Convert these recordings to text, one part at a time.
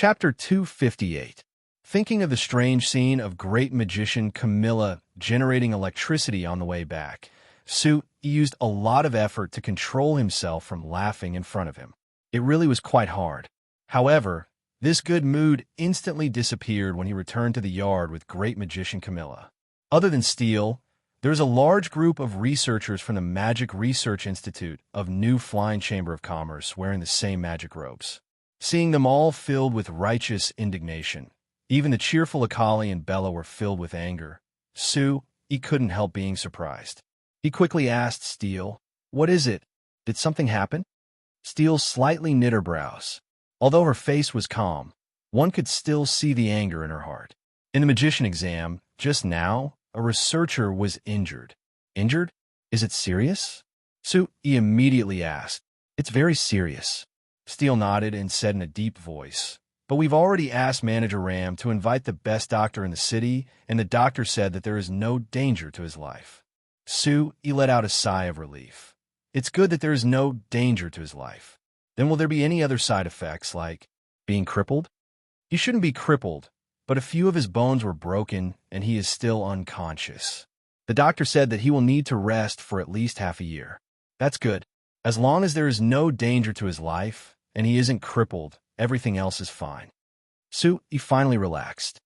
Chapter 258. Thinking of the strange scene of great magician Camilla generating electricity on the way back, Sue used a lot of effort to control himself from laughing in front of him. It really was quite hard. However, this good mood instantly disappeared when he returned to the yard with great magician Camilla. Other than Steele, there was a large group of researchers from the Magic Research Institute of New Flying Chamber of Commerce wearing the same magic robes. Seeing them all filled with righteous indignation, even the cheerful Akali and Bella were filled with anger. He couldn't help being surprised. He quickly asked Steele, "What is it? Did something happen?" Steele slightly knit her brows. Although her face was calm, one could still see the anger in her heart. In the magician exam, just now, a researcher was injured. Injured? Is it serious? He immediately asked. "It's very serious." Steele nodded and said in a deep voice, "But we've already asked Manager Ram to invite the best doctor in the city, and the doctor said that there is no danger to his life." He let out a sigh of relief. It's good that there is no danger to his life. Then will there be any other side effects, like being crippled? He shouldn't be crippled, but a few of his bones were broken, and he is still unconscious. The doctor said that he will need to rest for at least half a year. That's good. As long as there is no danger to his life, and he isn't crippled, everything else is fine. He finally relaxed.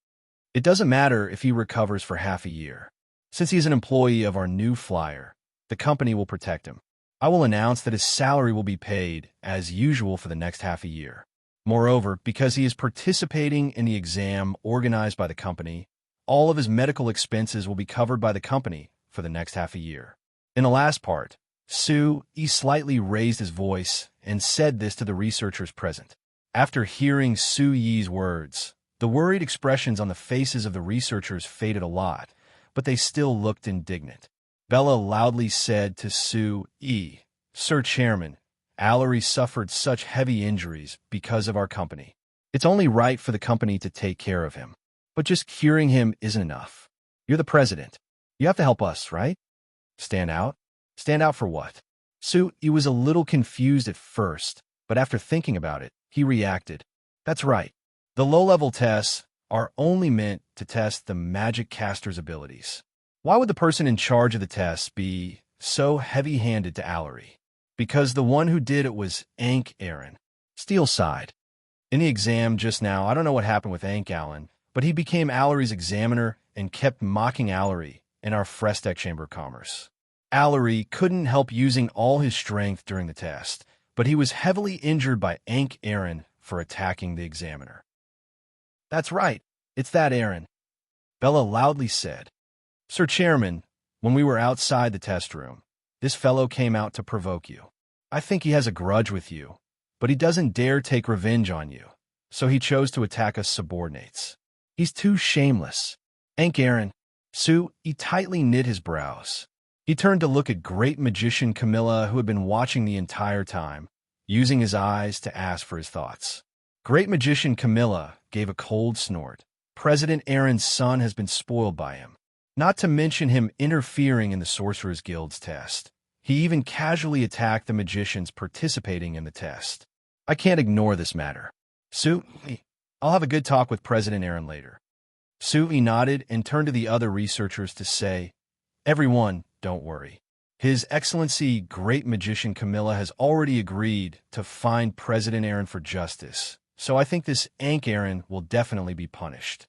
It doesn't matter if he recovers for half a year. Since he's an employee of our new flyer, the company will protect him. I will announce that his salary will be paid, as usual, for the next half a year. Moreover, because he is participating in the exam organized by the company, all of his medical expenses will be covered by the company for the next half a year. In the last part, he slightly raised his voice and said this to the researchers present. After hearing Su Yi's words, the worried expressions on the faces of the researchers faded a lot, but they still looked indignant. Bella loudly said to Su Yi, "Sir Chairman, Allery suffered such heavy injuries because of our company. It's only right for the company to take care of him. But just curing him isn't enough. You're the president. You have to help us, right? Stand out? Stand out for what?" He was a little confused at first, but after thinking about it, he reacted. "That's right. The low-level tests are only meant to test the magic caster's abilities. Why would the person in charge of the tests be so heavy-handed to Allery? Because the one who did it was Ank Aaron." Steele sighed. "In the exam just now, I don't know what happened with Ank Allen, but he became Allery's examiner and kept mocking Allery in our Frestec Chamber of Commerce. Allery couldn't help using all his strength during the test, but he was heavily injured by Ank Aaron for attacking the examiner." "That's right. It's that Aaron," Bella loudly said. "Sir Chairman, when we were outside the test room, this fellow came out to provoke you. I think he has a grudge with you, but he doesn't dare take revenge on you, so he chose to attack us subordinates. He's too shameless. Ank Aaron." He tightly knit his brows. He turned to look at great magician Camilla, who had been watching the entire time, using his eyes to ask for his thoughts. Great magician Camilla gave a cold snort. President Aaron's son has been spoiled by him. Not to mention him interfering in the Sorcerer's Guild's test. He even casually attacked the magicians participating in the test. I can't ignore this matter. I'll have a good talk with President Aaron later." He nodded and turned to the other researchers to say, "Everyone, don't worry. His Excellency Great Magician Camilla has already agreed to find President Aaron for justice, so I think this Ank Aaron will definitely be punished."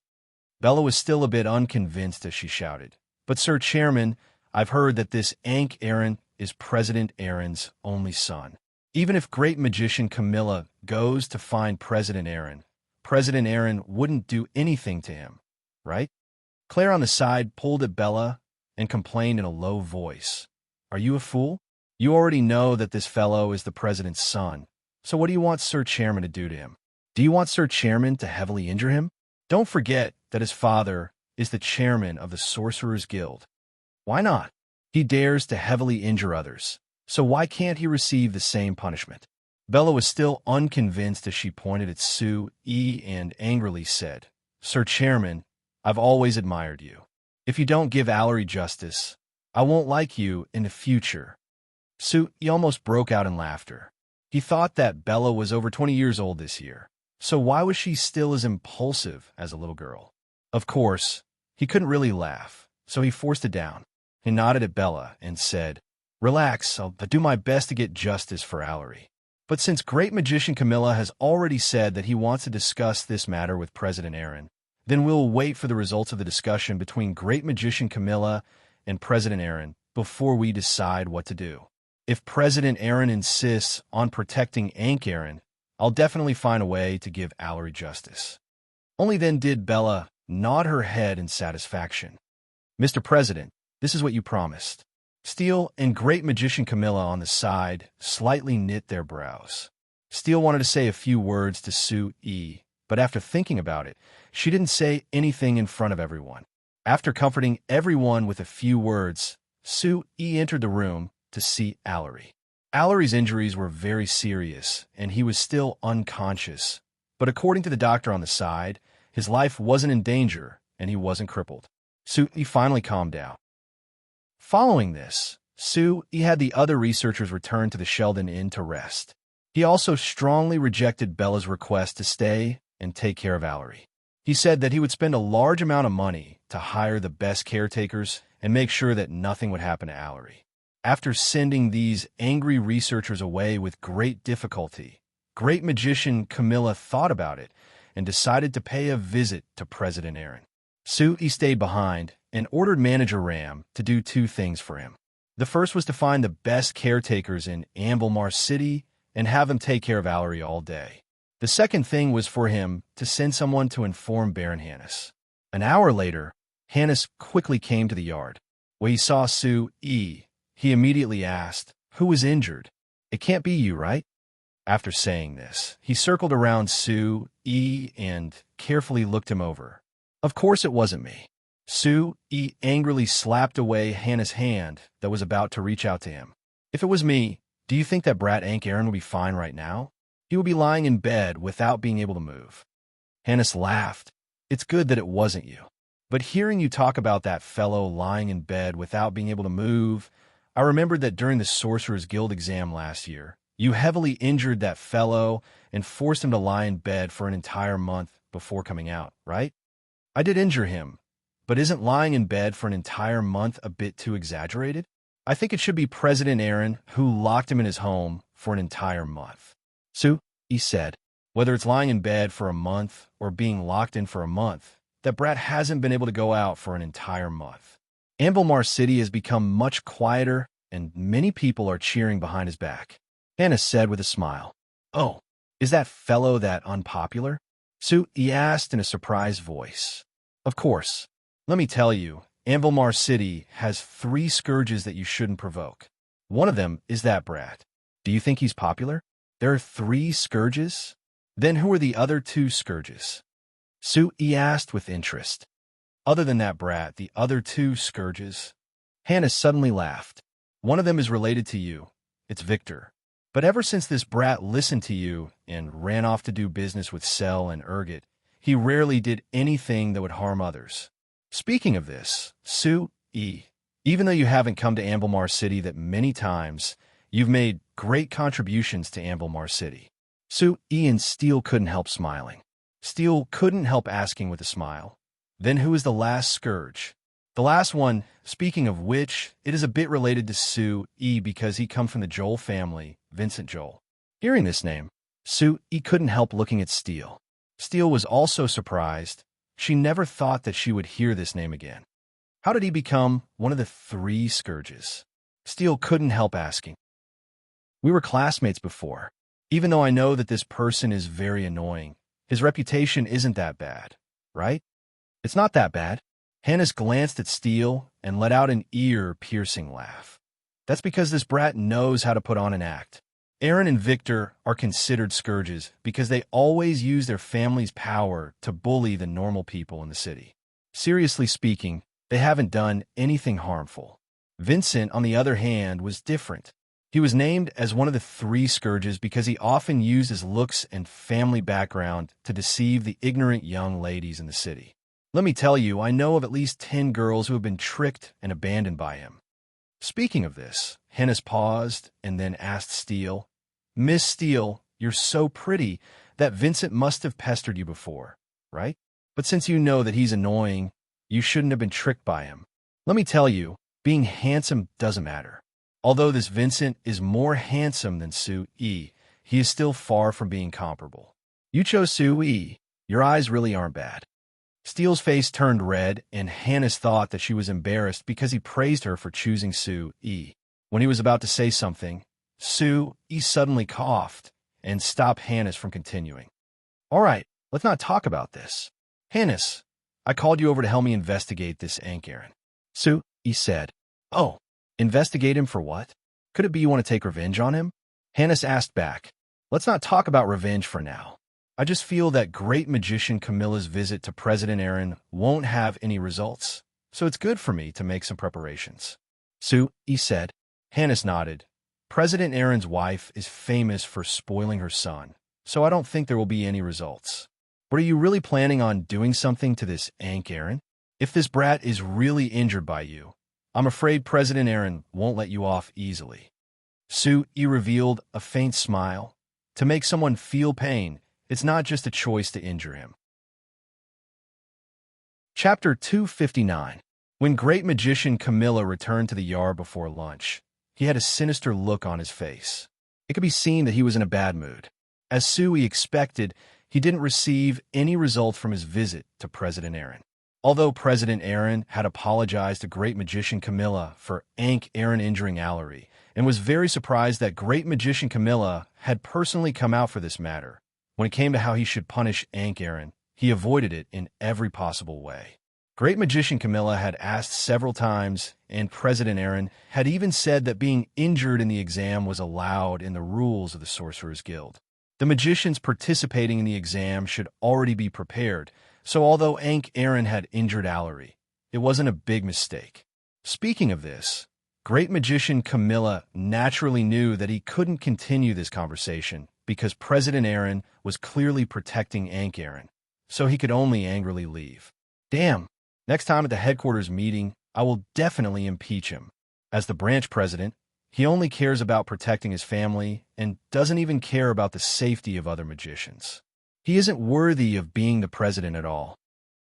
Bella was still a bit unconvinced as she shouted, "But Sir Chairman, I've heard that this Ank Aaron is President Aaron's only son. Even if Great Magician Camilla goes to find President Aaron wouldn't do anything to him, right?" Claire on the side pulled at Bella and complained in a low voice. "Are you a fool? You already know that this fellow is the president's son, so what do you want Sir Chairman to do to him? Do you want Sir Chairman to heavily injure him? Don't forget that his father is the chairman of the Sorcerer's Guild. Why not? He dares to heavily injure others, so why can't he receive the same punishment?" Bella was still unconvinced as she pointed at Su Yi and angrily said, "Sir Chairman, I've always admired you. If you don't give Allery justice, I won't like you in the future." He almost broke out in laughter. He thought that Bella was over 20 years old this year. So why was she still as impulsive as a little girl? Of course, he couldn't really laugh, so he forced it down. He nodded at Bella and said, "Relax, I'll do my best to get justice for Allery." But since Great Magician Camilla has already said that he wants to discuss this matter with President Aaron, then we'll wait for the results of the discussion between Great Magician Camilla and President Aaron before we decide what to do. If President Aaron insists on protecting Ank Aaron, I'll definitely find a way to give Allery justice. Only then did Bella nod her head in satisfaction. "Mr. President, this is what you promised." Steele and Great Magician Camilla on the side slightly knit their brows. Steele wanted to say a few words to Sue E., but after thinking about it, she didn't say anything in front of everyone. After comforting everyone with a few words, Sue E. entered the room to see Allery. Allery's injuries were very serious, and he was still unconscious. But according to the doctor on the side, his life wasn't in danger, and he wasn't crippled. Sue E. finally calmed down. Following this, Sue E. had the other researchers return to the Sheldon Inn to rest. He also strongly rejected Bella's request to stay and take care of Allery. He said that he would spend a large amount of money to hire the best caretakers and make sure that nothing would happen to Allery. After sending these angry researchers away with great difficulty, Great Magician Camilla thought about it and decided to pay a visit to President Aaron. Sue E. stayed behind and ordered Manager Ram to do two things for him. The first was to find the best caretakers in Ambilmar City and have them take care of Allery all day. The second thing was for him to send someone to inform Baron Hannes. An hour later, Hannes quickly came to the yard. When he saw Sue E., he immediately asked, "Who was injured? It can't be you, right?" After saying this, he circled around Sue E. and carefully looked him over. "Of course it wasn't me." Sue E. angrily slapped away Hannah's hand that was about to reach out to him. "If it was me, do you think that brat Ank Aaron would be fine right now? He would be lying in bed without being able to move." Hannes laughed. "It's good that it wasn't you. But hearing you talk about that fellow lying in bed without being able to move, I remembered that during the Sorcerer's Guild exam last year, you heavily injured that fellow and forced him to lie in bed for an entire month before coming out, right?" "I did injure him, but isn't lying in bed for an entire month a bit too exaggerated? I think it should be President Aaron who locked him in his home for an entire month." "Sue," he said, "whether it's lying in bed for a month or being locked in for a month, that brat hasn't been able to go out for an entire month. Ambilmar City has become much quieter, and many people are cheering behind his back." Hannah said with a smile. "Oh, is that fellow that unpopular?" Sue E. asked in a surprised voice. "Of course. Let me tell you, Ambilmar City has 3 scourges that you shouldn't provoke. One of them is that brat. Do you think he's popular? There are 3 scourges? Then who are the other 2 scourges?" Sue E. asked with interest. "Other than that brat, the other 2 scourges?" Hannah suddenly laughed. "One of them is related to you. It's Victor. But ever since this brat listened to you and ran off to do business with Sel and Urgot, he rarely did anything that would harm others. Speaking of this, Sue E., even though you haven't come to Ambilmar City that many times, you've made great contributions to Ambilmar City." Sue E. and Steele couldn't help smiling. Steele couldn't help asking with a smile, "Then who is the last scourge?" "The last one, speaking of which, it is a bit related to Sue E. because he comes from the Joel family, Vincent Joel." Hearing this name, Sue E. couldn't help looking at Steele. Steele was also surprised. She never thought that she would hear this name again. How did he become one of the 3 scourges? Steele couldn't help asking. "We were classmates before. Even though I know that this person is very annoying, his reputation isn't that bad, right?" "It's not that bad." Hannes glanced at Steele and let out an ear-piercing laugh. "That's because this brat knows how to put on an act. Aaron and Victor are considered scourges because they always use their family's power to bully the normal people in the city. Seriously speaking, they haven't done anything harmful. Vincent, on the other hand, was different. He was named as one of the 3 scourges because he often used his looks and family background to deceive the ignorant young ladies in the city. Let me tell you, I know of at least 10 girls who have been tricked and abandoned by him." Speaking of this, Hannes paused and then asked Steele, "Miss Steele, you're so pretty. That Vincent must have pestered you before, right? But since you know that he's annoying, you shouldn't have been tricked by him. Let me tell you, being handsome doesn't matter. Although this Vincent is more handsome than Sue-E, he is still far from being comparable. You chose Sue-E. Your eyes really aren't bad. Steele's face turned red, and Hannes thought that she was embarrassed because he praised her for choosing Sue-E. When he was about to say something, Sue-E suddenly coughed and stopped Hannes from continuing. All right, let's not talk about this. Hannes, I called you over to help me investigate this Enchantment. Sue-E said. Oh, investigate him for what? Could it be you want to take revenge on him? Hannes asked back. Let's not talk about revenge for now. I just feel that great magician Camilla's visit to President Aaron won't have any results, so it's good for me to make some preparations. Sue-E said. Hannes nodded. President Aaron's wife is famous for spoiling her son, so I don't think there will be any results. But are you really planning on doing something to this Aaron? If this brat is really injured by you, I'm afraid President Aaron won't let you off easily. Sue-E revealed a faint smile. To make someone feel pain, it's not just a choice to injure him. Chapter 259. When great magician Camilla returned to the yard before lunch, he had a sinister look on his face. It could be seen that he was in a bad mood. As Sue-E expected, he didn't receive any result from his visit to President Aaron. Although President Aaron had apologized to great magician Camilla for Aaron injuring Allery, and was very surprised that great magician Camilla had personally come out for this matter, when it came to how he should punish Aaron, he avoided it in every possible way. Great magician Camilla had asked several times, and President Aaron had even said that being injured in the exam was allowed in the rules of the Sorcerer's Guild. The magicians participating in the exam should already be prepared, so although Aaron had injured Allery, it wasn't a big mistake. Speaking of this, great magician Camilla naturally knew that he couldn't continue this conversation because President Aaron was clearly protecting Aaron, so he could only angrily leave. Damn, next time at the headquarters meeting, I will definitely impeach him. As the branch president, he only cares about protecting his family and doesn't even care about the safety of other magicians. He isn't worthy of being the president at all.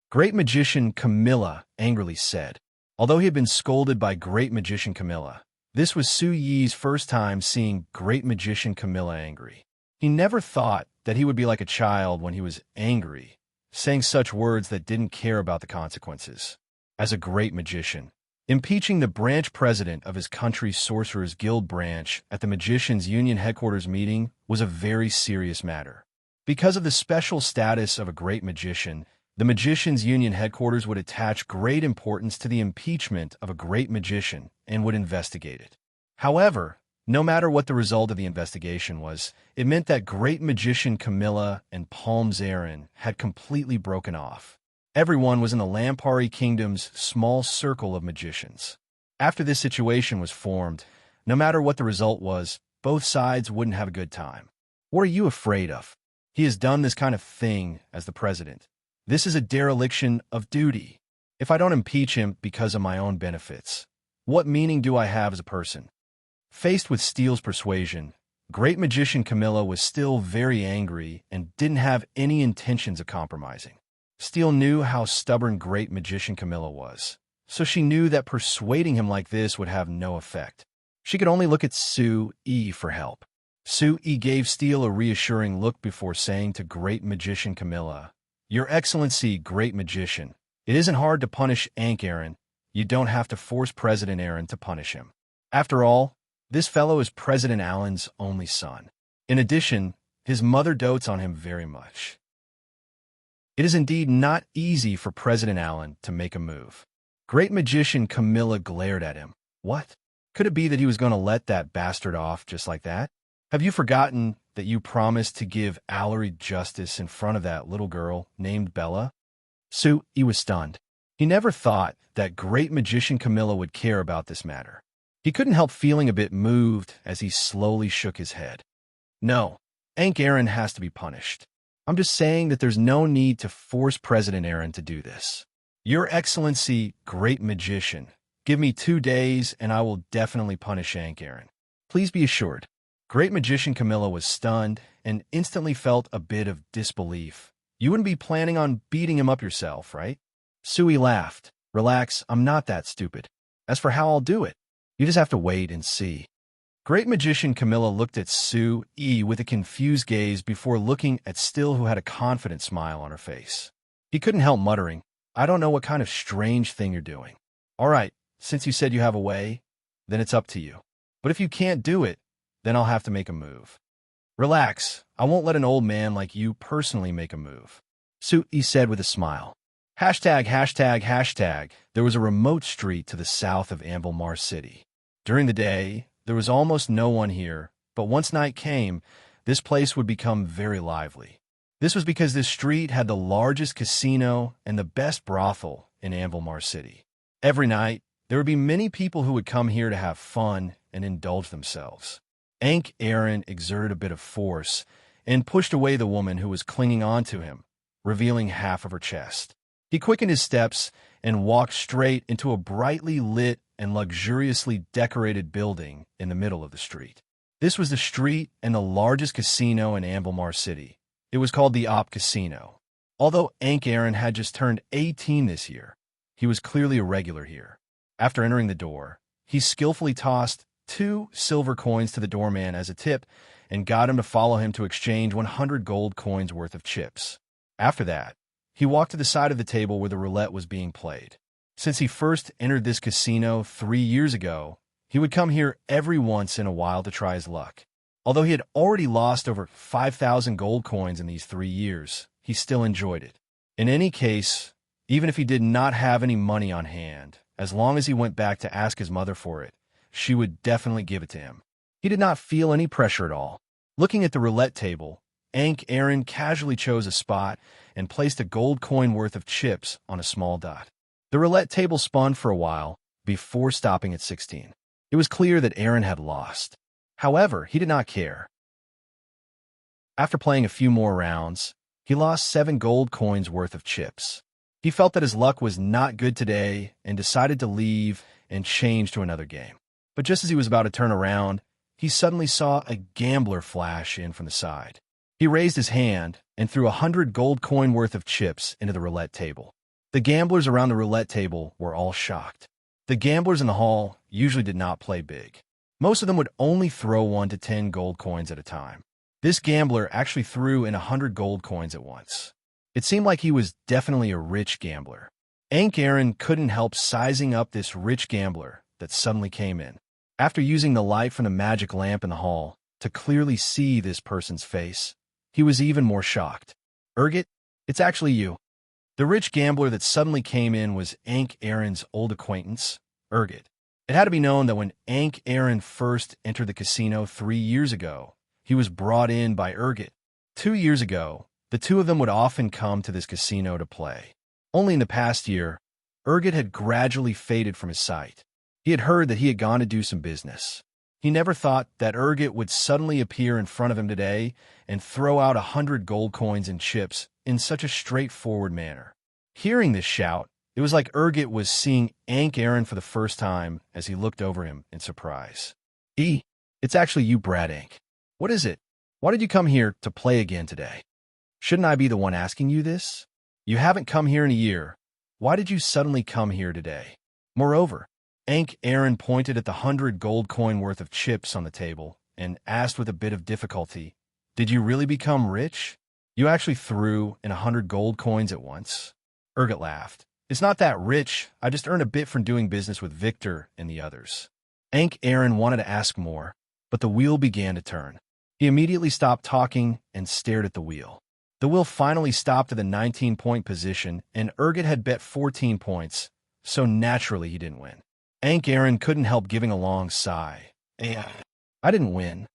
Great magician Camilla angrily said. Although he had been scolded by great magician Camilla, this was Sue-Yi's first time seeing great magician Camilla angry. He never thought that he would be like a child when he was angry, saying such words that didn't care about the consequences. As a great magician, impeaching the branch president of his country's Sorcerer's Guild branch at the Magicians' Union headquarters meeting was a very serious matter. Because of the special status of a great magician, the Magicians' Union headquarters would attach great importance to the impeachment of a great magician and would investigate it. However, no matter what the result of the investigation was, it meant that great magician Camilla and Palms Aaron had completely broken off. Everyone was in the Lampari Kingdom's small circle of magicians. After this situation was formed, no matter what the result was, both sides wouldn't have a good time. What are you afraid of? He has done this kind of thing as the president. This is a dereliction of duty. If I don't impeach him because of my own benefits, what meaning do I have as a person? Faced with Steele's persuasion, great magician Camilla was still very angry and didn't have any intentions of compromising. Steele knew how stubborn great magician Camilla was, so she knew that persuading him like this would have no effect. She could only look at Sue-E for help. Sue-E gave Steele a reassuring look before saying to great magician Camilla, Your Excellency, great magician, it isn't hard to punish Aaron. You don't have to force President Aaron to punish him. After all, this fellow is President Allen's only son. In addition, his mother dotes on him very much. It is indeed not easy for President Allen to make a move. Great magician Camilla glared at him. What? Could it be that he was going to let that bastard off just like that? Have you forgotten that you promised to give Allery justice in front of that little girl named Bella? Sue-E was stunned. He never thought that great magician Camilla would care about this matter. He couldn't help feeling a bit moved as he slowly shook his head. No, Aaron has to be punished. I'm just saying that there's no need to force President Aaron to do this. Your Excellency, great magician, give me 2 days and I will definitely punish Aaron. Please be assured. Great magician Camilla was stunned and instantly felt a bit of disbelief. You wouldn't be planning on beating him up yourself, right? Sui laughed. Relax, I'm not that stupid. As for how I'll do it, you just have to wait and see. Great magician Camilla looked at Sui with a confused gaze before looking at Still, who had a confident smile on her face. He couldn't help muttering, I don't know what kind of strange thing you're doing. All right, since you said you have a way, then it's up to you. But if you can't do it, then I'll have to make a move. Relax, I won't let an old man like you personally make a move. Sui said with a smile. Hashtag. There was a remote street to the south of Ambilmar City. During the day, there was almost no one here, but once night came, this place would become very lively. This was because this street had the largest casino and the best brothel in Ambilmar City. Every night, there would be many people who would come here to have fun and indulge themselves. Ankh Aaron exerted a bit of force and pushed away the woman who was clinging on to him, revealing half of her chest. He quickened his steps and walked straight into a brightly lit and luxuriously decorated building in the middle of the street. This was the street and the largest casino in Ambilmar City. It was called the Op Casino. Although Ankh Aaron had just turned 18 this year, he was clearly a regular here. After entering the door, he skillfully tossed 2 silver coins to the doorman as a tip and got him to follow him to exchange 100 gold coins worth of chips. After that, he walked to the side of the table where the roulette was being played. Since he first entered this casino 3 years ago, he would come here every once in a while to try his luck. Although he had already lost over 5,000 gold coins in these 3 years, he still enjoyed it. In any case, even if he did not have any money on hand, as long as he went back to ask his mother for it, she would definitely give it to him. He did not feel any pressure at all. Looking at the roulette table, Ankh Aaron casually chose a spot and placed a gold coin worth of chips on a small dot. The roulette table spun for a while before stopping at 16. It was clear that Aaron had lost. However, he did not care. After playing a few more rounds, he lost 7 gold coins worth of chips. He felt that his luck was not good today and decided to leave and change to another game. But just as he was about to turn around, he suddenly saw a gambler flash in from the side. He raised his hand and threw 100 gold coin worth of chips into the roulette table. The gamblers around the roulette table were all shocked. The gamblers in the hall usually did not play big. Most of them would only throw 1 to 10 gold coins at a time. This gambler actually threw in 100 gold coins at once. It seemed like he was definitely a rich gambler. Ankh Aaron couldn't help sizing up this rich gambler that suddenly came in. After using the light from the magic lamp in the hall to clearly see this person's face, he was even more shocked. Urgot, it's actually you. The rich gambler that suddenly came in was Ankh Aaron's old acquaintance, Urgot. It had to be known that when Ankh Aaron first entered the casino 3 years ago, he was brought in by Urgot. 2 years ago, the two of them would often come to this casino to play. Only in the past year, Urgot had gradually faded from his sight. He had heard that he had gone to do some business. He never thought that Urgot would suddenly appear in front of him today and throw out 100 gold coins and chips in such a straightforward manner. Hearing this shout, it was like Urgot was seeing Ankh Aaron for the first time as he looked over him in surprise. It's actually you, Brad Ankh. What is it? Why did you come here to play again today? Shouldn't I be the one asking you this? You haven't come here in a year. Why did you suddenly come here today? Moreover, Ankh Aaron pointed at the 100 gold coin worth of chips on the table and asked with a bit of difficulty, did you really become rich? You actually threw in 100 gold coins at once? Urgot laughed. It's not that rich. I just earned a bit from doing business with Victor and the others. Ankh Aaron wanted to ask more, but the wheel began to turn. He immediately stopped talking and stared at the wheel. The wheel finally stopped at the 19-point position, and Urgot had bet 14 points, so naturally he didn't win. Ankh Aaron couldn't help giving a long sigh. I didn't win.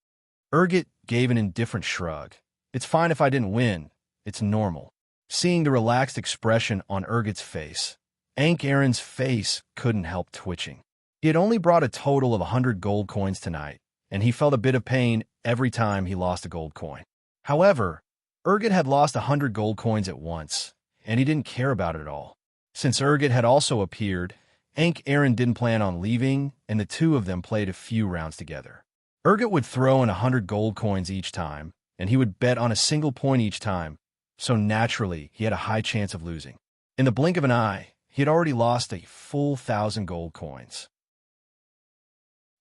Urgot gave an indifferent shrug. It's fine if I didn't win. It's normal. Seeing the relaxed expression on Urgot's face, Ankh Aaron's face couldn't help twitching. He had only brought a total of 100 gold coins tonight, and he felt a bit of pain every time he lost a gold coin. However, Urgot had lost 100 gold coins at once, and he didn't care about it at all. Since Urgot had also appeared, Ankh Aaron didn't plan on leaving, and the two of them played a few rounds together. Urgot would throw in 100 gold coins each time, and he would bet on a single point each time, so naturally he had a high chance of losing. In the blink of an eye, he had already lost a full 1,000 gold coins.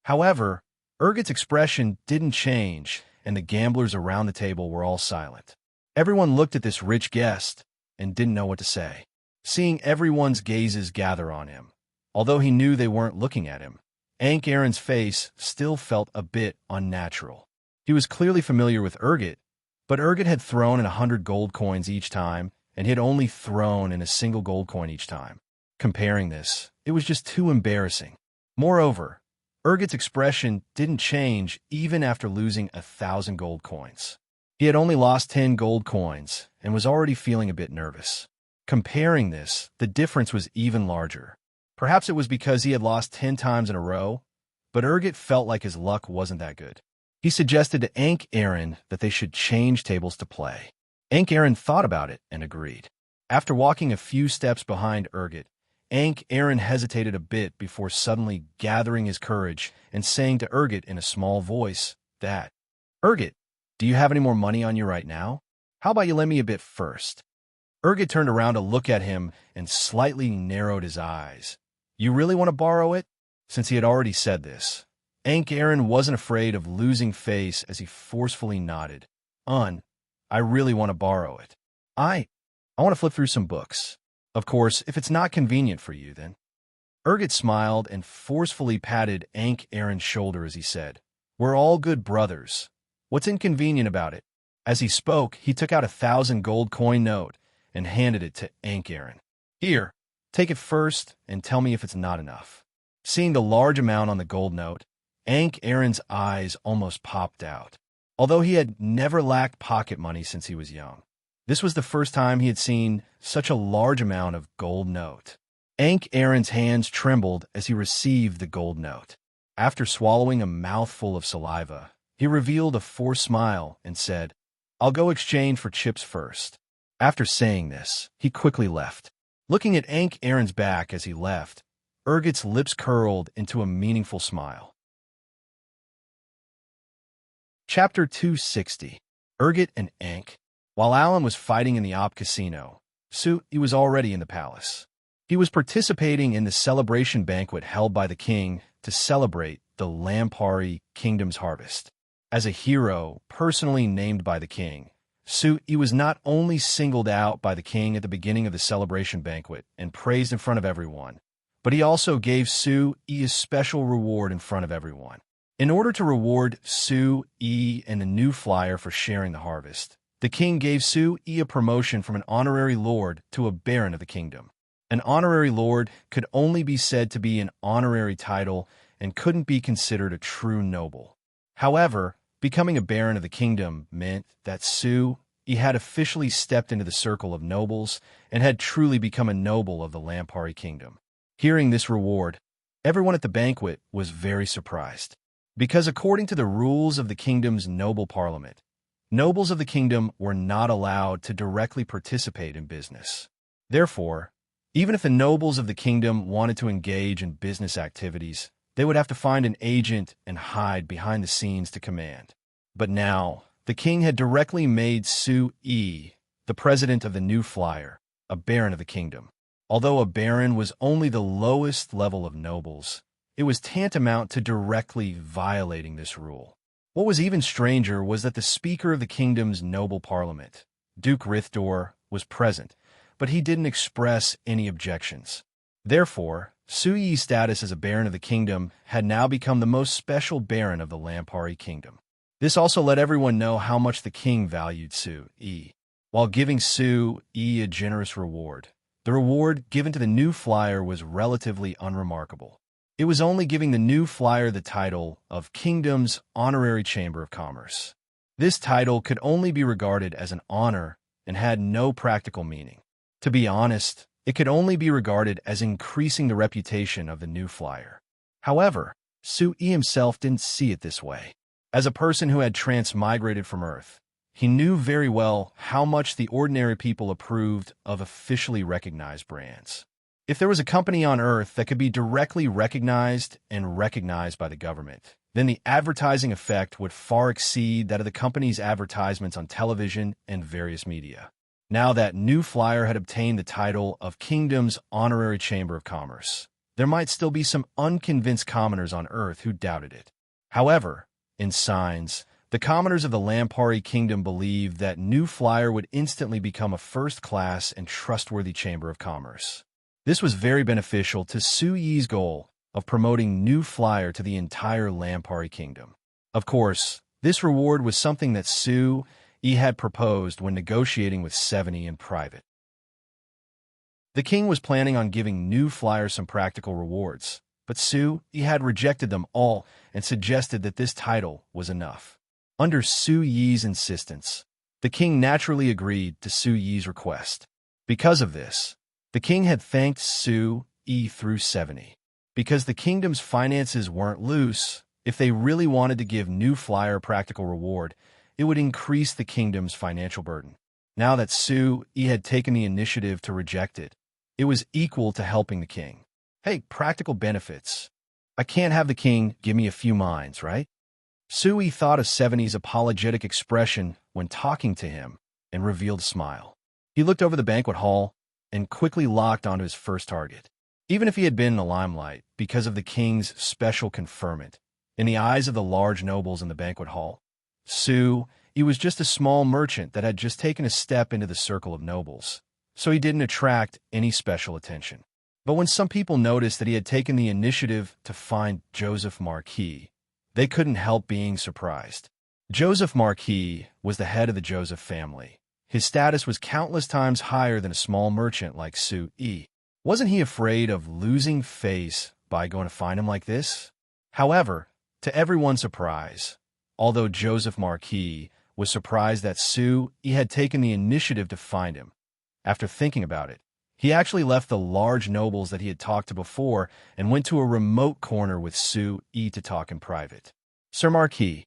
However, Urgit's expression didn't change, and the gamblers around the table were all silent. Everyone looked at this rich guest and didn't know what to say. Seeing everyone's gazes gather on him, although he knew they weren't looking at him, Aaron's face still felt a bit unnatural. He was clearly familiar with Urgit, but Urgit had thrown in 100 gold coins each time, and he had only thrown in a single gold coin each time. Comparing this, it was just too embarrassing. Moreover, Urgit's expression didn't change even after losing 1,000 gold coins. He had only lost 10 gold coins and was already feeling a bit nervous. Comparing this, the difference was even larger. Perhaps it was because he had lost 10 times in a row, but Urgit felt like his luck wasn't that good. He suggested to Aaron that they should change tables to play. Aaron thought about it and agreed. After walking a few steps behind Urgit, Aaron hesitated a bit before suddenly gathering his courage and saying to Urgit in a small voice that, "Urgit, do you have any more money on you right now? How about you lend me a bit first?" Urgit turned around to look at him and slightly narrowed his eyes. "You really want to borrow it?" Since he had already said this, Aaron wasn't afraid of losing face as he forcefully nodded. I really want to borrow it. I want to flip through some books. Of course, if it's not convenient for you, then." Urgit smiled and forcefully patted Aaron's shoulder as he said, "We're all good brothers. What's inconvenient about it?" As he spoke, he took out 1,000 gold coin note and handed it to Aaron. "Here, take it first and tell me if it's not enough." Seeing the large amount on the gold note, Aaron's eyes almost popped out. Although he had never lacked pocket money since he was young, this was the first time he had seen such a large amount of gold note. Aaron's hands trembled as he received the gold note. After swallowing a mouthful of saliva, he revealed a forced smile and said, "I'll go exchange for chips first." After saying this, he quickly left. Looking at Aaron's back as he left, Urgit's lips curled into a meaningful smile. Chapter 260. Urgit and Ankh. While Alan was fighting in the Op Casino, he was already in the palace. He was participating in the celebration banquet held by the king to celebrate the Lampari Kingdom's harvest. As a hero personally named by the king, he was not only singled out by the king at the beginning of the celebration banquet and praised in front of everyone, but he also gave a special reward in front of everyone. In order to reward and the new flyer for sharing the harvest, the king gave a promotion from an honorary lord to a baron of the kingdom. An honorary lord could only be said to be an honorary title and couldn't be considered a true noble. However, becoming a baron of the kingdom meant that he had officially stepped into the circle of nobles and had truly become a noble of the Lampari kingdom. Hearing this reward, everyone at the banquet was very surprised. Because according to the rules of the kingdom's noble parliament, nobles of the kingdom were not allowed to directly participate in business. Therefore, even if the nobles of the kingdom wanted to engage in business activities, they would have to find an agent and hide behind the scenes to command. But now, the king had directly made the president of the new flyer, a baron of the kingdom. Although a baron was only the lowest level of nobles, it was tantamount to directly violating this rule. What was even stranger was that the speaker of the kingdom's noble parliament, Duke Rithdor, was present, but he didn't express any objections. Therefore, Suyi's status as a baron of the kingdom had now become the most special baron of the Lampari kingdom. This also let everyone know how much the king valued Sui. While giving Sui a generous reward, the reward given to the new flyer was relatively unremarkable. It was only giving the new flyer the title of Kingdom's Honorary Chamber of Commerce. This title could only be regarded as an honor and had no practical meaning. To be honest, it could only be regarded as increasing the reputation of the new flyer. However, Sui himself didn't see it this way. As a person who had transmigrated from Earth, he knew very well how much the ordinary people approved of officially recognized brands. If there was a company on Earth that could be directly recognized and recognized by the government, then the advertising effect would far exceed that of the company's advertisements on television and various media. Now that New Flyer had obtained the title of Kingdom's Honorary Chamber of Commerce, there might still be some unconvinced commoners on Earth who doubted it. However, in signs, the commoners of the Lampari Kingdom believed that New Flyer would instantly become a first-class and trustworthy Chamber of Commerce. This was very beneficial to Su Yi's goal of promoting New Flyer to the entire Lampari Kingdom. Of course, this reward was something that Su Yi had proposed when negotiating with 70 in private. The king was planning on giving New Flyer some practical rewards, but Su Yi had rejected them all and suggested that this title was enough. Under Su Yi's insistence, the king naturally agreed to Su Yi's request. Because of this, the king had thanked Su Yi through 70. Because the kingdom's finances weren't loose, if they really wanted to give New Flyer a practical reward, it would increase the kingdom's financial burden. Now that Su Yi had taken the initiative to reject it, it was equal to helping the king. Hey, practical benefits. I can't have the king give me a few mines, right? Su Yi thought of 70's apologetic expression when talking to him and revealed a smile. He looked over the banquet hall and quickly locked onto his first target. Even if he had been in the limelight because of the king's special conferment, in the eyes of the large nobles in the banquet hall, Su Yi was just a small merchant that had just taken a step into the circle of nobles, so he didn't attract any special attention. But when some people noticed that he had taken the initiative to find Joseph Marquis, they couldn't help being surprised. Joseph Marquis was the head of the Joseph family. His status was countless times higher than a small merchant like Su Yi. Wasn't he afraid of losing face by going to find him like this? However, to everyone's surprise, although Joseph Marquis was surprised that Su Yi had taken the initiative to find him, after thinking about it, he actually left the large nobles that he had talked to before and went to a remote corner with Su Yi to talk in private. Sir Marquis,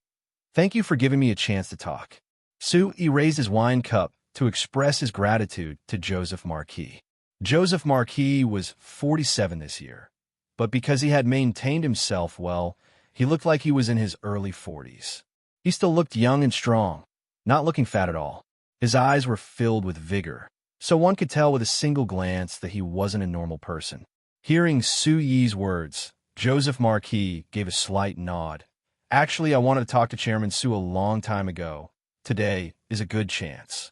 thank you for giving me a chance to talk. Su Yi raised his wine cup to express his gratitude to Joseph Marquis. Joseph Marquis was 47 this year, but because he had maintained himself well, he looked like he was in his early 40s. He still looked young and strong, not looking fat at all. His eyes were filled with vigor, so one could tell with a single glance that he wasn't a normal person. Hearing Su Yi's words, Joseph Marquis gave a slight nod. Actually, I wanted to talk to Chairman Su a long time ago. Today is a good chance.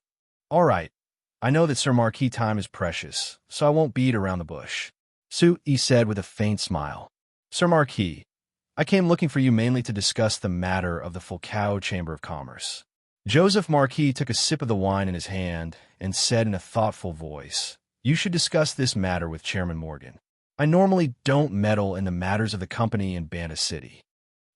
All right, I know that Sir Marquis' time is precious, so I won't beat around the bush. Su Yi said with a faint smile. Sir Marquis, I came looking for you mainly to discuss the matter of the Fulcao Chamber of Commerce. Joseph Marquis took a sip of the wine in his hand and said in a thoughtful voice, You should discuss this matter with Chairman Morgan. I normally don't meddle in the matters of the company in Banda City.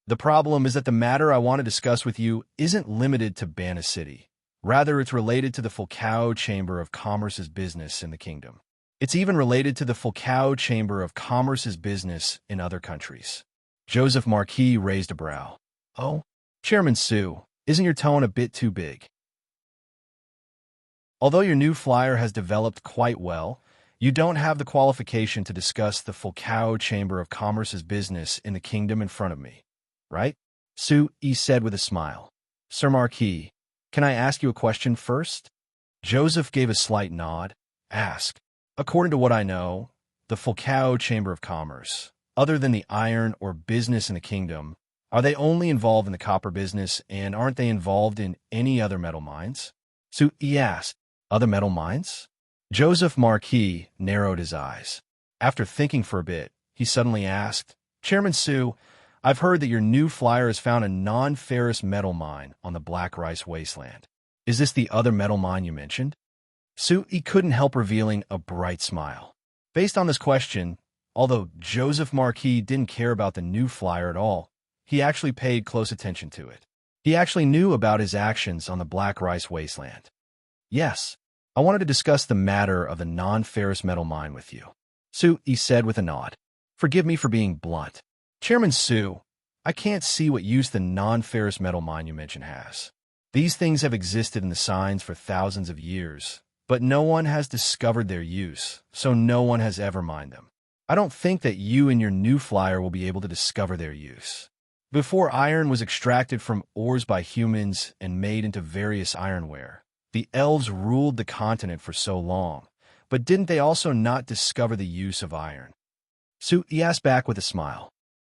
The problem is that the matter I want to discuss with you isn't limited to Banda City. Rather, it's related to the Fulcao Chamber of Commerce's business in the kingdom. It's even related to the Fulcao Chamber of Commerce's business in other countries. Joseph Marquis raised a brow. Oh, Chairman Su, isn't your tone a bit too big? Although your new flyer has developed quite well, you don't have the qualification to discuss the Fulcao Chamber of Commerce's business in the kingdom in front of me, right? Su Yi said with a smile. Sir Marquis, can I ask you a question first? Joseph gave a slight nod. Ask. According to what I know, the Fulcao Chamber of Commerce, other than the iron or business in the kingdom, are they only involved in the copper business and aren't they involved in any other metal mines? Su Yi asked. Other metal mines? Joseph Marquis narrowed his eyes. After thinking for a bit, he suddenly asked, Chairman Su, I've heard that your new flyer has found a non-ferrous metal mine on the Black Rice Wasteland. Is this the other metal mine you mentioned? Su Yi couldn't help revealing a bright smile. Based on this question, although Joseph Marquis didn't care about the new flyer at all, he actually paid close attention to it. He actually knew about his actions on the Black Rice Wasteland. Yes, I wanted to discuss the matter of the non-ferrous metal mine with you, Su Yi said with a nod. Forgive me for being blunt. Chairman Su, I can't see what use the non-ferrous metal mine you mentioned has. These things have existed in the signs for thousands of years, but no one has discovered their use, so no one has ever mined them. I don't think that you and your new flyer will be able to discover their use. Before iron was extracted from ores by humans and made into various ironware, the elves ruled the continent for so long, but didn't they also not discover the use of iron? So he asked back with a smile.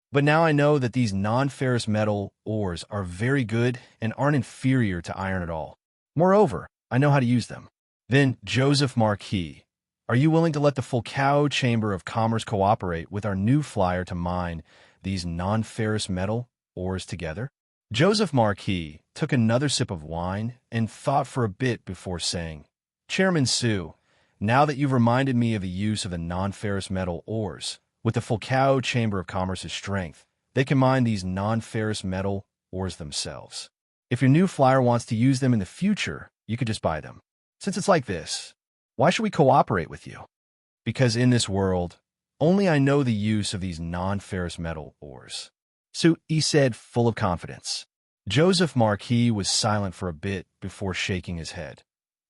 But now I know that these non-ferrous metal ores are very good and aren't inferior to iron at all. Moreover, I know how to use them. Then, Joseph Marquis, are you willing to let the Fulcao Chamber of Commerce cooperate with our new flyer to mine these non-ferrous metal ores together? Joseph Marquis took another sip of wine and thought for a bit before saying, Chairman Sue, now that you've reminded me of the use of the non-ferrous metal ores, with the Fulcao Chamber of Commerce's strength, they can mine these non-ferrous metal ores themselves. If your new flyer wants to use them in the future, you could just buy them. Since it's like this, why should we cooperate with you? Because in this world, only I know the use of these non-ferrous metal ores. So he said, full of confidence. Joseph Marquis was silent for a bit before shaking his head.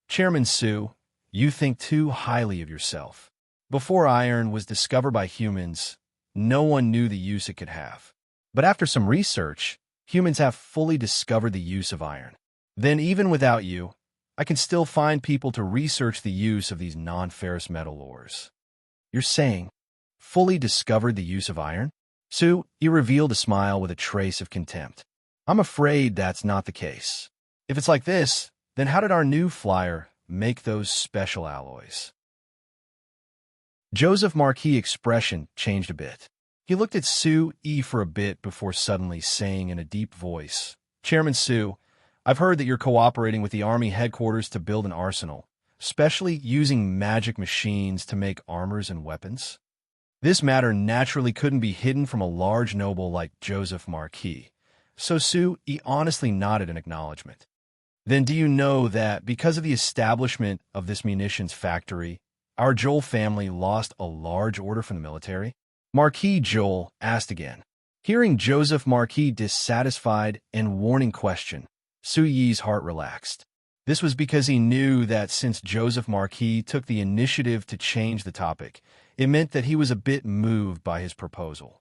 Chairman Sue, you think too highly of yourself. Before iron was discovered by humans, no one knew the use it could have. But after some research, humans have fully discovered the use of iron. Then even without you, I can still find people to research the use of these non-ferrous metal ores. You're saying, fully discovered the use of iron? Sue, he revealed a smile with a trace of contempt. I'm afraid that's not the case. If it's like this, then how did our new flyer make those special alloys? Joseph Marquis' expression changed a bit. He looked at Sue E for a bit before suddenly saying in a deep voice, Chairman Sue, I've heard that you're cooperating with the Army headquarters to build an arsenal, especially using magic machines to make armors and weapons. This matter naturally couldn't be hidden from a large noble like Joseph Marquis, so Sue E honestly nodded in acknowledgement. Then do you know that because of the establishment of this munitions factory, our Joel family lost a large order from the military? Marquis Joel asked again. Hearing Joseph Marquis' dissatisfied and warning question, Su Yi's heart relaxed. This was because he knew that since Joseph Marquis took the initiative to change the topic, it meant that he was a bit moved by his proposal.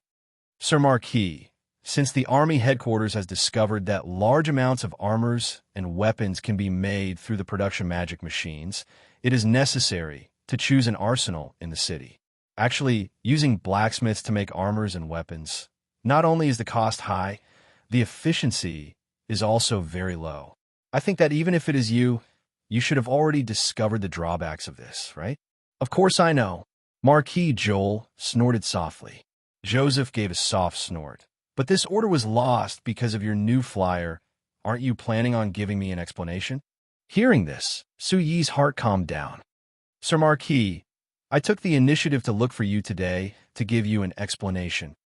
Sir Marquis, since the Army headquarters has discovered that large amounts of armors and weapons can be made through the production magic machines, it is necessary to choose an arsenal in the city. Actually, using blacksmiths to make armors and weapons, not only is the cost high, the efficiency is also very low. I think that even if it is you, you should have already discovered the drawbacks of this, right? Of course I know. Marquis Joel snorted softly. Joseph gave a soft snort. But this order was lost because of your new flyer. Aren't you planning on giving me an explanation? Hearing this, Su Yi's heart calmed down. Sir Marquis, I took the initiative to look for you today to give you an explanation.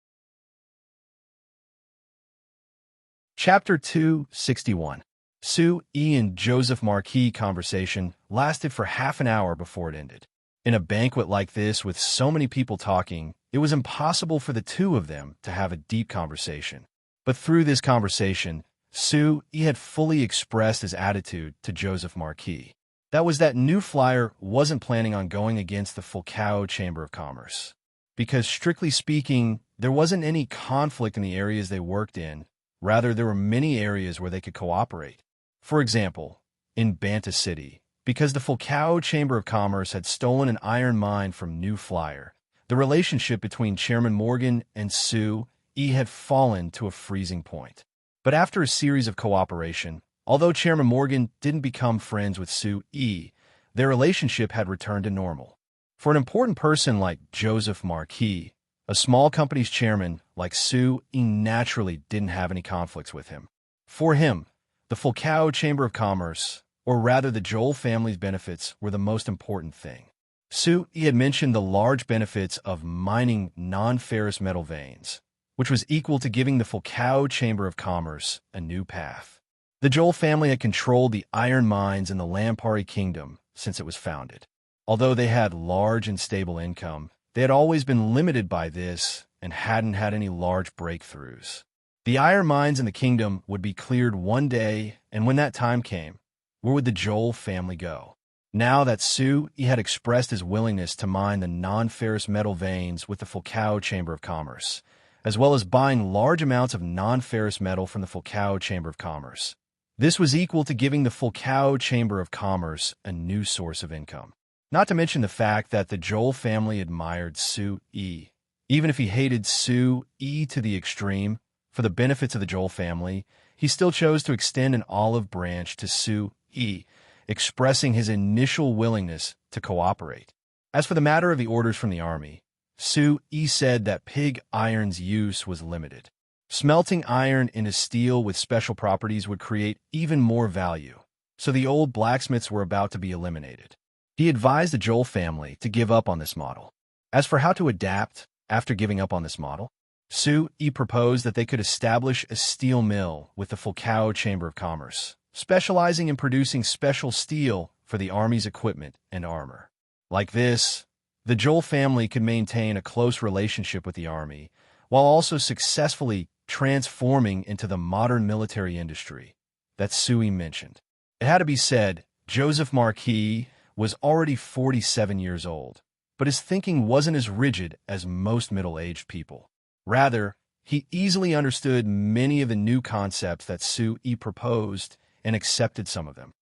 Chapter 261. Su Yi and Joseph Marquis' conversation lasted for half an hour before it ended. In a banquet like this with so many people talking, it was impossible for the two of them to have a deep conversation. But through this conversation, Su Yi had fully expressed his attitude to Joseph Marquis. That was that new flyer wasn't planning on going against the Fulcao Chamber of Commerce. Because strictly speaking, there wasn't any conflict in the areas they worked in. Rather, there were many areas where they could cooperate. For example, in Banta City, because the Fulcao Chamber of Commerce had stolen an iron mine from New Flyer, the relationship between Chairman Morgan and Su Yi had fallen to a freezing point. But after a series of cooperation, although Chairman Morgan didn't become friends with Su Yi, their relationship had returned to normal. For an important person like Joseph Marquis, a small company's chairman like Su Yi naturally didn't have any conflicts with him. For him, the Fulcao Chamber of Commerce, or rather the Joel family's benefits, were the most important thing. Su Yi had mentioned the large benefits of mining non-ferrous metal veins, which was equal to giving the Fulcao Chamber of Commerce a new path. The Joel family had controlled the iron mines in the Lampari Kingdom since it was founded. Although they had large and stable income, they had always been limited by this and hadn't had any large breakthroughs. The iron mines in the kingdom would be cleared one day, and when that time came, where would the Joel family go? Now that Su he had expressed his willingness to mine the non-ferrous metal veins with the Fulcao Chamber of Commerce, as well as buying large amounts of non-ferrous metal from the Fulcao Chamber of Commerce. This was equal to giving the Fulcao Chamber of Commerce a new source of income. Not to mention the fact that the Joel family admired Su Yi. Even if he hated Su Yi to the extreme, for the benefits of the Joel family, he still chose to extend an olive branch to Su Yi, expressing his initial willingness to cooperate. As for the matter of the orders from the army, Su Yi said that pig iron's use was limited. Smelting iron into steel with special properties would create even more value, so the old blacksmiths were about to be eliminated. He advised the Joel family to give up on this model. As for how to adapt after giving up on this model, Su Yi proposed that they could establish a steel mill with the Fulcao Chamber of Commerce, specializing in producing special steel for the army's equipment and armor. Like this, the Joel family could maintain a close relationship with the army, while also successfully transforming into the modern military industry that Su Yi mentioned. It had to be said, Joseph Marquis was already 47 years old, but his thinking wasn't as rigid as most middle-aged people. Rather, he easily understood many of the new concepts that Su Yi proposed and accepted some of them.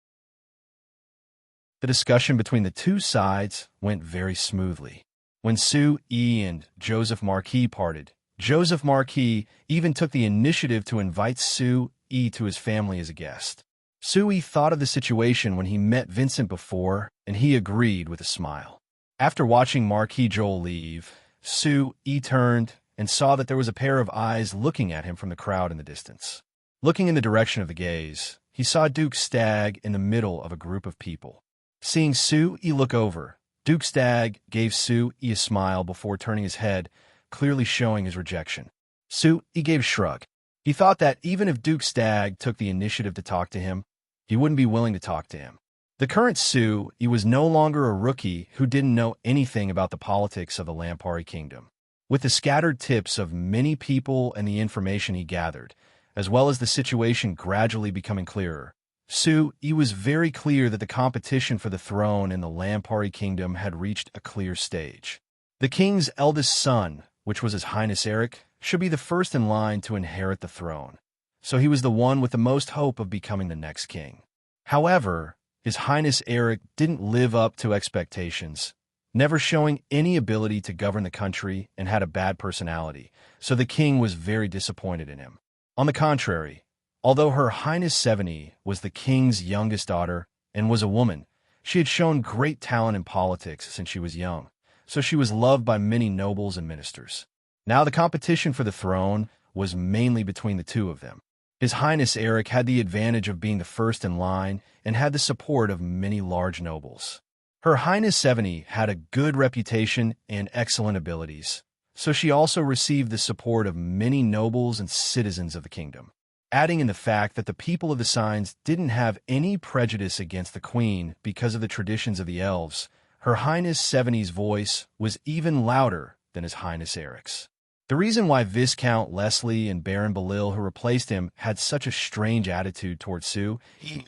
The discussion between the two sides went very smoothly. When Su Yi and Joseph Marquis parted, Joseph Marquis even took the initiative to invite Su Yi to his family as a guest. Su Yi thought of the situation when he met Vincent before, and he agreed with a smile. After watching Marquis Joel leave, Su Yi turned and saw that there was a pair of eyes looking at him from the crowd in the distance. Looking in the direction of the gaze, he saw Duke Stagg in the middle of a group of people. Seeing Su Yi look over, Duke Stagg gave Su Yi a smile before turning his head, clearly showing his rejection. Su Yi gave a shrug. He thought that even if Duke Stagg took the initiative to talk to him, he wouldn't be willing to talk to him. The current Su Yi was no longer a rookie who didn't know anything about the politics of the Lampari Kingdom. With the scattered tips of many people and the information he gathered, as well as the situation gradually becoming clearer, Su Yi was very clear that the competition for the throne in the Lampari Kingdom had reached a clear stage. The king's eldest son, which was His Highness Eric, should be the first in line to inherit the throne, so he was the one with the most hope of becoming the next king. However, His Highness Eric didn't live up to expectations, never showing any ability to govern the country and had a bad personality, so the king was very disappointed in him. On the contrary, although Her Highness Seveni was the king's youngest daughter and was a woman, she had shown great talent in politics since she was young, so she was loved by many nobles and ministers. Now the competition for the throne was mainly between the two of them. His Highness Eric had the advantage of being the first in line and had the support of many large nobles. Her Highness Seveni had a good reputation and excellent abilities, so she also received the support of many nobles and citizens of the kingdom. Adding in the fact that the people of the Signs didn't have any prejudice against the queen because of the traditions of the elves, Her Highness Seveni's voice was even louder than His Highness Eric's. The reason why Viscount Leslie and Baron Belil, who replaced him, had such a strange attitude towards Su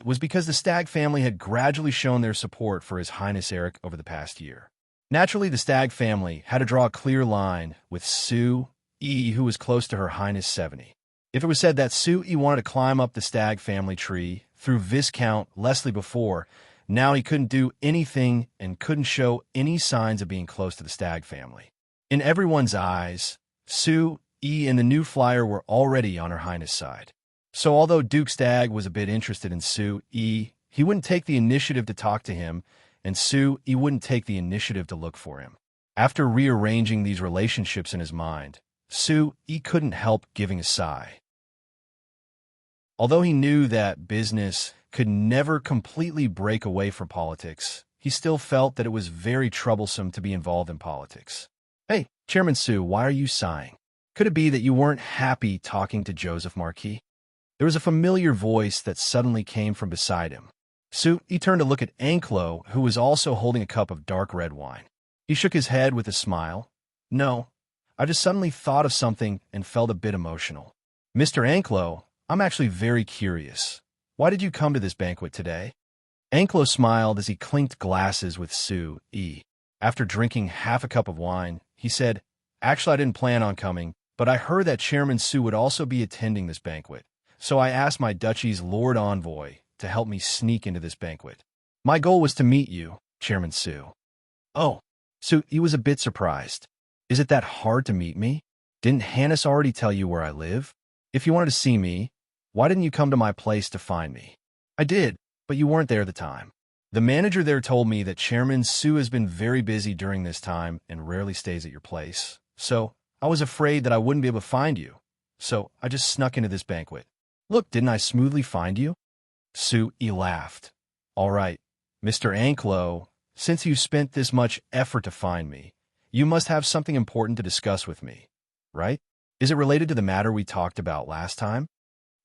was because the Stagg family had gradually shown their support for His Highness Eric over the past year. Naturally, the Stagg family had to draw a clear line with Su Yi, who was close to Her Highness Seveni. If it was said that Su Yi wanted to climb up the Stagg family tree through Viscount Leslie before, now he couldn't do anything and couldn't show any signs of being close to the Stagg family. In everyone's eyes, Su Yi and the new flyer were already on Her Highness' side. So although Duke Stagg was a bit interested in Su Yi, he wouldn't take the initiative to talk to him, and Su Yi wouldn't take the initiative to look for him. After rearranging these relationships in his mind, Su Yi couldn't help giving a sigh. Although he knew that business could never completely break away from politics, he still felt that it was very troublesome to be involved in politics. Hey, Chairman Su, why are you sighing? Could it be that you weren't happy talking to Joseph Marquis? There was a familiar voice that suddenly came from beside him. Su Yi turned to look at Anclo, who was also holding a cup of dark red wine. He shook his head with a smile. No, I just suddenly thought of something and felt a bit emotional. Mr. Anclo, I'm actually very curious. Why did you come to this banquet today? Anklo smiled as he clinked glasses with Su E. After drinking half a cup of wine, he said, "Actually, I didn't plan on coming, but I heard that Chairman Su would also be attending this banquet, so I asked my duchy's Lord Envoy to help me sneak into this banquet. My goal was to meet you, Chairman Su." "Oh." Su E was a bit surprised. "Is it that hard to meet me? Didn't Hannes already tell you where I live? If you wanted to see me, why didn't you come to my place to find me?" "I did, but you weren't there at the time. The manager there told me that Chairman Su has been very busy during this time and rarely stays at your place. So I was afraid that I wouldn't be able to find you. So I just snuck into this banquet. Look, didn't I smoothly find you?" Su E laughed. "All right, Mr. Anklo, since you spent this much effort to find me, you must have something important to discuss with me, right? Is it related to the matter we talked about last time?"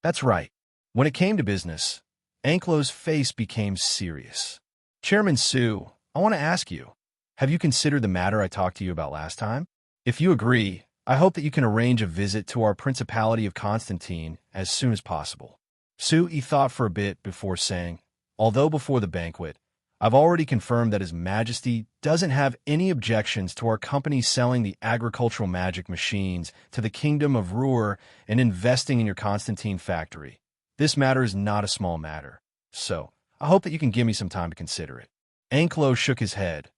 "That's right." When it came to business, Anklo's face became serious. "Chairman Su, I want to ask you, have you considered the matter I talked to you about last time? If you agree, I hope that you can arrange a visit to our Principality of Constantine as soon as possible." Su E thought for a bit before saying, "Although before the banquet, I've already confirmed that His Majesty doesn't have any objections to our company selling the agricultural magic machines to the Kingdom of Ruhr and investing in your Constantine factory. This matter is not a small matter, so I hope that you can give me some time to consider it." Anklo shook his head.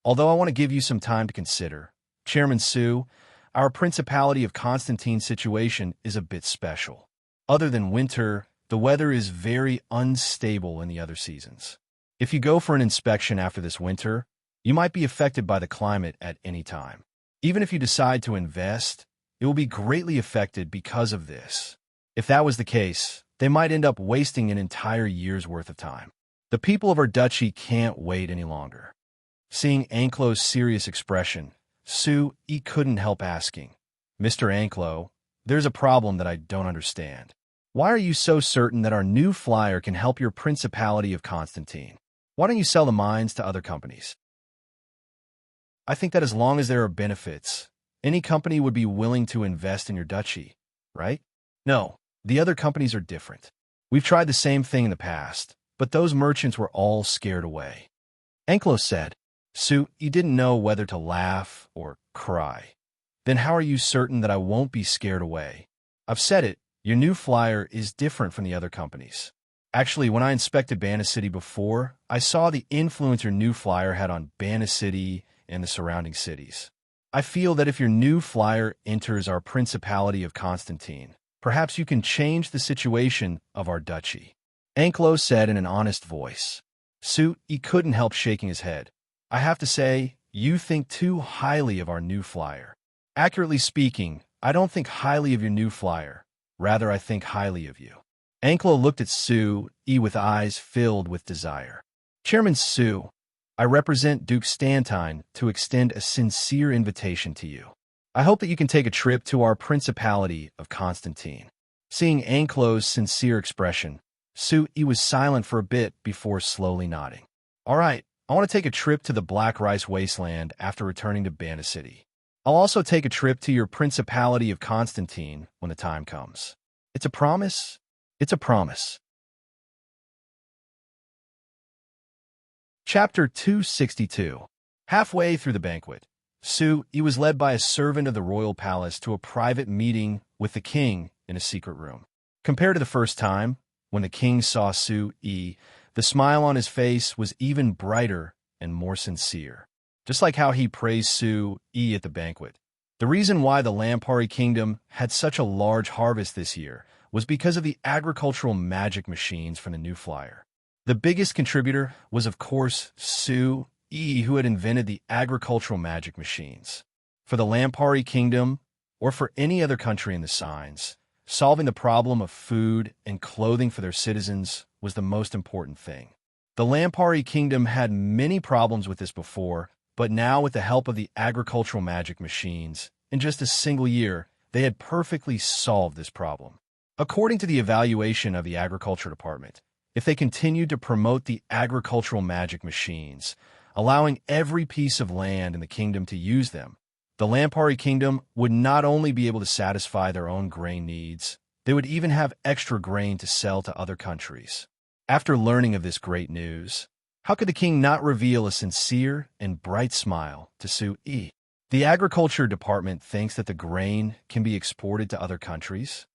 "Although I want to give you some time to consider, Chairman Su, our Principality of Constantine situation is a bit special. Other than winter, the weather is very unstable in the other seasons. If you go for an inspection after this winter, you might be affected by the climate at any time. Even if you decide to invest, it will be greatly affected because of this. If that was the case, they might end up wasting an entire year's worth of time. The people of our duchy can't wait any longer." Seeing Anklo's serious expression, Su E couldn't help asking, "Mr. Anklo, there's a problem that I don't understand. Why are you so certain that our new flyer can help your Principality of Constantine? Why don't you sell the mines to other companies?" "I think that as long as there are benefits, any company would be willing to invest in your duchy, right? No, the other companies are different. We've tried the same thing in the past, but those merchants were all scared away." Anklo said. Su E didn't know whether to laugh or cry. "Then how are you certain that I won't be scared away? I've said it, your new flyer is different from the other companies. Actually, when I inspected Banna City before, I saw the influence your new flyer had on Banna City and the surrounding cities. I feel that if your new flyer enters our Principality of Constantine, perhaps you can change the situation of our duchy," Anklo said in an honest voice. Su E couldn't help shaking his head. "I have to say, you think too highly of our new flyer. Accurately speaking, I don't think highly of your new flyer. Rather, I think highly of you." Anklo looked at Su E with eyes filled with desire. "Chairman Su, I represent Duke Stantine to extend a sincere invitation to you. I hope that you can take a trip to our Principality of Constantine." Seeing Anklo's sincere expression, Su E was silent for a bit before slowly nodding. "All right, I want to take a trip to the Black Rice Wasteland after returning to Banna City. I'll also take a trip to your Principality of Constantine when the time comes. It's a promise? It's a promise." Chapter 262. Halfway through the banquet, Su E was led by a servant of the royal palace to a private meeting with the king in a secret room. Compared to the first time, when the king saw Su E, the smile on his face was even brighter and more sincere, just like how he praised Su E at the banquet. The reason why the Lampari Kingdom had such a large harvest this year was because of the agricultural magic machines from the new flyer. The biggest contributor was, of course, Su E, who had invented the agricultural magic machines. For the Lampari Kingdom, or for any other country in the signs, solving the problem of food and clothing for their citizens was the most important thing. The Lampari Kingdom had many problems with this before, but now with the help of the agricultural magic machines, in just a single year, they had perfectly solved this problem. According to the evaluation of the Agriculture Department, if they continued to promote the agricultural magic machines, allowing every piece of land in the kingdom to use them, the Lampari Kingdom would not only be able to satisfy their own grain needs, they would even have extra grain to sell to other countries. After learning of this great news, how could the king not reveal a sincere and bright smile to Su-yi? The agriculture department thinks that the grain can be exported to other countries.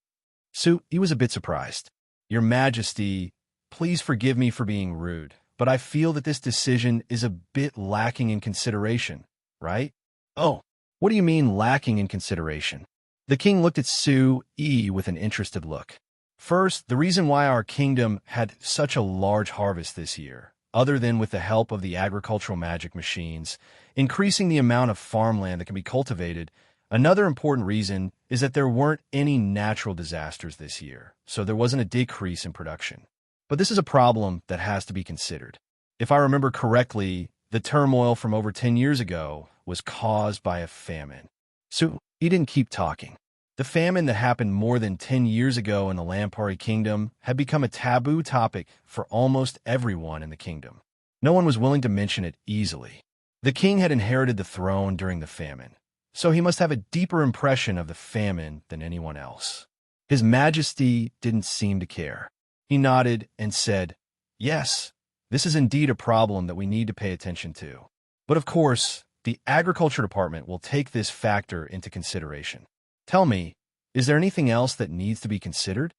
Su-yi was a bit surprised. Your Majesty, please forgive me for being rude, but I feel that this decision is a bit lacking in consideration, right? Oh, what do you mean lacking in consideration? The king looked at Su-yi with an interested look. First, the reason why our kingdom had such a large harvest this year, other than with the help of the agricultural magic machines, increasing the amount of farmland that can be cultivated, another important reason is that there weren't any natural disasters this year, so there wasn't a decrease in production. But this is a problem that has to be considered. If I remember correctly, the turmoil from over 10 years ago was caused by a famine. So he didn't keep talking. The famine that happened more than 10 years ago in the Lampari Kingdom had become a taboo topic for almost everyone in the kingdom. No one was willing to mention it easily. The king had inherited the throne during the famine, so he must have a deeper impression of the famine than anyone else. His Majesty didn't seem to care. He nodded and said, "Yes, this is indeed a problem that we need to pay attention to. But of course, the Agriculture Department will take this factor into consideration. Tell me, is there anything else that needs to be considered?"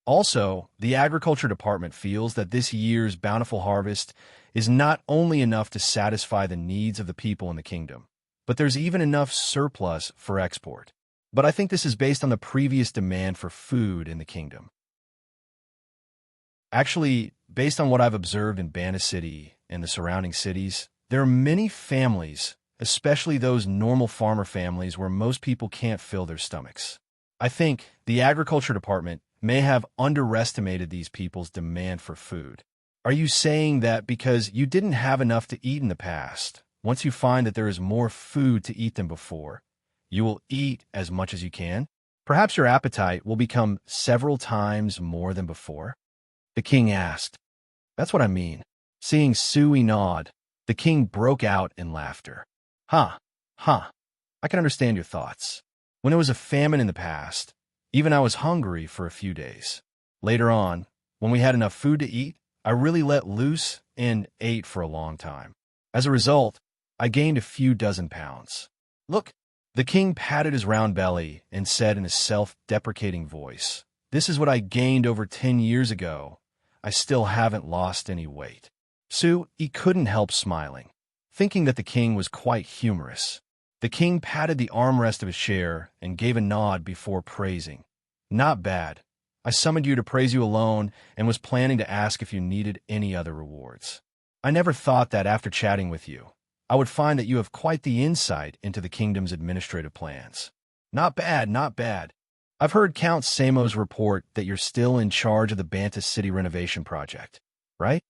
Also, the Agriculture Department feels that this year's bountiful harvest is not only enough to satisfy the needs of the people in the kingdom, but there's even enough surplus for export. But I think this is based on the previous demand for food in the kingdom. Actually, based on what I've observed in Banda City and the surrounding cities, there are many families, especially those normal farmer families where most people can't fill their stomachs. I think the Agriculture Department may have underestimated these people's demand for food. Are you saying that because you didn't have enough to eat in the past, once you find that there is more food to eat than before, you will eat as much as you can? Perhaps your appetite will become several times more than before? The king asked. That's what I mean. Seeing Sui nod, the king broke out in laughter. I can understand your thoughts. When there was a famine in the past, even I was hungry for a few days. Later on, when we had enough food to eat, I really let loose and ate for a long time. As a result, I gained a few dozen pounds. Look, the king patted his round belly and said in a self-deprecating voice, "This is what I gained over 10 years ago. I still haven't lost any weight." He couldn't help smiling, thinking that the king was quite humorous. The king patted the armrest of his chair and gave a nod before praising. "Not bad. I summoned you to praise you alone and was planning to ask if you needed any other rewards. I never thought that after chatting with you, I would find that you have quite the insight into the kingdom's administrative plans." Not bad, not bad. I've heard Count Samo's report that you're still in charge of the Banta City renovation project, right?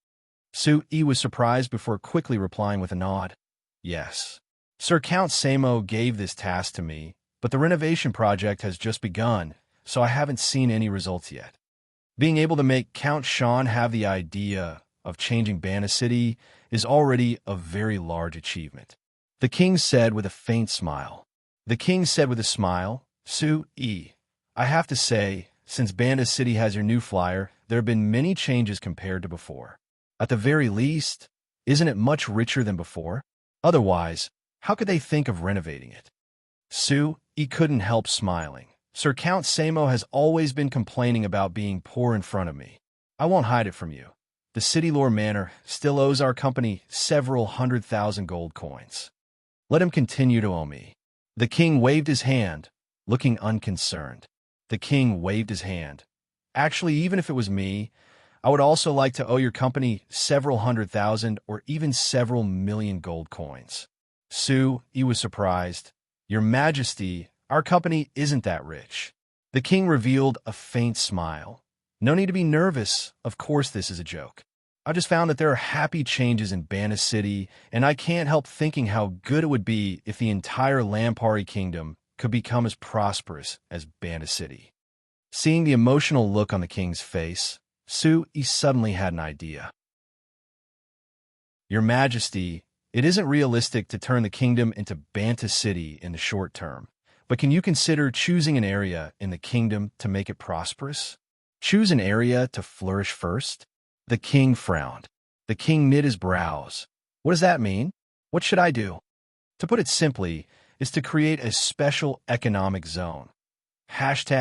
Su-yi was surprised before quickly replying with a nod. Yes. Sir Count Samo gave this task to me, but the renovation project has just begun, so I haven't seen any results yet. Being able to make Count Sean have the idea of changing Banta City is already a very large achievement. The king said with a faint smile. Su-yi, I have to say, since Banda City has your new flyer, there have been many changes compared to before. At the very least, isn't it much richer than before? Otherwise, how could they think of renovating it? Su-yi couldn't help smiling. Sir Count Samo has always been complaining about being poor in front of me. I won't hide it from you. The City Lore Manor still owes our company several 100,000 gold coins. Let him continue to owe me. The king waved his hand, looking unconcerned. Actually, even if it was me, I would also like to owe your company several 100,000 or even several million gold coins. Su-yi was surprised. Your Majesty, our company isn't that rich. The king revealed a faint smile. No need to be nervous. Of course this is a joke. I just found that there are happy changes in Banda City, and I can't help thinking how good it would be if the entire Lampari Kingdom could become as prosperous as Banda City. Seeing the emotional look on the king's face, Su-yi suddenly had an idea. Your Majesty, it isn't realistic to turn the kingdom into Banta City in the short term, but can you consider choosing an area in the kingdom to make it prosperous? Choose an area to flourish first? The king frowned. The king knit his brows. What does that mean? What should I do? To put it simply, is to create a special economic zone. ####.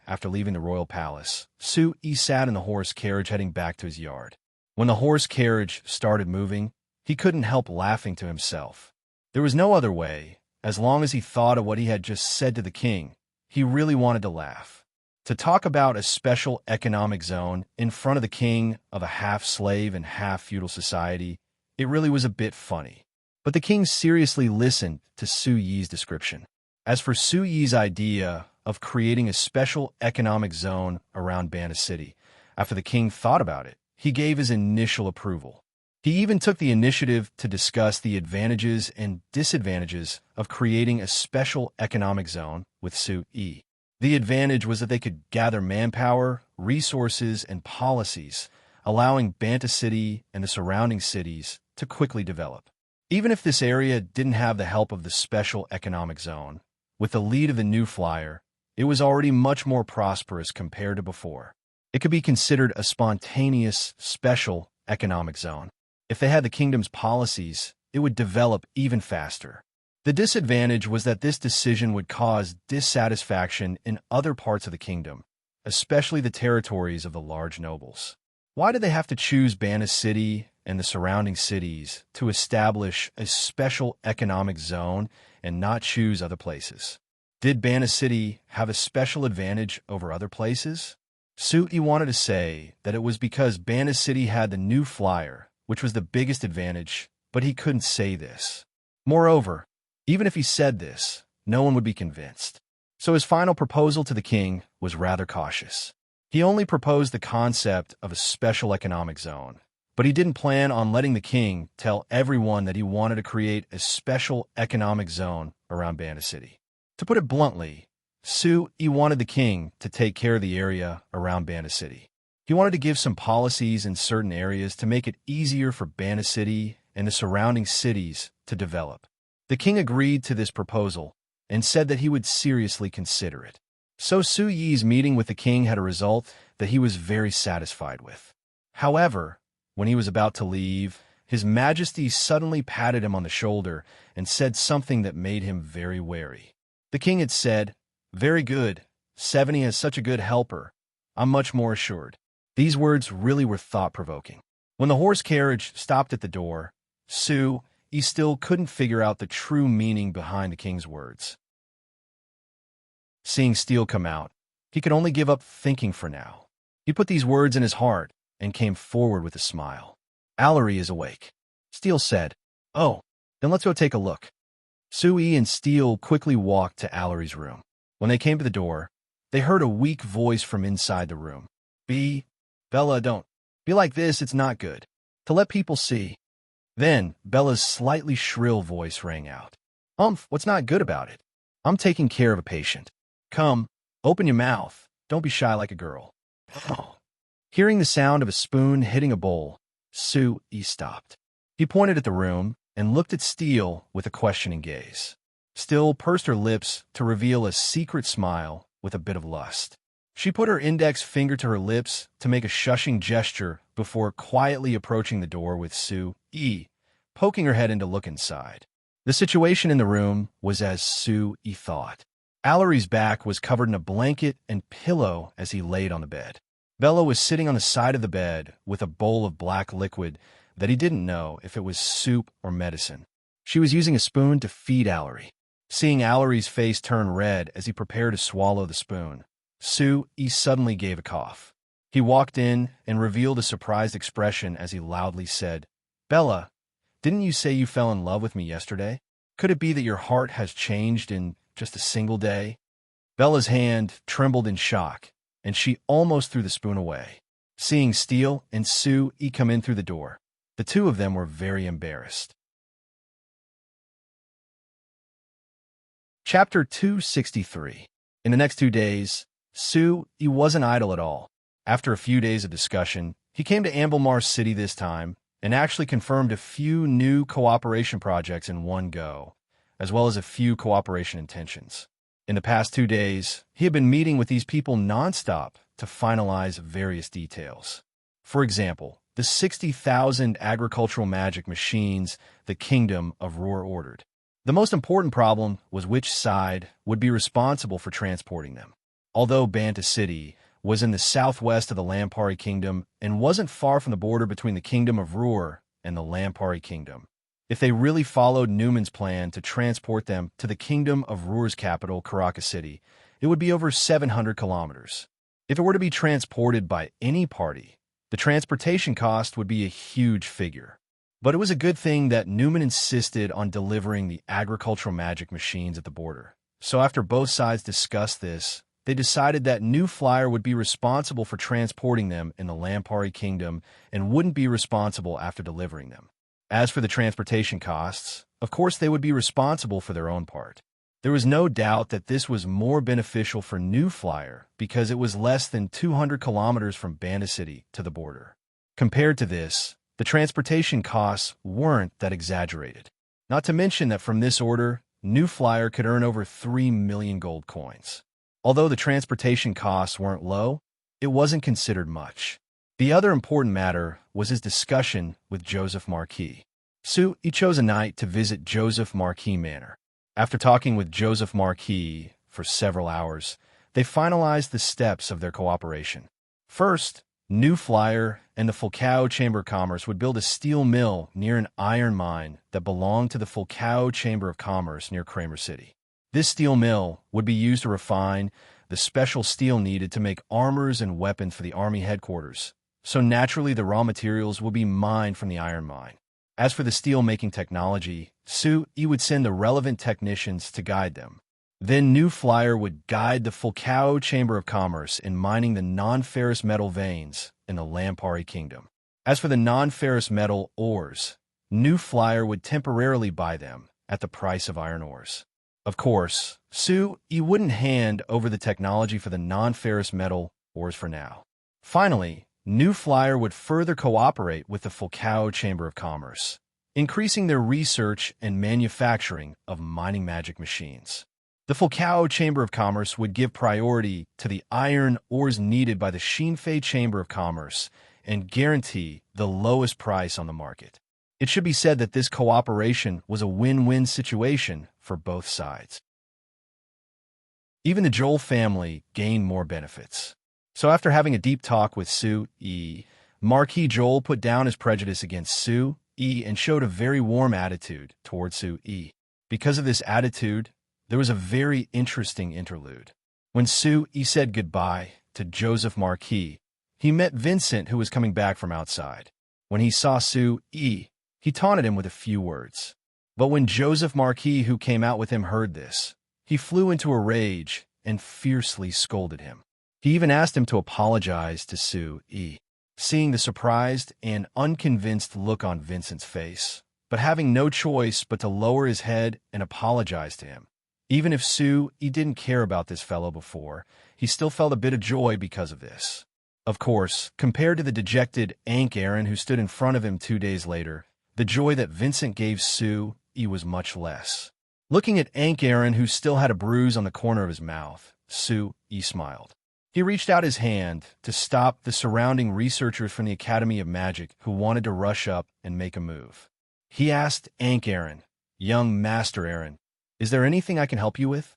After leaving the royal palace, Su-yi sat in the horse carriage heading back to his yard. When the horse carriage started moving, he couldn't help laughing to himself. There was no other way. As long as he thought of what he had just said to the king, he really wanted to laugh. To talk about a special economic zone in front of the king of a half-slave and half-feudal society, it really was a bit funny. But the king seriously listened to Su-yi's description. As for Su-yi's idea of creating a special economic zone around Bana City, after the king thought about it, he gave his initial approval. He even took the initiative to discuss the advantages and disadvantages of creating a special economic zone with Su-yi. The advantage was that they could gather manpower, resources, and policies, allowing Banta City and the surrounding cities to quickly develop. Even if this area didn't have the help of the special economic zone, with the lead of the new flyer, it was already much more prosperous compared to before. It could be considered a spontaneous, special economic zone. If they had the kingdom's policies, it would develop even faster. The disadvantage was that this decision would cause dissatisfaction in other parts of the kingdom, especially the territories of the large nobles. Why did they have to choose Bana City and the surrounding cities to establish a special economic zone and not choose other places? Did Bana City have a special advantage over other places? Su-yi wanted to say that it was because Bana City had the new flyer, which was the biggest advantage, but he couldn't say this. Moreover, even if he said this, no one would be convinced. So his final proposal to the king was rather cautious. He only proposed the concept of a special economic zone, but he didn't plan on letting the king tell everyone that he wanted to create a special economic zone around Bana City. To put it bluntly, Su-yi wanted the king to take care of the area around Bana City. He wanted to give some policies in certain areas to make it easier for Bana City and the surrounding cities to develop. The king agreed to this proposal and said that he would seriously consider it. So Su-yi's meeting with the king had a result that he was very satisfied with. However, when he was about to leave, His Majesty suddenly patted him on the shoulder and said something that made him very wary. The king had said, "Very good. 70 has such a good helper. I'm much more assured." These words really were thought-provoking. When the horse carriage stopped at the door, Su-yi still couldn't figure out the true meaning behind the king's words. Seeing Steele come out, he could only give up thinking for now. He put these words in his heart and came forward with a smile. "Allery is awake," Steele said. "Oh, then let's go take a look." Su-yi and Steele quickly walked to Allery's room. When they came to the door, they heard a weak voice from inside the room. Bella, don't be like this, it's not good. To let people see." Then Bella's slightly shrill voice rang out. What's not good about it? I'm taking care of a patient. Come, open your mouth. Don't be shy like a girl." Oh. Hearing the sound of a spoon hitting a bowl, Su-yi stopped. He pointed at the room and looked at Steele with a questioning gaze. Steele pursed her lips to reveal a secret smile with a bit of lust. She put her index finger to her lips to make a shushing gesture before quietly approaching the door with Su-yi, poking her head in to look inside. The situation in the room was as Su-yi thought. Allery's back was covered in a blanket and pillow as he laid on the bed. Bella was sitting on the side of the bed with a bowl of black liquid that he didn't know if it was soup or medicine. She was using a spoon to feed Allery. Seeing Allery's face turn red as he prepared to swallow the spoon, Su-yi suddenly gave a cough. He walked in and revealed a surprised expression as he loudly said, "Bella, didn't you say you fell in love with me yesterday? Could it be that your heart has changed in just a single day?" Bella's hand trembled in shock, and she almost threw the spoon away. Seeing Steele and Su-yi come in through the door, the two of them were very embarrassed. Chapter 263. In the next 2 days, Su-yi wasn't idle at all. After a few days of discussion, he came to Ambilmar City this time and actually confirmed a few new cooperation projects in one go, as well as a few cooperation intentions. In the past 2 days, he had been meeting with these people nonstop to finalize various details. For example, the 60,000 agricultural magic machines the Kingdom of Roer ordered. The most important problem was which side would be responsible for transporting them. Although Banta City was in the southwest of the Lampari Kingdom and wasn't far from the border between the Kingdom of Roer and the Lampari Kingdom, if they really followed Newman's plan to transport them to the Kingdom of Roer's capital, Caracas City, it would be over 700 kilometers. If it were to be transported by any party, the transportation cost would be a huge figure. But it was a good thing that Newman insisted on delivering the agricultural magic machines at the border. So after both sides discussed this, they decided that New Flyer would be responsible for transporting them in the Lampari Kingdom and wouldn't be responsible after delivering them. As for the transportation costs, of course they would be responsible for their own part. There was no doubt that this was more beneficial for New Flyer because it was less than 200 kilometers from Banda City to the border. Compared to this, the transportation costs weren't that exaggerated. Not to mention that from this order, New Flyer could earn over 3 million gold coins. Although the transportation costs weren't low, it wasn't considered much. The other important matter was his discussion with Joseph Marquis. So he chose a night to visit Joseph Marquis Manor. After talking with Joseph Marquis for several hours, they finalized the steps of their cooperation. First, New Flyer and the Fulcao Chamber of Commerce would build a steel mill near an iron mine that belonged to the Fulcao Chamber of Commerce near Kramer City. This steel mill would be used to refine the special steel needed to make armors and weapons for the Army headquarters, so naturally the raw materials will be mined from the iron mine. As for the steel-making technology, He would send the relevant technicians to guide them. Then New Flyer would guide the Fulcao Chamber of Commerce in mining the non-ferrous metal veins in the Lampari Kingdom. As for the non-ferrous metal ores, New Flyer would temporarily buy them at the price of iron ores. Of course, he wouldn't hand over the technology for the non-ferrous metal ores for now. Finally, New Flyer would further cooperate with the Fulcao Chamber of Commerce, increasing their research and manufacturing of mining magic machines. The Fulcao Chamber of Commerce would give priority to the iron ores needed by the Xinfei Chamber of Commerce and guarantee the lowest price on the market. It should be said that this cooperation was a win-win situation for both sides. Even the Joel family gained more benefits. So after having a deep talk with Su-E, Marquis Joel put down his prejudice against Su-E and showed a very warm attitude towards Su-E. Because of this attitude, there was a very interesting interlude. When Su-E said goodbye to Joseph Marquis, he met Vincent, who was coming back from outside. When he saw Su-E, he taunted him with a few words. But when Joseph Marquis, who came out with him, heard this, he flew into a rage and fiercely scolded him. He even asked him to apologize to Su-E. Seeing the surprised and unconvinced look on Vincent's face, but having no choice but to lower his head and apologize to him. Even if Su-E didn't care about this fellow before, he still felt a bit of joy because of this. Of course, compared to the dejected Ank Aaron who stood in front of him 2 days later, the joy that Vincent gave Su-E was much less. Looking at Ank Aaron, who still had a bruise on the corner of his mouth, Su-E smiled. He reached out his hand to stop the surrounding researchers from the Academy of Magic who wanted to rush up and make a move. He asked Ank Aaron, "Young Master Aaron, is there anything I can help you with?"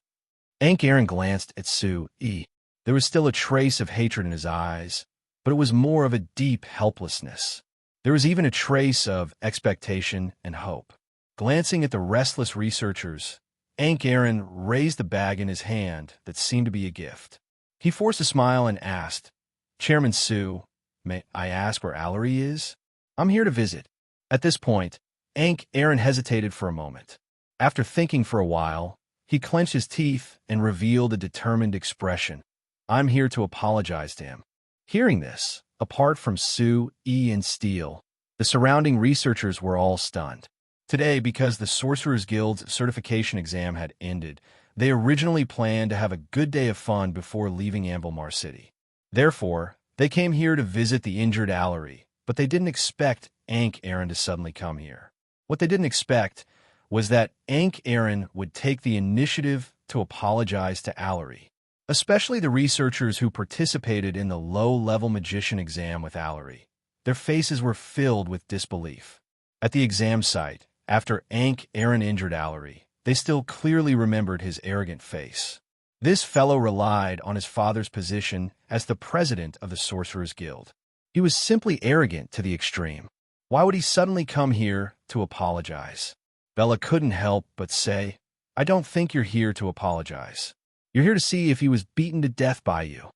Ank Aaron glanced at Su-E. There was still a trace of hatred in his eyes, but it was more of a deep helplessness. There was even a trace of expectation and hope. Glancing at the restless researchers, Ank Aaron raised the bag in his hand that seemed to be a gift. He forced a smile and asked, "Chairman Su, may I ask where Allery is? I'm here to visit." At this point, Ank Aaron hesitated for a moment. After thinking for a while, he clenched his teeth and revealed a determined expression. "I'm here to apologize to him." Hearing this, apart from Su-E and Steele, the surrounding researchers were all stunned. Today, because the Sorcerers Guild's certification exam had ended, they originally planned to have a good day of fun before leaving Anvilmar City. Therefore, they came here to visit the injured Allery, but they didn't expect Ank Aaron to suddenly come here. What they didn't expect was that Ank Aaron would take the initiative to apologize to Allery, especially the researchers who participated in the low-level magician exam with Allery. Their faces were filled with disbelief. At the exam site, after Aaron injured Allery, they still clearly remembered his arrogant face. This fellow relied on his father's position as the president of the Sorcerers Guild. He was simply arrogant to the extreme. Why would he suddenly come here to apologize? Bella couldn't help but say, "I don't think you're here to apologize. You're here to see if he was beaten to death by you."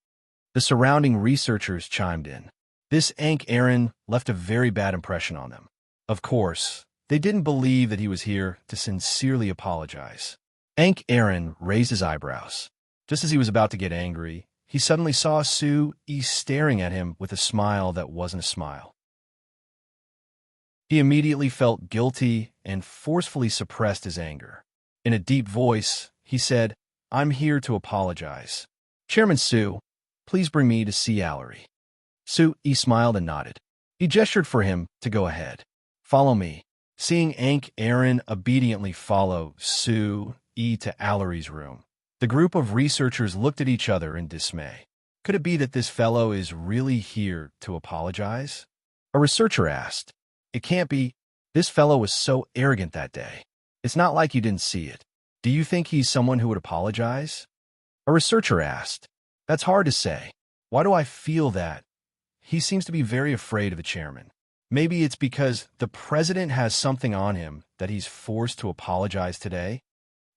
The surrounding researchers chimed in. This Aaron left a very bad impression on them. Of course, they didn't believe that he was here to sincerely apologize. Aaron raised his eyebrows. Just as he was about to get angry, he suddenly saw Sue-E staring at him with a smile that wasn't a smile. He immediately felt guilty and forcefully suppressed his anger. In a deep voice, he said, "I'm here to apologize. Chairman Sue, please bring me to see Allery." Sue-E smiled and nodded. He gestured for him to go ahead. "Follow me." Seeing Aaron obediently follow Sue-E to Allery's room, the group of researchers looked at each other in dismay. Could it be that this fellow is really here to apologize? A researcher asked. "It can't be. This fellow was so arrogant that day. It's not like you didn't see it. Do you think he's someone who would apologize?" A researcher asked. "That's hard to say. Why do I feel that? He seems to be very afraid of the chairman. Maybe it's because the president has something on him that he's forced to apologize today?"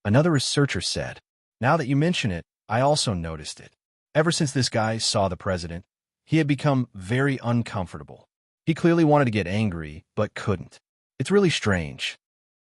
Another researcher said, "Now that you mention it, I also noticed it. Ever since this guy saw the president, he had become very uncomfortable. He clearly wanted to get angry, but couldn't. It's really strange."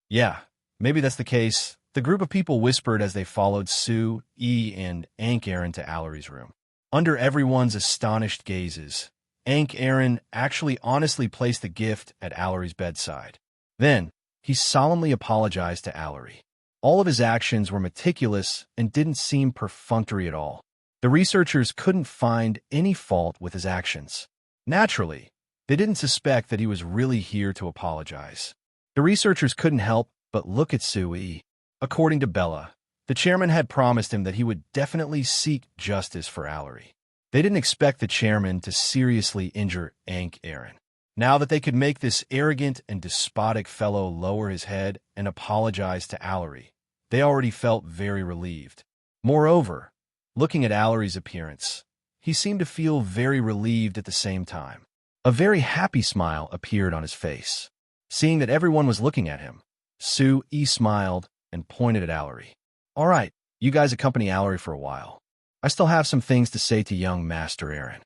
"Yeah, maybe that's the case." The group of people whispered as they followed Sue-E and Aaron to Allery's room. Under everyone's astonished gazes, Aaron actually honestly placed the gift at Allery's bedside. Then, he solemnly apologized to Allery. All of his actions were meticulous and didn't seem perfunctory at all. The researchers couldn't find any fault with his actions. Naturally, they didn't suspect that he was really here to apologize. The researchers couldn't help but look at Sue-E. According to Bella, the chairman had promised him that he would definitely seek justice for Allery. They didn't expect the chairman to seriously injure Aaron. Now that they could make this arrogant and despotic fellow lower his head and apologize to Allery, they already felt very relieved. Moreover, looking at Allery's appearance, he seemed to feel very relieved at the same time. A very happy smile appeared on his face. Seeing that everyone was looking at him, Sue-E smiled and pointed at Allery. "All right, you guys accompany Allery for a while. I still have some things to say to young Master Aaron."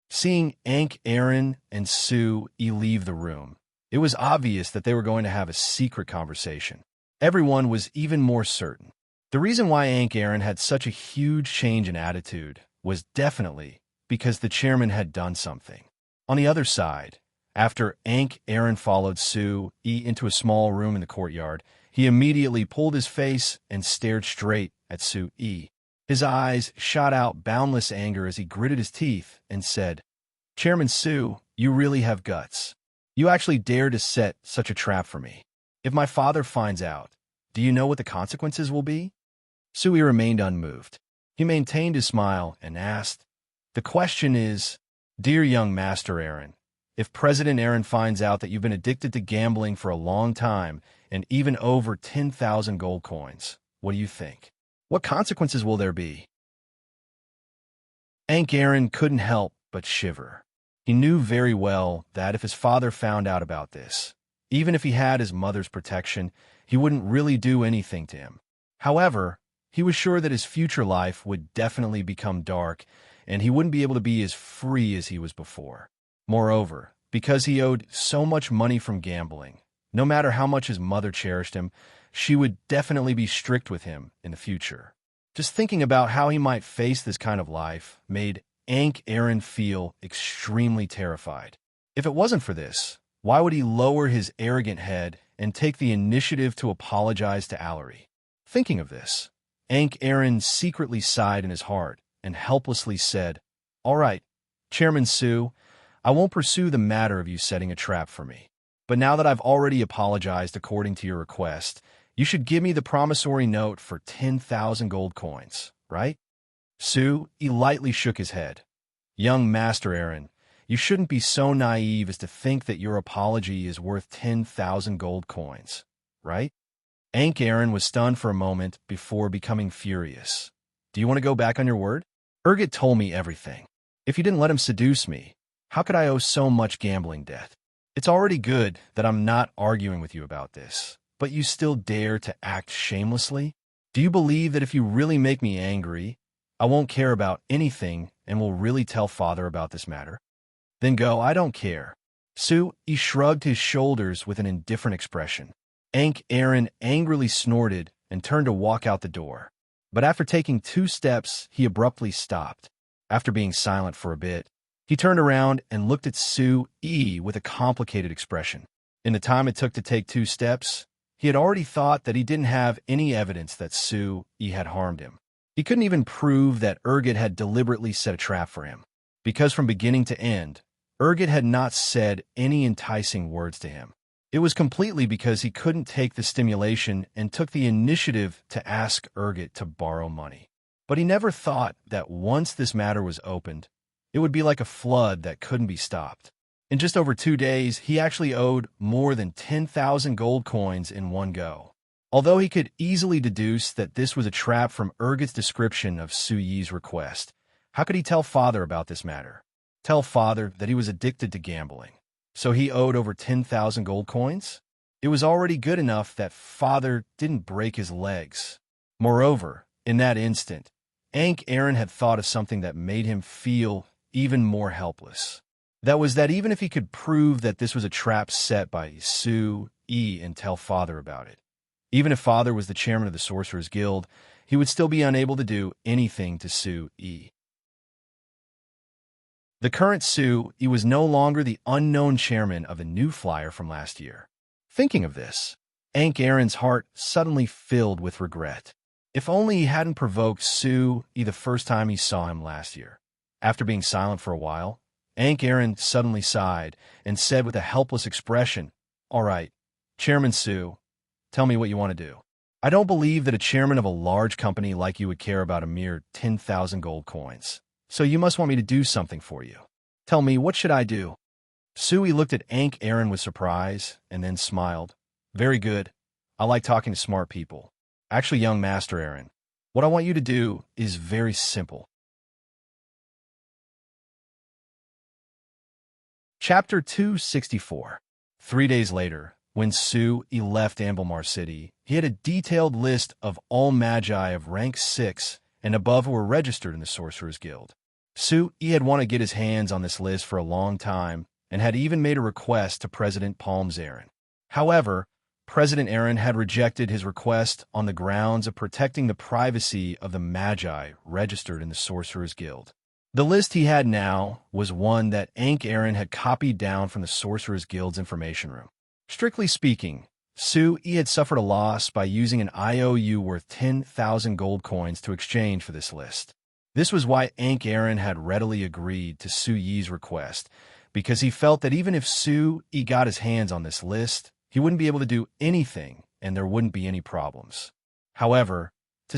Seeing Aaron and Sue-E leave the room, it was obvious that they were going to have a secret conversation. Everyone was even more certain. The reason why Aaron had such a huge change in attitude was definitely because the chairman had done something. On the other side, after Aaron followed Sue-E into a small room in the courtyard, he immediately pulled his face and stared straight at Sue-E. His eyes shot out boundless anger as he gritted his teeth and said, "Chairman Sue, you really have guts. You actually dare to set such a trap for me. If my father finds out, do you know what the consequences will be?" Sue remained unmoved. He maintained his smile and asked, "The question is, dear young Master Aaron, if President Aaron finds out that you've been addicted to gambling for a long time and even over 10,000 gold coins, what do you think? What consequences will there be?" Aaron couldn't help but shiver. He knew very well that if his father found out about this, even if he had his mother's protection, he wouldn't really do anything to him. However, he was sure that his future life would definitely become dark, and he wouldn't be able to be as free as he was before. Moreover, because he owed so much money from gambling, no matter how much his mother cherished him, she would definitely be strict with him in the future. Just thinking about how he might face this kind of life made Aaron feel extremely terrified. If it wasn't for this, why would he lower his arrogant head and take the initiative to apologize to Allery? Thinking of this, Aaron secretly sighed in his heart and helplessly said, "All right, Chairman Sue, I won't pursue the matter of you setting a trap for me. But now that I've already apologized according to your request, you should give me the promissory note for 10,000 gold coins, right?" Sue-E lightly shook his head. "Young Master Aaron, You shouldn't be so naive as to think that your apology is worth 10,000 gold coins, right? Aaron was stunned for a moment before becoming furious. Do you want to go back on your word? Urgot told me everything. If you didn't let him seduce me, how could I owe so much gambling debt? It's already good that I'm not arguing with you about this, but you still dare to act shamelessly? Do you believe that if you really make me angry, I won't care about anything and will really tell father about this matter? Then go, I don't care. He shrugged his shoulders with an indifferent expression. Aaron angrily snorted and turned to walk out the door. But after taking 2 steps, he abruptly stopped. After being silent for a bit, he turned around and looked at with a complicated expression. In the time it took to take 2 steps, he had already thought that he didn't have any evidence that had harmed him. He couldn't even prove that Urgot had deliberately set a trap for him, because from beginning to end, Urgot had not said any enticing words to him. It was completely because he couldn't take the stimulation and took the initiative to ask Urgot to borrow money. But he never thought that once this matter was opened, it would be like a flood that couldn't be stopped. In just over 2 days, he actually owed more than 10,000 gold coins in one go. Although he could easily deduce that this was a trap from Urgot's description of Suyi's request, how could he tell father about this matter? Tell father that he was addicted to gambling. So he owed over 10,000 gold coins? It was already good enough that father didn't break his legs. Moreover, in that instant, Aaron had thought of something that made him feel even more helpless. That was that even if he could prove that this was a trap set by and tell father about it, even if father was the chairman of the Sorcerer's Guild, he would still be unable to do anything to The current was no longer the unknown chairman of a new flyer from last year. Thinking of this, Aaron's heart suddenly filled with regret. If only he hadn't provoked the first time he saw him last year. After being silent for a while, Aaron suddenly sighed and said with a helpless expression, "All right, Chairman tell me what you want to do." "I don't believe that a chairman of a large company like you would care about a mere 10,000 gold coins. So you must want me to do something for you. Tell me, what should I do?" Looked at Aaron with surprise and then smiled. "Very good. I like talking to smart people. Actually, young Master Aaron, what I want you to do is very simple." Chapter 264. 3 days later, when left Amblemar City, he had a detailed list of all magi of rank 6 and above who were registered in the Sorcerer's Guild. Had wanted to get his hands on this list for a long time and had even made a request to President Palm's Aaron. However, President Aaron had rejected his request on the grounds of protecting the privacy of the magi registered in the Sorcerer's Guild. The list he had now was one that Aaron had copied down from the Sorcerer's Guild's information room. Strictly speaking, had suffered a loss by using an IOU worth 10,000 gold coins to exchange for this list. This was why Aaron had readily agreed to Suyi's request, because he felt that even if got his hands on this list, he wouldn't be able to do anything and there wouldn't be any problems. However, to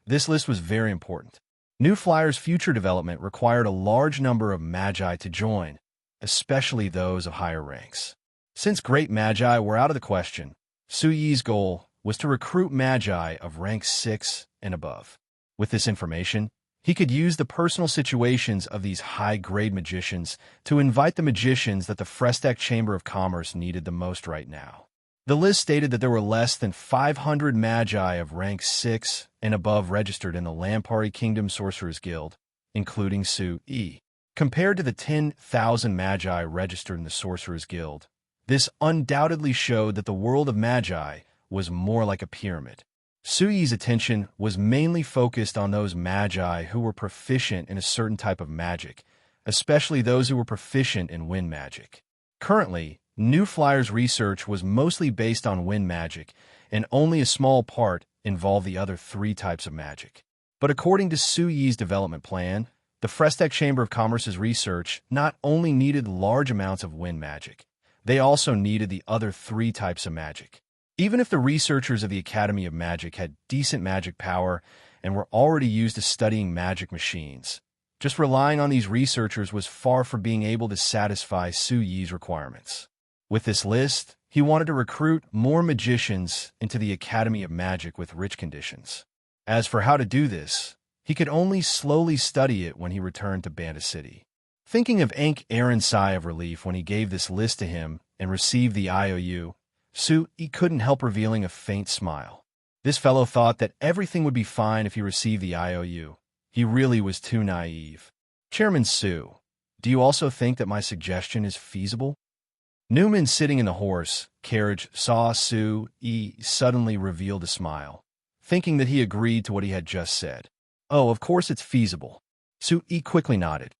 this list was very important. New Flyer's future development required a large number of magi to join, especially those of higher ranks. Since great magi were out of the question, Suyi's goal was to recruit magi of rank 6 and above. With this information, he could use the personal situations of these high-grade magicians to invite the magicians that the Frestac Chamber of Commerce needed the most right now. The list stated that there were less than 500 magi of rank 6 and above registered in the Lampari Kingdom Sorcerer's Guild, including Compared to the 10,000 magi registered in the Sorcerer's Guild, this undoubtedly showed that the world of magi was more like a pyramid. Suyi's attention was mainly focused on those magi who were proficient in a certain type of magic, especially those who were proficient in wind magic. Currently, New Flyer's research was mostly based on wind magic, and only a small part involved the other 3 types of magic. But according to Suyi's development plan, the Frestac Chamber of Commerce's research not only needed large amounts of wind magic, they also needed the other 3 types of magic. Even if the researchers of the Academy of Magic had decent magic power and were already used to studying magic machines, Just relying on these researchers was far from being able to satisfy Su Yi's requirements. With this list, he wanted to recruit more magicians into the Academy of Magic with rich conditions. As for how to do this, he could only slowly study it when he returned to Banda City. Thinking of Ankh Aaron's sigh of relief when he gave this list to him and received the IOU, He couldn't help revealing a faint smile. This fellow thought that everything would be fine if he received the IOU. He really was too naive. Chairman Su, do you also think that my suggestion is feasible? Newman, sitting in the horse carriage, saw Yi suddenly revealed a smile, thinking that he agreed to what he had just said. Oh, of course it's feasible. Yi quickly nodded.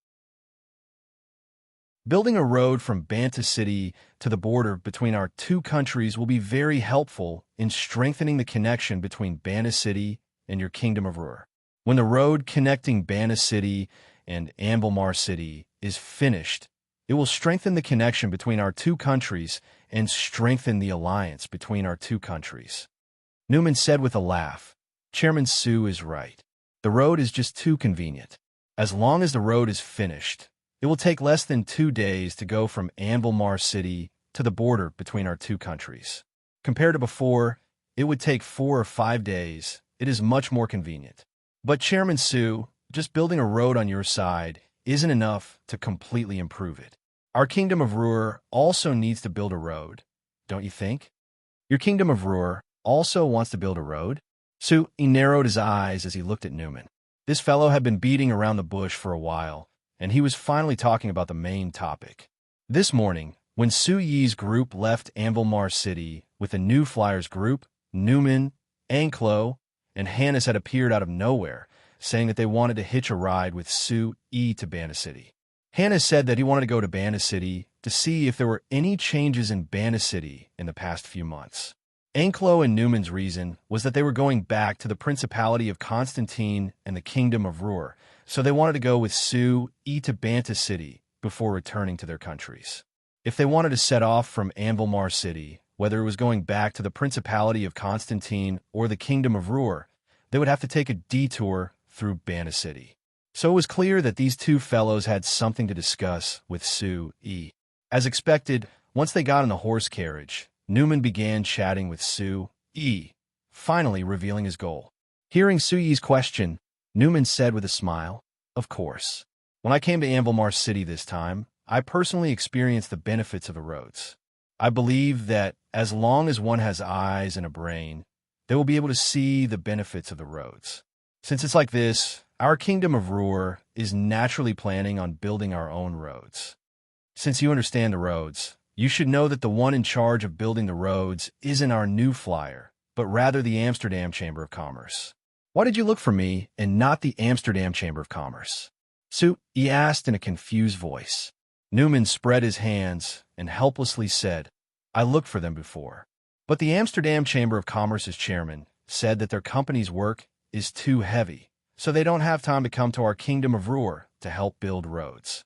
Building a road from Banta City to the border between our two countries will be very helpful in strengthening the connection between Banta City and your Kingdom of Ruhr. When the road connecting Banta City and Ambilmar City is finished, it will strengthen the connection between our two countries and strengthen the alliance between our two countries. Newman said with a laugh, Chairman Su is right. The road is just too convenient. As long as the road is finished, it will take less than 2 days to go from Ambilmar City to the border between our two countries. Compared to before, it would take 4 or 5 days. It is much more convenient. But Chairman Su, just building a road on your side isn't enough to completely improve it. Our Kingdom of Ruhr also needs to build a road, don't you think? Your Kingdom of Ruhr also wants to build a road? He narrowed his eyes as he looked at Newman. This fellow had been beating around the bush for a while, and he was finally talking about the main topic. This morning, when Su Yi's group left Ambilmar City with a new flyers group, Newman, Anklo, and Hannes had appeared out of nowhere, saying that they wanted to hitch a ride with Su Yi to Banda City. Hannes said that he wanted to go to Banda City to see if there were any changes in Banda City in the past few months. Anklo and Newman's reason was that they were going back to the Principality of Constantine and the Kingdom of Ruhr, so they wanted to go with Su Yi to Banta City before returning to their countries. If they wanted to set off from Ambilmar City, whether it was going back to the Principality of Constantine or the Kingdom of Ruhr, they would have to take a detour through Banda City. So it was clear that these two fellows had something to discuss with Su Yi. As expected, once they got in the horse carriage, Newman began chatting with Su Yi, finally revealing his goal. Hearing Su Yi's question, Newman said with a smile, Of course. When I came to Ambilmar City this time, I personally experienced the benefits of the roads. I believe that as long as one has eyes and a brain, they will be able to see the benefits of the roads. Since it's like this, our Kingdom of Ruhr is naturally planning on building our own roads. Since you understand the roads, you should know that the one in charge of building the roads isn't our new flyer, but rather the Amsterdam Chamber of Commerce. Why did you look for me and not the Amsterdam Chamber of Commerce? He asked in a confused voice. Newman spread his hands and helplessly said, I looked for them before. But the Amsterdam Chamber of Commerce's chairman said that their company's work is too heavy, so they don't have time to come to our Kingdom of Ruhr to help build roads.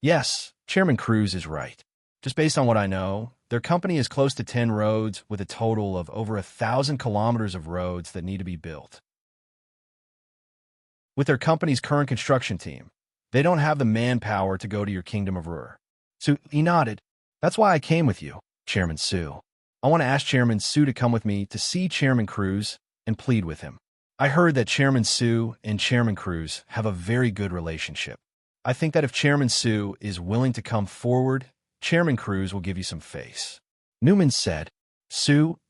Yes, Chairman Cruz is right. Just based on what I know, their company is close to 10 roads with a total of over 1,000 kilometers of roads that need to be built. With their company's current construction team, they don't have the manpower to go to your Kingdom of Ruhr. He nodded. That's why I came with you, Chairman Su. I want to ask Chairman Su to come with me to see Chairman Cruz and plead with him. I heard that Chairman Su and Chairman Cruz have a very good relationship. I think that if Chairman Su is willing to come forward, Chairman Cruz will give you some face. Newman said.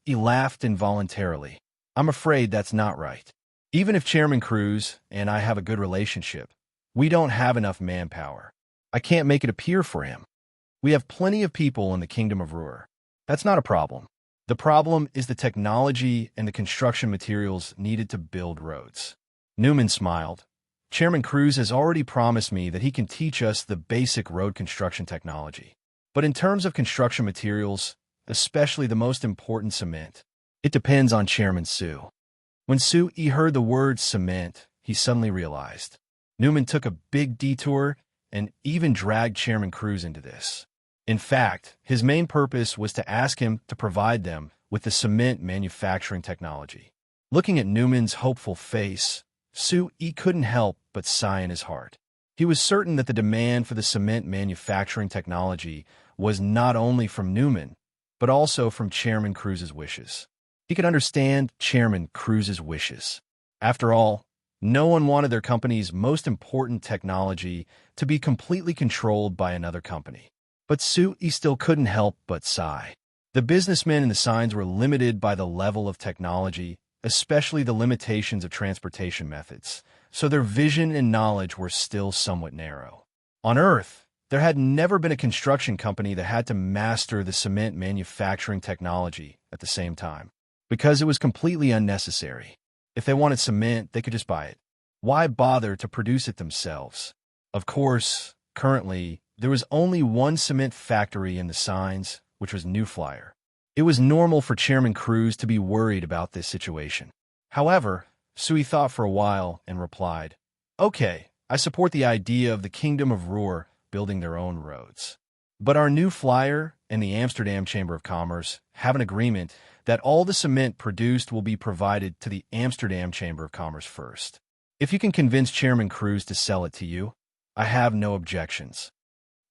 He laughed involuntarily. I'm afraid that's not right. Even if Chairman Cruz and I have a good relationship, we don't have enough manpower. I can't make it appear for him. We have plenty of people in the Kingdom of Ruhr. That's not a problem. The problem is the technology and the construction materials needed to build roads. Newman smiled. Chairman Cruz has already promised me that he can teach us the basic road construction technology. But in terms of construction materials, especially the most important cement, it depends on Chairman Su. When He heard the word cement, he suddenly realized. Newman took a big detour and even dragged Chairman Cruz into this. In fact, his main purpose was to ask him to provide them with the cement manufacturing technology. Looking at Newman's hopeful face, He couldn't help but sigh in his heart. He was certain that the demand for the cement manufacturing technology was not only from Newman, but also from Chairman Cruz's wishes. He could understand Chairman Cruz's wishes. After all, no one wanted their company's most important technology to be completely controlled by another company. But Sui still couldn't help but sigh. The businessmen in the signs were limited by the level of technology, especially the limitations of transportation methods, so their vision and knowledge were still somewhat narrow. On Earth, there had never been a construction company that had to master the cement manufacturing technology at the same time, because it was completely unnecessary. If they wanted cement, they could just buy it. Why bother to produce it themselves? Of course, currently, there was only one cement factory in the signs, which was New Flyer. It was normal for Chairman Cruz to be worried about this situation. However, Sui thought for a while and replied, "Okay, I support the idea of the Kingdom of Ruhr building their own roads. But our New Flyer and the Amsterdam Chamber of Commerce have an agreement that all the cement produced will be provided to the Amsterdam Chamber of Commerce first. If you can convince Chairman Cruz to sell it to you, I have no objections."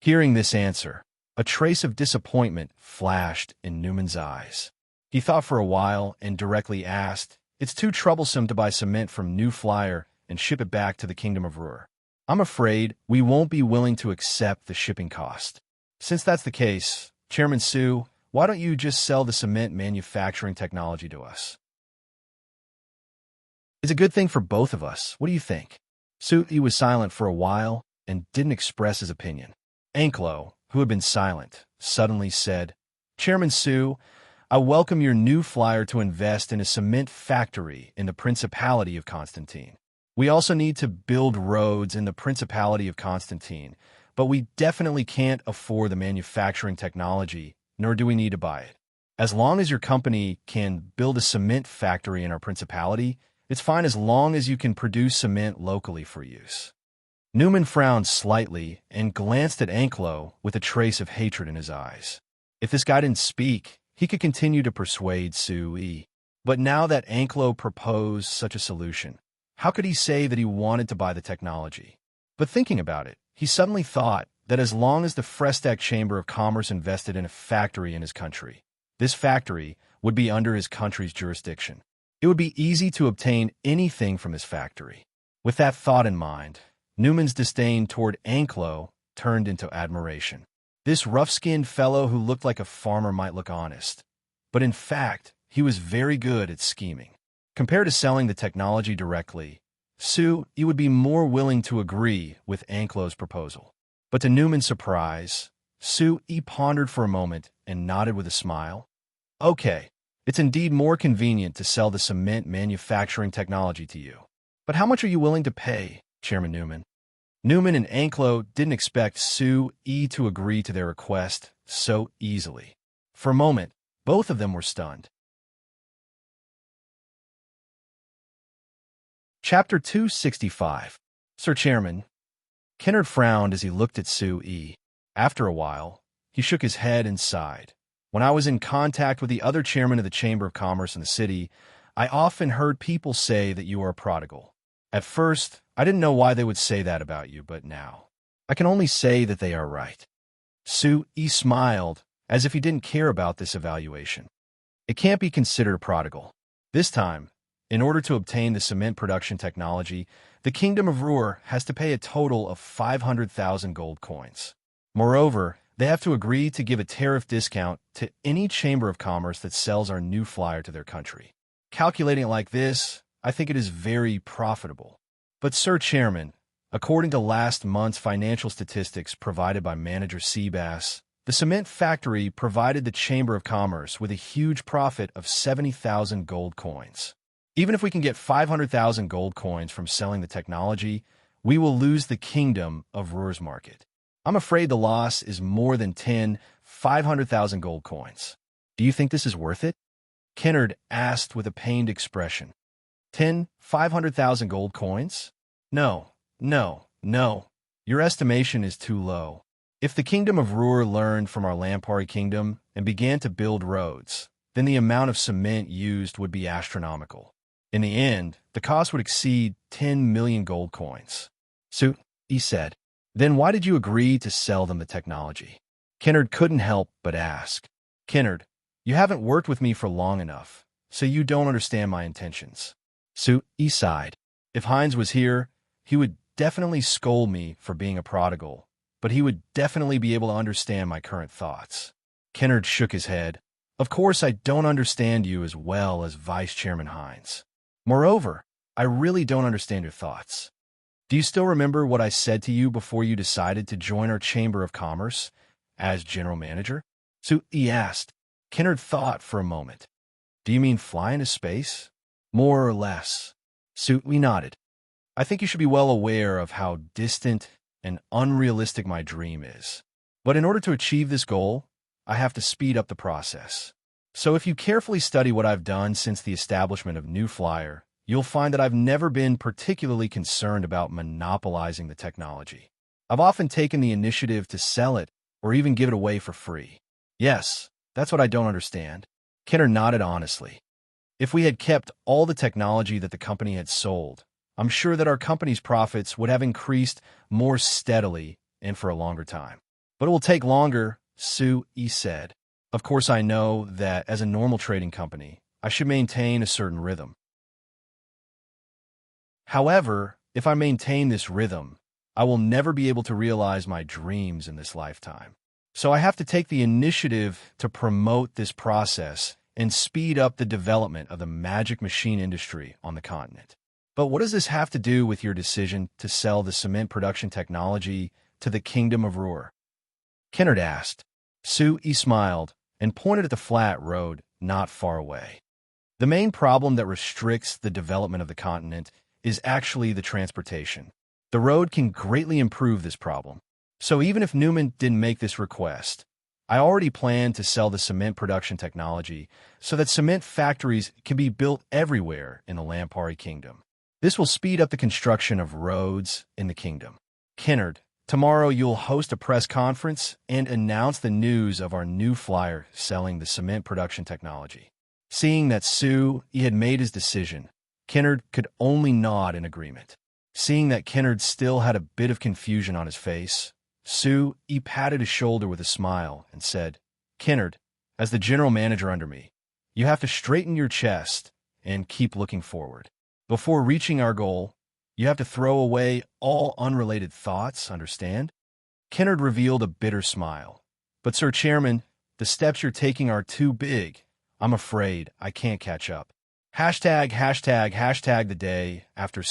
Hearing this answer, a trace of disappointment flashed in Newman's eyes. He thought for a while and directly asked, "It's too troublesome to buy cement from New Flyer and ship it back to the Kingdom of Ruhr. I'm afraid we won't be willing to accept the shipping cost." Since that's the case, Chairman Sue, why don't you just sell the cement manufacturing technology to us? It's a good thing for both of us. What do you think? Sui was silent for a while and didn't express his opinion. Anklo, who had been silent, suddenly said, "Chairman Sue, I welcome your New Flyer to invest in a cement factory in the Principality of Constantine. We also need to build roads in the Principality of Constantine, but we definitely can't afford the manufacturing technology, nor do we need to buy it. As long as your company can build a cement factory in our principality, it's fine as long as you can produce cement locally for use." Newman frowned slightly and glanced at Anklo with a trace of hatred in his eyes. If this guy didn't speak, he could continue to persuade Sui. But now that Anklo proposed such a solution, how could he say that he wanted to buy the technology? But thinking about it, he suddenly thought that as long as the Frestac Chamber of Commerce invested in a factory in his country, this factory would be under his country's jurisdiction. It would be easy to obtain anything from his factory. With that thought in mind, Newman's disdain toward Anklo turned into admiration. This rough-skinned fellow who looked like a farmer might look honest, but in fact, he was very good at scheming. Compared to selling the technology directly, Sue would be more willing to agree with Anklo's proposal. But to Newman's surprise, Sue pondered for a moment and nodded with a smile. "Okay, it's indeed more convenient to sell the cement manufacturing technology to you. But how much are you willing to pay, Chairman Newman?" Newman and Anklo didn't expect Sue to agree to their request so easily. For a moment, both of them were stunned. Chapter 265. Sir Chairman. Kennard frowned as he looked at Sue. After a while, he shook his head and sighed. "When I was in contact with the other chairman of the Chamber of Commerce in the city, I often heard people say that you are a prodigal. At first, I didn't know why they would say that about you, but now I can only say that they are right." Sue smiled, as if he didn't care about this evaluation. "It can't be considered a prodigal. This time, in order to obtain the cement production technology, the Kingdom of Ruhr has to pay a total of 500,000 gold coins. Moreover, they have to agree to give a tariff discount to any Chamber of Commerce that sells our New Flyer to their country. Calculating it like this, I think it is very profitable. But, Sir Chairman, according to last month's financial statistics provided by Manager Seabass, the cement factory provided the Chamber of Commerce with a huge profit of 70,000 gold coins. Even if we can get 500,000 gold coins from selling the technology, we will lose the Kingdom of Ruhr's market. I'm afraid the loss is more than 500,000 gold coins. Do you think this is worth it?" Kennard asked with a pained expression. 500,000 gold coins? No, no, no. Your estimation is too low. If the Kingdom of Ruhr learned from our Lampari Kingdom and began to build roads, then the amount of cement used would be astronomical. In the end, the cost would exceed 10 million gold coins. So, he said. Then why did you agree to sell them the technology? Kennard couldn't help but ask. Kennard, you haven't worked with me for long enough, so you don't understand my intentions. He sighed. If Hines was here, he would definitely scold me for being a prodigal, but he would definitely be able to understand my current thoughts. Kennard shook his head. Of course, I don't understand you as well as Vice Chairman Hines. Moreover, I really don't understand your thoughts. Do you still remember what I said to you before you decided to join our Chamber of Commerce as general manager? He asked. Kennard thought for a moment. Do you mean fly into space? More or less. We nodded. I think you should be well aware of how distant and unrealistic my dream is. But in order to achieve this goal, I have to speed up the process. So if you carefully study what I've done since the establishment of New Flyer, you'll find that I've never been particularly concerned about monopolizing the technology. I've often taken the initiative to sell it or even give it away for free. Yes, that's what I don't understand. Kennard nodded honestly. If we had kept all the technology that the company had sold, I'm sure that our company's profits would have increased more steadily and for a longer time. But it will take longer, he said. Of course, I know that as a normal trading company, I should maintain a certain rhythm. However, if I maintain this rhythm, I will never be able to realize my dreams in this lifetime. So I have to take the initiative to promote this process and speed up the development of the magic machine industry on the continent. But what does this have to do with your decision to sell the cement production technology to the Kingdom of Ruhr? Kennard asked. He smiled and pointed at the flat road not far away. The main problem that restricts the development of the continent is actually the transportation. The road can greatly improve this problem. So even if Newman didn't make this request, I already plan to sell the cement production technology so that cement factories can be built everywhere in the Lampari Kingdom. This will speed up the construction of roads in the kingdom. Kennard, tomorrow you'll host a press conference and announce the news of our new flyer selling the cement production technology. Seeing that he had made his decision, Kennard could only nod in agreement. Seeing that Kennard still had a bit of confusion on his face, he patted his shoulder with a smile and said, Kennard, as the general manager under me, you have to straighten your chest and keep looking forward. Before reaching our goal, you have to throw away all unrelated thoughts, understand? Kennard revealed a bitter smile. But, Sir Chairman, the steps you're taking are too big. I'm afraid I can't catch up. Hashtag the day after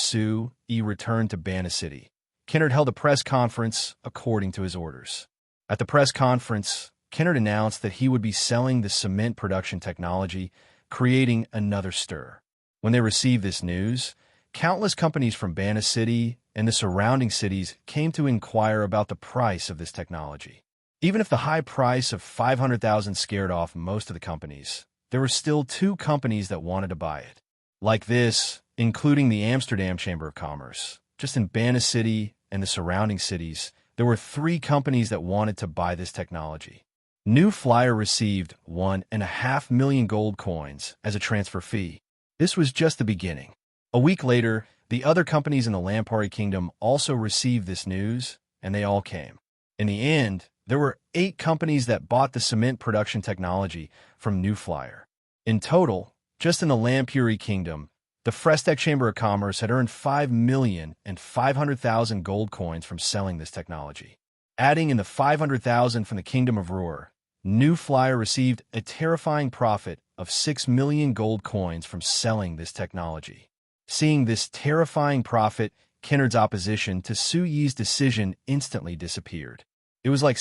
he returned to Banna City. Kennard held a press conference according to his orders. At the press conference, Kennard announced that he would be selling the cement production technology, creating another stir. When they received this news, countless companies from Banna City and the surrounding cities came to inquire about the price of this technology. Even if the high price of 500,000 scared off most of the companies, there were still 2 companies that wanted to buy it. Like this, including the Amsterdam Chamber of Commerce, just in Banna City and the surrounding cities, there were 3 companies that wanted to buy this technology. New Flyer received 1.5 million gold coins as a transfer fee. This was just the beginning. A week later, the other companies in the Lampari Kingdom also received this news, and they all came. In the end, there were 8 companies that bought the cement production technology from New Flyer. In total, just in the Lampuri Kingdom, the Frestec Chamber of Commerce had earned 5,500,000 gold coins from selling this technology. Adding in the 500,000 from the Kingdom of Ruhr, New Flyer received a terrifying profit of 6 million gold coins from selling this technology. Seeing this terrifying profit, Kennard's opposition to Yi's decision instantly disappeared. It was like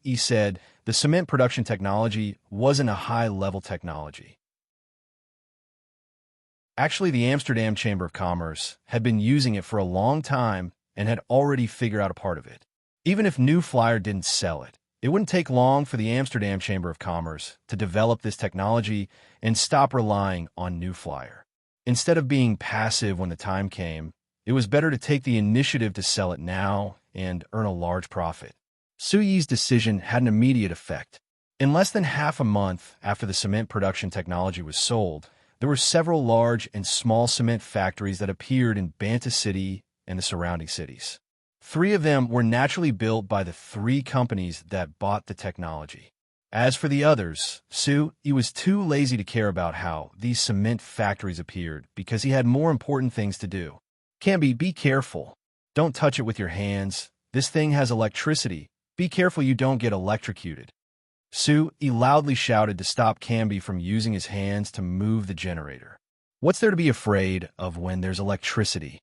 Yi said, the cement production technology wasn't a high-level technology. Actually, the Amsterdam Chamber of Commerce had been using it for a long time and had already figured out a part of it. Even if New Flyer didn't sell it, it wouldn't take long for the Amsterdam Chamber of Commerce to develop this technology and stop relying on New Flyer. Instead of being passive when the time came, it was better to take the initiative to sell it now and earn a large profit. Yi's decision had an immediate effect. In less than half a month after the cement production technology was sold, there were several large and small cement factories that appeared in Banna City and the surrounding cities. 3 of them were naturally built by the 3 companies that bought the technology. As for the others, he was too lazy to care about how these cement factories appeared because he had more important things to do. Camby, be careful. Don't touch it with your hands. This thing has electricity. Be careful you don't get electrocuted. He loudly shouted to stop Camby from using his hands to move the generator. What's there to be afraid of when there's electricity?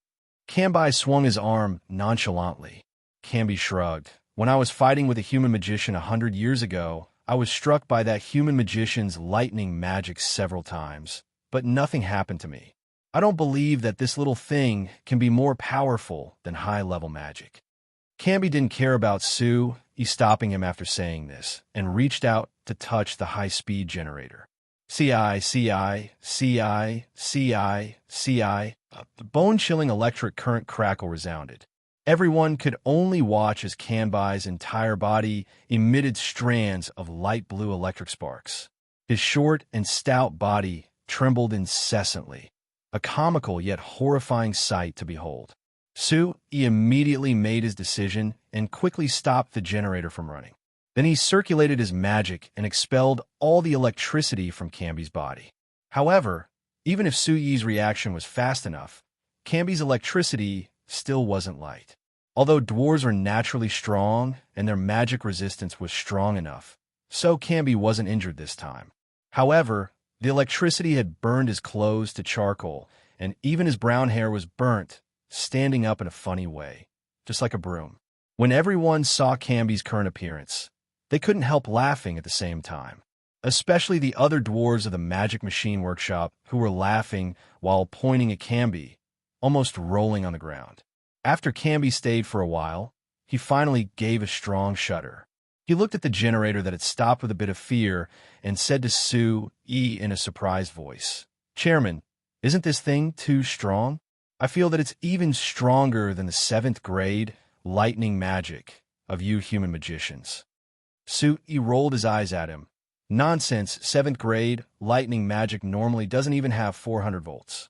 Camby swung his arm nonchalantly. Camby shrugged. When I was fighting with a human magician 100 years ago, I was struck by that human magician's lightning magic several times, but nothing happened to me. I don't believe that this little thing can be more powerful than high-level magic. Camby didn't care about he stopping him after saying this, and reached out to touch the high-speed generator. CI. The bone-chilling electric current crackle resounded. Everyone could only watch as Camby's entire body emitted strands of light blue electric sparks. His short and stout body trembled incessantly, a comical yet horrifying sight to behold. He immediately made his decision and quickly stopped the generator from running. Then he circulated his magic and expelled all the electricity from Camby's body. However, even if Suyi's reaction was fast enough, Camby's electricity still wasn't light. Although dwarves are naturally strong and their magic resistance was strong enough, Camby wasn't injured this time. However, the electricity had burned his clothes to charcoal, and even his brown hair was burnt, standing up in a funny way, just like a broom. When everyone saw Camby's current appearance, they couldn't help laughing at the same time, especially the other dwarves of the Magic Machine Workshop who were laughing while pointing at Camby, almost rolling on the ground. After Camby stayed for a while, he finally gave a strong shudder. He looked at the generator that had stopped with a bit of fear and said to Sui in a surprised voice, "Chairman, isn't this thing too strong? I feel that it's even stronger than the 7th grade lightning magic of you human magicians." Sui rolled his eyes at him. "Nonsense, 7th grade lightning magic normally doesn't even have 400 volts.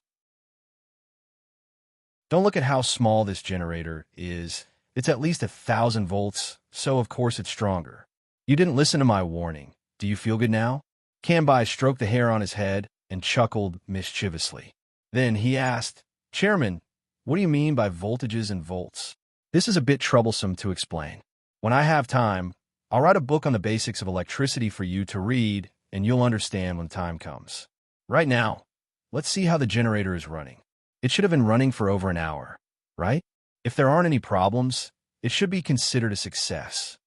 Don't look at how small this generator is. It's at least 1,000 volts, so of course it's stronger. You didn't listen to my warning. Do you feel good now?" Camby stroked the hair on his head and chuckled mischievously. Then he asked, "Chairman, what do you mean by voltages and volts? This is a bit troublesome to explain. When I have time, I'll write a book on the basics of electricity for you to read, and you'll understand when the time comes. Right now, let's see how the generator is running. It should have been running for over an hour, right? If there aren't any problems, it should be considered a success."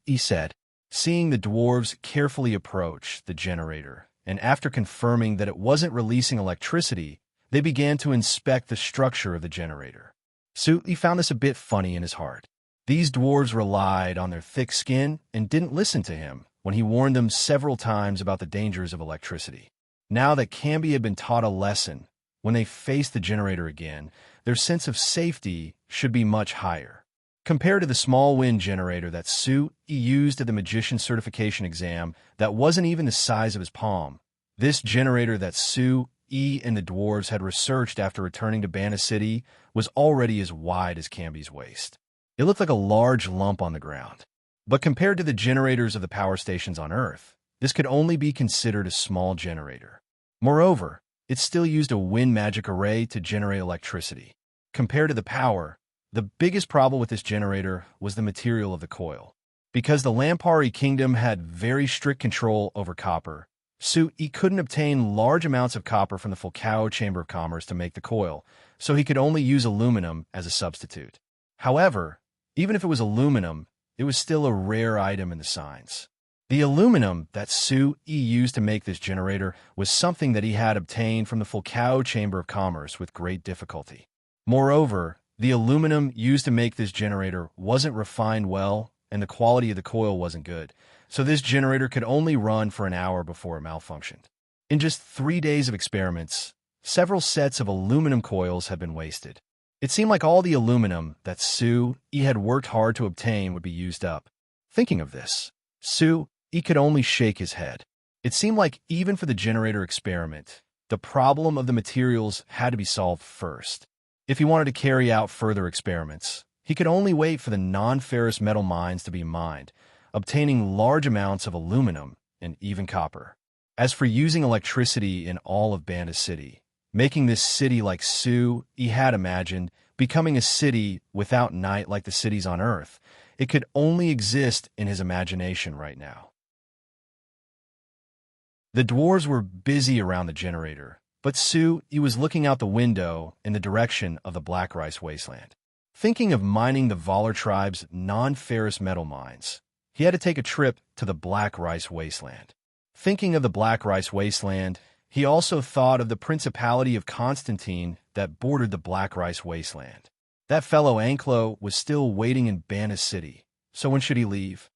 He said, seeing the dwarves carefully approach the generator, and after confirming that it wasn't releasing electricity, they began to inspect the structure of the generator. He found this a bit funny in his heart. These dwarves relied on their thick skin and didn't listen to him when he warned them several times about the dangers of electricity. Now that Camby had been taught a lesson, when they faced the generator again, their sense of safety should be much higher. Compared to the small wind generator that used at the magician certification exam that wasn't even the size of his palm, this generator that and the dwarves had researched after returning to Bana City was already as wide as Camby's waist. It looked like a large lump on the ground. But compared to the generators of the power stations on Earth, this could only be considered a small generator. Moreover, it still used a wind magic array to generate electricity. Compared to the power, the biggest problem with this generator was the material of the coil. Because the Lampari Kingdom had very strict control over copper, he couldn't obtain large amounts of copper from the Fulcao Chamber of Commerce to make the coil, so he could only use aluminum as a substitute. However, even if it was aluminum, it was still a rare item in the signs. The aluminum that used to make this generator was something that he had obtained from the Fulcao Chamber of Commerce with great difficulty. Moreover, the aluminum used to make this generator wasn't refined well, and the quality of the coil wasn't good, so this generator could only run for an hour before it malfunctioned. In just 3 days of experiments, several sets of aluminum coils had been wasted. It seemed like all the aluminum that had worked hard to obtain would be used up. Thinking of this, he could only shake his head. It seemed like even for the generator experiment, the problem of the materials had to be solved first. If he wanted to carry out further experiments, He could only wait for the non-ferrous metal mines to be mined, obtaining large amounts of aluminum and even copper. As for using electricity in all of Banda City, making this city like Sue-Yi had imagined, becoming a city without night like the cities on Earth, it could only exist in his imagination right now. The dwarves were busy around the generator, but Sue-Yi was looking out the window in the direction of the Black Rice Wasteland. Thinking of mining the Valar tribe's non-ferrous metal mines, he had to take a trip to the Black Rice Wasteland. Thinking of the Black Rice Wasteland, he also thought of the Principality of Constantine that bordered the Black Rice Wasteland. That fellow Anklo was still waiting in Banda City, so when should he leave?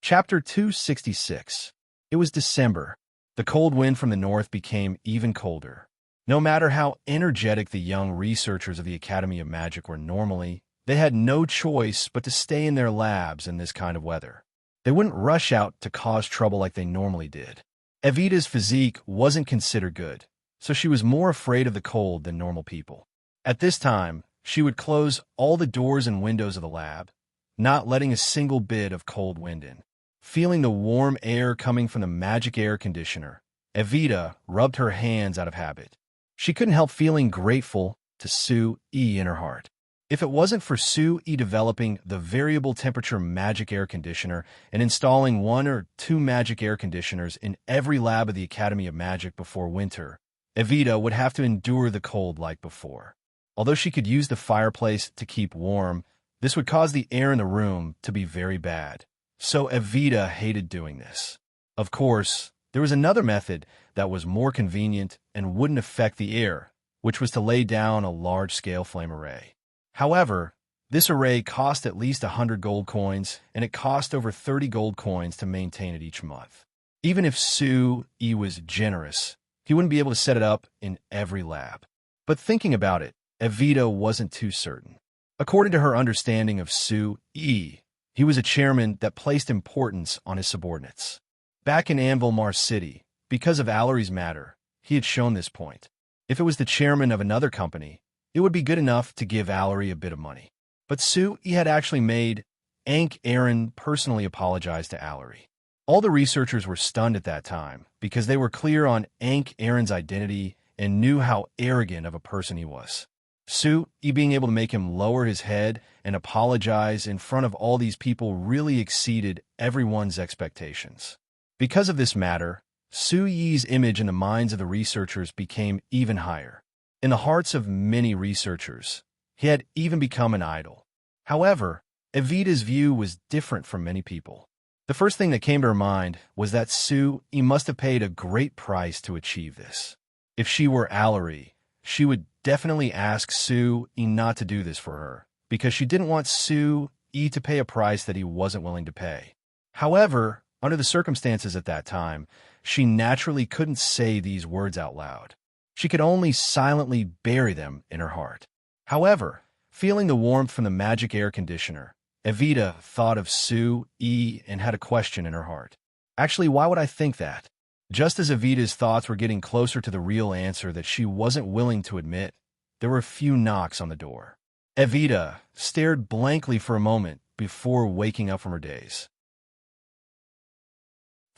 Chapter 266. It was December. The cold wind from the north became even colder. No matter how energetic the young researchers of the Academy of Magic were normally, they had no choice but to stay in their labs in this kind of weather. They wouldn't rush out to cause trouble like they normally did. Evita's physique wasn't considered good, so she was more afraid of the cold than normal people. At this time, she would close all the doors and windows of the lab, not letting a single bit of cold wind in. Feeling the warm air coming from the magic air conditioner, Evita rubbed her hands out of habit. She couldn't help feeling grateful to Sue-Yi in her heart. If it wasn't for Sue-Yi developing the variable temperature magic air conditioner and installing 1 or 2 magic air conditioners in every lab of the Academy of Magic before winter, Evita would have to endure the cold like before. Although she could use the fireplace to keep warm, this would cause the air in the room to be very bad. So Evita hated doing this. Of course, there was another method that was more convenient and wouldn't affect the air, which was to lay down a large-scale flame array. However, this array cost at least 100 gold coins, and it cost over 30 gold coins to maintain it each month. Even if Sue-Yi was generous, he wouldn't be able to set it up in every lab. But thinking about it, Evita wasn't too certain. According to her understanding of Sue-Yi, he was a chairman that placed importance on his subordinates. Back in Anvil Mars City, because of Allery's matter, he had shown this point. If it was the chairman of another company, it would be good enough to give Allery a bit of money. But Sue-Yi had actually made Ankh Aaron personally apologize to Allery. All the researchers were stunned at that time because they were clear on Ankh Aaron's identity and knew how arrogant of a person he was. Sue-Yi being able to make him lower his head and apologize in front of all these people really exceeded everyone's expectations. Because of this matter, Sue-Yi's image in the minds of the researchers became even higher. In the hearts of many researchers, he had even become an idol. However, Evita's view was different from many people. The first thing that came to her mind was that Sue-Yi must have paid a great price to achieve this. If she were Allery, she would definitely ask Sue-Yi not to do this for her, because she didn't want Sue-Yi to pay a price that he wasn't willing to pay. However, under the circumstances at that time, she naturally couldn't say these words out loud. She could only silently bury them in her heart. However, feeling the warmth from the magic air conditioner, Evita thought of Sue-Yi and had a question in her heart. Actually, why would I think that? Just as Evita's thoughts were getting closer to the real answer that she wasn't willing to admit, there were a few knocks on the door. Evita stared blankly for a moment before waking up from her daze.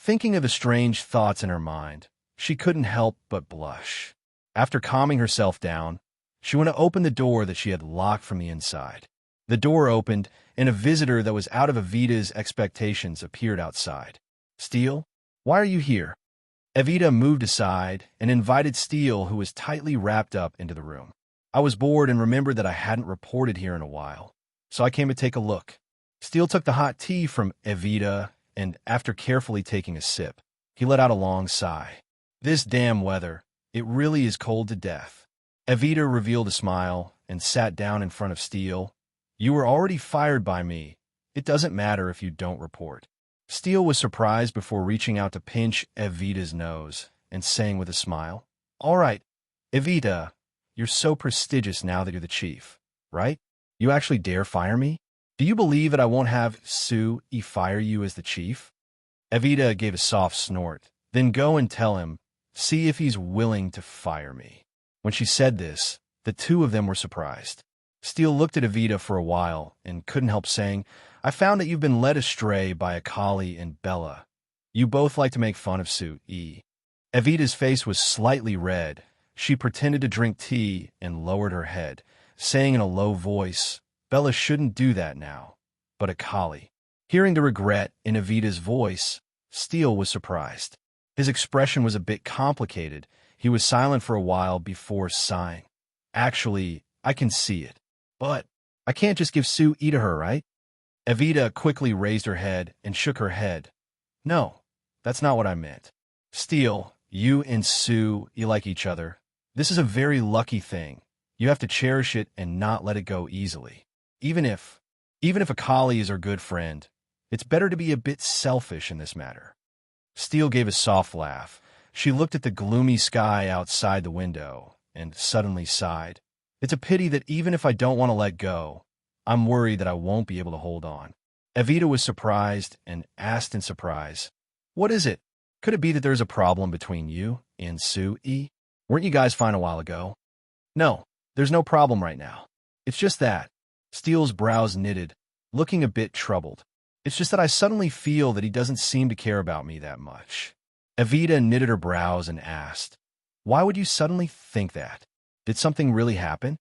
Thinking of the strange thoughts in her mind, she couldn't help but blush. After calming herself down, she went to open the door that she had locked from the inside. The door opened, and a visitor that was out of Evita's expectations appeared outside. "Steele, why are you here?" Evita moved aside and invited Steele, who was tightly wrapped up, into the room. "I was bored and remembered that I hadn't reported here in a while, so I came to take a look." Steele took the hot tea from Evita, and after carefully taking a sip, he let out a long sigh. "This damn weather, it really is cold to death." Evita revealed a smile and sat down in front of Steele. "You were already fired by me. It doesn't matter if you don't report." Steele was surprised before reaching out to pinch Evita's nose and saying with a smile, "All right, Evita, you're so prestigious now that you're the chief, right? You actually dare fire me? Do you believe that I won't have Sue-Yi fire you as the chief?" Evita gave a soft snort. "Then go and tell him, see if he's willing to fire me." When she said this, the two of them were surprised. Steele looked at Evita for a while and couldn't help saying, I found that you've been led astray by Akali and Bella. You both like to make fun of Sue E. Evita's face was slightly red. She pretended to drink tea and lowered her head, saying in a low voice, Bella shouldn't do that now. But Akali. Hearing the regret in Evita's voice, Steele was surprised. His expression was a bit complicated. He was silent for a while before sighing. Actually, I can see it. But I can't just give Sue E to her, right? Evita quickly raised her head and shook her head. No, that's not what I meant. Steele, you and Sue E like each other. This is a very lucky thing. You have to cherish it and not let it go easily. Even if Akali is our good friend, it's better to be a bit selfish in this matter. Steele gave a soft laugh. She looked at the gloomy sky outside the window and suddenly sighed. It's a pity that even if I don't want to let go, I'm worried that I won't be able to hold on. Evita was surprised and asked in surprise, What is it? Could it be that there's a problem between you and Sue E? Weren't you guys fine a while ago? No, there's no problem right now. It's just that. Steele's brows knitted, looking a bit troubled. It's just that I suddenly feel that he doesn't seem to care about me that much. Evita knitted her brows and asked, Why would you suddenly think that? Did something really happen?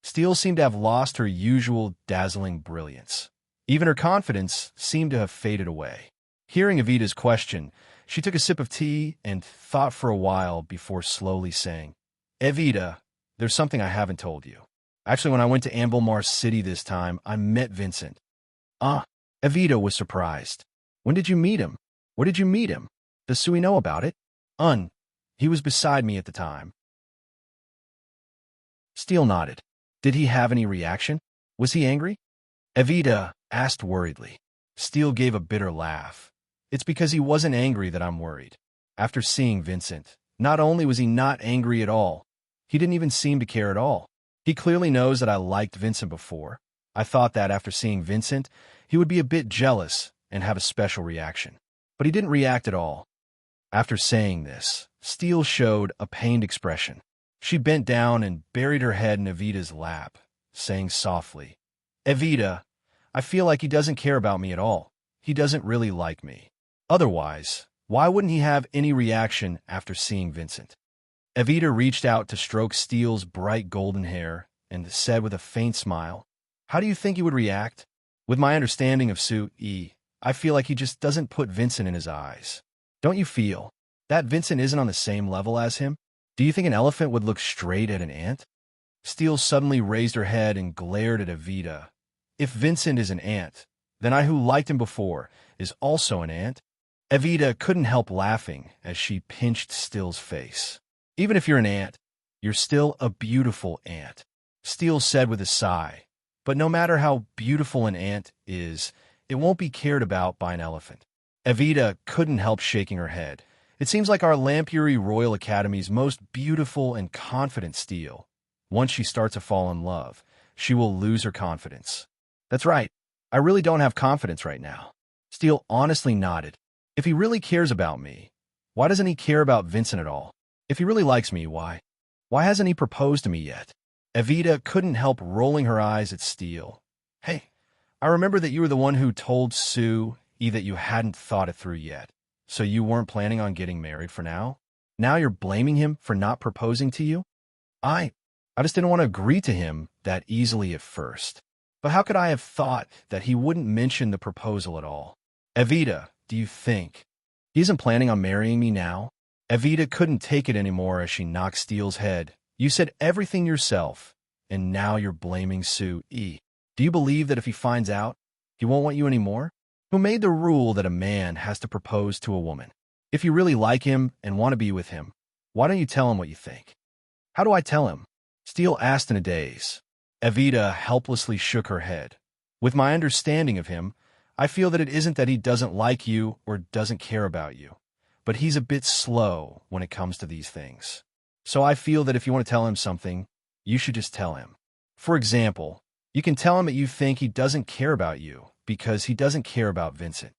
Steele seemed to have lost her usual dazzling brilliance. Even her confidence seemed to have faded away. Hearing Evita's question, she took a sip of tea and thought for a while before slowly saying, Evita, there's something I haven't told you. Actually, when I went to Ambilmar City this time, I met Vincent. Evita was surprised. When did you meet him? Where did you meet him? Does Sui know about it? He was beside me at the time. Steele nodded. Did he have any reaction? Was he angry? Evita asked worriedly. Steele gave a bitter laugh. It's because he wasn't angry that I'm worried. After seeing Vincent, not only was he not angry at all, he didn't even seem to care at all. He clearly knows that I liked Vincent before. I thought that after seeing Vincent, he would be a bit jealous and have a special reaction. But he didn't react at all. After saying this, Steele showed a pained expression. She bent down and buried her head in Evita's lap, saying softly, Evita, I feel like he doesn't care about me at all. He doesn't really like me. Otherwise, why wouldn't he have any reaction after seeing Vincent? Evita reached out to stroke Steele's bright golden hair and said with a faint smile, How do you think he would react? With my understanding of Sue E, I feel like he just doesn't put Vincent in his eyes. Don't you feel that Vincent isn't on the same level as him? Do you think an elephant would look straight at an ant? Steele suddenly raised her head and glared at Evita. If Vincent is an ant, then I who liked him before is also an ant. Evita couldn't help laughing as she pinched Steele's face. Even if you're an ant, you're still a beautiful ant, Steele said with a sigh. But no matter how beautiful an ant is, it won't be cared about by an elephant. Evita couldn't help shaking her head. It seems like our Lampury Royal Academy's most beautiful and confident Steele. Once she starts to fall in love, she will lose her confidence. That's right. I really don't have confidence right now. Steele honestly nodded. If he really cares about me, why doesn't he care about Vincent at all? If he really likes me, why hasn't he proposed to me yet? Evita couldn't help rolling her eyes at Steele. Hey, I remember that you were the one who told Sue E that you hadn't thought it through yet. So you weren't planning on getting married for now? Now you're blaming him for not proposing to you? I just didn't want to agree to him that easily at first. But how could I have thought that he wouldn't mention the proposal at all? Evita, do you think he isn't planning on marrying me now? Evita couldn't take it anymore as she knocked Steele's head. You said everything yourself, and now you're blaming Sue E. Do you believe that if he finds out, he won't want you anymore? Who made the rule that a man has to propose to a woman? If you really like him and want to be with him, why don't you tell him what you think? How do I tell him? Steele asked in a daze. Evita helplessly shook her head. With my understanding of him, I feel that it isn't that he doesn't like you or doesn't care about you, but he's a bit slow when it comes to these things. So I feel that if you want to tell him something, you should just tell him. For example, you can tell him that you think he doesn't care about you because he doesn't care about Vincent.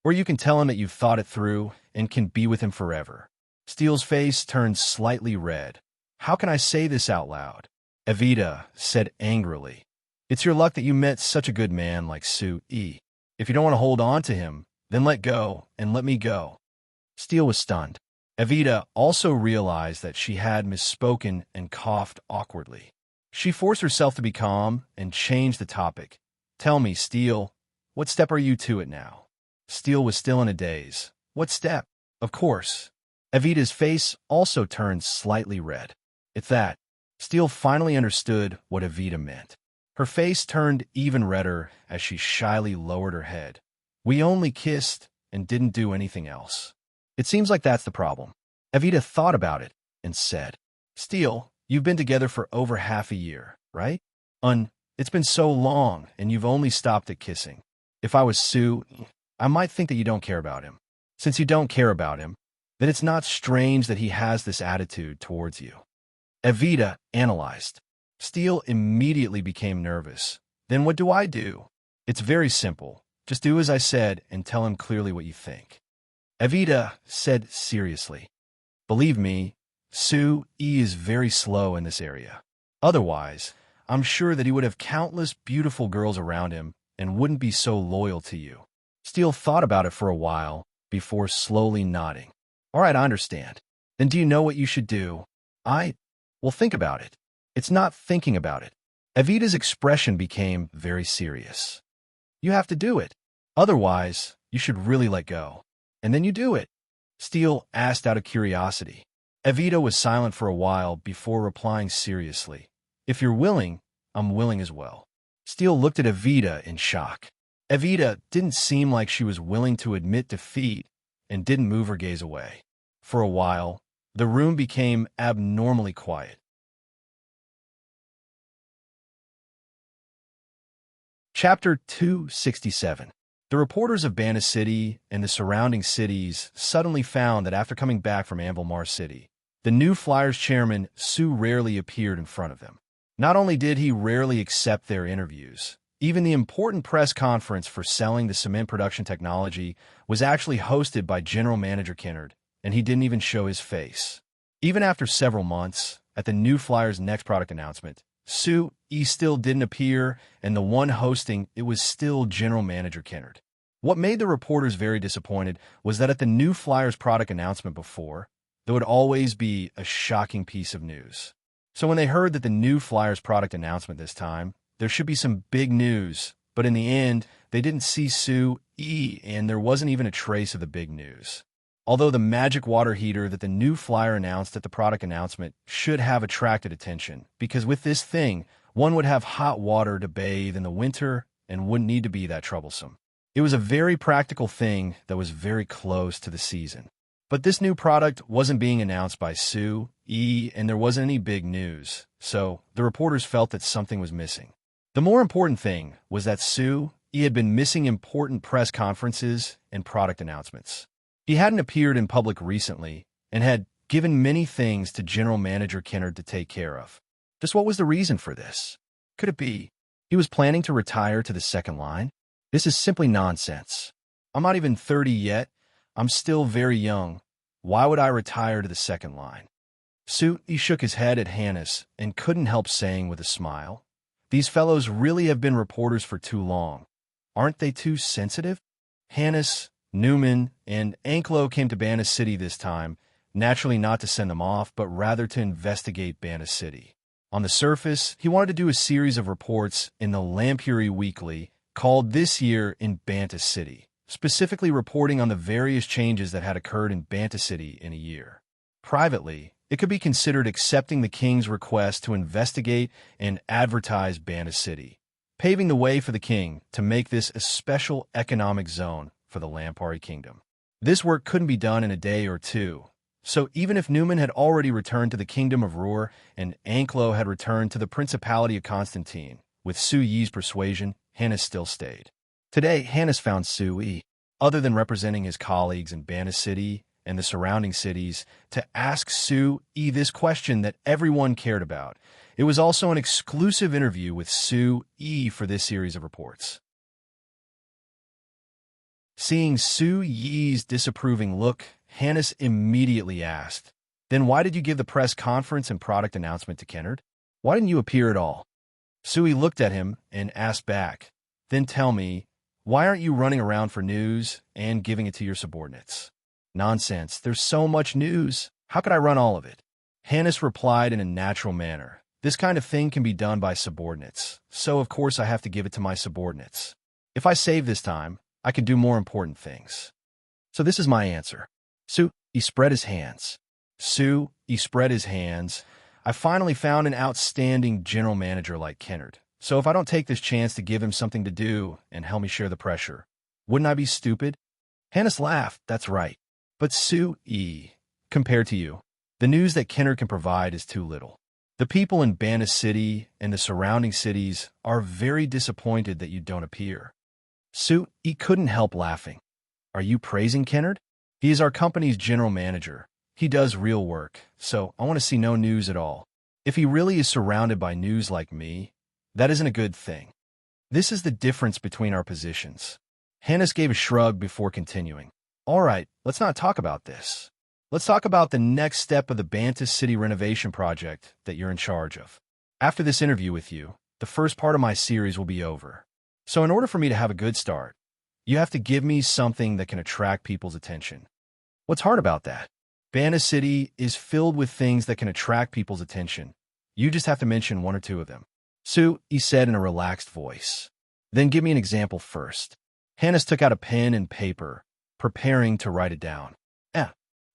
Or you can tell him that you've thought it through and can be with him forever. Steele's face turned slightly red. How can I say this out loud? Evita said angrily. It's your luck that you met such a good man like Su E. If you don't want to hold on to him, then let go and let me go. Steele was stunned. Evita also realized that she had misspoken and coughed awkwardly. She forced herself to be calm and changed the topic. Tell me, Steele, what step are you to it now? Steele was still in a daze. What step? Of course. Evita's face also turned slightly red. At that, Steele finally understood what Evita meant. Her face turned even redder as she shyly lowered her head. We only kissed and didn't do anything else. It seems like that's the problem. Evita thought about it and said, Steele, you've been together for over half a year, right? It's been so long and you've only stopped at kissing. If I was Sue, I might think that you don't care about him. Since you don't care about him, then it's not strange that he has this attitude towards you. Evita analyzed. Steele immediately became nervous. Then what do I do? It's very simple. Just do as I said and tell him clearly what you think. Evita said seriously. Believe me, Sue E is very slow in this area. Otherwise, I'm sure that he would have countless beautiful girls around him and wouldn't be so loyal to you. Steele thought about it for a while before slowly nodding. All right, I understand. Then do you know what you should do? Well, think about it. It's not thinking about it. Evita's expression became very serious. You have to do it. Otherwise, you should really let go. And then you do it. Steele asked out of curiosity. Evita was silent for a while before replying seriously. If you're willing, I'm willing as well. Steele looked at Evita in shock. Evita didn't seem like she was willing to admit defeat and didn't move her gaze away. For a while, the room became abnormally quiet. Chapter 267. The reporters of Bana City and the surrounding cities suddenly found that after coming back from Anvilmar City, the new Flyers chairman, Sue, rarely appeared in front of them. Not only did he rarely accept their interviews, even the important press conference for selling the cement production technology was actually hosted by General Manager Kennard, and he didn't even show his face. Even after several months, at the new Flyers' next product announcement, Sue E still didn't appear, and the one hosting it was still General Manager Kennard. What made the reporters very disappointed was that at the new Flyers product announcement before, there would always be a shocking piece of news. So when they heard that the new Flyers product announcement this time, there should be some big news, but in the end, they didn't see Sue E, and there wasn't even a trace of the big news. Although the magic water heater that the new Flyer announced at the product announcement should have attracted attention, because with this thing, one would have hot water to bathe in the winter and wouldn't need to be that troublesome. It was a very practical thing that was very close to the season. But this new product wasn't being announced by Sue E, and there wasn't any big news, so the reporters felt that something was missing. The more important thing was that Sue E had been missing important press conferences and product announcements. He hadn't appeared in public recently and had given many things to General Manager Kennard to take care of. Just what was the reason for this? Could it be he was planning to retire to the second line? This is simply nonsense. I'm not even 30 yet. I'm still very young. Why would I retire to the second line? He shook his head at Hannes and couldn't help saying with a smile, these fellows really have been reporters for too long. Aren't they too sensitive? Hannes, Newman, and Anklo came to Bana City this time, naturally not to send them off, but rather to investigate Bana City. On the surface, he wanted to do a series of reports in the Lampuri Weekly, called This Year in Banta City, specifically reporting on the various changes that had occurred in Banta City in a year. Privately, it could be considered accepting the king's request to investigate and advertise Bana City, paving the way for the king to make this a special economic zone for the Lampari Kingdom. This work couldn't be done in a day or two, so even if Newman had already returned to the Kingdom of Ruhr and Anklo had returned to the Principality of Constantine, with Su Yi's persuasion, Hannes still stayed. Today, Hannes found Su Yi, other than representing his colleagues in Bana City and the surrounding cities, to ask Su Yi this question that everyone cared about. It was also an exclusive interview with Su Yi for this series of reports. Seeing Su Yi's disapproving look, Hannes immediately asked, "Then why did you give the press conference and product announcement to Kennard? Why didn't you appear at all?" Sui looked at him and asked back, "Then tell me, why aren't you running around for news and giving it to your subordinates?" "Nonsense. There's so much news. How could I run all of it?" Hannes replied in a natural manner. "This kind of thing can be done by subordinates, so of course I have to give it to my subordinates. If I save this time, I can do more important things. So this is my answer." He spread his hands. He spread his hands. "I finally found an outstanding general manager like Kennard. So if I don't take this chance to give him something to do and help me share the pressure, wouldn't I be stupid?" Hannes laughed. "That's right. But compared to you, the news that Kennard can provide is too little. The people in Banna City and the surrounding cities are very disappointed that you don't appear." He couldn't help laughing. "Are you praising Kennard? He is our company's general manager. He does real work, so I want to see no news at all. If he really is surrounded by news like me, that isn't a good thing. This is the difference between our positions." Hannes gave a shrug before continuing. "All right, let's not talk about this. Let's talk about the next step of the Bantus City renovation project that you're in charge of. After this interview with you, the first part of my series will be over. So in order for me to have a good start, you have to give me something that can attract people's attention." "What's hard about that?" "Banna City is filled with things that can attract people's attention. You just have to mention one or two of them." He said in a relaxed voice. "Then give me an example first." Hannes took out a pen and paper, preparing to write it down.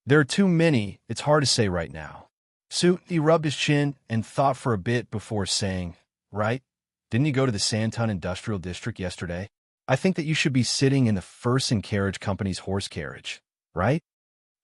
There are too many, it's hard to say right now." He rubbed his chin and thought for a bit before saying, "Right? Didn't you go to the Santon Industrial District yesterday? I think that you should be sitting in the Fersen Carriage Company's horse carriage, right?"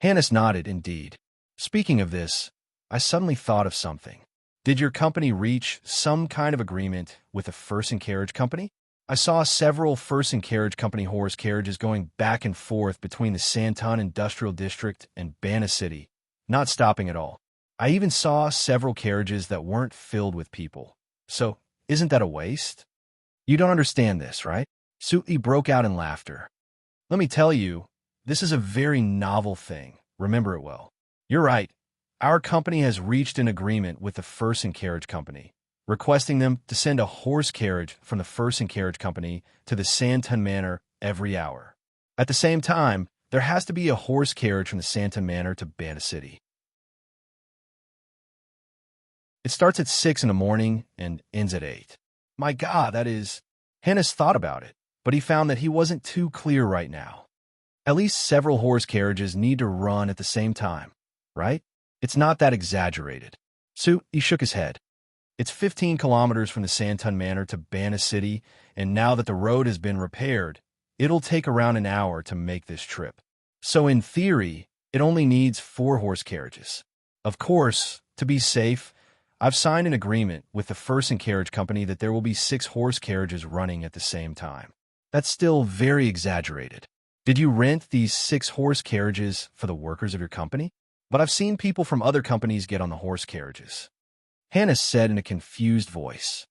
Hannes nodded, indeed. "Speaking of this, I suddenly thought of something. Did your company reach some kind of agreement with the Fersen Carriage Company? I saw several Fersen Carriage Company horse carriages going back and forth between the Santon Industrial District and Banna City, not stopping at all. I even saw several carriages that weren't filled with people. So, isn't that a waste? You don't understand this, right?" He broke out in laughter. "Let me tell you, this is a very novel thing. Remember it well. You're right. Our company has reached an agreement with the Fersen Carriage Company, requesting them to send a horse carriage from the Fersen Carriage Company to the Santon Manor every hour. At the same time, there has to be a horse carriage from the Santon Manor to Banna City. It starts at 6 in the morning and ends at 8. My God, that is... Hannes thought about it, but he found that he wasn't too clear right now. At least several horse carriages need to run at the same time, right? It's not that exaggerated. He shook his head. It's 15 kilometers from the Santon Manor to Banna City, and now that the road has been repaired, it'll take around an hour to make this trip. So in theory, it only needs 4 horse carriages. Of course, to be safe, I've signed an agreement with the Fersen Carriage Company that there will be 6 horse carriages running at the same time. That's still very exaggerated. Did you rent these 6 horse carriages for the workers of your company? But I've seen people from other companies get on the horse carriages. Hannes said in a confused voice.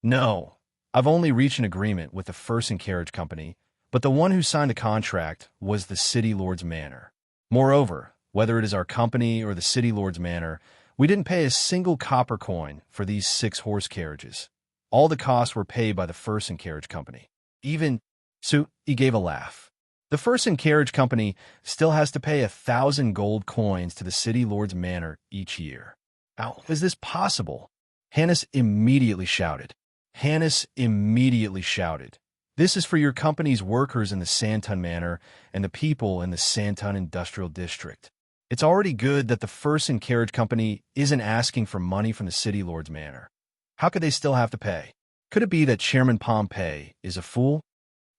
No, I've only reached an agreement with the Fersen Carriage Company, but the one who signed the contract was the City Lord's Manor. Moreover, whether it is our company or the City Lord's Manor, we didn't pay a single copper coin for these 6 horse carriages. All the costs were paid by the Fersen Carriage Company. Even, he gave a laugh. The Fersen Carriage Company still has to pay 1,000 gold coins to the City Lord's Manor each year. How is this possible? Hannes immediately shouted. This is for your company's workers in the Santon Manor and the people in the Santon Industrial District. It's already good that the Fersen Carriage Company isn't asking for money from the City Lord's Manor. How could they still have to pay? Could it be that Chairman Pompey is a fool?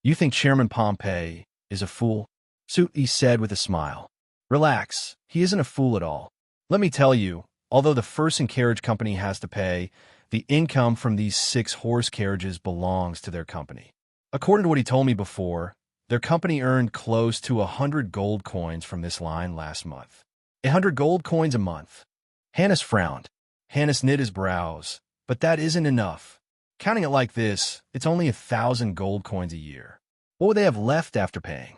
You think Chairman Pompey is a fool? He said with a smile. Relax, he isn't a fool at all. Let me tell you, although the Fersen Carriage Company has to pay, the income from these 6 horse carriages belongs to their company. According to what he told me before, their company earned close to 100 gold coins from this line last month. 100 gold coins a month. Hannes frowned. Hannes knit his brows. But that isn't enough. Counting it like this, it's only 1,000 gold coins a year. What would they have left after paying?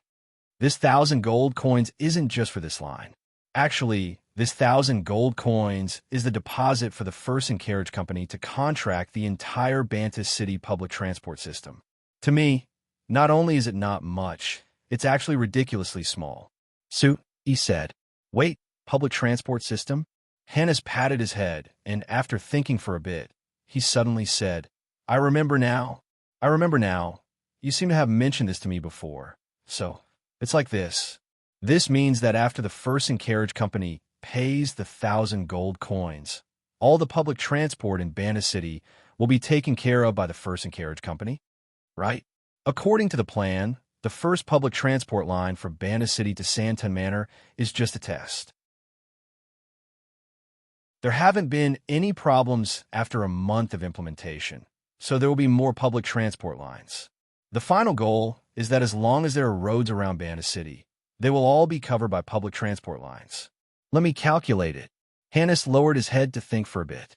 This 1,000 gold coins isn't just for this line. Actually, this 1,000 gold coins is the deposit for the First and Carriage Company to contract the entire Bantus City public transport system. To me, not only is it not much, it's actually ridiculously small. Suit, he said. Wait, public transport system? Hannes patted his head, and after thinking for a bit, he suddenly said, I remember now. You seem to have mentioned this to me before. So, it's like this. This means that after the First and Carriage Company pays the 1,000 gold coins, all the public transport in Bantus City will be taken care of by the First and Carriage Company, right? According to the plan, the first public transport line from Bantus City to Santon Manor is just a test. There haven't been any problems after a month of implementation, so there will be more public transport lines. The final goal is that as long as there are roads around Bantus City, they will all be covered by public transport lines. Let me calculate it. Hannes lowered his head to think for a bit.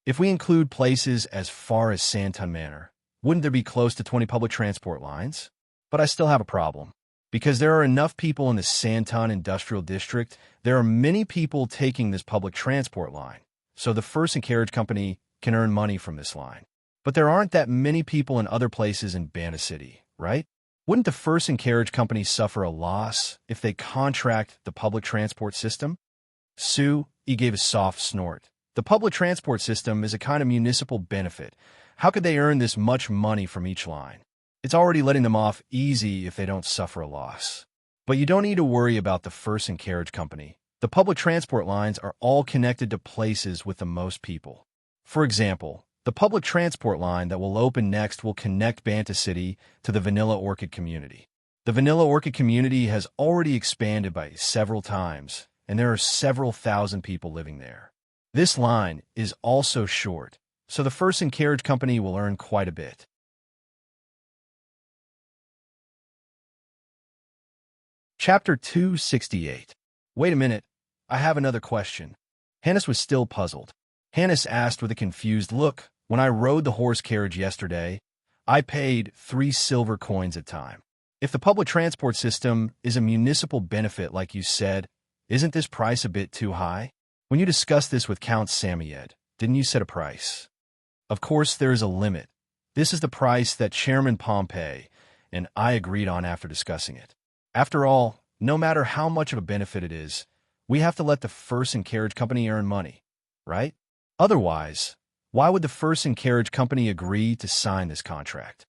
If we include places as far as Santon Manor, wouldn't there be close to 20 public transport lines? But I still have a problem. Because there are enough people in the Santon Industrial District, there are many people taking this public transport line, so the First and Carriage Company can earn money from this line. But there aren't that many people in other places in Bantus City, right? Wouldn't the First and Carriage Company suffer a loss if they contract the public transport system? He gave a soft snort. The public transport system is a kind of municipal benefit. How could they earn this much money from each line? It's already letting them off easy if they don't suffer a loss. But you don't need to worry about the First and Carriage Company. The public transport lines are all connected to places with the most people. For example, the public transport line that will open next will connect Bantus City to the Vanilla Orchid community. The Vanilla Orchid community has already expanded by several times, and there are several thousand people living there. This line is also short, so the First and Carriage Company will earn quite a bit. Chapter 268. Wait a minute, I have another question. Hannes was still puzzled. Hannes asked with a confused look, when I rode the horse carriage yesterday, I paid 3 silver coins a time. If the public transport system is a municipal benefit like you said, isn't this price a bit too high? When you discussed this with Count Samoyed, didn't you set a price? Of course there is a limit. This is the price that Chairman Pompey and I agreed on after discussing it. After all, no matter how much of a benefit it is, we have to let the First and Carriage Company earn money, right? Otherwise, why would the First and Carriage Company agree to sign this contract?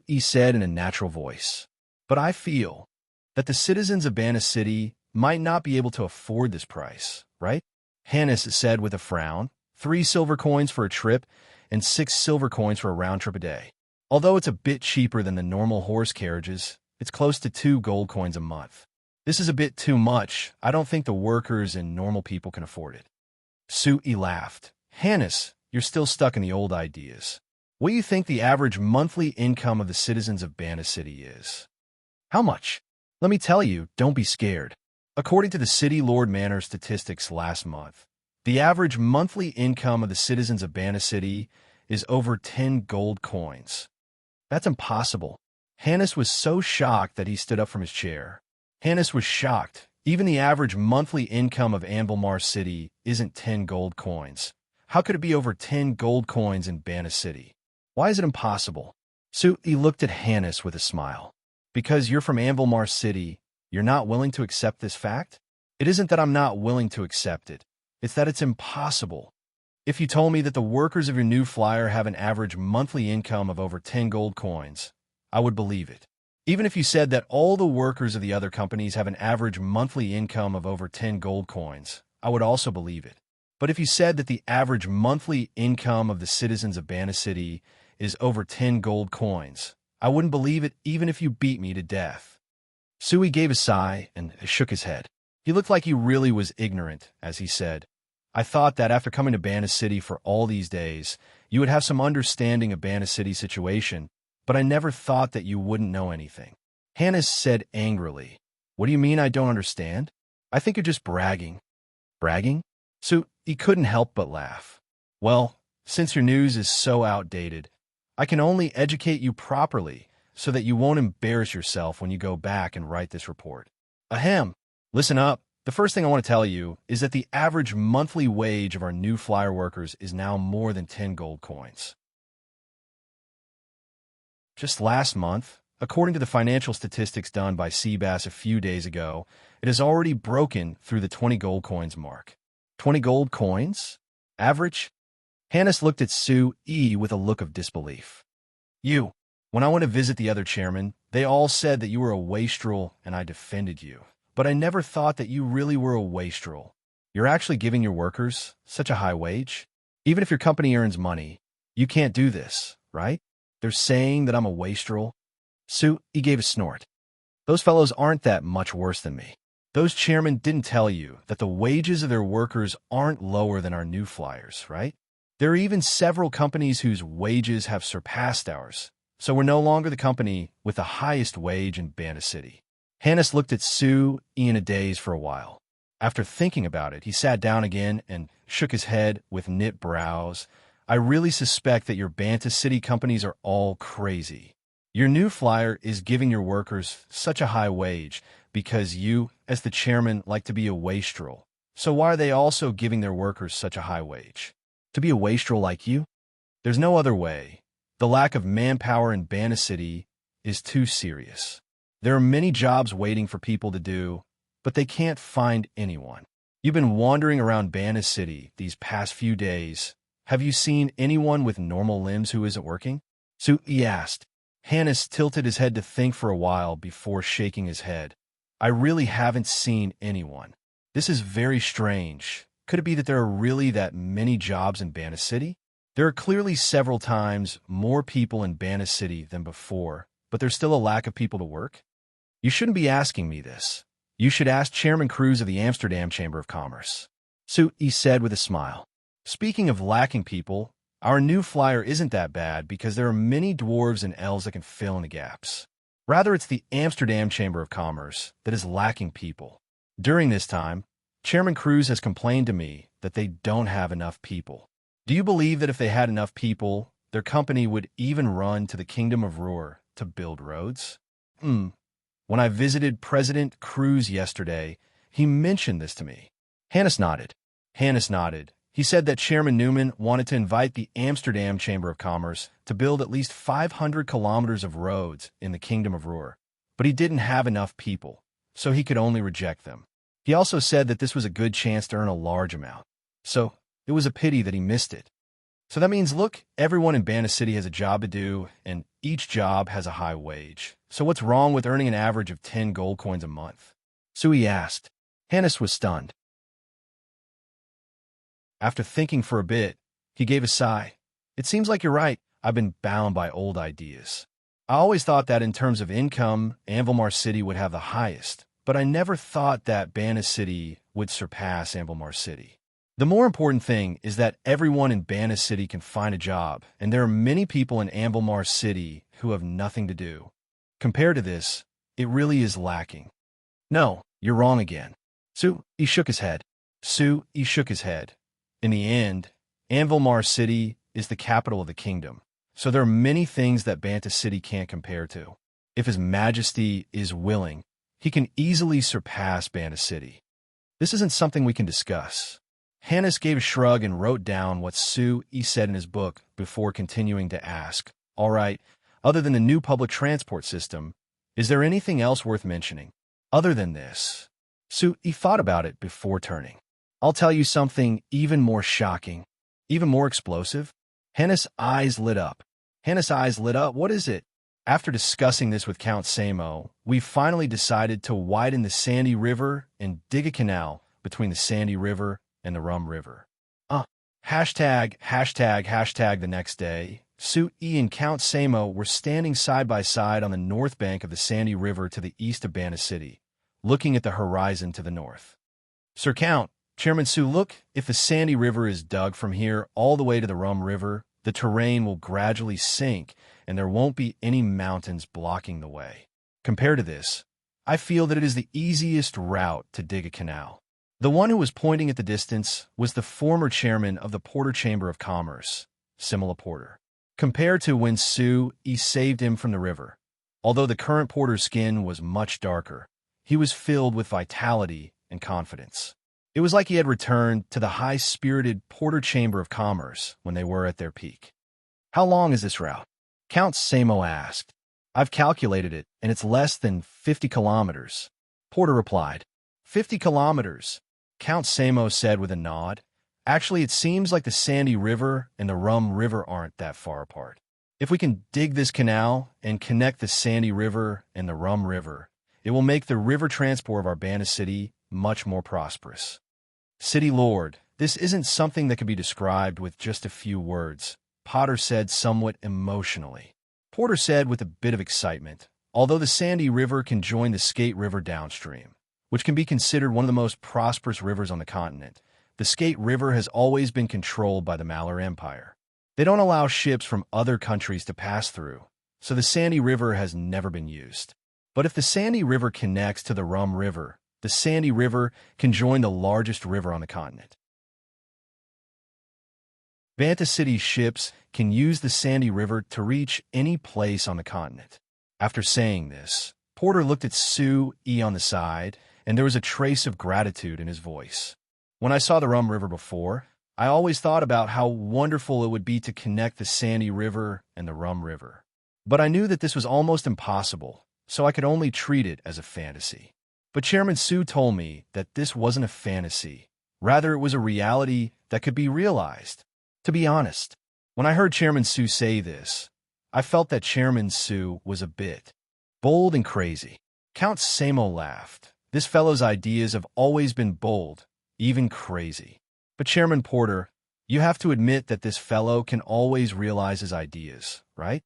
He said in a natural voice. But I feel that the citizens of Bantus City might not be able to afford this price, right? Hannes said with a frown, 3 silver coins for a trip and 6 silver coins for a round trip a day. Although it's a bit cheaper than the normal horse carriages, it's close to 2 gold coins a month. This is a bit too much. I don't think the workers and normal people can afford it. He laughed. Hannes, you're still stuck in the old ideas. What do you think the average monthly income of the citizens of Bantus City is? How much? Let me tell you, don't be scared. According to the City Lord Manor statistics last month, the average monthly income of the citizens of Bantus City is over 10 gold coins. That's impossible. Hannes was so shocked that he stood up from his chair. Hannes was shocked. Even the average monthly income of Anvilmar City isn't 10 gold coins. How could it be over 10 gold coins in Bantus City? Why is it impossible? He looked at Hannes with a smile. Because you're from Anvilmar City, you're not willing to accept this fact? It isn't that I'm not willing to accept it. It's that it's impossible. If you told me that the workers of your new flyer have an average monthly income of over 10 gold coins, I would believe it. Even if you said that all the workers of the other companies have an average monthly income of over 10 gold coins, I would also believe it. But if you said that the average monthly income of the citizens of Bantus City is over 10 gold coins, I wouldn't believe it even if you beat me to death. Sui gave a sigh and shook his head. He looked like he really was ignorant, as he said, I thought that after coming to Bantus City for all these days, you would have some understanding of Bantus City's situation, but I never thought that you wouldn't know anything. Hannes said angrily, What do you mean I don't understand? I think you're just bragging. Bragging? He couldn't help but laugh. Well, since your news is so outdated, I can only educate you properly so that you won't embarrass yourself when you go back and write this report. Ahem. Listen up. The first thing I want to tell you is that the average monthly wage of our new flyer workers is now more than 10 gold coins. Just last month, according to the financial statistics done by Seabass a few days ago, it has already broken through the 20 gold coins mark. 20 gold coins? Average? Hannes looked at Sue E with a look of disbelief. When I went to visit the other chairmen, they all said that you were a wastrel and I defended you. But I never thought that you really were a wastrel. You're actually giving your workers such a high wage? Even if your company earns money, you can't do this, right? They're saying that I'm a wastrel. Sue E gave a snort. Those fellows aren't that much worse than me. Those chairmen didn't tell you that the wages of their workers aren't lower than our new flyers, right? There are even several companies whose wages have surpassed ours, so we're no longer the company with the highest wage in Bandit City. Hannes looked at Sue E in a daze for a while. After thinking about it, he sat down again and shook his head with knit brows. I really suspect that your Banta City companies are all crazy. Your new flyer is giving your workers such a high wage because you, as the chairman, like to be a wastrel. So why are they also giving their workers such a high wage? To be a wastrel like you? There's no other way. The lack of manpower in Banta City is too serious. There are many jobs waiting for people to do, but they can't find anyone. You've been wandering around Banta City these past few days. Have you seen anyone with normal limbs who isn't working? Sue E asked. Hannes tilted his head to think for a while before shaking his head. I really haven't seen anyone. This is very strange. Could it be that there are really that many jobs in Banta City? There are clearly several times more people in Banta City than before, but there's still a lack of people to work? You shouldn't be asking me this. You should ask Chairman Cruz of the Amsterdam Chamber of Commerce. Sue E said with a smile. Speaking of lacking people, our new flyer isn't that bad because there are many dwarves and elves that can fill in the gaps. Rather, it's the Amsterdam Chamber of Commerce that is lacking people. During this time, Chairman Cruz has complained to me that they don't have enough people. Do you believe that if they had enough people, their company would even run to the Kingdom of Ruhr to build roads? When I visited President Cruz yesterday, he mentioned this to me. Hannes nodded. He said that Chairman Newman wanted to invite the Amsterdam Chamber of Commerce to build at least 500 kilometers of roads in the Kingdom of Ruhr, but he didn't have enough people, so he could only reject them. He also said that this was a good chance to earn a large amount, so it was a pity that he missed it. So that means, look, everyone in Banta City has a job to do, and each job has a high wage. So what's wrong with earning an average of 10 gold coins a month? Sui asked. Hannes was stunned. After thinking for a bit, he gave a sigh. It seems like you're right. I've been bound by old ideas. I always thought that in terms of income, Anvilmar City would have the highest, but I never thought that Banta City would surpass Anvilmar City. The more important thing is that everyone in Banta City can find a job, and there are many people in Anvilmar City who have nothing to do. Compared to this, it really is lacking. No, you're wrong again. He shook his head. In the end, Anvilmar City is the capital of the kingdom, so there are many things that Banta City can't compare to. If His Majesty is willing, he can easily surpass Banta City. This isn't something we can discuss. Hannes gave a shrug and wrote down what Sui said in his book before continuing to ask, all right, other than the new public transport system, is there anything else worth mentioning? Other than this, Sui thought about it before turning. I'll tell you something even more shocking, even more explosive. Hannes' eyes lit up. What is it? After discussing this with Count Samo, we finally decided to widen the Sandy River and dig a canal between the Sandy River and the Rum River. Hashtag the next day, Sui and Count Samo were standing side by side on the north bank of the Sandy River to the east of Banta City, looking at the horizon to the north. Sir Count, Chairman Sue, look, if the Sandy River is dug from here all the way to the Rum River, the terrain will gradually sink, and there won't be any mountains blocking the way. Compared to this, I feel that it is the easiest route to dig a canal. The one who was pointing at the distance was the former chairman of the Porter Chamber of Commerce, Simila Porter. Compared to when Sue saved him from the river, Although the current porter's skin was much darker, he was filled with vitality and confidence. It was like he had returned to the high-spirited Porter Chamber of Commerce when they were at their peak. "How long is this route?" Count Samo asked. "I've calculated it, and it's less than 50 kilometers." Porter replied. 50 kilometers, Count Samo said with a nod. "Actually, it seems like the Sandy River and the Rum River aren't that far apart. If we can dig this canal and connect the Sandy River and the Rum River, it will make the river transport of Urbana City much more prosperous." "City Lord, this isn't something that can be described with just a few words," Potter said somewhat emotionally. Porter said with a bit of excitement, "Although the Sandy River can join the Skate River downstream, which can be considered one of the most prosperous rivers on the continent, the Skate River has always been controlled by the Malheur Empire. They don't allow ships from other countries to pass through, so the Sandy River has never been used. But if the Sandy River connects to the Rum River, the Sandy River can join the largest river on the continent. Urbana City's ships can use the Sandy River to reach any place on the continent." After saying this, Porter looked at Sue E. on the side, and there was a trace of gratitude in his voice. "When I saw the Rum River before, I always thought about how wonderful it would be to connect the Sandy River and the Rum River. But I knew that this was almost impossible, so I could only treat it as a fantasy. But Chairman Sue told me that this wasn't a fantasy. Rather, it was a reality that could be realized. To be honest, when I heard Chairman Sue say this, I felt that Chairman Sue was a bit bold and crazy." Count Samo laughed. "This fellow's ideas have always been bold, even crazy. But Chairman Porter, you have to admit that this fellow can always realize his ideas, right?"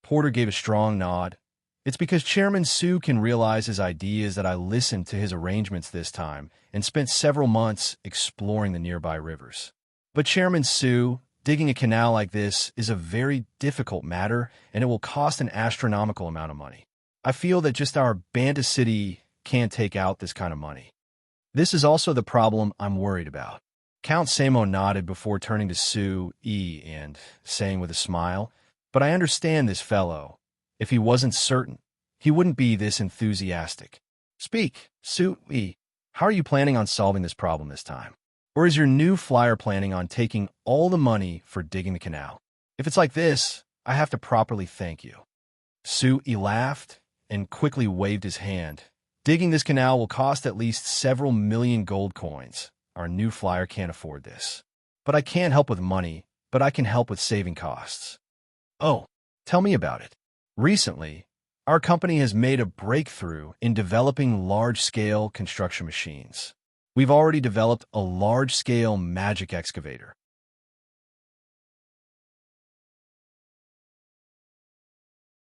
Porter gave a strong nod. "It's because Chairman Sue can realize his ideas that I listened to his arrangements this time and spent several months exploring the nearby rivers. But Chairman Sue, digging a canal like this is a very difficult matter, and it will cost an astronomical amount of money. I feel that just our Banda City can't take out this kind of money. This is also the problem I'm worried about." Count Samo nodded before turning to Sue E. and saying with a smile, "But I understand this fellow. If he wasn't certain, he wouldn't be this enthusiastic. Speak, Sue E. How are you planning on solving this problem this time? Or is your new flyer planning on taking all the money for digging the canal? If it's like this, I have to properly thank you." Sue E. laughed and quickly waved his hand. "Digging this canal will cost at least several million gold coins. Our new flyer can't afford this. But I can't help with money, but I can help with saving costs." "Oh, tell me about it." "Recently, our company has made a breakthrough in developing large-scale construction machines. We've already developed a large-scale magic excavator."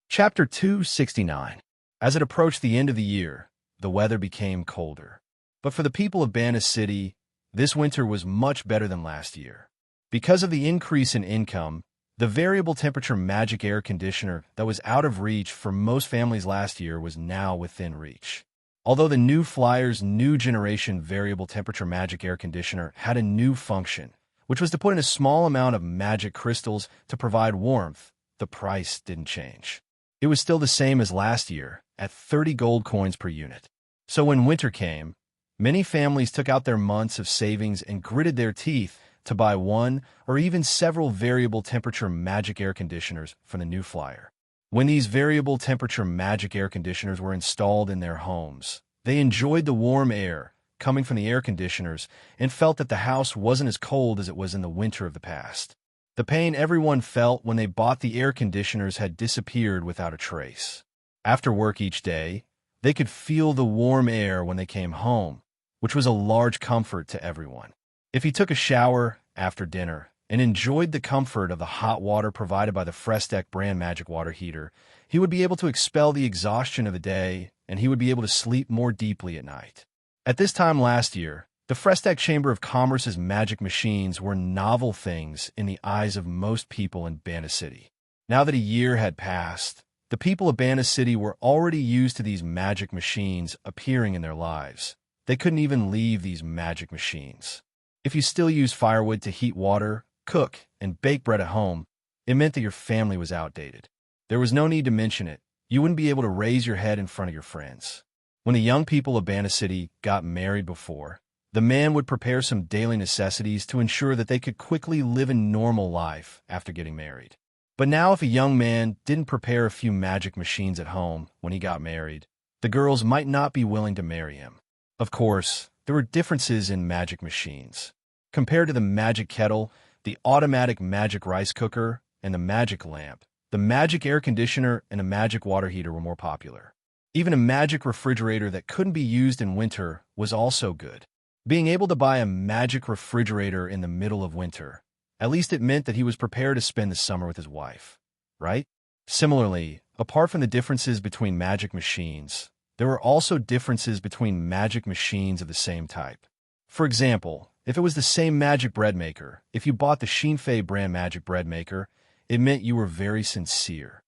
Chapter 269. As it approached the end of the year, the weather became colder. But for the people of Banda City, this winter was much better than last year. Because of the increase in income, the variable temperature magic air conditioner that was out of reach for most families last year was now within reach. Although the new Flyer's new generation variable temperature magic air conditioner had a new function, which was to put in a small amount of magic crystals to provide warmth, the price didn't change. It was still the same as last year, at 30 gold coins per unit. So when winter came, many families took out their months of savings and gritted their teeth to buy one or even several variable temperature magic air conditioners for the new Flyer. When these variable temperature magic air conditioners were installed in their homes, they enjoyed the warm air coming from the air conditioners and felt that the house wasn't as cold as it was in the winter of the past. The pain everyone felt when they bought the air conditioners had disappeared without a trace. After work each day, they could feel the warm air when they came home, which was a large comfort to everyone. If he took a shower after dinner and enjoyed the comfort of the hot water provided by the Frestec brand magic water heater, he would be able to expel the exhaustion of the day, and he would be able to sleep more deeply at night. At this time last year, the Frestec Chamber of Commerce's magic machines were novel things in the eyes of most people in Banda City. Now that a year had passed, the people of Banda City were already used to these magic machines appearing in their lives. They couldn't even leave these magic machines. If you still use firewood to heat water, cook, and bake bread at home, it meant that your family was outdated. There was no need to mention it. you wouldn't be able to raise your head in front of your friends. When the young people of Bana City got married before, the man would prepare some daily necessities to ensure that they could quickly live a normal life after getting married. But now if a young man didn't prepare a few magic machines at home when he got married, the girls might not be willing to marry him. Of course, there were differences in magic machines. Compared to the magic kettle, the automatic magic rice cooker, and the magic lamp, the magic air conditioner and a magic water heater were more popular. Even a magic refrigerator that couldn't be used in winter was also good. Being able to buy a magic refrigerator in the middle of winter, at least it meant that he was prepared to spend the summer with his wife, right? Similarly, apart from the differences between magic machines, there were also differences between magic machines of the same type. For example, if it was the same magic bread maker, if you bought the Shinfei brand magic bread maker, it meant you were very sincere.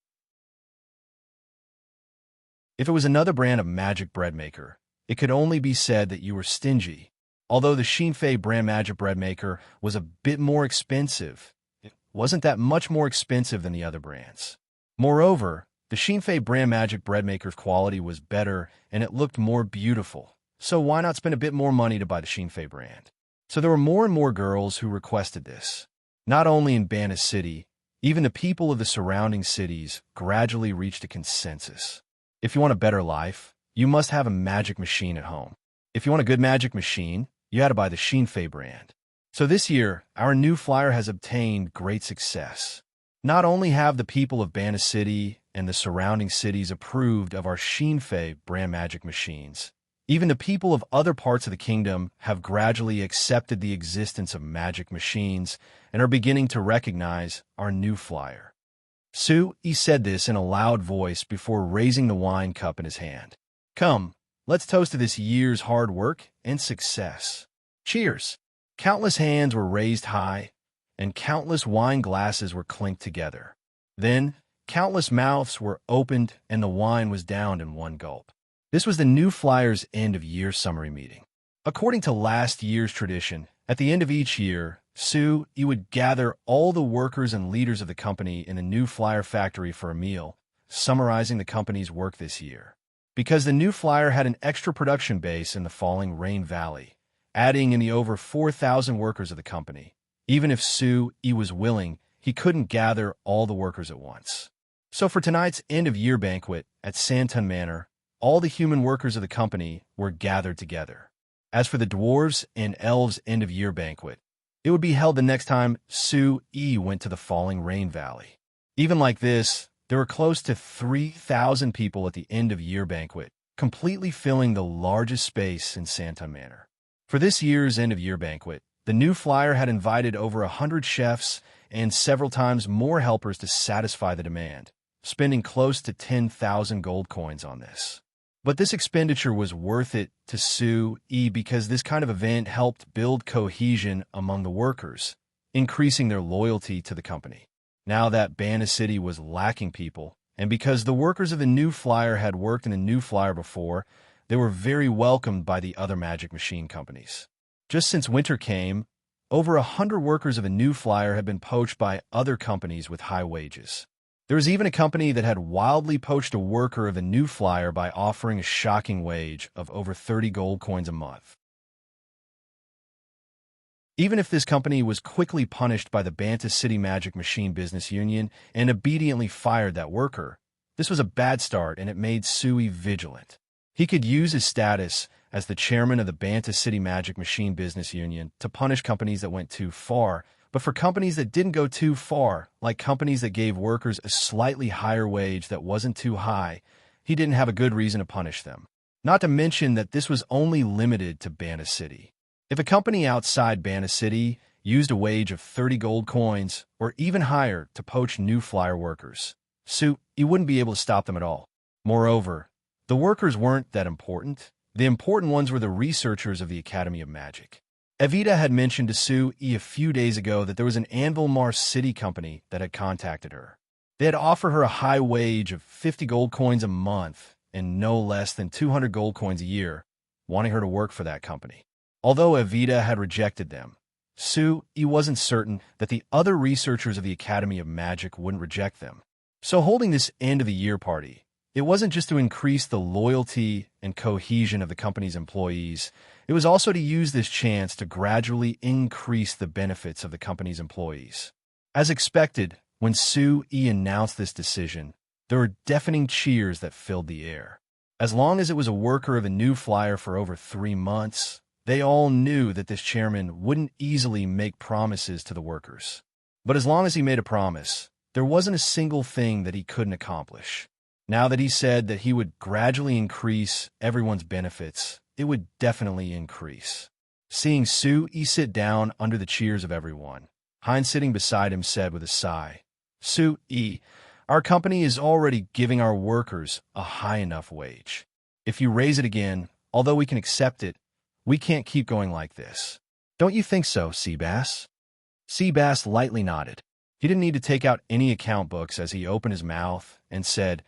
If it was another brand of magic bread maker, it could only be said that you were stingy. Although the Shinfei brand magic bread maker was a bit more expensive, it wasn't that much more expensive than the other brands. Moreover, the Shinfei brand magic bread maker's quality was better and it looked more beautiful. So why not spend a bit more money to buy the Shinfei brand? So there were more and more girls who requested this. Not only in Bana City, even the people of the surrounding cities gradually reached a consensus. If you want a better life, you must have a magic machine at home. If you want a good magic machine, you had to buy the Shinfei brand. So this year, our new flyer has obtained great success. Not only have the people of Bana City and the surrounding cities approved of our Shinfei brand magic machines, even the people of other parts of the kingdom have gradually accepted the existence of magic machines and are beginning to recognize our new flyer. He said this in a loud voice before raising the wine cup in his hand. Come, let's toast to this year's hard work and success. Cheers! Countless hands were raised high, and countless wine glasses were clinked together. Then, countless mouths were opened and the wine was downed in one gulp. This was the new flyer's end-of-year summary meeting. According to last year's tradition, at the end of each year, you would gather all the workers and leaders of the company in the new flyer factory for a meal, summarizing the company's work this year. Because the new flyer had an extra production base in the falling Rain Valley, adding in the over 4,000 workers of the company. Even if he was willing, he couldn't gather all the workers at once. So for tonight's end-of-year banquet at Santon Manor, all the human workers of the company were gathered together. As for the dwarves and elves' end-of-year banquet, it would be held the next time went to the falling Rain Valley. Even like this, there were close to 3,000 people at the end-of-year banquet, completely filling the largest space in Santon Manor. For this year's end-of-year banquet, the new flyer had invited over 100 chefs and several times more helpers to satisfy the demand, spending close to 10,000 gold coins on this. But this expenditure was worth it to because this kind of event helped build cohesion among the workers, increasing their loyalty to the company. Now that Bana City was lacking people, and because the workers of the new flyer had worked in the new flyer before, they were very welcomed by the other magic machine companies. Just since winter came, over 100 workers of a new flyer had been poached by other companies with high wages. There was even a company that had wildly poached a worker of a new flyer by offering a shocking wage of over 30 gold coins a month. Even if this company was quickly punished by the Banta City Magic Machine Business Union and obediently fired that worker, this was a bad start and it made vigilant. He could use his status as the chairman of the Banta City Magic Machine Business Union to punish companies that went too far, but for companies that didn't go too far, like companies that gave workers a slightly higher wage that wasn't too high, he didn't have a good reason to punish them. Not to mention that this was only limited to Bana City. If a company outside Bana City used a wage of 30 gold coins or even higher to poach new flyer workers, he wouldn't be able to stop them at all. Moreover, the workers weren't that important. The important ones were the researchers of the Academy of Magic. Evita had mentioned to a few days ago that there was an Anvil Mars City company that had contacted her. They had offered her a high wage of 50 gold coins a month and no less than 200 gold coins a year, wanting her to work for that company. Although Evita had rejected them, he wasn't certain that the other researchers of the Academy of Magic wouldn't reject them. So holding this end-of-the-year party, It wasn't just to increase the loyalty and cohesion of the company's employees. It was also to use this chance to gradually increase the benefits of the company's employees. As expected, when Sue E announced this decision, there were deafening cheers that filled the air. As long as it was a worker of a new flyer for over 3 months, they all knew that this chairman wouldn't easily make promises to the workers. But as long as he made a promise, there wasn't a single thing that he couldn't accomplish. Now that he said that he would gradually increase everyone's benefits, it would definitely increase. Seeing Sue E sit down under the cheers of everyone, Hines sitting beside him said with a sigh, "Sue E, our company is already giving our workers a high enough wage. If you raise it again, although we can accept it, we can't keep going like this. Don't you think so, Seabass?" Seabass lightly nodded. He didn't need to take out any account books as he opened his mouth and said,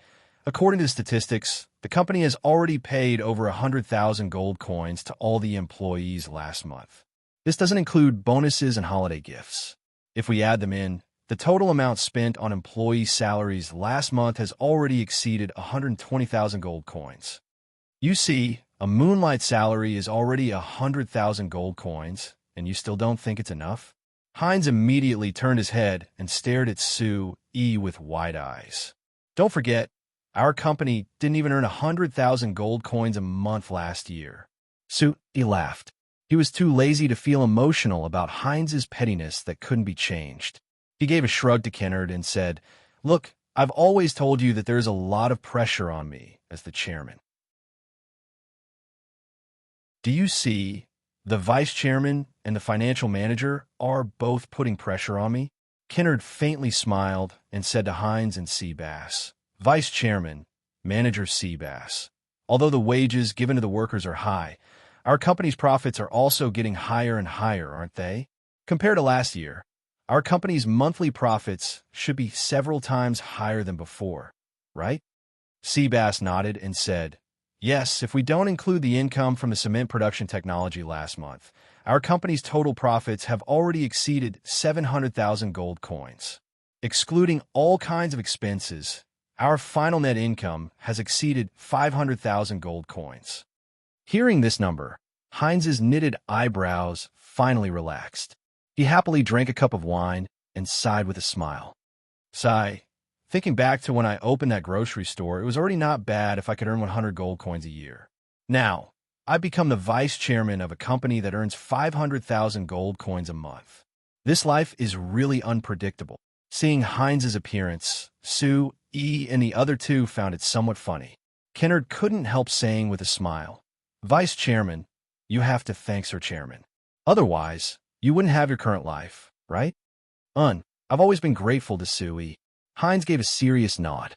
"According to the statistics, the company has already paid over 100,000 gold coins to all the employees last month. This doesn't include bonuses and holiday gifts. If we add them in, the total amount spent on employee salaries last month has already exceeded 120,000 gold coins. You see, a moonlight salary is already 100,000 gold coins, and you still don't think it's enough?" Hines immediately turned his head and stared at Sue E with wide eyes. "Don't forget, our company didn't even earn 100,000 gold coins a month last year." Sue E laughed. He was too lazy to feel emotional about Hines's pettiness that couldn't be changed. He gave a shrug to Kennard and said, "Look, I've always told you that there's a lot of pressure on me as the chairman. Do you see? The vice chairman and the financial manager are both putting pressure on me." Kennard faintly smiled and said to Hines and Seabass, "Vice chairman, manager Seabass, although the wages given to the workers are high, our company's profits are also getting higher and higher, aren't they? Compared to last year, our company's monthly profits should be several times higher than before, right?" Seabass nodded and said, "Yes, if we don't include the income from the cement production technology last month, our company's total profits have already exceeded 700,000 gold coins. Excluding all kinds of expenses, our final net income has exceeded 500,000 gold coins." Hearing this number, Hines's knitted eyebrows finally relaxed. He happily drank a cup of wine and sighed with a smile. Sigh. Thinking back to when I opened that grocery store, it was already not bad if I could earn 100 gold coins a year. Now, I've become the vice chairman of a company that earns 500,000 gold coins a month. This life is really unpredictable. Seeing Hines's appearance, Sue E and the other two found it somewhat funny. Kennard couldn't help saying with a smile, "Vice chairman, you have to thank Sir Chairman. Otherwise, you wouldn't have your current life, right?" I've always been grateful to Sue E." Hines gave a serious nod.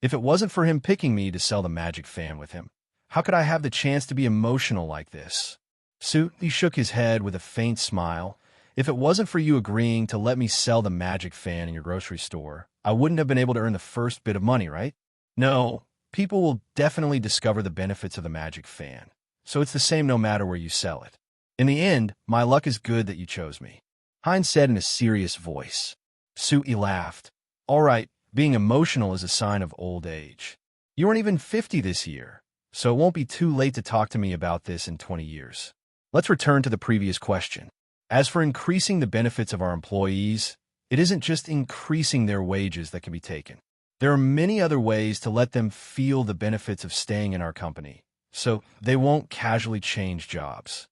If it wasn't for him picking me to sell the magic fan with him, how could I have the chance to be emotional like this? Sue E shook his head with a faint smile. "If it wasn't for you agreeing to let me sell the magic fan in your grocery store, I wouldn't have been able to earn the first bit of money, right? No, people will definitely discover the benefits of the magic fan, so it's the same no matter where you sell it. In the end, my luck is good that you chose me," Hines said in a serious voice. Sue E laughed. "All right, being emotional is a sign of old age. You aren't even 50 this year, so it won't be too late to talk to me about this in 20 years. Let's return to the previous question. As for increasing the benefits of our employees, it isn't just increasing their wages that can be taken. There are many other ways to let them feel the benefits of staying in our company, so they won't casually change jobs.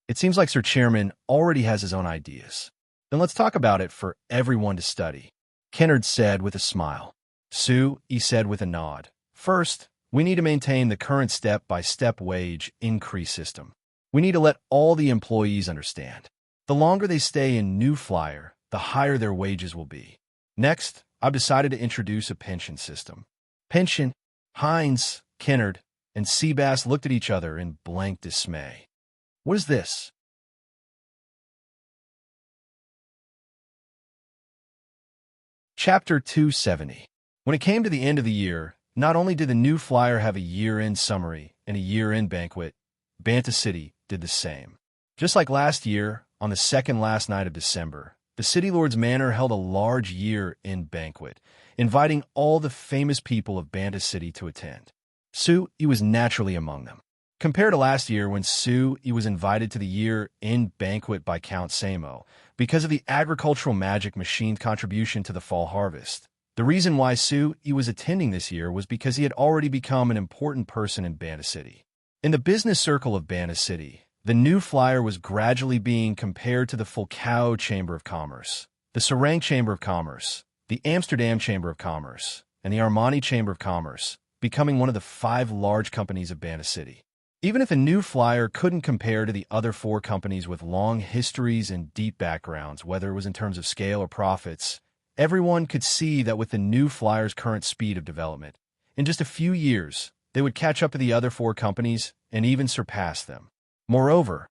It seems like Sir Chairman already has his own ideas. Then let's talk about it for everyone to study," Kennard said with a smile. Sue E said with a nod, "First, we need to maintain the current step-by-step wage increase system. We need to let all the employees understand. The longer they stay in New Flyer, the higher their wages will be. Next, I've decided to introduce a pension system." Pension? Hines, Kennard, and Seabass looked at each other in blank dismay. What is this? Chapter 270. When it came to the end of the year, not only did the New Flyer have a year-end summary and a year-end banquet, Banta City did the same. Just like last year, on the second last night of December, the City Lord's Manor held a large year-end banquet, inviting all the famous people of Banta City to attend. Sui was naturally among them. Compared to last year when Sui was invited to the year-end banquet by Count Samo, because of the agricultural magic machine's contribution to the fall harvest. The reason why Sui was attending this year was because he had already become an important person in Banta City. In the business circle of Banta City, the new flyer was gradually being compared to the Fulcao Chamber of Commerce, the Serene Chamber of Commerce, the Amsterdam Chamber of Commerce, and the Armani Chamber of Commerce, becoming one of the 5 large companies of Banta City. Even if a new flyer couldn't compare to the other 4 companies with long histories and deep backgrounds, whether it was in terms of scale or profits, everyone could see that with the new flyer's current speed of development, in just a few years, they would catch up to the other 4 companies and even surpass them. Moreover,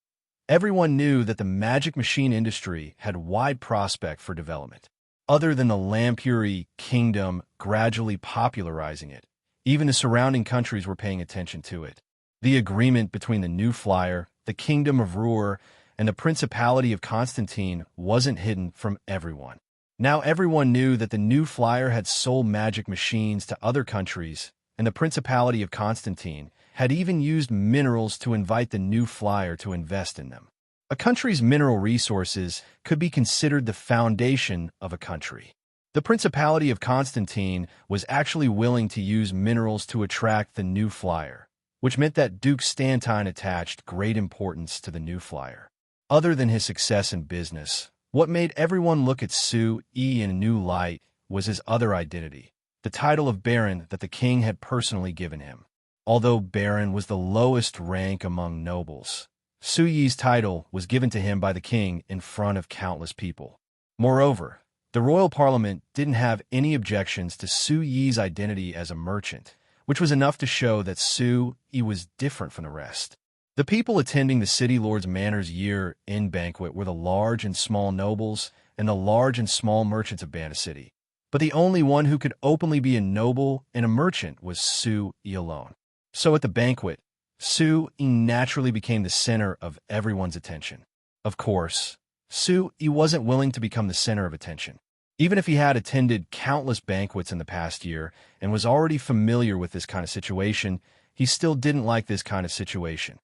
everyone knew that the magic machine industry had wide prospect for development. Other than the Lampuri kingdom gradually popularizing it, even the surrounding countries were paying attention to it. The agreement between the new flyer, the Kingdom of Ruhr, and the Principality of Constantine wasn't hidden from everyone. Now everyone knew that the new flyer had sold magic machines to other countries, and the Principality of Constantine had even used minerals to invite the new flyer to invest in them. A country's mineral resources could be considered the foundation of a country. The Principality of Constantine was actually willing to use minerals to attract the new flyer, which meant that Duke Stantine attached great importance to the new flyer. Other than his success in business, what made everyone look at Sui in a new light was his other identity, the title of Baron that the king had personally given him. Although Baron was the lowest rank among nobles, Sui's title was given to him by the king in front of countless people. Moreover, the royal parliament didn't have any objections to Sui's identity as a merchant, which was enough to show that Sui was different from the rest. The people attending the City Lord's Manor's year-end banquet were the large and small nobles and the large and small merchants of Banta City. But the only one who could openly be a noble and a merchant was Sui alone. So at the banquet, Sui naturally became the center of everyone's attention. Of course, Sui wasn't willing to become the center of attention. Even if he had attended countless banquets in the past year and was already familiar with this kind of situation, he still didn't like this kind of situation.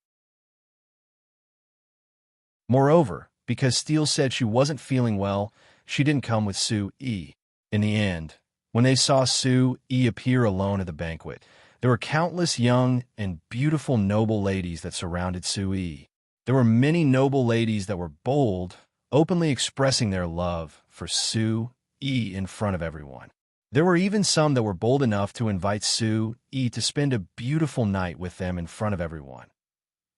Moreover, because Steele said she wasn't feeling well, she didn't come with Sui. In the end, when they saw Sui appear alone at the banquet, there were countless young and beautiful noble ladies that surrounded Sui. There were many noble ladies that were bold, openly expressing their love for Sui in front of everyone. There were even some that were bold enough to invite Sui to spend a beautiful night with them in front of everyone.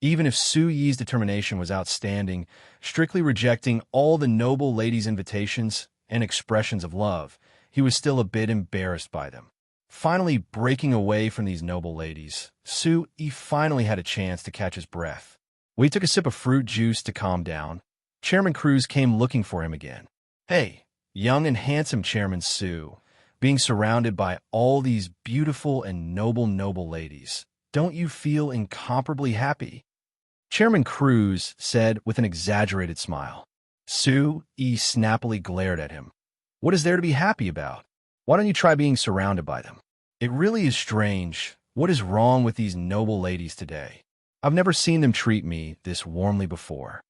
Even if Sui's determination was outstanding, strictly rejecting all the noble ladies' invitations and expressions of love, he was still a bit embarrassed by them. Finally breaking away from these noble ladies, Sui finally had a chance to catch his breath. When he took a sip of fruit juice to calm down, Chairman Cruz came looking for him again. Hey, young and handsome Chairman Sui, being surrounded by all these beautiful and noble ladies, don't you feel incomparably happy? Chairman Cruz said with an exaggerated smile. Sui snappily glared at him. What is there to be happy about? Why don't you try being surrounded by them? It really is strange. What is wrong with these noble ladies today? I've never seen them treat me this warmly before.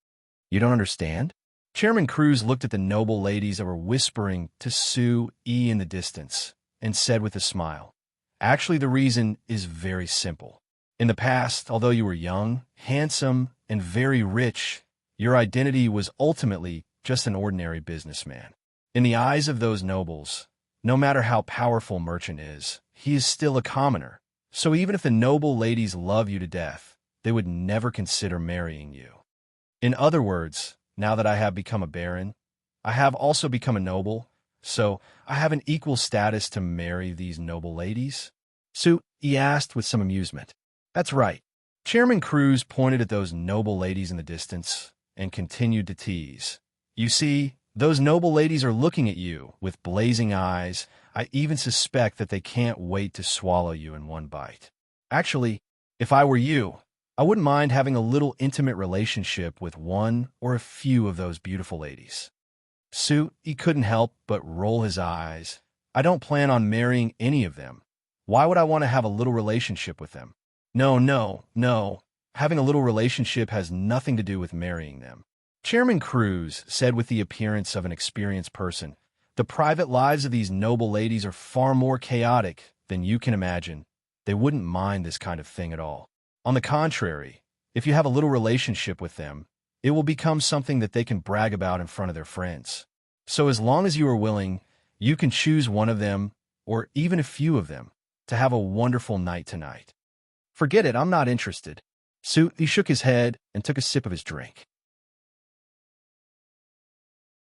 You don't understand? Chairman Cruz looked at the noble ladies that were whispering to Sui in the distance and said with a smile, actually, the reason is very simple. In the past, although you were young, handsome, and very rich, your identity was ultimately just an ordinary businessman. In the eyes of those nobles, no matter how powerful merchant is, he is still a commoner. So even if the noble ladies love you to death, they would never consider marrying you. In other words, now that I have become a baron, I have also become a noble, so I have an equal status to marry these noble ladies? Sui asked with some amusement. That's right. Chairman Cruz pointed at those noble ladies in the distance and continued to tease. You see, those noble ladies are looking at you with blazing eyes. I even suspect that they can't wait to swallow you in one bite. Actually, if I were you, I wouldn't mind having a little intimate relationship with one or a few of those beautiful ladies. Su, he couldn't help but roll his eyes. I don't plan on marrying any of them. Why would I want to have a little relationship with them? No, no, no. Having a little relationship has nothing to do with marrying them. Chairman Cruz said with the appearance of an experienced person, the private lives of these noble ladies are far more chaotic than you can imagine. They wouldn't mind this kind of thing at all. On the contrary, if you have a little relationship with them, it will become something that they can brag about in front of their friends. So as long as you are willing, you can choose one of them, or even a few of them, to have a wonderful night tonight. Forget it, I'm not interested. He shook his head and took a sip of his drink.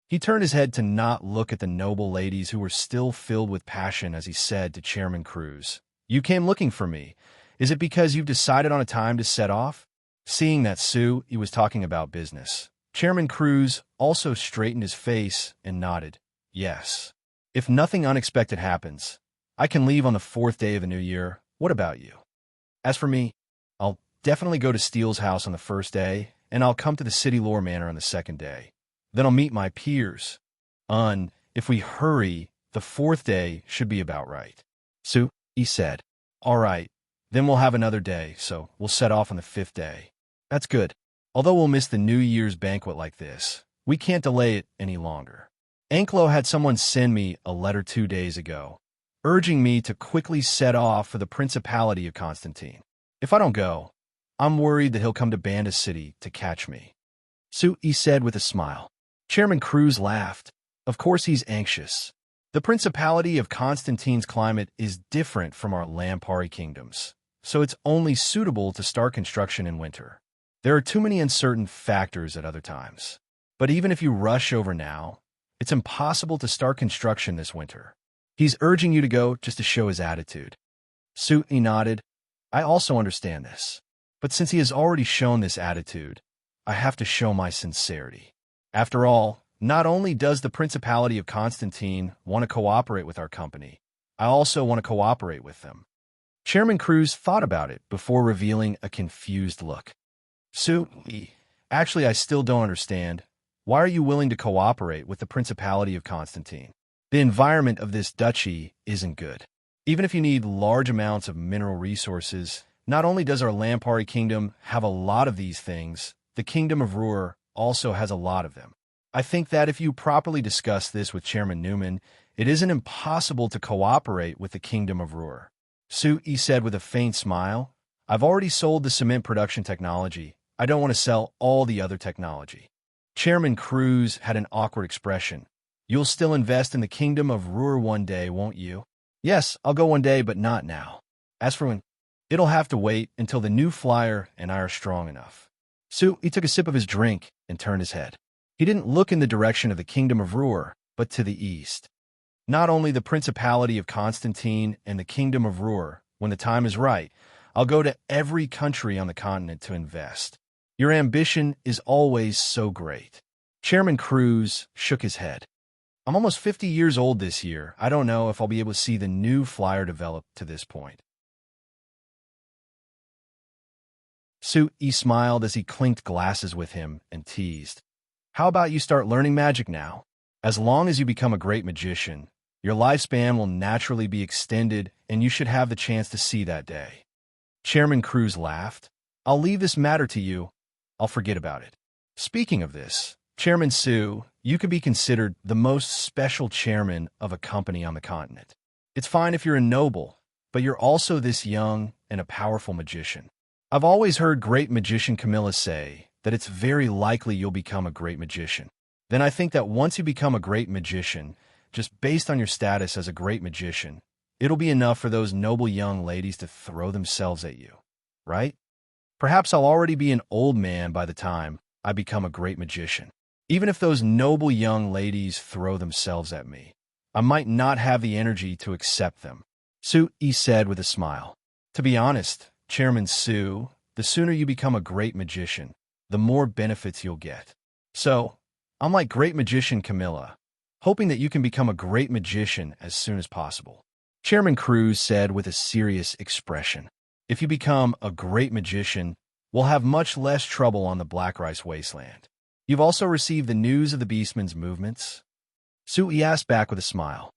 He turned his head to not look at the noble ladies who were still filled with passion as he said to Chairman Cruz, "You came looking for me. Is it because you've decided on a time to set off?" Seeing that he was talking about business, Chairman Cruz also straightened his face and nodded. Yes. If nothing unexpected happens, I can leave on the 4th day of the new year. What about you? As for me, I'll definitely go to Steele's house on the 1st day, and I'll come to the City Lore Manor on the 2nd day. Then I'll meet my peers. If we hurry, the 4th day should be about right. He said. All right, then we'll have another day, so we'll set off on the 5th day. That's good. Although we'll miss the New Year's banquet like this, we can't delay it any longer. Anklo had someone send me a letter 2 days ago, urging me to quickly set off for the Principality of Constantine. If I don't go, I'm worried that he'll come to Banda City to catch me. He said with a smile. Chairman Cruz laughed. Of course he's anxious. The Principality of Constantine's climate is different from our Lampari kingdoms, so it's only suitable to start construction in winter. There are too many uncertain factors at other times. But even if you rush over now, it's impossible to start construction this winter. He's urging you to go just to show his attitude. He nodded. I also understand this. But since he has already shown this attitude, I have to show my sincerity. After all, not only does the Principality of Constantine want to cooperate with our company, I also want to cooperate with them. Chairman Cruz thought about it before revealing a confused look. Actually, I still don't understand. Why are you willing to cooperate with the Principality of Constantine? The environment of this duchy isn't good. Even if you need large amounts of mineral resources, not only does our Lampari kingdom have a lot of these things, the Kingdom of Ruhr also has a lot of them. I think that if you properly discuss this with Chairman Newman, it isn't impossible to cooperate with the Kingdom of Ruhr. He said with a faint smile, I've already sold the cement production technology. I don't want to sell all the other technology. Chairman Cruz had an awkward expression. You'll still invest in the Kingdom of Ruhr one day, won't you? Yes, I'll go one day, but not now. As for when, it'll have to wait until the new flyer and I are strong enough. He took a sip of his drink and turned his head. He didn't look in the direction of the Kingdom of Ruhr, but to the east. Not only the Principality of Constantine and the Kingdom of Ruhr, when the time is right, I'll go to every country on the continent to invest. Your ambition is always so great. Chairman Cruz shook his head. I'm almost 50 years old this year. I don't know if I'll be able to see the new flyer develop to this point. He smiled as he clinked glasses with him and teased. How about you start learning magic now? As long as you become a great magician, your lifespan will naturally be extended and you should have the chance to see that day. Chairman Cruz laughed. I'll leave this matter to you. I'll forget about it. Speaking of this, Chairman you could be considered the most special chairman of a company on the continent. It's fine if you're a noble, but you're also this young and a powerful magician. I've always heard great magician Camilla say that it's very likely you'll become a great magician. Then I think that once you become a great magician, just based on your status as a great magician, it'll be enough for those noble young ladies to throw themselves at you, right? Perhaps I'll already be an old man by the time I become a great magician. Even if those noble young ladies throw themselves at me, I might not have the energy to accept them. He said with a smile. To be honest, Chairman the sooner you become a great magician, the more benefits you'll get. So, I'm like great magician Camilla, hoping that you can become a great magician as soon as possible. Chairman Cruz said with a serious expression. If you become a great magician, we'll have much less trouble on the Black Rice Wasteland. You've also received the news of the Beastman's movements. Sui asked back with a smile.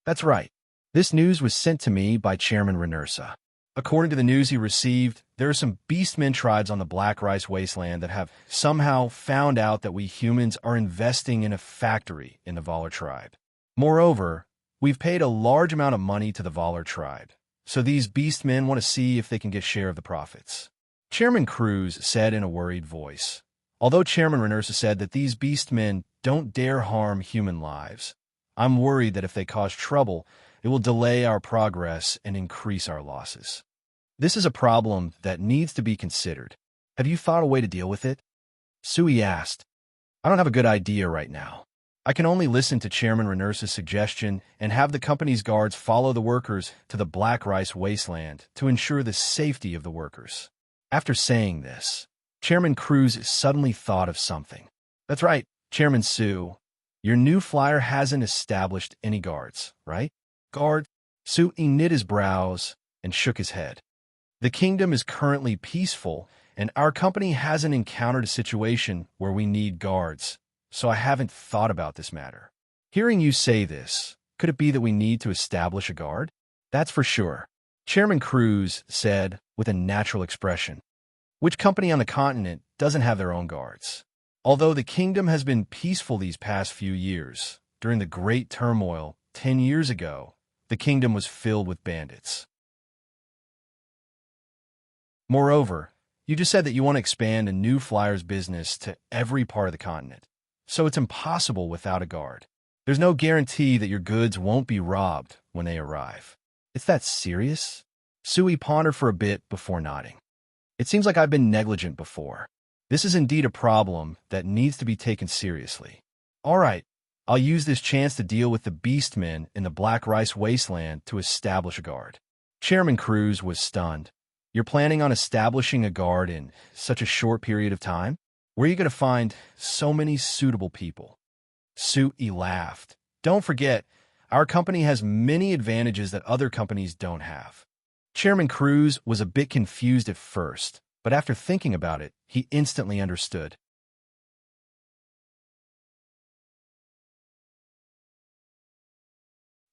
That's right. This news was sent to me by Chairman Renursa. According to the news he received, there are some beastmen tribes on the Black Rice Wasteland that have somehow found out that we humans are investing in a factory in the Valar tribe. Moreover, we've paid a large amount of money to the Valar tribe, so these beastmen want to see if they can get share of the profits. Chairman Cruz said in a worried voice. Although Chairman Renursa said that these beastmen don't dare harm human lives, I'm worried that if they cause trouble, it will delay our progress and increase our losses. This is a problem that needs to be considered. Have you thought a way to deal with it? Sui asked. I don't have a good idea right now. I can only listen to Chairman Renursa's suggestion and have the company's guards follow the workers to the Black Rice Wasteland to ensure the safety of the workers. After saying this, Chairman Cruz suddenly thought of something. That's right, Chairman Su. Your new flyer hasn't established any guards, right? Guard? Sui knit his brows and shook his head. The kingdom is currently peaceful, and our company hasn't encountered a situation where we need guards, so I haven't thought about this matter. Hearing you say this, could it be that we need to establish a guard? That's for sure, Chairman Cruz said with a natural expression. Which company on the continent doesn't have their own guards? Although the kingdom has been peaceful these past few years, during the great turmoil 10 years ago, the kingdom was filled with bandits. Moreover, you just said that you want to expand a new flyer's business to every part of the continent, so it's impossible without a guard. There's no guarantee that your goods won't be robbed when they arrive. It's that serious? Sui pondered for a bit before nodding. It seems like I've been negligent before. This is indeed a problem that needs to be taken seriously. All right, I'll use this chance to deal with the beastmen in the Black Rice Wasteland to establish a guard. Chairman Cruz was stunned. You're planning on establishing a guard in such a short period of time? Where are you going to find so many suitable people? Sui laughed. Don't forget, our company has many advantages that other companies don't have. Chairman Cruz was a bit confused at first, but after thinking about it, he instantly understood.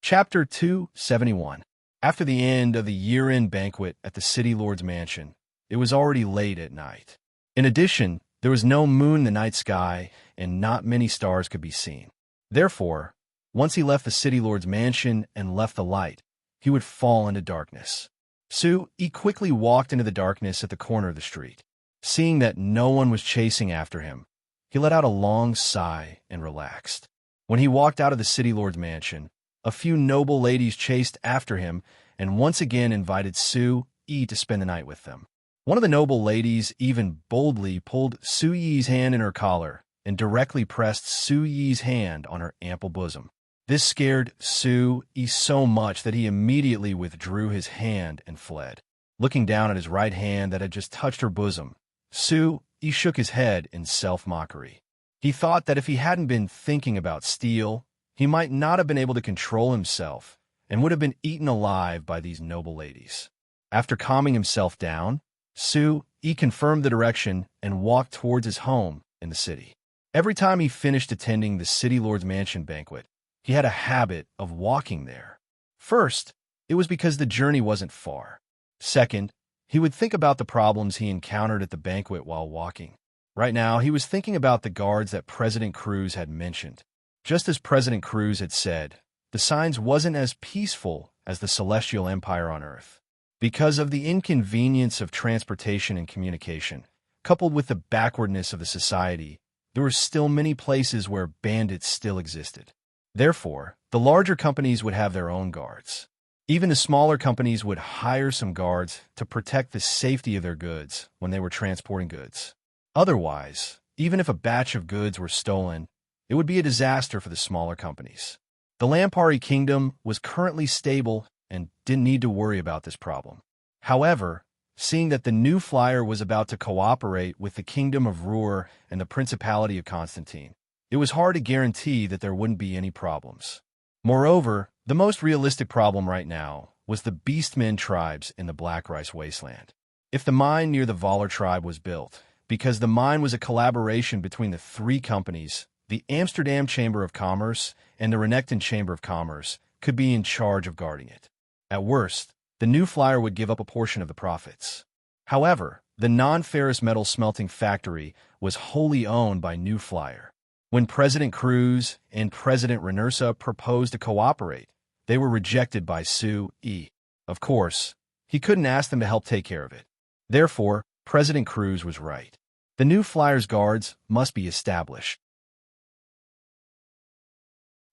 Chapter 271. After the end of the year-end banquet at the City Lord's mansion, it was already late at night. In addition, there was no moon in the night sky, and not many stars could be seen. Therefore, once he left the City Lord's mansion and left the light, he would fall into darkness. Sui quickly walked into the darkness at the corner of the street. Seeing that no one was chasing after him, he let out a long sigh and relaxed. When he walked out of the City Lord's mansion, a few noble ladies chased after him and once again invited Sui to spend the night with them. One of the noble ladies even boldly pulled Sui's hand in her collar and directly pressed Sui's hand on her ample bosom. This scared Sui so much that he immediately withdrew his hand and fled. Looking down at his right hand that had just touched her bosom, Sui shook his head in self-mockery. He thought that if he hadn't been thinking about steel, he might not have been able to control himself and would have been eaten alive by these noble ladies. After calming himself down, Sui confirmed the direction and walked towards his home in the city. Every time he finished attending the City Lord's mansion banquet, he had a habit of walking there. First, it was because the journey wasn't far. Second, he would think about the problems he encountered at the banquet while walking. Right now, he was thinking about the guards that President Cruz had mentioned. Just as President Cruz had said, the Signs wasn't as peaceful as the Celestial Empire on Earth. Because of the inconvenience of transportation and communication, coupled with the backwardness of the society, there were still many places where bandits still existed. Therefore, the larger companies would have their own guards. Even the smaller companies would hire some guards to protect the safety of their goods when they were transporting goods. Otherwise, even if a batch of goods were stolen, it would be a disaster for the smaller companies. The Lampari Kingdom was currently stable and didn't need to worry about this problem. However, seeing that the new flyer was about to cooperate with the Kingdom of Ruhr and the Principality of Constantine, it was hard to guarantee that there wouldn't be any problems. Moreover, the most realistic problem right now was the Beastmen tribes in the Black Rice Wasteland. If the mine near the Valar tribe was built, because the mine was a collaboration between the three companies, the Amsterdam Chamber of Commerce and the Renekton Chamber of Commerce could be in charge of guarding it. At worst, the new flyer would give up a portion of the profits. However, the non-ferrous metal smelting factory was wholly owned by New Flyer. When President Cruz and President Renersa proposed to cooperate, they were rejected by Sui. Of course, he couldn't ask them to help take care of it. Therefore, President Cruz was right. The New Flyer's guards must be established.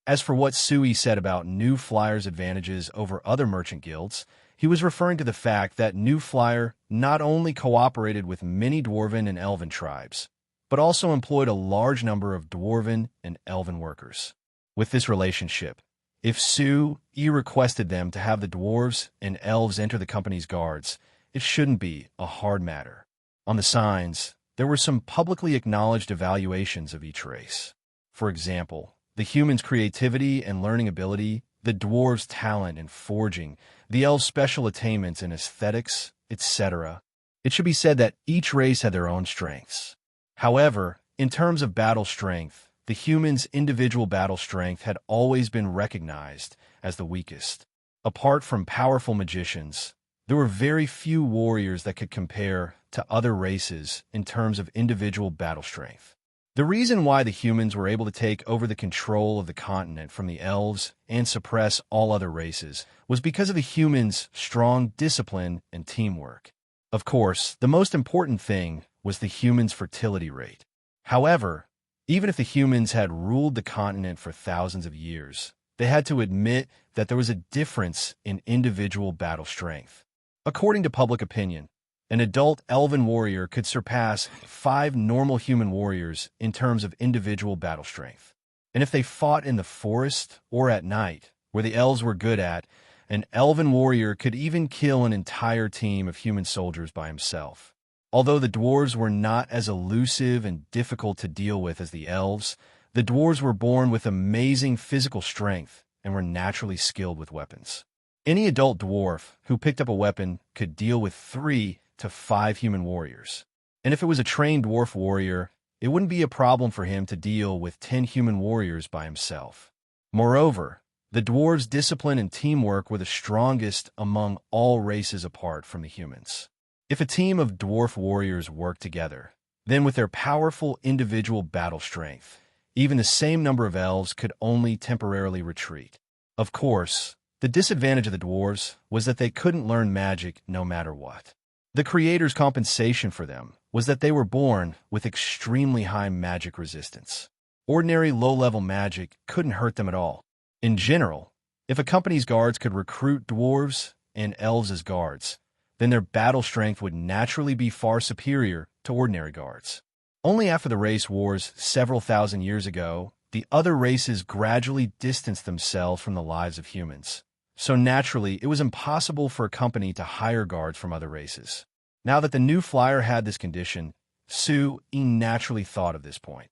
As for what Sui said about New Flyer's advantages over other merchant guilds, he was referring to the fact that New Flyer not only cooperated with many dwarven and elven tribes, but also employed a large number of dwarven and elven workers. With this relationship, if Sui requested them to have the dwarves and elves enter the company's guards, it shouldn't be a hard matter. On the signs, there were some publicly acknowledged evaluations of each race. For example, the humans' creativity and learning ability, the dwarves' talent in forging, the elves' special attainments in aesthetics, etc. It should be said that each race had their own strengths. However, in terms of battle strength, the humans' individual battle strength had always been recognized as the weakest. Apart from powerful magicians, there were very few warriors that could compare to other races in terms of individual battle strength. The reason why the humans were able to take over the control of the continent from the elves and suppress all other races was because of the humans' strong discipline and teamwork. Of course, the most important thing was the humans' fertility rate. However, even if the humans had ruled the continent for thousands of years, they had to admit that there was a difference in individual battle strength. According to public opinion, an adult elven warrior could surpass 5 normal human warriors in terms of individual battle strength. And if they fought in the forest or at night, where the elves were good at, an elven warrior could even kill an entire team of human soldiers by himself. Although the dwarves were not as elusive and difficult to deal with as the elves, the dwarves were born with amazing physical strength and were naturally skilled with weapons. Any adult dwarf who picked up a weapon could deal with 3 to 5 human warriors. And if it was a trained dwarf warrior, it wouldn't be a problem for him to deal with 10 human warriors by himself. Moreover, the dwarves' discipline and teamwork were the strongest among all races apart from the humans. If a team of dwarf warriors worked together, then with their powerful individual battle strength, even the same number of elves could only temporarily retreat. Of course, the disadvantage of the dwarves was that they couldn't learn magic no matter what. The creator's compensation for them was that they were born with extremely high magic resistance. Ordinary low-level magic couldn't hurt them at all. In general, if a company's guards could recruit dwarves and elves as guards, then their battle strength would naturally be far superior to ordinary guards. Only after the race wars several thousand years ago, the other races gradually distanced themselves from the lives of humans. So naturally, it was impossible for a company to hire guards from other races. Now that the New Flyer had this condition, Sui naturally thought of this point.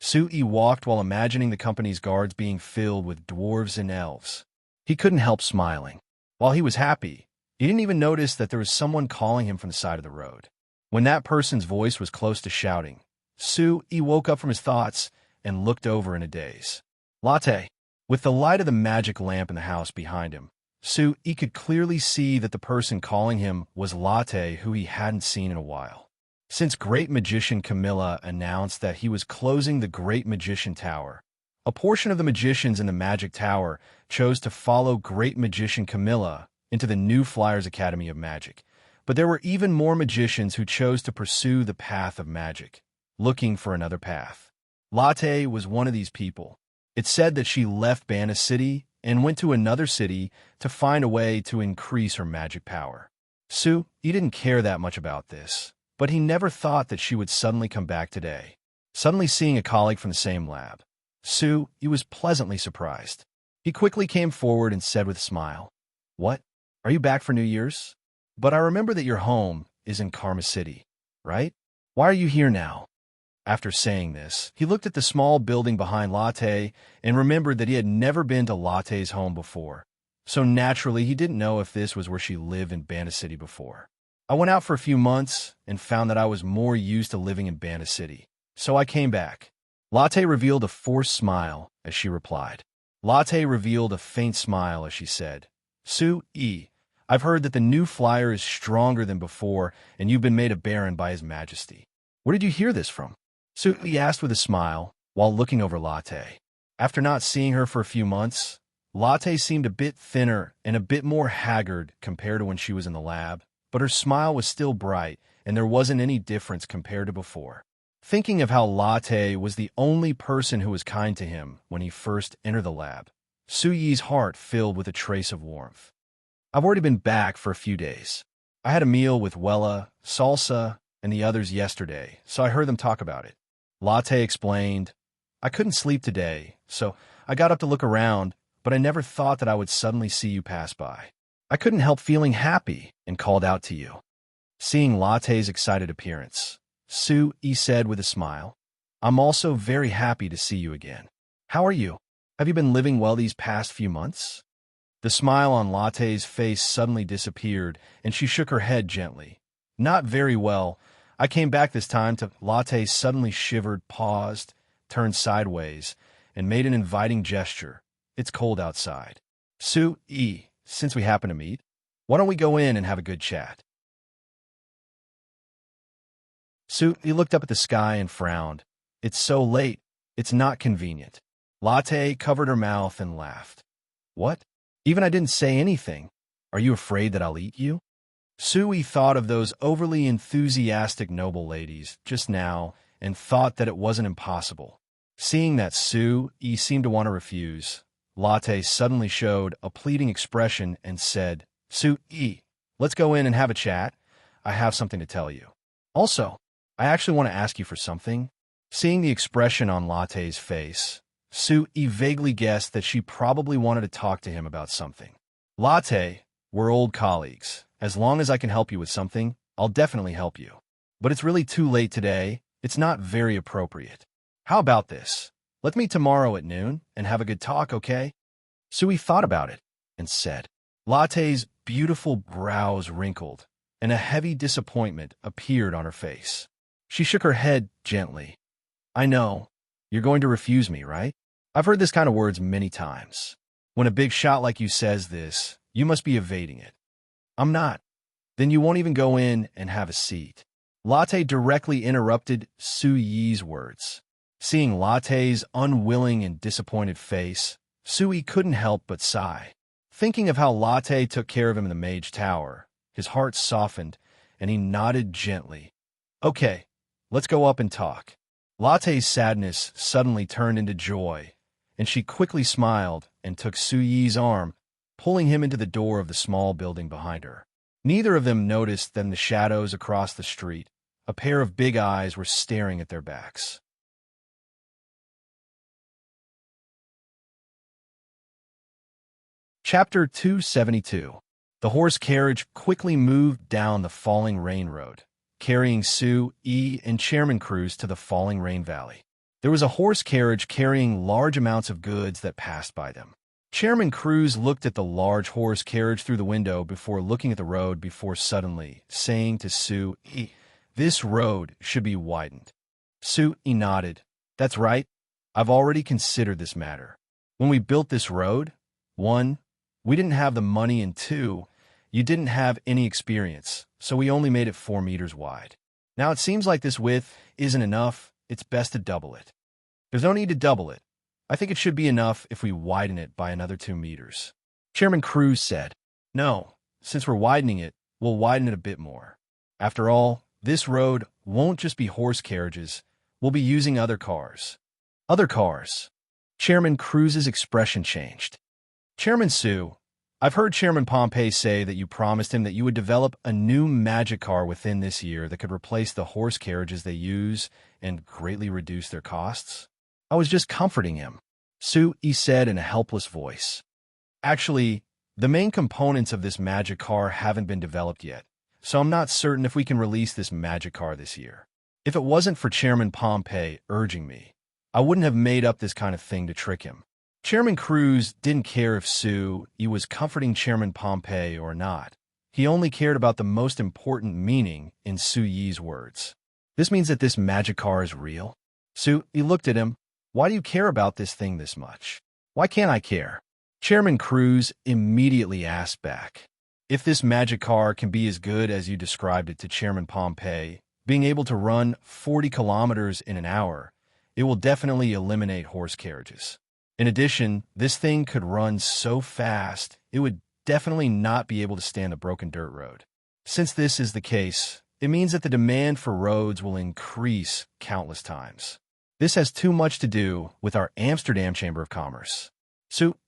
Sui walked while imagining the company's guards being filled with dwarves and elves. He couldn't help smiling. While he was happy, he didn't even notice that there was someone calling him from the side of the road. When that person's voice was close to shouting, Sui woke up from his thoughts and looked over in a daze. Latte. With the light of the magic lamp in the house behind him, Sui could clearly see that the person calling him was Latte, who he hadn't seen in a while. Since Great Magician Camilla announced that he was closing the Great Magician Tower, a portion of the magicians in the Magic Tower chose to follow Great Magician Camilla into the New Flyers Academy of Magic. But there were even more magicians who chose to pursue the path of magic, looking for another path. Latte was one of these people. It's said that she left Bana City and went to another city to find a way to increase her magic power. Sui didn't care that much about this, but he never thought that she would suddenly come back today. Suddenly seeing a colleague from the same lab, Sui was pleasantly surprised. He quickly came forward and said with a smile, "What? Are you back for New Year's? But I remember that your home is in Karma City, right? Why are you here now?" After saying this, he looked at the small building behind Latte and remembered that he had never been to Latte's home before. So naturally, he didn't know if this was where she lived in Bana City before. "I went out for a few months and found that I was more used to living in Bana City. So I came back. Latte revealed a forced smile as she replied. Latte revealed a faint smile as she said, Su-e, I've heard that the new flyer is stronger than before, and you've been made a baron by His Majesty. Where did you hear this from? Su-e asked with a smile, while looking over Latte. After not seeing her for a few months, Latte seemed a bit thinner and a bit more haggard compared to when she was in the lab, but her smile was still bright, and there wasn't any difference compared to before. Thinking of how Latte was the only person who was kind to him when he first entered the lab, Su-yi's heart filled with a trace of warmth. I've already been back for a few days. I had a meal with Wella, Salsa, and the others yesterday, so I heard them talk about it. Latte explained, I couldn't sleep today, so I got up to look around, but I never thought that I would suddenly see you pass by. I couldn't help feeling happy and called out to you. Seeing Latte's excited appearance, Su-e said with a smile, I'm also very happy to see you again. How are you? Have you been living well these past few months? The smile on Latte's face suddenly disappeared, and she shook her head gently. Not very well. I came back this time to Latte suddenly shivered, paused, turned sideways, and made an inviting gesture. It's cold outside. Su-e, since we happen to meet, why don't we go in and have a good chat? Su-e looked up at the sky and frowned. It's so late. It's not convenient. Latte covered her mouth and laughed. What? Even I didn't say anything. Are you afraid that I'll eat you? Su-e thought of those overly enthusiastic noble ladies just now and thought that it wasn't impossible. Seeing that Su-e seemed to want to refuse, Latte suddenly showed a pleading expression and said, Su-e, let's go in and have a chat. I have something to tell you. Also, I actually want to ask you for something. Seeing the expression on Latte's face, Su-e vaguely guessed that she probably wanted to talk to him about something. Latte, we're old colleagues. As long as I can help you with something, I'll definitely help you. But it's really too late today. It's not very appropriate. How about this? Let's meet tomorrow at noon and have a good talk, okay? Su-e thought about it and said. Latte's beautiful brows wrinkled, and a heavy disappointment appeared on her face. She shook her head gently. I know. You're going to refuse me, right? I've heard this kind of words many times. When a big shot like you says this, you must be evading it. I'm not. Then you won't even go in and have a seat. Latte directly interrupted Su-yi's words. Seeing Latte's unwilling and disappointed face, Su-yi couldn't help but sigh. Thinking of how Latte took care of him in the Mage Tower, his heart softened, and he nodded gently. Okay, let's go up and talk. Latte's sadness suddenly turned into joy, and she quickly smiled and took Su-yi's arm, pulling him into the door of the small building behind her. Neither of them noticed that in the shadows across the street, a pair of big eyes were staring at their backs. Chapter 272. The horse carriage quickly moved down the falling rain road, carrying Su-e and Chairman Cruz to the falling rain valley. There was a horse carriage carrying large amounts of goods that passed by them. Chairman Cruz looked at the large horse carriage through the window before looking at the road before suddenly saying to Su-e, This road should be widened. Su-e nodded. That's right. I've already considered this matter. When we built this road, 1, we didn't have the money, and 2, you didn't have any experience, so we only made it 4 meters wide. Now it seems like this width isn't enough. It's best to double it. There's no need to double it. I think it should be enough if we widen it by another 2 meters. Chairman Cruz said, No, since we're widening it, we'll widen it a bit more. After all, this road won't just be horse carriages. We'll be using other cars. Other cars. Chairman Cruz's expression changed. Chairman Su, I've heard Chairman Pompey say that you promised him that you would develop a new magic car within this year that could replace the horse carriages they use and greatly reduce their costs. I was just comforting him, Su-e said in a helpless voice. Actually, the main components of this magic car haven't been developed yet, so I'm not certain if we can release this magic car this year. If it wasn't for Chairman Pompey urging me, I wouldn't have made up this kind of thing to trick him. Chairman Cruz didn't care if Su-e was comforting Chairman Pompey or not. He only cared about the most important meaning in Su-yi's words. This means that this magic car is real? He looked at him. Why do you care about this thing this much? Why can't I care? Chairman Cruz immediately asked back. If this magic car can be as good as you described it to Chairman Pompey, being able to run 40 kilometers in an hour, it will definitely eliminate horse carriages. In addition, this thing could run so fast, it would definitely not be able to stand a broken dirt road. Since this is the case, it means that the demand for roads will increase countless times. This has too much to do with our Amsterdam Chamber of Commerce.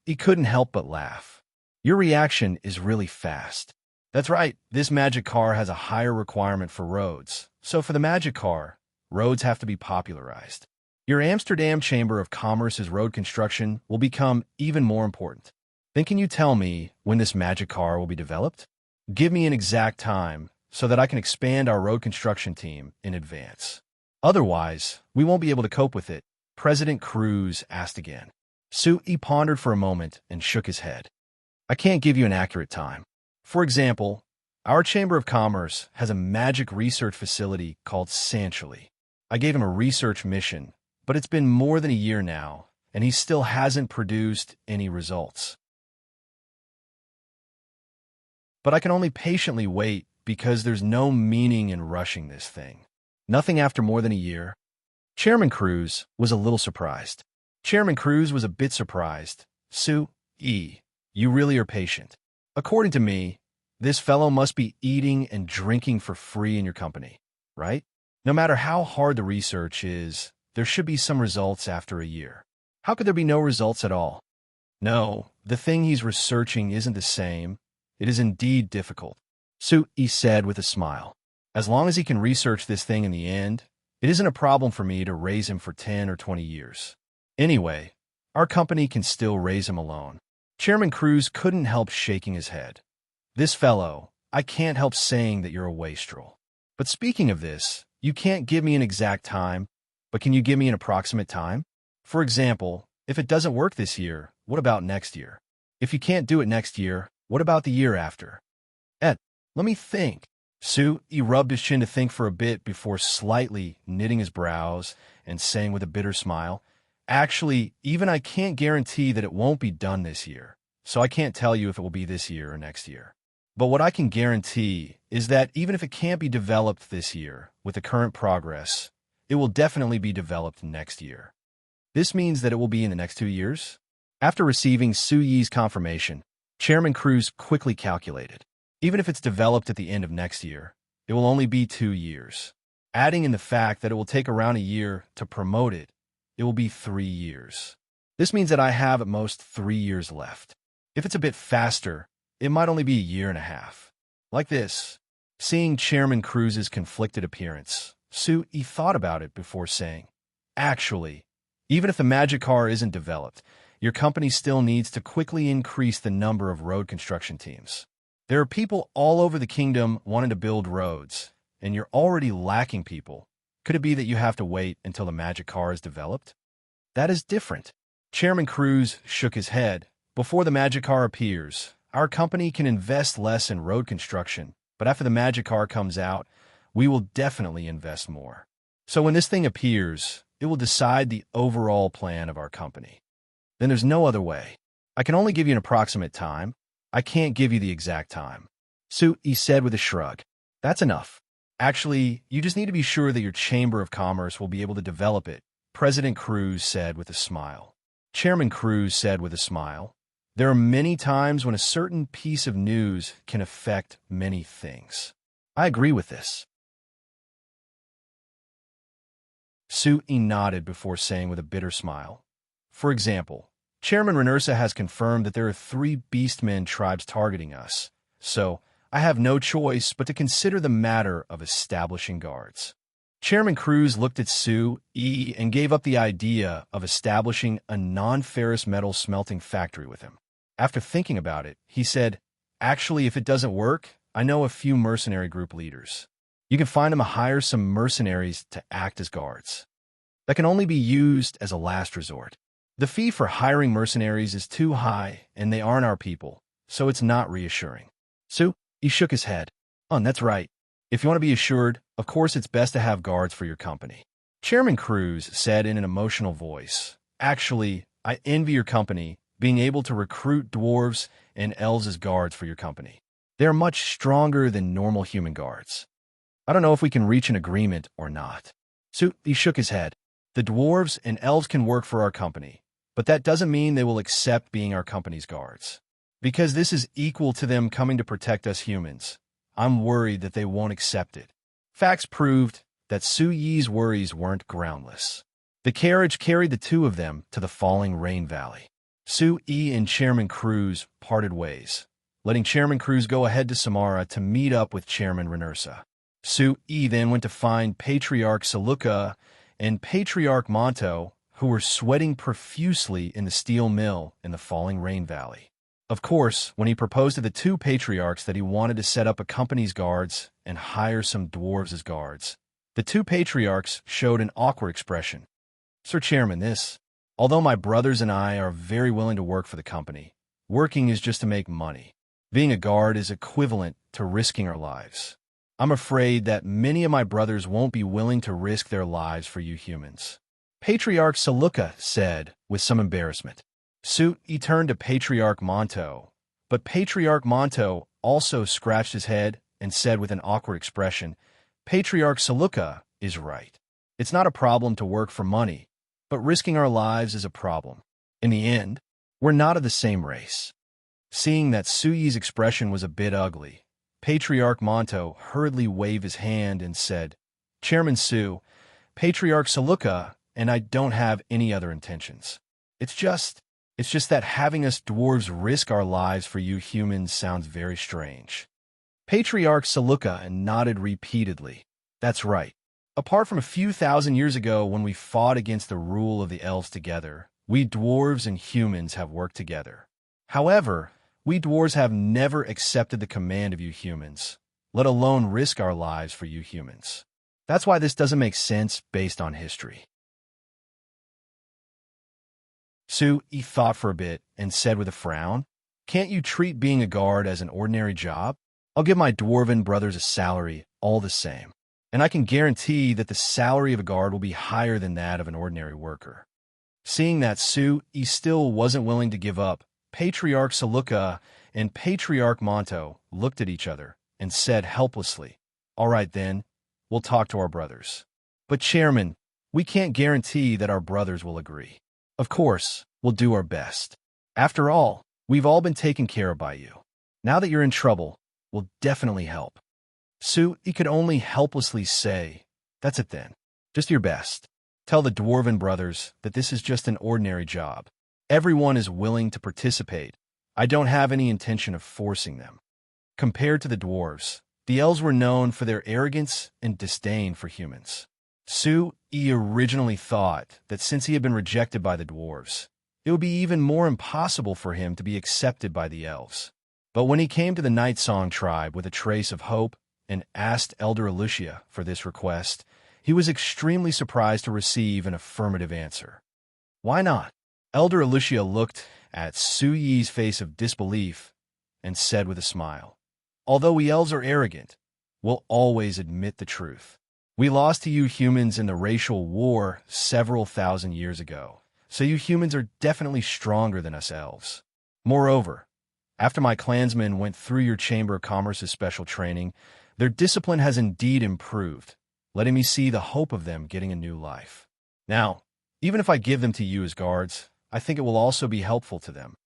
He couldn't help but laugh. Your reaction is really fast. That's right, this magic car has a higher requirement for roads. So for the magic car, roads have to be popularized. Your Amsterdam Chamber of Commerce's road construction will become even more important. Then can you tell me when this magic car will be developed? Give me an exact time so that I can expand our road construction team in advance. Otherwise, we won't be able to cope with it, President Cruz asked again. He pondered for a moment and shook his head. I can't give you an accurate time. For example, our Chamber of Commerce has a magic research facility called Sanctuary. I gave him a research mission, but it's been more than a year now, and he still hasn't produced any results. But I can only patiently wait because there's no meaning in rushing this thing. Nothing after more than a year. Chairman Cruz was a little surprised. Chairman Cruz was a bit surprised. You really are patient. According to me, this fellow must be eating and drinking for free in your company, right? No matter how hard the research is, there should be some results after a year. How could there be no results at all? No, the thing he's researching isn't the same. It is indeed difficult. He said with a smile. As long as he can research this thing in the end, it isn't a problem for me to raise him for 10 or 20 years. Anyway, our company can still raise him alone. Chairman Cruz couldn't help shaking his head. This fellow, I can't help saying that you're a wastrel. But speaking of this, you can't give me an exact time, but can you give me an approximate time? For example, if it doesn't work this year, what about next year? If you can't do it next year, what about the year after? Let me think. He rubbed his chin to think for a bit before slightly knitting his brows and saying with a bitter smile, Actually, even I can't guarantee that it won't be done this year, so I can't tell you if it will be this year or next year. But what I can guarantee is that even if it can't be developed this year with the current progress, it will definitely be developed next year. This means that it will be in the next 2 years? After receiving Su Yi's confirmation, Chairman Cruz quickly calculated. Even if it's developed at the end of next year, it will only be 2 years. Adding in the fact that it will take around a year to promote it, it will be 3 years. This means that I have at most 3 years left. If it's a bit faster, it might only be a year and a half. Like this. Seeing Chairman Cruz's conflicted appearance, He thought about it before saying, Actually, even if the magic car isn't developed, your company still needs to quickly increase the number of road construction teams. There are people all over the kingdom wanting to build roads, and you're already lacking people. Could it be that you have to wait until the magic car is developed? That is different. Chairman Cruz shook his head. Before the magic car appears, our company can invest less in road construction, but after the magic car comes out, we will definitely invest more. So when this thing appears, it will decide the overall plan of our company. Then there's no other way. I can only give you an approximate time. I can't give you the exact time. He said with a shrug. That's enough. Actually, you just need to be sure that your Chamber of Commerce will be able to develop it, President Cruz said with a smile. Chairman Cruz said with a smile. There are many times when a certain piece of news can affect many things. I agree with this. He nodded before saying with a bitter smile. For example, Chairman Renersa has confirmed that there are 3 Beastmen tribes targeting us, so I have no choice but to consider the matter of establishing guards. Chairman Cruz looked at Su-Yi and gave up the idea of establishing a non-ferrous metal smelting factory with him. After thinking about it, he said, Actually, if it doesn't work, I know a few mercenary group leaders. You can find them to hire some mercenaries to act as guards. That can only be used as a last resort. The fee for hiring mercenaries is too high, and they aren't our people, so it's not reassuring. He shook his head. That's right. If you want to be assured, of course it's best to have guards for your company. Chairman Cruz said in an emotional voice, "Actually, I envy your company, being able to recruit dwarves and elves as guards for your company. They are much stronger than normal human guards. I don't know if we can reach an agreement or not." So he shook his head. "The dwarves and elves can work for our company, but that doesn't mean they will accept being our company's guards. Because this is equal to them coming to protect us humans, I'm worried that they won't accept it." Facts proved that Su Yi's worries weren't groundless. The carriage carried the two of them to the falling rain valley. Su Yi and Chairman Cruz parted ways, letting Chairman Cruz go ahead to Samara to meet up with Chairman Renersa. Su Yi then went to find Patriarch Saluka and Patriarch Monto, who were sweating profusely in the steel mill in the falling rain valley. Of course, when he proposed to the two patriarchs that he wanted to set up a company's guards and hire some dwarves as guards, the two patriarchs showed an awkward expression. "Sir Chairman, although my brothers and I are very willing to work for the company, working is just to make money. Being a guard is equivalent to risking our lives. I'm afraid that many of my brothers won't be willing to risk their lives for you humans." Patriarch Saluka said with some embarrassment. He turned to Patriarch Monto, but Patriarch Monto also scratched his head and said with an awkward expression, "Patriarch Saluka is right. It's not a problem to work for money, but risking our lives is a problem. In the end, we're not of the same race." Seeing that Su Yi's expression was a bit ugly, Patriarch Monto hurriedly waved his hand and said, "Chairman Su, Patriarch Saluka and I don't have any other intentions. It's just that having us dwarves risk our lives for you humans sounds very strange." Patriarch Saluka nodded repeatedly. "That's right. Apart from a few thousand years ago when we fought against the rule of the elves together, we dwarves and humans have worked together. However, we dwarves have never accepted the command of you humans, let alone risk our lives for you humans. That's why this doesn't make sense based on history." Su Yi thought for a bit and said with a frown, "Can't you treat being a guard as an ordinary job? I'll give my dwarven brothers a salary all the same, and I can guarantee that the salary of a guard will be higher than that of an ordinary worker." Seeing that Su Yi still wasn't willing to give up, Patriarch Saluka and Patriarch Monto looked at each other and said helplessly, "All right then, we'll talk to our brothers. But Chairman, we can't guarantee that our brothers will agree. Of course, we'll do our best. After all, we've all been taken care of by you. Now that you're in trouble, we'll definitely help." Su Yi could only helplessly say, "That's it then. Just your best. Tell the dwarven brothers that this is just an ordinary job. Everyone is willing to participate. I don't have any intention of forcing them." Compared to the dwarves, the elves were known for their arrogance and disdain for humans. Su Yi originally thought that since he had been rejected by the dwarves, it would be even more impossible for him to be accepted by the elves. But when he came to the Night Song tribe with a trace of hope and asked Elder Alicia for this request, he was extremely surprised to receive an affirmative answer. "Why not?" Elder Alicia looked at Su Yi's face of disbelief and said with a smile, "Although we elves are arrogant, we'll always admit the truth. We lost to you humans in the racial war several thousand years ago, so you humans are definitely stronger than us elves. Moreover, after my clansmen went through your Chamber of Commerce's special training, their discipline has indeed improved, letting me see the hope of them getting a new life. Now, even if I give them to you as guards, I think it will also be helpful to them."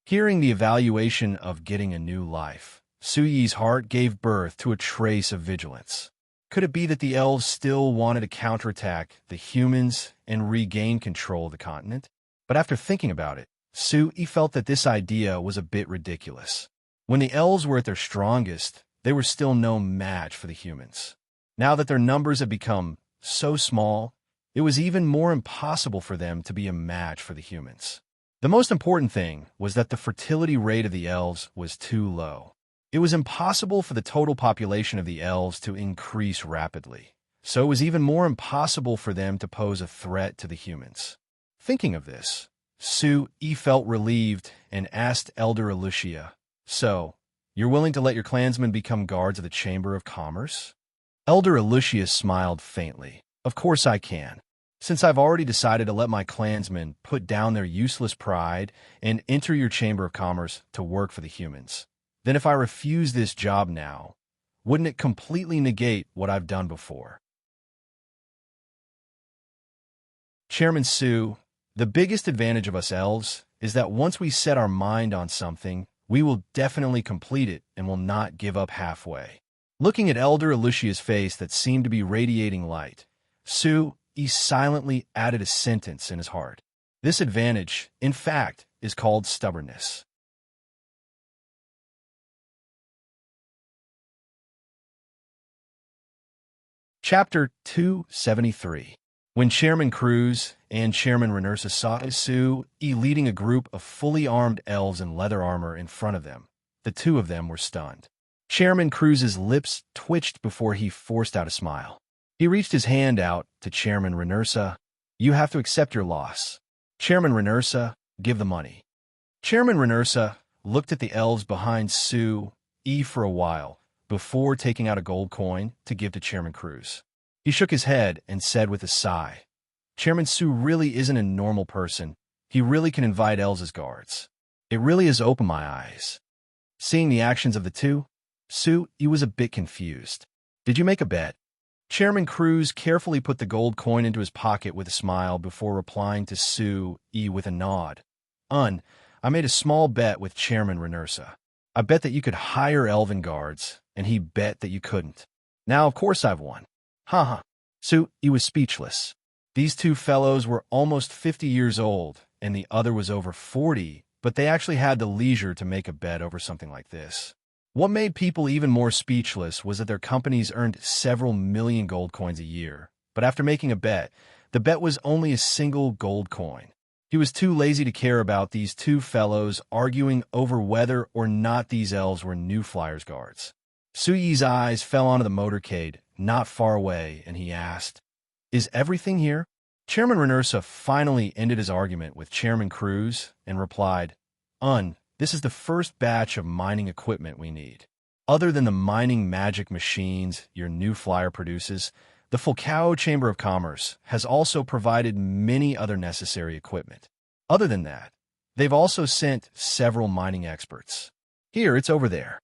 Hearing the evaluation of getting a new life, Su Yi's heart gave birth to a trace of vigilance. Could it be that the elves still wanted to counterattack the humans and regain control of the continent? But after thinking about it, Su Yi felt that this idea was a bit ridiculous. When the elves were at their strongest, they were still no match for the humans. Now that their numbers have become so small, it was even more impossible for them to be a match for the humans. The most important thing was that the fertility rate of the elves was too low. It was impossible for the total population of the elves to increase rapidly, so it was even more impossible for them to pose a threat to the humans. Thinking of this, Su Yi felt relieved and asked Elder Alicia, "So, you're willing to let your clansmen become guards of the Chamber of Commerce?" Elder Alicia smiled faintly. Of course I can. Since I've already decided to let my clansmen put down their useless pride and enter your Chamber of Commerce to work for the humans, then if I refuse this job now, wouldn't it completely negate what I've done before? Chairman Su, the biggest advantage of us elves is that once we set our mind on something, we will definitely complete it and will not give up halfway. Looking at Elder Alicia's face that seemed to be radiating light, Su, he silently added a sentence in his heart. This advantage, in fact, is called stubbornness. Chapter 273. When Chairman Cruz and Chairman Renersa saw Su leading a group of fully armed elves in leather armor in front of them, the two of them were stunned. Chairman Cruz's lips twitched before he forced out a smile. He reached his hand out to Chairman Renersa. You have to accept your loss. Chairman Renersa, give the money. Chairman Renersa looked at the elves behind Su for a while before taking out a gold coin to give to Chairman Cruz. He shook his head and said with a sigh, Chairman Su really isn't a normal person. He really can invite elves as guards. It really has opened my eyes. Seeing the actions of the two, Su, he was a bit confused. Did you make a bet? Chairman Cruz carefully put the gold coin into his pocket with a smile before replying to Su with a nod. I made a small bet with Chairman Renersa. I bet that you could hire elven guards, and he bet that you couldn't. Now, of course I've won. Ha. Su, he was speechless. These two fellows were almost 50 years old, and the other was over 40, but they actually had the leisure to make a bet over something like this. What made people even more speechless was that their companies earned several million gold coins a year, but after making a bet, the bet was only a single gold coin. He was too lazy to care about these two fellows arguing over whether or not these elves were new Flyers guards. Suyi's eyes fell onto the motorcade not far away, and he asked, Is everything here? Chairman Renersa finally ended his argument with Chairman Cruz and replied, This is the first batch of mining equipment we need. Other than the mining magic machines your new Flyer produces, the Fulcao Chamber of Commerce has also provided many other necessary equipment. Other than that, they've also sent several mining experts. Here, it's over there.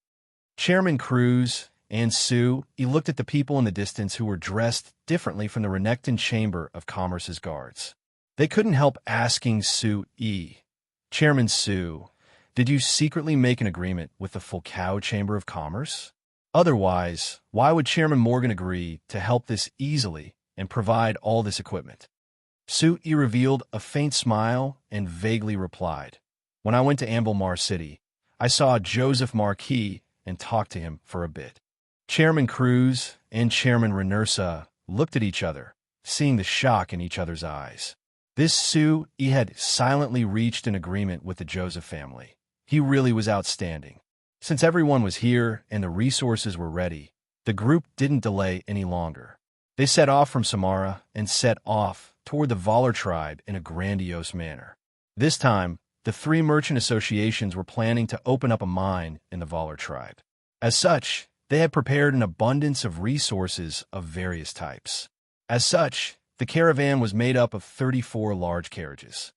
Chairman Cruz and Su, he looked at the people in the distance who were dressed differently from the Renekton Chamber of Commerce's guards. They couldn't help asking Su, Chairman Su, did you secretly make an agreement with the Fulcao Chamber of Commerce? Otherwise, why would Chairman Morgan agree to help this easily and provide all this equipment? Su revealed a faint smile and vaguely replied, When I went to Anvilmar City, I saw Joseph Marquis and talked to him for a bit. Chairman Cruz and Chairman Renersa looked at each other, seeing the shock in each other's eyes. This Su had silently reached an agreement with the Joseph family. He really was outstanding. Since everyone was here and the resources were ready, the group didn't delay any longer. They set off from Samara and set off toward the Valar tribe in a grandiose manner. This time, the three merchant associations were planning to open up a mine in the Valar tribe. As such, they had prepared an abundance of resources of various types. As such, the caravan was made up of 34 large carriages.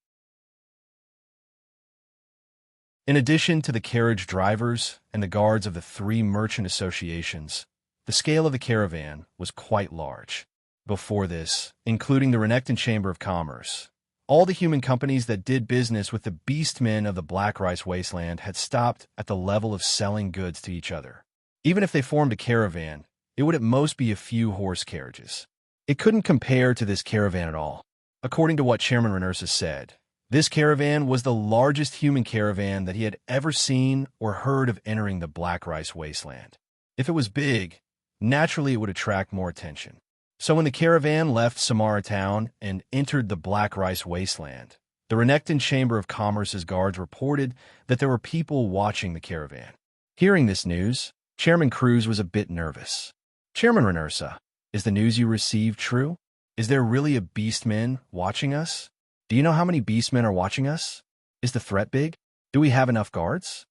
In addition to the carriage drivers and the guards of the three merchant associations, the scale of the caravan was quite large. Before this, including the Renekton Chamber of Commerce, all the human companies that did business with the beastmen of the Black Rice Wasteland had stopped at the level of selling goods to each other. Even if they formed a caravan, it would at most be a few horse carriages. It couldn't compare to this caravan at all. According to what Chairman Renersa said, this caravan was the largest human caravan that he had ever seen or heard of entering the Black Rice Wasteland. If it was big, naturally it would attract more attention. So when the caravan left Samara Town and entered the Black Rice Wasteland, the Renekton Chamber of Commerce's guards reported that there were people watching the caravan. Hearing this news, Chairman Cruz was a bit nervous. Chairman Renersa, is the news you received true? Is there really a beastman watching us? Do you know how many beastmen are watching us? Is the threat big? Do we have enough guards?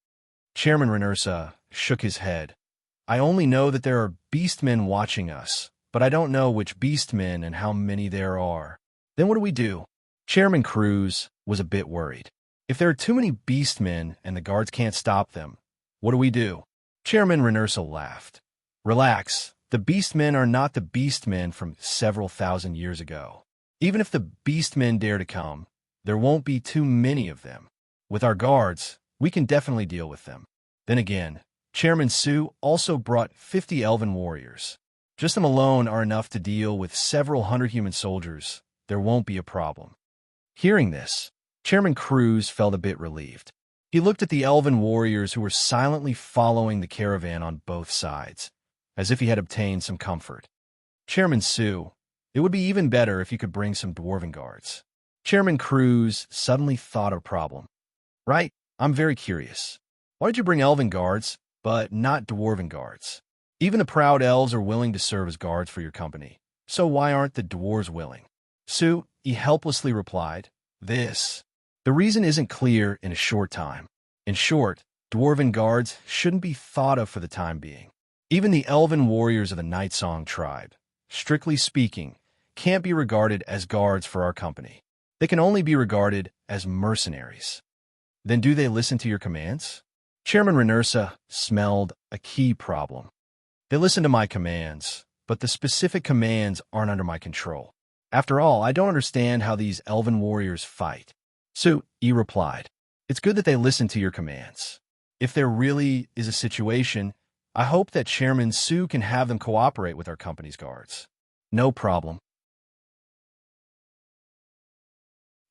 Chairman Renersa shook his head. I only know that there are beastmen watching us, but I don't know which beastmen and how many there are. Then what do we do? Chairman Cruz was a bit worried. If there are too many beastmen and the guards can't stop them, what do we do? Chairman Renersa laughed. Relax. The beastmen are not the beastmen from several thousand years ago. Even if the beastmen dare to come, there won't be too many of them. With our guards, we can definitely deal with them. Then again, Chairman Su also brought 50 elven warriors. Just them alone are enough to deal with several hundred human soldiers. There won't be a problem. Hearing this, Chairman Cruz felt a bit relieved. He looked at the elven warriors who were silently following the caravan on both sides, as if he had obtained some comfort. Chairman Su, it would be even better if you could bring some dwarven guards. Chairman Cruz suddenly thought of a problem. Right, I'm very curious. Why did you bring elven guards, but not dwarven guards? Even the proud elves are willing to serve as guards for your company. So why aren't the dwarves willing? Su, he helplessly replied, The reason isn't clear in a short time. In short, dwarven guards shouldn't be thought of for the time being. Even the elven warriors of the Night Song tribe, strictly speaking, can't be regarded as guards for our company. They can only be regarded as mercenaries. Then do they listen to your commands? Chairman Renersa smelled a key problem. They listen to my commands, but the specific commands aren't under my control. After all, I don't understand how these elven warriors fight. So, he replied, It's good that they listen to your commands. If there really is a situation, I hope that Chairman Su can have them cooperate with our company's guards. No problem.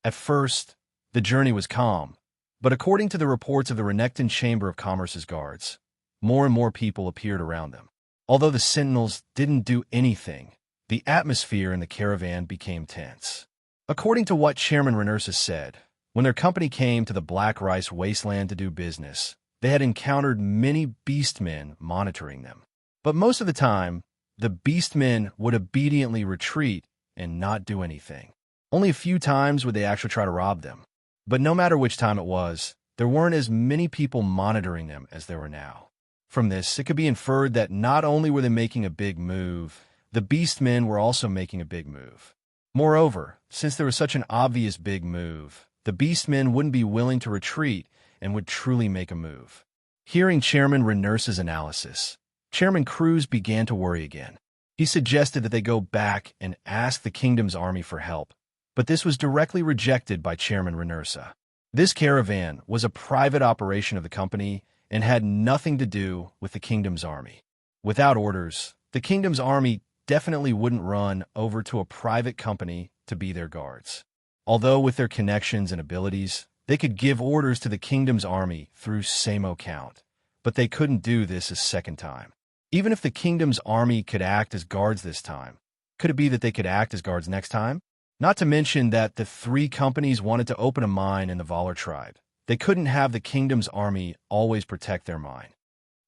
At first, the journey was calm, but according to the reports of the Renekton Chamber of Commerce's guards, more and more people appeared around them. Although the sentinels didn't do anything, the atmosphere in the caravan became tense. According to what Chairman Renersa said, when their company came to the Black Rice Wasteland to do business, they had encountered many beastmen monitoring them. But most of the time, the beastmen would obediently retreat and not do anything. Only a few times would they actually try to rob them. But no matter which time it was, there weren't as many people monitoring them as there were now. From this, it could be inferred that not only were they making a big move, the beastmen were also making a big move. Moreover, since there was such an obvious big move, the beastmen wouldn't be willing to retreat and would truly make a move. Hearing Chairman Renersa's analysis, Chairman Cruz began to worry again. He suggested that they go back and ask the kingdom's army for help, but this was directly rejected by Chairman Renersa. This caravan was a private operation of the company and had nothing to do with the kingdom's army. Without orders, the kingdom's army definitely wouldn't run over to a private company to be their guards. Although with their connections and abilities, they could give orders to the kingdom's army through Samo Count, but they couldn't do this a second time. Even if the kingdom's army could act as guards this time, could it be that they could act as guards next time? Not to mention that the three companies wanted to open a mine in the Valar tribe. They couldn't have the kingdom's army always protect their mine.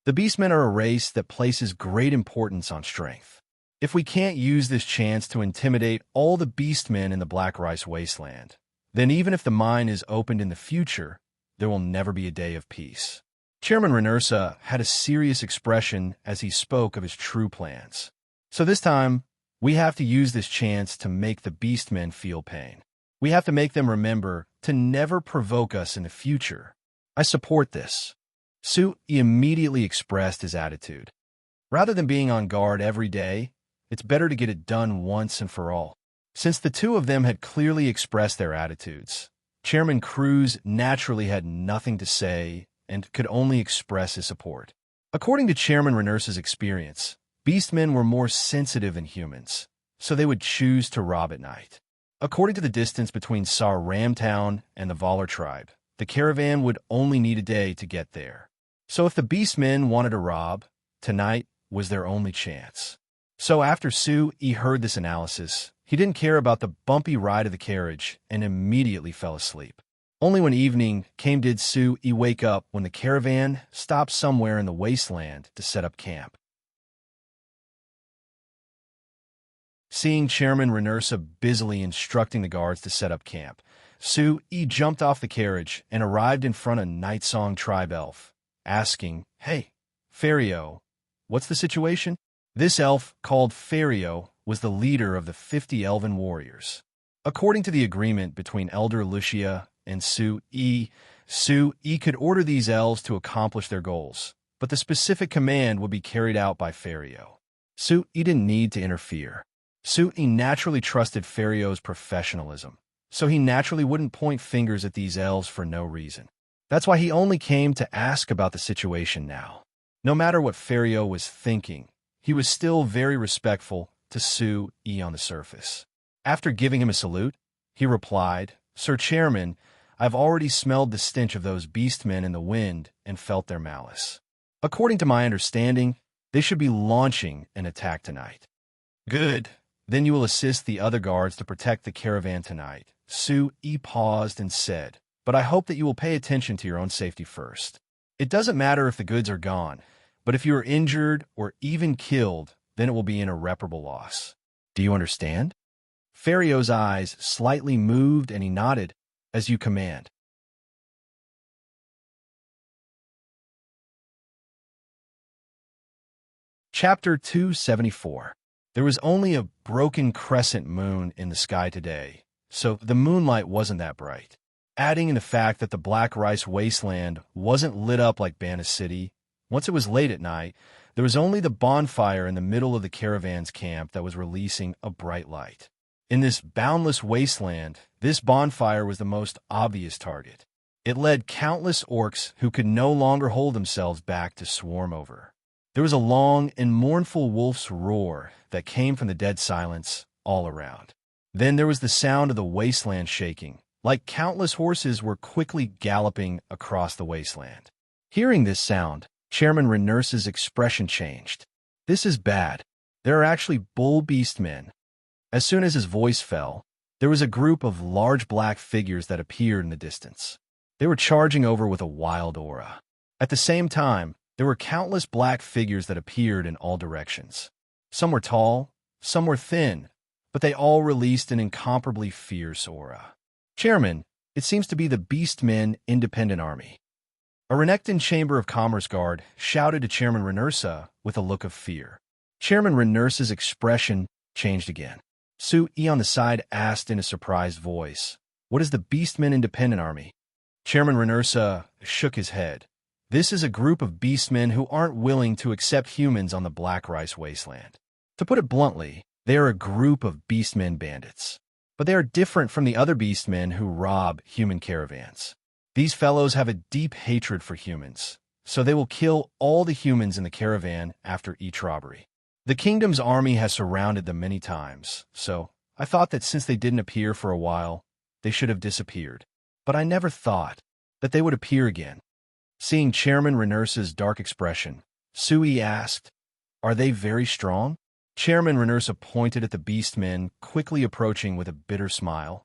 The beastmen are a race that places great importance on strength. If we can't use this chance to intimidate all the beastmen in the Black Rice Wasteland, then even if the mine is opened in the future, there will never be a day of peace. Chairman Renersa had a serious expression as he spoke of his true plans. So this time, we have to use this chance to make the beastmen feel pain. We have to make them remember to never provoke us in the future. I support this. Su immediately expressed his attitude. Rather than being on guard every day, it's better to get it done once and for all. Since the two of them had clearly expressed their attitudes, Chairman Cruz naturally had nothing to say and could only express his support. According to Chairman Renersa's experience, beastmen were more sensitive than humans, so they would choose to rob at night. According to the distance between Sar Ramtown and the Valar tribe, the caravan would only need a day to get there. So if the beastmen wanted to rob, tonight was their only chance. So after Su heard this analysis, he didn't care about the bumpy ride of the carriage and immediately fell asleep. Only when evening came did Su wake up when the caravan stopped somewhere in the wasteland to set up camp. Seeing Chairman Renersa busily instructing the guards to set up camp, Su jumped off the carriage and arrived in front of Night Song tribe elf, asking, "Hey, Fario, what's the situation?" This elf, called Ferio, was the leader of the 50 elven warriors. According to the agreement between Elder Lucia and Su-E could order these elves to accomplish their goals, but the specific command would be carried out by Ferio. Su-E didn't need to interfere. Su-E naturally trusted Ferio's professionalism, so he naturally wouldn't point fingers at these elves for no reason. That's why he only came to ask about the situation now. No matter what Ferio was thinking, he was still very respectful to Su-E on the surface. After giving him a salute, he replied, "Sir Chairman, I've already smelled the stench of those beastmen in the wind and felt their malice. According to my understanding, they should be launching an attack tonight." "Good. Then you will assist the other guards to protect the caravan tonight." Su-E paused and said, "But I hope that you will pay attention to your own safety first. It doesn't matter if the goods are gone, but if you are injured or even killed, then it will be an irreparable loss. Do you understand?" Ferio's eyes slightly moved and he nodded, "As you command." Chapter 274. There was only a broken crescent moon in the sky today, so the moonlight wasn't that bright. Adding in the fact that the Black Rice Wasteland wasn't lit up like Banna City, once it was late at night, there was only the bonfire in the middle of the caravan's camp that was releasing a bright light. In this boundless wasteland, this bonfire was the most obvious target. It led countless orcs who could no longer hold themselves back to swarm over. There was a long and mournful wolf's roar that came from the dead silence all around. Then there was the sound of the wasteland shaking, like countless horses were quickly galloping across the wasteland. Hearing this sound, Chairman Renurse's expression changed. "This is bad. There are actually bull beast men." As soon as his voice fell, there was a group of large black figures that appeared in the distance. They were charging over with a wild aura. At the same time, there were countless black figures that appeared in all directions. Some were tall, some were thin, but they all released an incomparably fierce aura. "Chairman, it seems to be the Beastmen Independent Army." A Renekton Chamber of Commerce guard shouted to Chairman Renursa with a look of fear. Chairman Renursa's expression changed again. Su-E on the side asked in a surprised voice, "What is the Beastmen Independent Army?" Chairman Renursa shook his head. "This is a group of beastmen who aren't willing to accept humans on the Black Rice Wasteland. To put it bluntly, they are a group of beastmen bandits. But they are different from the other beastmen who rob human caravans. These fellows have a deep hatred for humans, so they will kill all the humans in the caravan after each robbery. The kingdom's army has surrounded them many times, so I thought that since they didn't appear for a while, they should have disappeared. But I never thought that they would appear again." Seeing Chairman Renursa's dark expression, Su-E asked, "Are they very strong?" Chairman Renursa pointed at the beastmen quickly approaching with a bitter smile.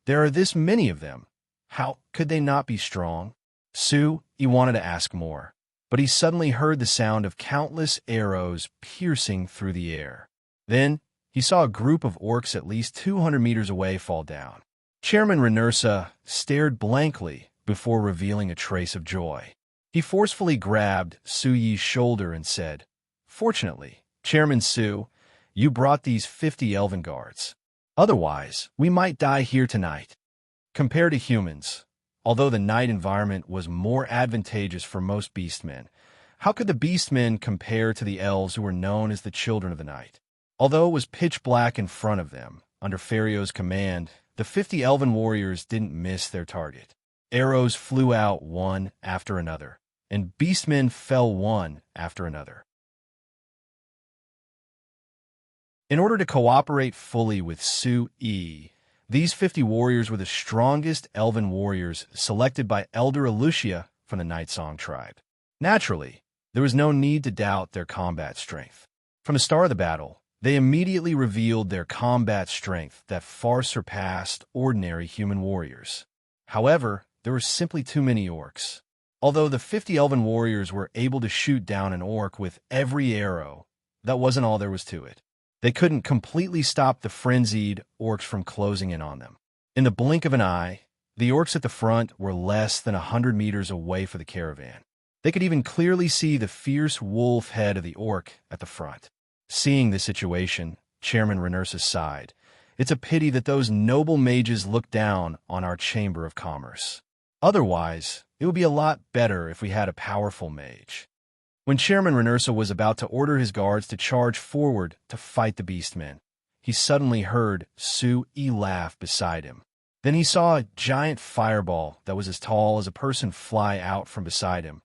"There are this many of them. How could they not be strong?" Su-E wanted to ask more, but he suddenly heard the sound of countless arrows piercing through the air. Then he saw a group of orcs at least 200 meters away fall down. Chairman Renursa stared blankly before revealing a trace of joy. He forcefully grabbed Su-Yi's shoulder and said, "Fortunately, Chairman Su, you brought these 50 elven guards. Otherwise, we might die here tonight." Compared to humans, although the night environment was more advantageous for most beastmen, how could the beastmen compare to the elves who were known as the Children of the Night? Although it was pitch black in front of them, under Ferio's command, the 50 elven warriors didn't miss their target. Arrows flew out one after another, and beastmen fell one after another. In order to cooperate fully with Su-E, these 50 warriors were the strongest elven warriors selected by Elder Lucia from the Night Song tribe. Naturally, there was no need to doubt their combat strength. From the start of the battle, they immediately revealed their combat strength that far surpassed ordinary human warriors. However, there were simply too many orcs. Although the 50 elven warriors were able to shoot down an orc with every arrow, that wasn't all there was to it. They couldn't completely stop the frenzied orcs from closing in on them. In the blink of an eye, the orcs at the front were less than 100 meters away from the caravan. They could even clearly see the fierce wolf head of the orc at the front. Seeing this situation, Chairman Renursa sighed. It's a pity that those noble mages look down on our Chamber of Commerce. Otherwise, it would be a lot better if we had a powerful mage. When Chairman Renursa was about to order his guards to charge forward to fight the beastmen, he suddenly heard Su-Yi laugh beside him. Then he saw a giant fireball that was as tall as a person fly out from beside him,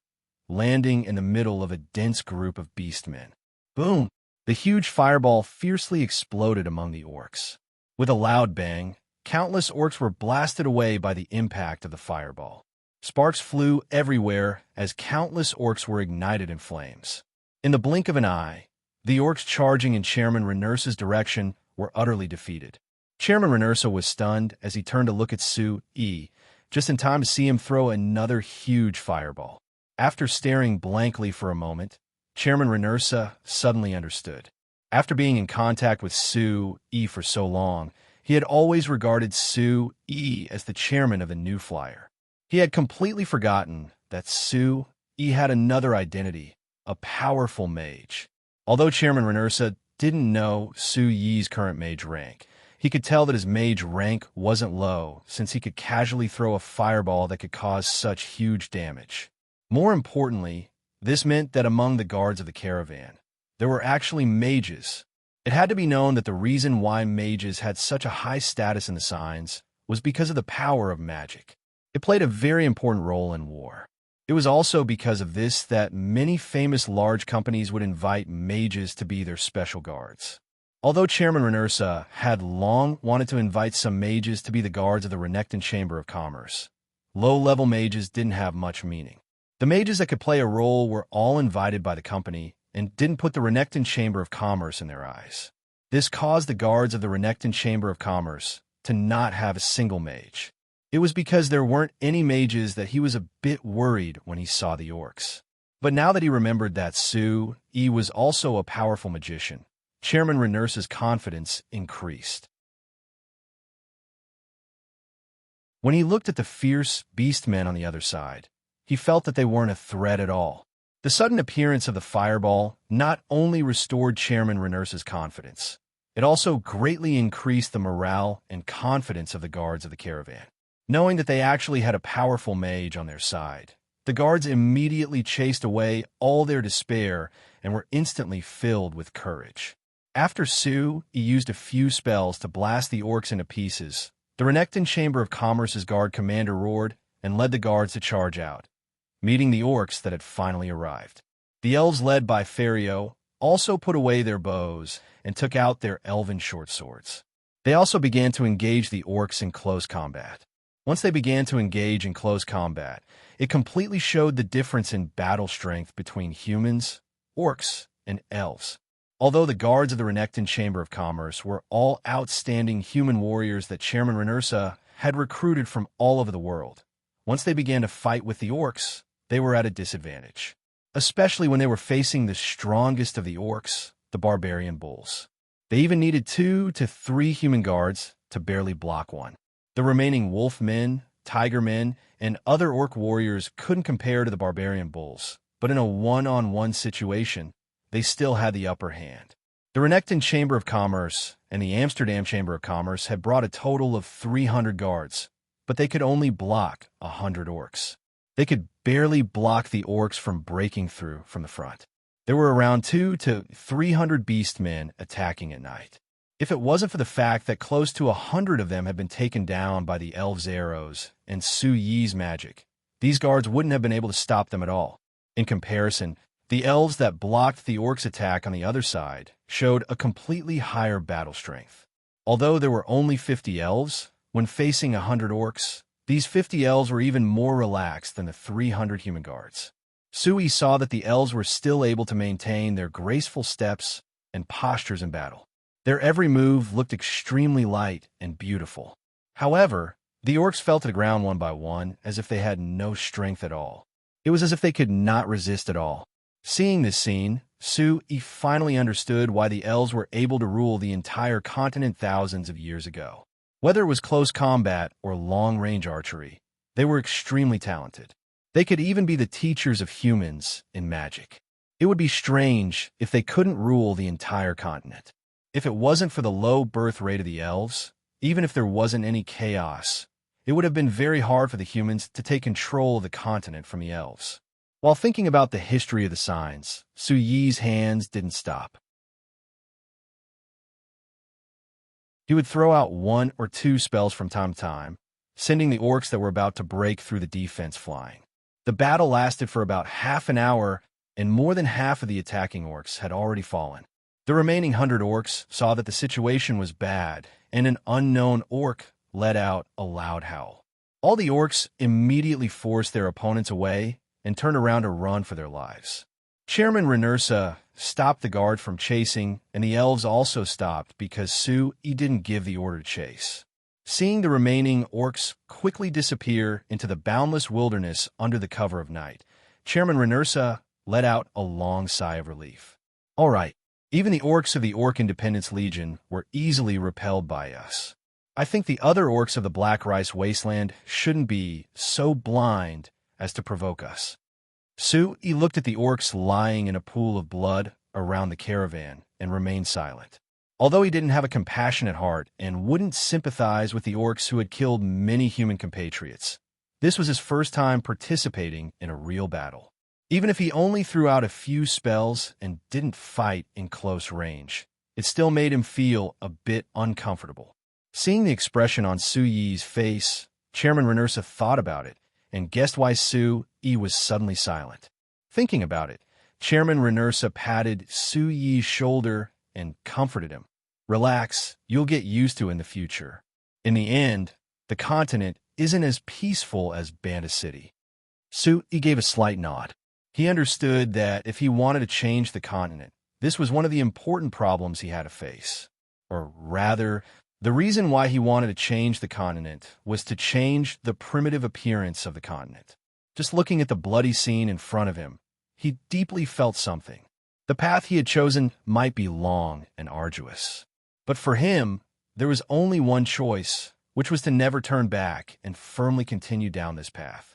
landing in the middle of a dense group of beastmen. Boom! The huge fireball fiercely exploded among the orcs. With a loud bang, countless orcs were blasted away by the impact of the fireball. Sparks flew everywhere as countless orcs were ignited in flames. In the blink of an eye, the orcs charging in Chairman Renursa's direction were utterly defeated. Chairman Renursa was stunned as he turned to look at Su-Yi, just in time to see him throw another huge fireball. After staring blankly for a moment, Chairman Renursa suddenly understood. After being in contact with Su-Yi for so long, he had always regarded Su-Yi as the chairman of the New Flyer. He had completely forgotten that Su-Yi had another identity, a powerful mage. Although Chairman Renursa didn't know Su-Yi's current mage rank, he could tell that his mage rank wasn't low, since he could casually throw a fireball that could cause such huge damage. More importantly, this meant that among the guards of the caravan, there were actually mages. It had to be known that the reason why mages had such a high status in the signs was because of the power of magic. It played a very important role in war. It was also because of this that many famous large companies would invite mages to be their special guards. Although Chairman Renursa had long wanted to invite some mages to be the guards of the Renekton Chamber of Commerce, low-level mages didn't have much meaning. The mages that could play a role were all invited by the company and didn't put the Renekton Chamber of Commerce in their eyes. This caused the guards of the Renekton Chamber of Commerce to not have a single mage. It was because there weren't any mages that he was a bit worried when he saw the orcs. But now that he remembered that Su-Yi was also a powerful magician, Chairman Renursa's confidence increased. When he looked at the fierce beastmen on the other side, he felt that they weren't a threat at all. The sudden appearance of the fireball not only restored Chairman Renursa's confidence, it also greatly increased the morale and confidence of the guards of the caravan. Knowing that they actually had a powerful mage on their side, the guards immediately chased away all their despair and were instantly filled with courage. After Su-Yi used a few spells to blast the orcs into pieces, the Renekton Chamber of Commerce's guard commander roared and led the guards to charge out, meeting the orcs that had finally arrived. The elves led by Ferio also put away their bows and took out their elven short swords. They also began to engage the orcs in close combat. Once they began to engage in close combat, it completely showed the difference in battle strength between humans, orcs, and elves. Although the guards of the Renekton Chamber of Commerce were all outstanding human warriors that Chairman Renursa had recruited from all over the world, once they began to fight with the orcs, they were at a disadvantage, especially when they were facing the strongest of the orcs, the barbarian bulls. They even needed 2 to 3 human guards to barely block one. The remaining wolf men, tiger men, and other orc warriors couldn't compare to the barbarian bulls, but in a one-on-one situation, they still had the upper hand. The Renekton Chamber of Commerce and the Amsterdam Chamber of Commerce had brought a total of 300 guards, but they could only block 100 orcs. They could barely block the orcs from breaking through from the front. There were around 200 to 300 beastmen attacking at night. If it wasn't for the fact that close to 100 of them had been taken down by the elves' arrows and Su-Yi's magic, these guards wouldn't have been able to stop them at all. In comparison, the elves that blocked the orcs' attack on the other side showed a completely higher battle strength. Although there were only 50 elves, when facing 100 orcs, these 50 elves were even more relaxed than the 300 human guards. Su-Yi saw that the elves were still able to maintain their graceful steps and postures in battle. Their every move looked extremely light and beautiful. However, the orcs fell to the ground one by one as if they had no strength at all. It was as if they could not resist at all. Seeing this scene, Su-Yi finally understood why the elves were able to rule the entire continent thousands of years ago. Whether it was close combat or long-range archery, they were extremely talented. They could even be the teachers of humans in magic. It would be strange if they couldn't rule the entire continent. If it wasn't for the low birth rate of the elves, even if there wasn't any chaos, it would have been very hard for the humans to take control of the continent from the elves. While thinking about the history of the signs, Su Yi's hands didn't stop. He would throw out 1 or 2 spells from time to time, sending the orcs that were about to break through the defense flying. The battle lasted for about half an hour, and more than half of the attacking orcs had already fallen. The remaining 100 orcs saw that the situation was bad, and an unknown orc let out a loud howl. All the orcs immediately forced their opponents away and turned around to run for their lives. Chairman Renursa stopped the guard from chasing, and the elves also stopped because Su Yi didn't give the order to chase. Seeing the remaining orcs quickly disappear into the boundless wilderness under the cover of night, Chairman Renursa let out a long sigh of relief. All right, even the orcs of the Orc Independence Legion were easily repelled by us. I think the other orcs of the Black Rice Wasteland shouldn't be so blind as to provoke us. Su Yi looked at the orcs lying in a pool of blood around the caravan and remained silent. Although he didn't have a compassionate heart and wouldn't sympathize with the orcs who had killed many human compatriots, this was his first time participating in a real battle. Even if he only threw out a few spells and didn't fight in close range, it still made him feel a bit uncomfortable. Seeing the expression on Su Yi's face, Chairman Renursa thought about it and guessed why Su Yi was suddenly silent. Thinking about it, Chairman Renursa patted Su Yi's shoulder and comforted him. Relax, you'll get used to it in the future. In the end, the continent isn't as peaceful as Banda City. Su Yi gave a slight nod. He understood that if he wanted to change the continent, this was one of the important problems he had to face. Or rather, the reason why he wanted to change the continent was to change the primitive appearance of the continent. Just looking at the bloody scene in front of him, he deeply felt something. The path he had chosen might be long and arduous. But for him, there was only one choice, which was to never turn back and firmly continue down this path.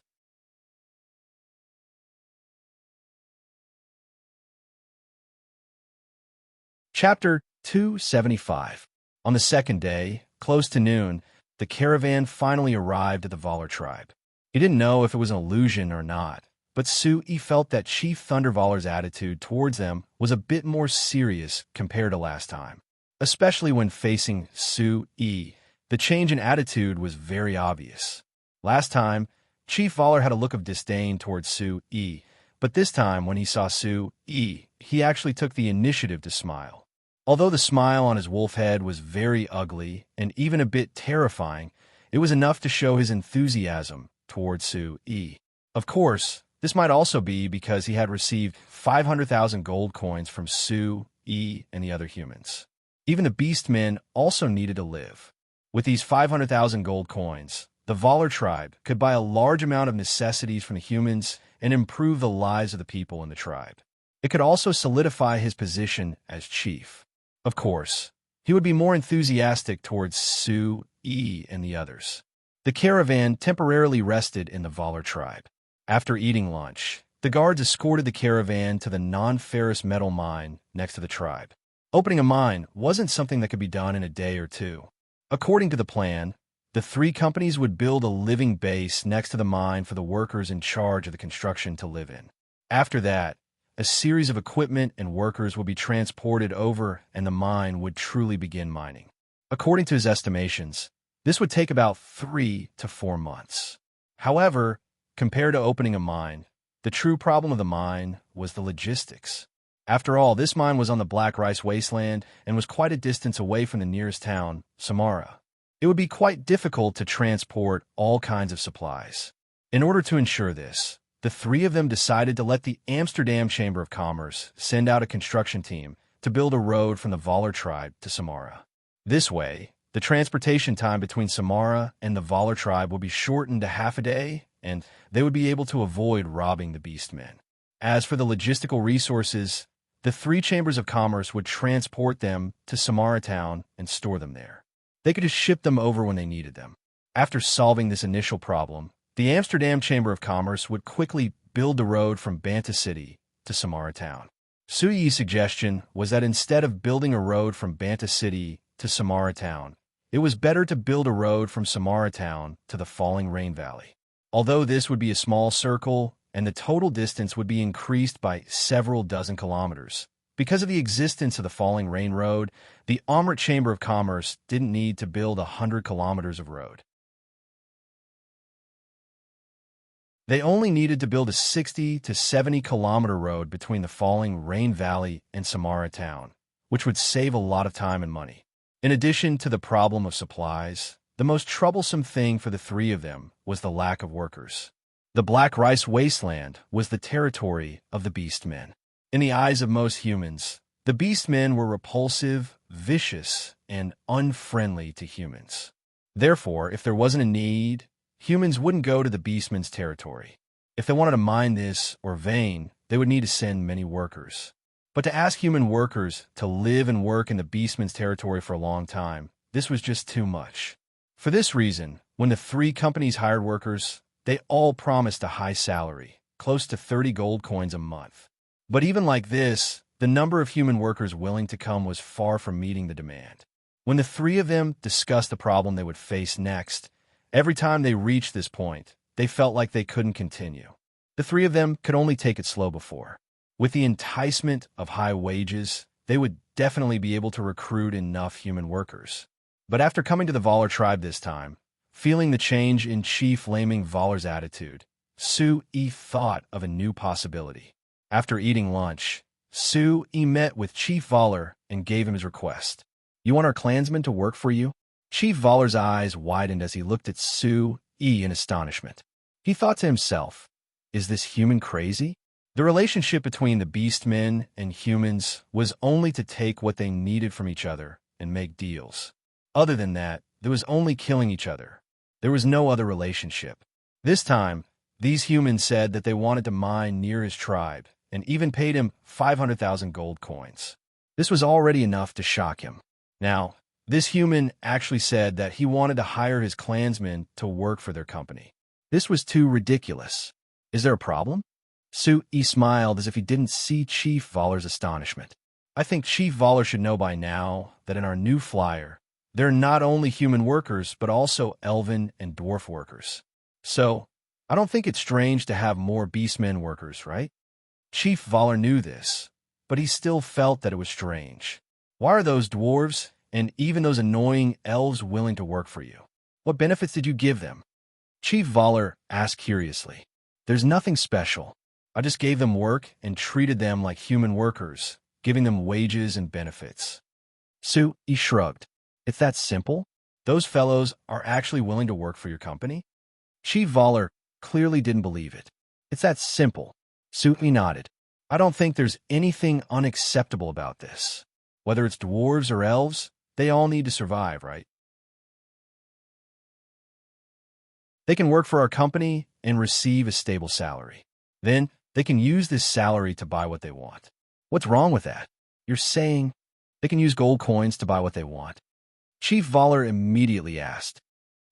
Chapter 275. On the second day, close to noon, the caravan finally arrived at the Valar tribe. He didn't know if it was an illusion or not, but Su Yi felt that Chief Thunder Valar's attitude towards them was a bit more serious compared to last time. Especially when facing Su Yi, the change in attitude was very obvious. Last time, Chief Valar had a look of disdain towards Su Yi, but this time when he saw Su Yi, he actually took the initiative to smile. Although the smile on his wolf head was very ugly and even a bit terrifying, it was enough to show his enthusiasm towards Su Yi. Of course, this might also be because he had received 500,000 gold coins from Su Yi and the other humans. Even the beastmen also needed to live. With these 500,000 gold coins, the Valar tribe could buy a large amount of necessities from the humans and improve the lives of the people in the tribe. It could also solidify his position as chief. Of course, he would be more enthusiastic towards Su Yi and the others. The caravan temporarily rested in the Valar tribe. After eating lunch, the guards escorted the caravan to the non-ferrous metal mine next to the tribe. Opening a mine wasn't something that could be done in a day or two. According to the plan, the 3 companies would build a living base next to the mine for the workers in charge of the construction to live in. After that, a series of equipment and workers would be transported over and the mine would truly begin mining. According to his estimations, this would take about 3 to 4 months. However, compared to opening a mine, the true problem of the mine was the logistics. After all, this mine was on the Black Rice Wasteland and was quite a distance away from the nearest town, Samara. It would be quite difficult to transport all kinds of supplies. In order to ensure this, the 3 of them decided to let the Amsterdam Chamber of Commerce send out a construction team to build a road from the Valar tribe to Samara. This way, the transportation time between Samara and the Valar tribe would be shortened to half a day, and they would be able to avoid robbing the beastmen. As for the logistical resources, the 3 chambers of commerce would transport them to Samara town and store them there. They could just ship them over when they needed them. After solving this initial problem, the Amsterdam Chamber of Commerce would quickly build the road from Banta City to Samara town. Suyi's suggestion was that instead of building a road from Banta City to Samara Town, it was better to build a road from Samara Town to the Falling Rain Valley. Although this would be a small circle, and the total distance would be increased by several dozen kilometers. Because of the existence of the Falling Rain Road, the Amrit Chamber of Commerce didn't need to build 100 kilometers of road. They only needed to build a 60 to 70 kilometer road between the Falling Rain Valley and Samara Town, which would save a lot of time and money. In addition to the problem of supplies, the most troublesome thing for the three of them was the lack of workers. The Black Rice Wasteland was the territory of the Beastmen. In the eyes of most humans, the Beastmen were repulsive, vicious, and unfriendly to humans. Therefore, if there wasn't a need, humans wouldn't go to the Beastmen's territory. If they wanted to mine this or vein, they would need to send many workers. But to ask human workers to live and work in the Beastmen's territory for a long time, this was just too much. For this reason, when the three companies hired workers, they all promised a high salary, close to 30 gold coins a month. But even like this, the number of human workers willing to come was far from meeting the demand. When the three of them discussed the problem they would face next, every time they reached this point, they felt like they couldn't continue. The three of them could only take it slow before. With the enticement of high wages, they would definitely be able to recruit enough human workers. But after coming to the Valar tribe this time, feeling the change in Chief Laming Valar's attitude, Su-Yi thought of a new possibility. After eating lunch, Su-Yi met with Chief Valar and gave him his request. "You want our clansmen to work for you?" Chief Valar's eyes widened as he looked at Su-Yi in astonishment. He thought to himself, is this human crazy? The relationship between the Beastmen and humans was only to take what they needed from each other and make deals. Other than that, there was only killing each other. There was no other relationship. This time, these humans said that they wanted to mine near his tribe and even paid him 500,000 gold coins. This was already enough to shock him. Now, this human actually said that he wanted to hire his clansmen to work for their company. This was too ridiculous. Is there a problem? Su-Yi smiled as if he didn't see Chief Valar's astonishment. I think Chief Valar should know by now that in our new flyer, there are not only human workers, but also elven and dwarf workers. So, I don't think it's strange to have more Beastmen workers, right? Chief Valar knew this, but he still felt that it was strange. Why are those dwarves and even those annoying elves willing to work for you? What benefits did you give them? Chief Valar asked curiously. There's nothing special. I just gave them work and treated them like human workers, giving them wages and benefits. Su-Yi shrugged. It's that simple? Those fellows are actually willing to work for your company? Chief Valar clearly didn't believe it. It's that simple. Su-Yi nodded. I don't think there's anything unacceptable about this. Whether it's dwarves or elves, they all need to survive, right? They can work for our company and receive a stable salary. Then, they can use this salary to buy what they want. What's wrong with that? You're saying they can use gold coins to buy what they want? Chief Valar immediately asked.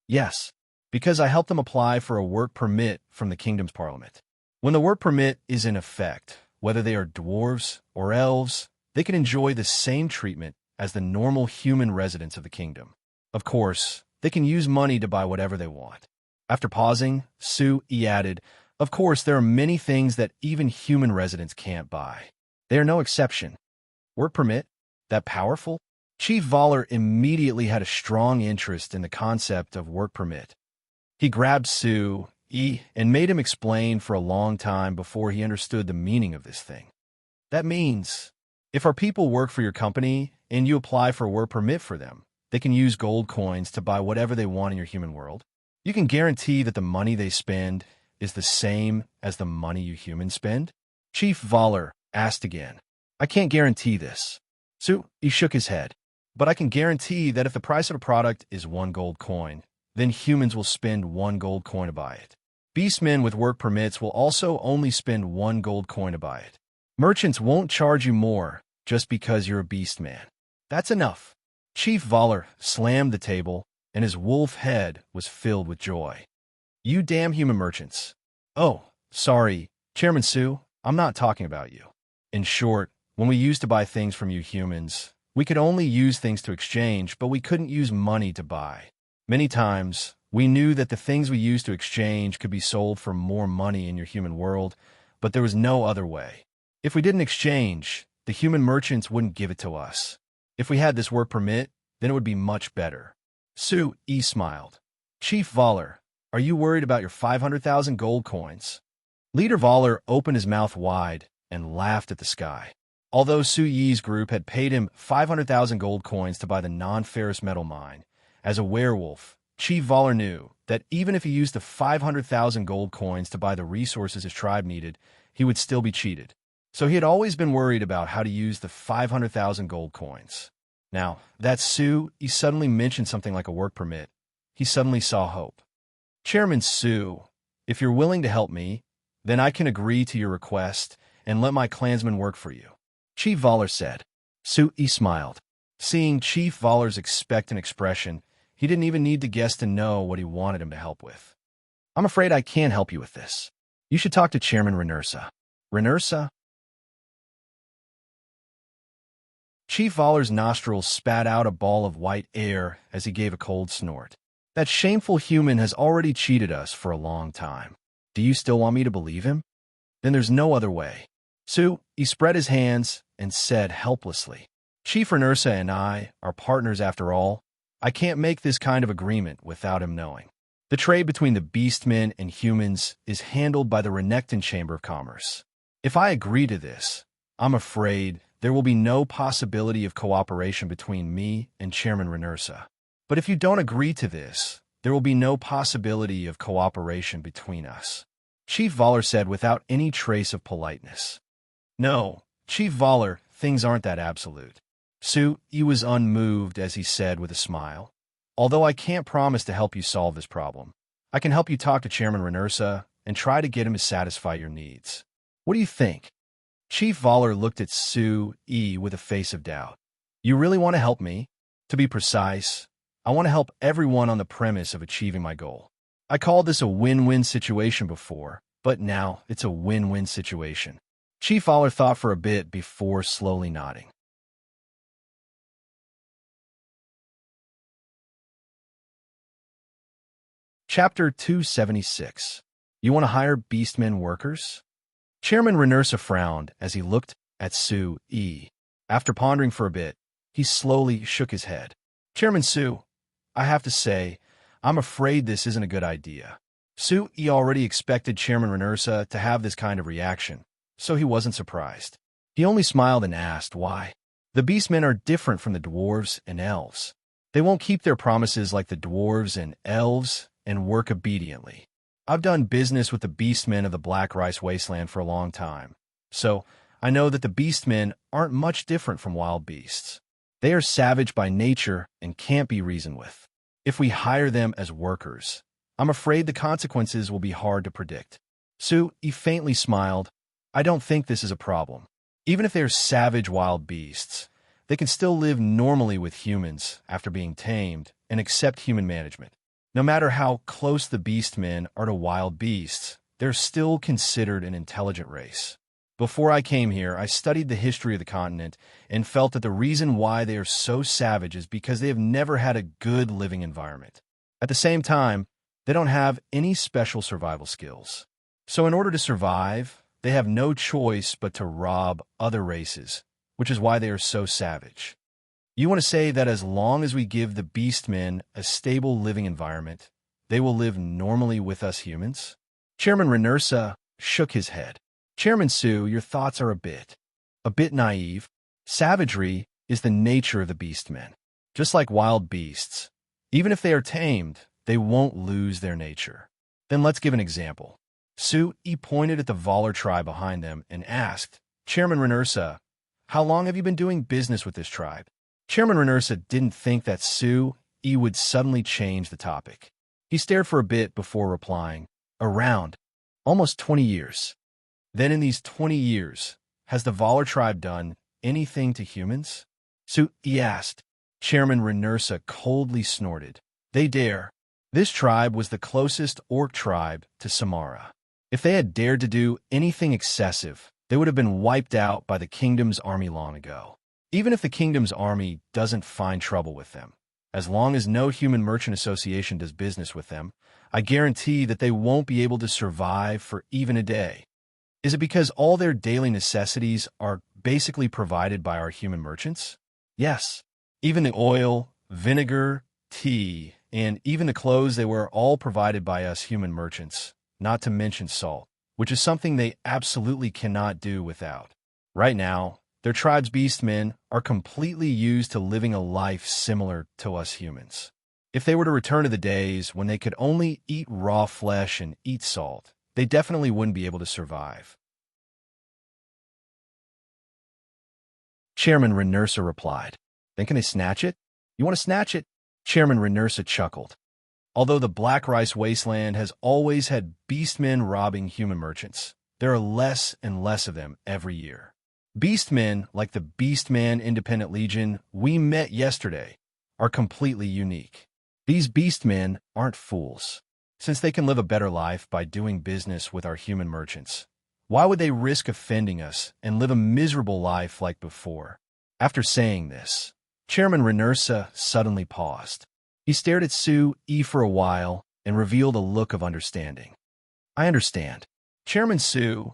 Yes, because I helped them apply for a work permit from the kingdom's parliament. When the work permit is in effect, whether they are dwarves or elves, they can enjoy the same treatment as the normal human residents of the kingdom. Of course, they can use money to buy whatever they want. After pausing, Su-Yi added, of course, there are many things that even human residents can't buy. They are no exception. Work permit? That powerful? Chief Valar immediately had a strong interest in the concept of work permit. He grabbed Su-Yi and made him explain for a long time before he understood the meaning of this thing. That means, if our people work for your company and you apply for a work permit for them, they can use gold coins to buy whatever they want in your human world. You can guarantee that the money they spend is the same as the money you humans spend? Chief Valar asked again. I can't guarantee this. Su-Yi shook his head. But I can guarantee that if the price of a product is 1 gold coin, then humans will spend 1 gold coin to buy it. Beastmen with work permits will also only spend 1 gold coin to buy it. Merchants won't charge you more just because you're a beastman. That's enough. Chief Valar slammed the table, and his wolf head was filled with joy. You damn human merchants. Oh, sorry, Chairman Su, I'm not talking about you. In short, When we used to buy things from you humans, we could only use things to exchange, but we couldn't use money to buy. Many times, we knew that the things we used to exchange could be sold for more money in your human world, but there was no other way. If we didn't exchange, the human merchants wouldn't give it to us. If we had this work permit, then it would be much better. Su Yi smiled. Chief Voller, are you worried about your 500,000 gold coins? Leader Voller opened his mouth wide and laughed at the sky. Although Su Yi's group had paid him 500,000 gold coins to buy the non-ferrous metal mine, as a werewolf, Chief Voller knew that even if he used the 500,000 gold coins to buy the resources his tribe needed, he would still be cheated. So he had always been worried about how to use the 500,000 gold coins. Now, that Su Yi suddenly mentioned something like a work permit. He suddenly saw hope. Chairman Su, if you're willing to help me, then I can agree to your request and let my clansmen work for you, Chief Voller said. Su Yi smiled. Seeing Chief Voller's expectant expression, he didn't even need to guess to know what he wanted him to help with. I'm afraid I can't help you with this. You should talk to Chairman Renursa. Renursa? Chief Voller's nostrils spat out a ball of white air as he gave a cold snort. That shameful human has already cheated us for a long time. Do you still want me to believe him? Then there's no other way. Su, he spread his hands and said helplessly, Chief Renursa and I are partners after all. I can't make this kind of agreement without him knowing. The trade between the beastmen and humans is handled by the Renekton Chamber of Commerce. If I agree to this, I'm afraid there will be no possibility of cooperation between me and Chairman Renursa. But if you don't agree to this, there will be no possibility of cooperation between us, Chief Voller said without any trace of politeness. No, Chief Voller, things aren't that absolute. Su Yi was unmoved as he said with a smile. Although I can't promise to help you solve this problem, I can help you talk to Chairman Renursa and try to get him to satisfy your needs. What do you think? Chief Voller looked at Su Yi with a face of doubt. You really want to help me? To be precise, I want to help everyone on the premise of achieving my goal. I called this a win-win situation before, but now it's a win-win situation. Chief Voller thought for a bit before slowly nodding. Chapter 276. You want to hire beastmen workers? Chairman Renursa frowned as he looked at Su Yi. After pondering for a bit, he slowly shook his head. Chairman Su, I have to say, I'm afraid this isn't a good idea. Su Yi already expected Chairman Renursa to have this kind of reaction, so he wasn't surprised. He only smiled and asked why. The beastmen are different from the dwarves and elves. They won't keep their promises like the dwarves and elves and work obediently. I've done business with the beastmen of the Black Rice Wasteland for a long time, so I know that the beastmen aren't much different from wild beasts. They are savage by nature and can't be reasoned with. If we hire them as workers, I'm afraid the consequences will be hard to predict. Su Yi faintly smiled. I don't think this is a problem. Even if they're savage wild beasts, they can still live normally with humans after being tamed and accept human management. No matter how close the beastmen are to wild beasts, they're still considered an intelligent race. Before I came here, I studied the history of the continent and felt that the reason why they are so savage is because they have never had a good living environment. At the same time, they don't have any special survival skills. So in order to survive, they have no choice but to rob other races, which is why they are so savage. You want to say that as long as we give the beastmen a stable living environment, they will live normally with us humans? Chairman Renursa shook his head. Chairman Su, your thoughts are a bit naive. Savagery is the nature of the beastmen. Just like wild beasts, even if they are tamed, they won't lose their nature. Then let's give an example. Su Yi pointed at the Voller tribe behind them and asked, Chairman Renursa, how long have you been doing business with this tribe? Chairman Renursa didn't think that Su Yi would suddenly change the topic. He stared for a bit before replying, around almost 20 years. Then in these 20 years, has the Voller tribe done anything to humans? Su Yi asked. Chairman Renursa coldly snorted. They dare. This tribe was the closest orc tribe to Samara. If they had dared to do anything excessive, they would have been wiped out by the kingdom's army long ago. Even if the kingdom's army doesn't find trouble with them, as long as no human merchant association does business with them, I guarantee that they won't be able to survive for even a day. Is it because all their daily necessities are basically provided by our human merchants? Yes. Even the oil, vinegar, tea, and even the clothes they wear all provided by us human merchants, not to mention salt, which is something they absolutely cannot do without. Right now, their tribe's beastmen are completely used to living a life similar to us humans. If they were to return to the days when they could only eat raw flesh and eat salt, they definitely wouldn't be able to survive. Chairman Renursa replied, "Thinking they snatch it? You want to snatch it?" Chairman Renursa chuckled. Although the Black Rice Wasteland has always had beastmen robbing human merchants, there are less and less of them every year. Beastmen, like the Beastman Independent Legion we met yesterday, are completely unique. These beastmen aren't fools. Since they can live a better life by doing business with our human merchants, why would they risk offending us and live a miserable life like before? After saying this, Chairman Renursa suddenly paused. He stared at Sue E for a while and revealed a look of understanding. I understand. Chairman Sue,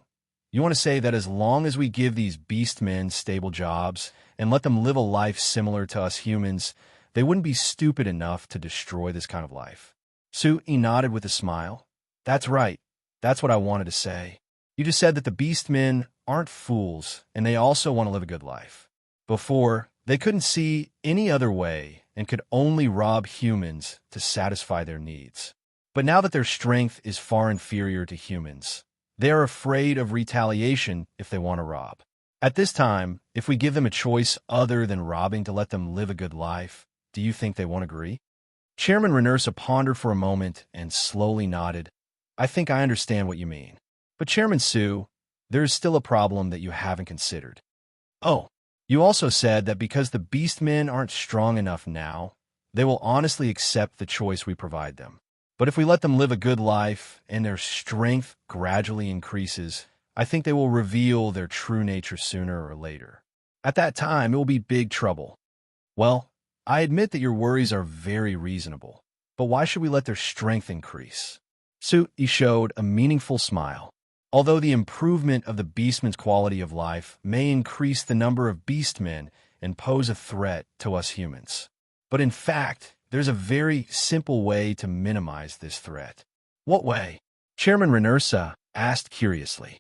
you want to say that as long as we give these beastmen stable jobs and let them live a life similar to us humans, they wouldn't be stupid enough to destroy this kind of life? Sue E nodded with a smile. That's right. That's what I wanted to say. You just said that the beastmen aren't fools and they also want to live a good life. Before, they couldn't see any other way and could only rob humans to satisfy their needs. But now that their strength is far inferior to humans, they are afraid of retaliation if they want to rob. At this time, if we give them a choice other than robbing to let them live a good life, do you think they won't agree? Chairman Renursa pondered for a moment and slowly nodded. I think I understand what you mean. But Chairman Sue, there is still a problem that you haven't considered. Oh, you also said that because the beastmen aren't strong enough now, they will honestly accept the choice we provide them. But if we let them live a good life and their strength gradually increases, I think they will reveal their true nature sooner or later. At that time, it will be big trouble. Well, I admit that your worries are very reasonable, but why should we let their strength increase? Sue showed a meaningful smile. Although the improvement of the beastmen's quality of life may increase the number of beastmen and pose a threat to us humans. But in fact, there's a very simple way to minimize this threat. What way? Chairman Renursa asked curiously.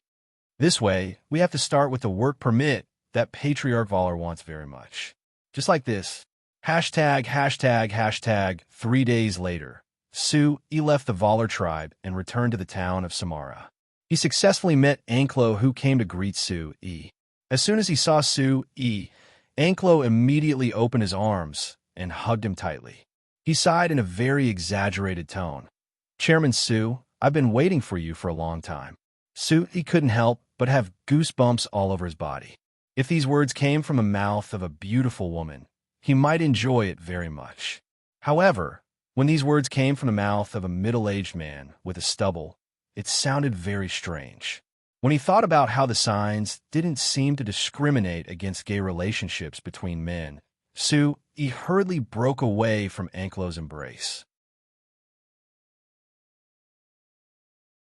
This way, we have to start with the work permit that Patriarch Valar wants very much. Just like this. Hashtag, hashtag, hashtag, 3 days later, Sue left the Valar tribe and returned to the town of Samara. He successfully met Anklo, who came to greet Sue E. As soon as he saw Sue E, Anklo immediately opened his arms and hugged him tightly. He sighed in a very exaggerated tone. Chairman Sue, I've been waiting for you for a long time. Sue E couldn't help but have goosebumps all over his body. If these words came from the mouth of a beautiful woman, he might enjoy it very much. However, when these words came from the mouth of a middle-aged man with a stubble, it sounded very strange. When he thought about how the signs didn't seem to discriminate against gay relationships between men, Sue hurriedly broke away from Anklo's embrace.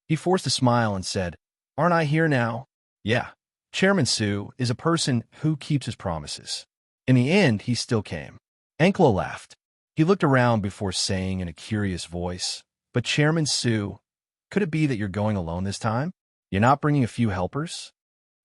He forced a smile and said, Aren't I here now? Yeah, Chairman Sue is a person who keeps his promises. In the end, he still came. Anklo laughed. He looked around before saying in a curious voice, But Chairman Sue, could it be that you're going alone this time? You're not bringing a few helpers?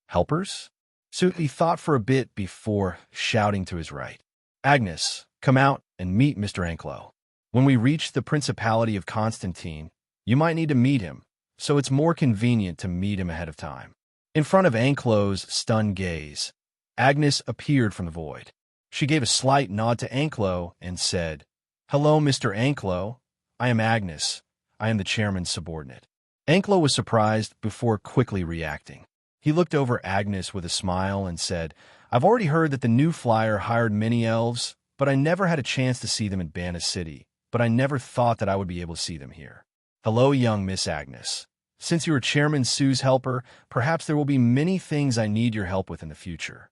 Helpers? Sue thought for a bit before shouting to his right. Agnes, come out and meet Mr. Anklo. When we reach the Principality of Constantine, you might need to meet him, so it's more convenient to meet him ahead of time. In front of Anklo's stunned gaze, Agnes appeared from the void. She gave a slight nod to Anklo and said, Hello, Mr. Anklo. I am Agnes. I am the chairman's subordinate. Anklo was surprised before quickly reacting. He looked over Agnes with a smile and said, I've already heard that the new flyer hired many elves, but I never had a chance to see them in Banna City, but I never thought that I would be able to see them here. Hello, young Miss Agnes. Since you are Chairman Su's helper, perhaps there will be many things I need your help with in the future.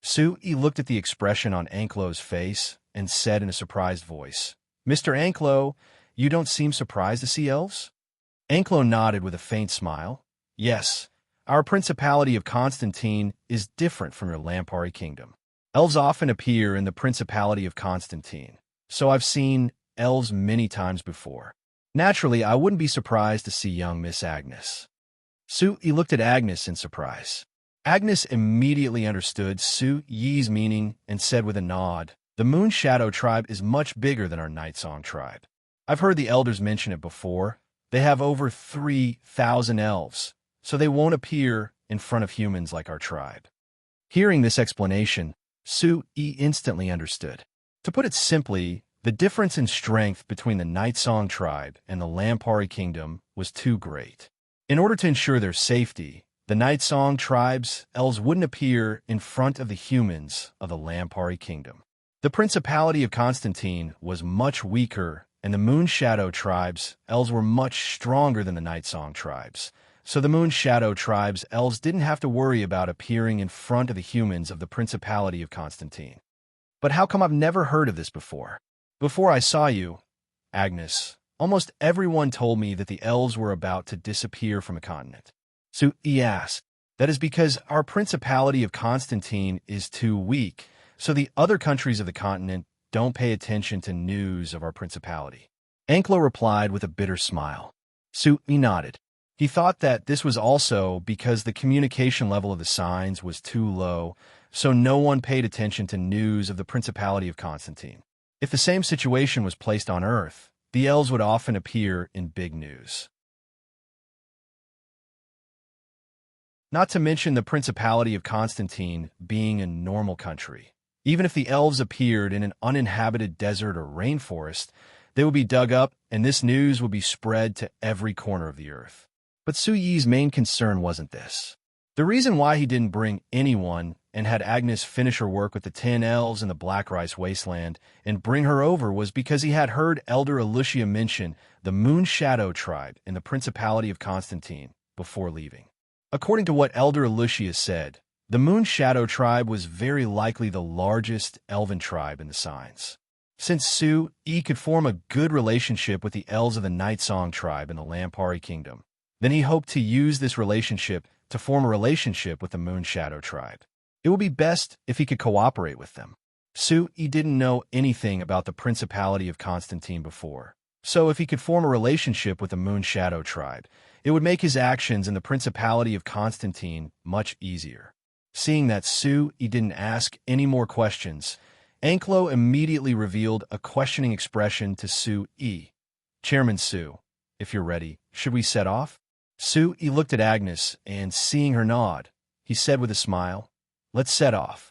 Su-yi looked at the expression on Anklo's face and said in a surprised voice, Mr. Anklo, you don't seem surprised to see elves? Anklo nodded with a faint smile. Yes, our Principality of Constantine is different from your Lampari kingdom. Elves often appear in the Principality of Constantine, so I've seen elves many times before. Naturally, I wouldn't be surprised to see young Miss Agnes. Su-yi looked at Agnes in surprise. Agnes immediately understood Su-yi's meaning and said with a nod, the Moon Shadow tribe is much bigger than our Night Song tribe. I've heard the elders mention it before. They have over 3,000 elves, so they won't appear in front of humans like our tribe. Hearing this explanation, Su-yi instantly understood. To put it simply, the difference in strength between the Night Song tribe and the Lampari kingdom was too great. In order to ensure their safety, the Night Song tribe's elves wouldn't appear in front of the humans of the Lampari kingdom. The Principality of Constantine was much weaker, and the Moon Shadow tribe's elves were much stronger than the Night Song tribes, so the Moon Shadow tribe's elves didn't have to worry about appearing in front of the humans of the Principality of Constantine. But how come I've never heard of this before? Before I saw you, Agnes, almost everyone told me that the elves were about to disappear from the continent. Su-yi asked, that is because our Principality of Constantine is too weak, so the other countries of the continent don't pay attention to news of our principality. Anklo replied with a bitter smile. Su-yi nodded. He thought that this was also because the communication level of the signs was too low, so no one paid attention to news of the Principality of Constantine. If the same situation was placed on Earth, the elves would often appear in big news. Not to mention the Principality of Constantine being a normal country. Even if the elves appeared in an uninhabited desert or rainforest, they would be dug up and this news would be spread to every corner of the earth. But Su-yi's main concern wasn't this. The reason why he didn't bring anyone and had Agnes finish her work with the 10 elves in the Black Rice Wasteland and bring her over was because he had heard Elder Alicia mention the Moon Shadow tribe in the Principality of Constantine before leaving. According to what Elder Alicia said, the Moon Shadow tribe was very likely the largest elven tribe in the signs. Since Su-yi could form a good relationship with the elves of the Night Song tribe in the Lampari kingdom, then he hoped to use this relationship to form a relationship with the Moon Shadow tribe. It would be best if he could cooperate with them. Su-yi didn't know anything about the Principality of Constantine before, so if he could form a relationship with the Moon Shadow tribe, it would make his actions in the Principality of Constantine much easier. Seeing that Su-yi didn't ask any more questions, Anklo immediately revealed a questioning expression to Su-yi. Chairman Su, if you're ready, should we set off? Su-yi looked at Agnes, and seeing her nod, he said with a smile, let's set off.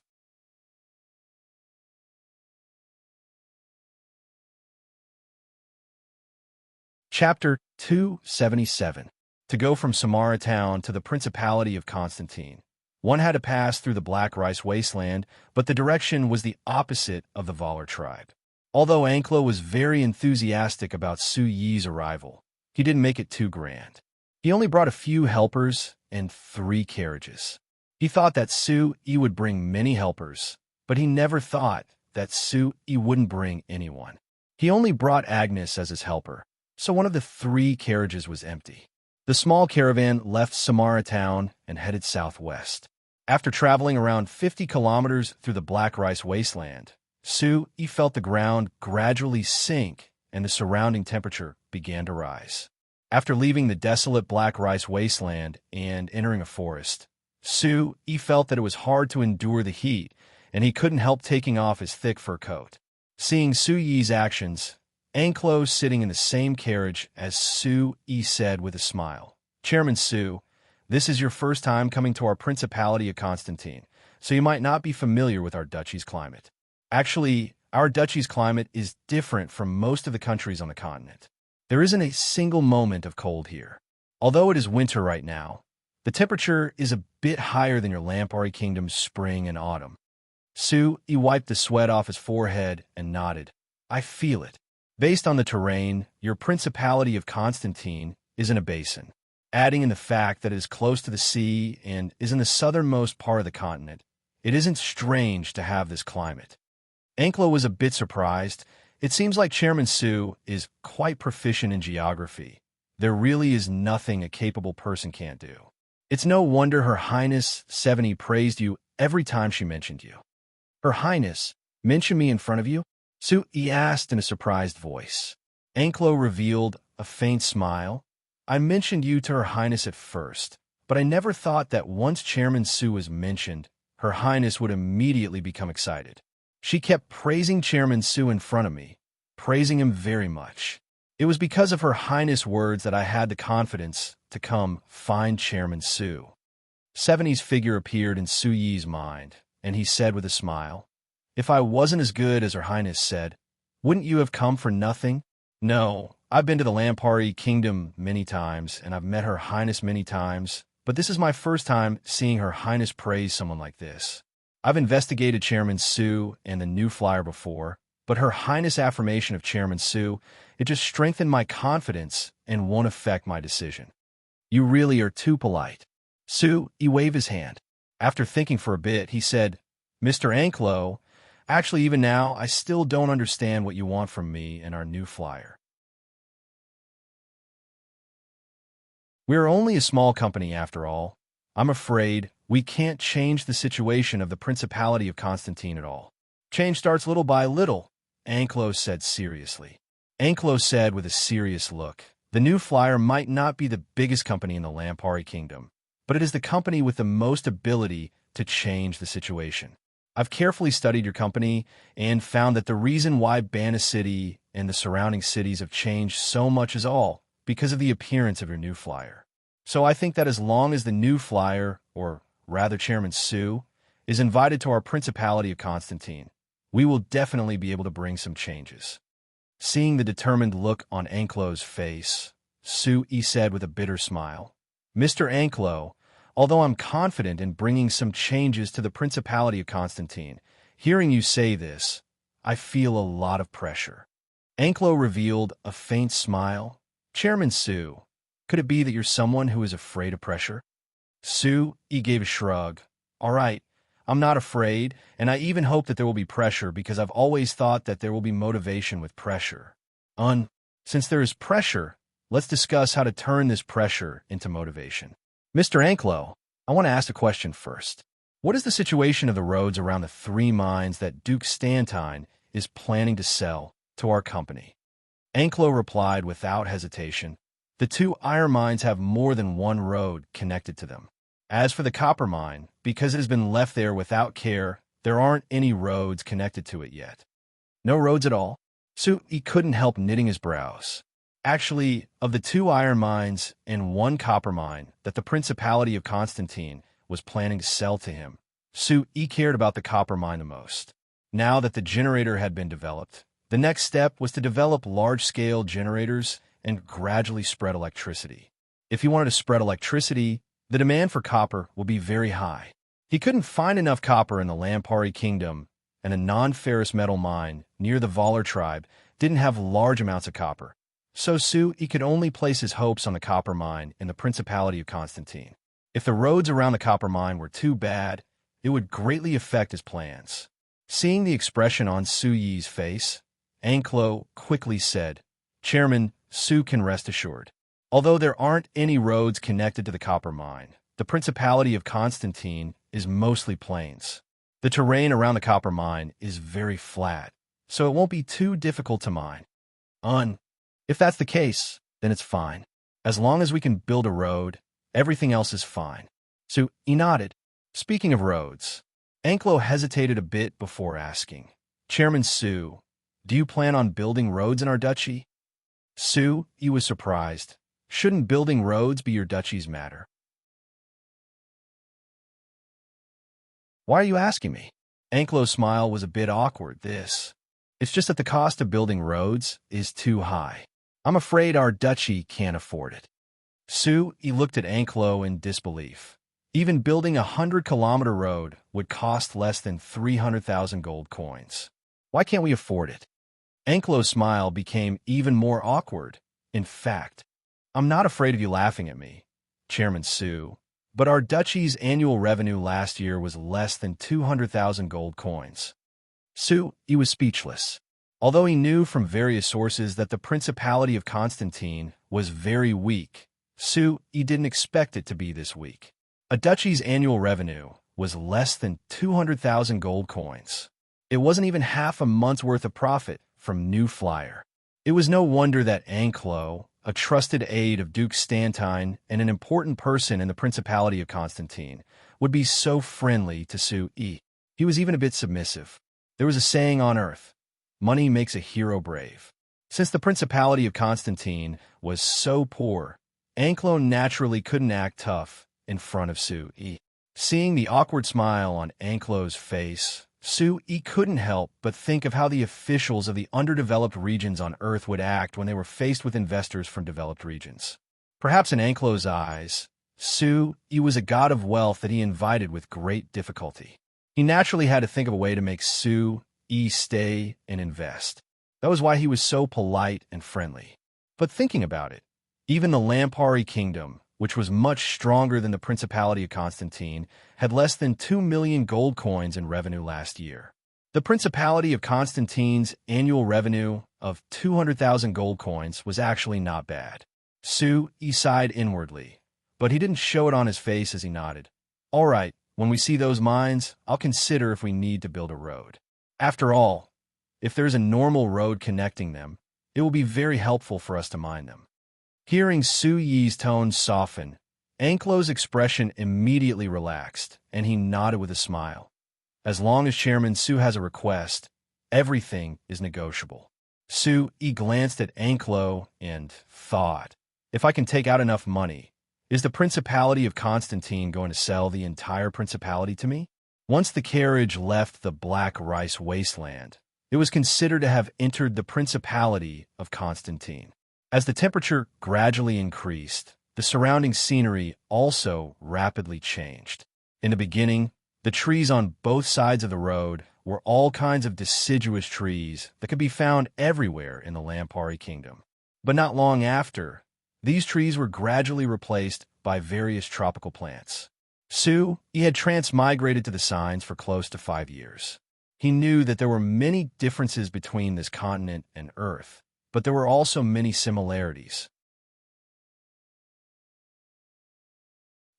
Chapter 277. To go from Samara town to the Principality of Constantine. One had to pass through the Black Rice Wasteland, but the direction was the opposite of the Valar tribe. Although Anklo was very enthusiastic about Su-yi's arrival, he didn't make it too grand. He only brought a few helpers and 3 carriages. He thought that Su-yi would bring many helpers, but he never thought that Su-yi wouldn't bring anyone. He only brought Agnes as his helper, so one of the 3 carriages was empty. The small caravan left Samara town and headed southwest. After traveling around 50 kilometers through the Black Rice Wasteland, Su-yi felt the ground gradually sink and the surrounding temperature began to rise. After leaving the desolate Black Rice Wasteland and entering a forest, Su-yi felt that it was hard to endure the heat, and he couldn't help taking off his thick fur coat. Seeing Su-yi's actions, Anklo sitting in the same carriage as Su-yi said with a smile, Chairman Su, this is your first time coming to our Principality of Constantine, so you might not be familiar with our duchy's climate. Actually, our duchy's climate is different from most of the countries on the continent. There isn't a single moment of cold here. Although it is winter right now, the temperature is a bit higher than your Lampari kingdom's spring and autumn. Su-yi wiped the sweat off his forehead and nodded. I feel it. Based on the terrain, your Principality of Constantine is in a basin. adding in the fact that it is close to the sea and is in the southernmost part of the continent. It isn't strange to have this climate. Anklo was a bit surprised. It seems like Chairman Su is quite proficient in geography. There really is nothing a capable person can't do. It's no wonder Her Highness 70 praised you every time she mentioned you. Her Highness mentioned me in front of you? Su asked in a surprised voice. Anklo revealed a faint smile. I mentioned you to Her Highness at first, but I never thought that once Chairman Su was mentioned, Her Highness would immediately become excited. She kept praising Chairman Su in front of me, praising him very much. It was because of Her Highness' words that I had the confidence to come find Chairman Su. 70's figure appeared in Su Yi's mind, and he said with a smile, If I wasn't as good as Her Highness said, wouldn't you have come for nothing? No, I've been to the Lampari Kingdom many times, and I've met Her Highness many times, but this is my first time seeing Her Highness praise someone like this. I've investigated Chairman Su and the new flyer before, but Her Highness' affirmation of Chairman Su, it just strengthened my confidence and won't affect my decision. You really are too polite. Su, he waved his hand. After thinking for a bit, he said, Mr. Anklo, actually even now, I still don't understand what you want from me and our new flyer. We're only a small company after all. I'm afraid we can't change the situation of the Principality of Constantine at all. Change starts little by little, Anklo said seriously. Anklo said with a serious look, the new flyer might not be the biggest company in the Lampari Kingdom, but it is the company with the most ability to change the situation. I've carefully studied your company and found that the reason why Bana City and the surrounding cities have changed so much is all because of the appearance of your new flyer. So I think that as long as the new flyer, or rather Chairman Su, is invited to our Principality of Constantine, we will definitely be able to bring some changes. Seeing the determined look on Anklo's face, Su said with a bitter smile, Mr. Anklo, although I'm confident in bringing some changes to the Principality of Constantine, hearing you say this, I feel a lot of pressure. Anklo revealed a faint smile. Chairman Su, could it be that you're someone who is afraid of pressure? Su gave a shrug. All right, I'm not afraid, and I even hope that there will be pressure because I've always thought that there will be motivation with pressure. Since there is pressure, let's discuss how to turn this pressure into motivation. Mr. Anklo, I want to ask a question first. What is the situation of the roads around the 3 mines that Duke Stantine is planning to sell to our company? Anklo replied without hesitation. The 2 iron mines have more than one road connected to them. As for the copper mine, because it has been left there without care, there aren't any roads connected to it yet. No roads at all? Su couldn't help knitting his brows. Actually, of the 2 iron mines and 1 copper mine that the Principality of Constantine was planning to sell to him, Su cared about the copper mine the most. Now that the generator had been developed, the next step was to develop large-scale generators and gradually spread electricity. If he wanted to spread electricity, the demand for copper will be very high. He couldn't find enough copper in the Lampari Kingdom, and a non-ferrous metal mine near the Valar tribe didn't have large amounts of copper. So Su could only place his hopes on the copper mine in the Principality of Constantine. If the roads around the copper mine were too bad, it would greatly affect his plans. Seeing the expression on Su Yi's face, Anklo quickly said, Chairman, Su can rest assured. Although there aren't any roads connected to the copper mine, the Principality of Constantine is mostly plains. The terrain around the copper mine is very flat, so it won't be too difficult to mine. If that's the case, then it's fine. As long as we can build a road, everything else is fine. Su nodded. Speaking of roads, Anklo hesitated a bit before asking, Chairman Su, do you plan on building roads in our duchy? Su was surprised. Shouldn't building roads be your duchy's matter? Why are you asking me? Anklo's smile was a bit awkward. It's just that the cost of building roads is too high. I'm afraid our duchy can't afford it. Su looked at Anklo in disbelief. Even building a 100-kilometer road would cost less than 300,000 gold coins. Why can't we afford it? Anklo's smile became even more awkward. In fact, I'm not afraid of you laughing at me. Chairman Su. But our duchy's annual revenue last year was less than 200,000 gold coins. Su, he was speechless. Although he knew from various sources that the Principality of Constantine was very weak, Su, he didn't expect it to be this weak. A duchy's annual revenue was less than 200,000 gold coins. It wasn't even half a month's worth of profit from New Flyer. It was no wonder that Anclo, a trusted aide of Duke Stantine and an important person in the Principality of Constantine, would be so friendly to Su Yi. He was even a bit submissive. There was a saying on Earth, money makes a hero brave. Since the Principality of Constantine was so poor, Anclo naturally couldn't act tough in front of Su Yi. Seeing the awkward smile on Anclo's face, Su Yi couldn't help but think of how the officials of the underdeveloped regions on Earth would act when they were faced with investors from developed regions. Perhaps in Anclo's eyes, Su Yi was a god of wealth that he invited with great difficulty. He naturally had to think of a way to make Su Yi stay and invest. That was why he was so polite and friendly. But thinking about it, even the Lampari Kingdom, which was much stronger than the Principality of Constantine, had less than 2 million gold coins in revenue last year. The Principality of Constantine's annual revenue of 200,000 gold coins was actually not bad. Su Yi sighed inwardly, but he didn't show it on his face as he nodded. All right, when we see those mines, I'll consider if we need to build a road. After all, if there's a normal road connecting them, it will be very helpful for us to mine them. Hearing Su Yi's tone soften, Anclo's expression immediately relaxed, and he nodded with a smile. As long as Chairman Su has a request, everything is negotiable. Su Yi glanced at Anclo and thought, if I can take out enough money, is the Principality of Constantine going to sell the entire principality to me? Once the carriage left the Black Rice Wasteland, it was considered to have entered the Principality of Constantine. As the temperature gradually increased, the surrounding scenery also rapidly changed. In the beginning, the trees on both sides of the road were all kinds of deciduous trees that could be found everywhere in the Lampari Kingdom. But not long after, these trees were gradually replaced by various tropical plants. Su Yi had transmigrated to the signs for close to 5 years. He knew that there were many differences between this continent and Earth, but there were also many similarities.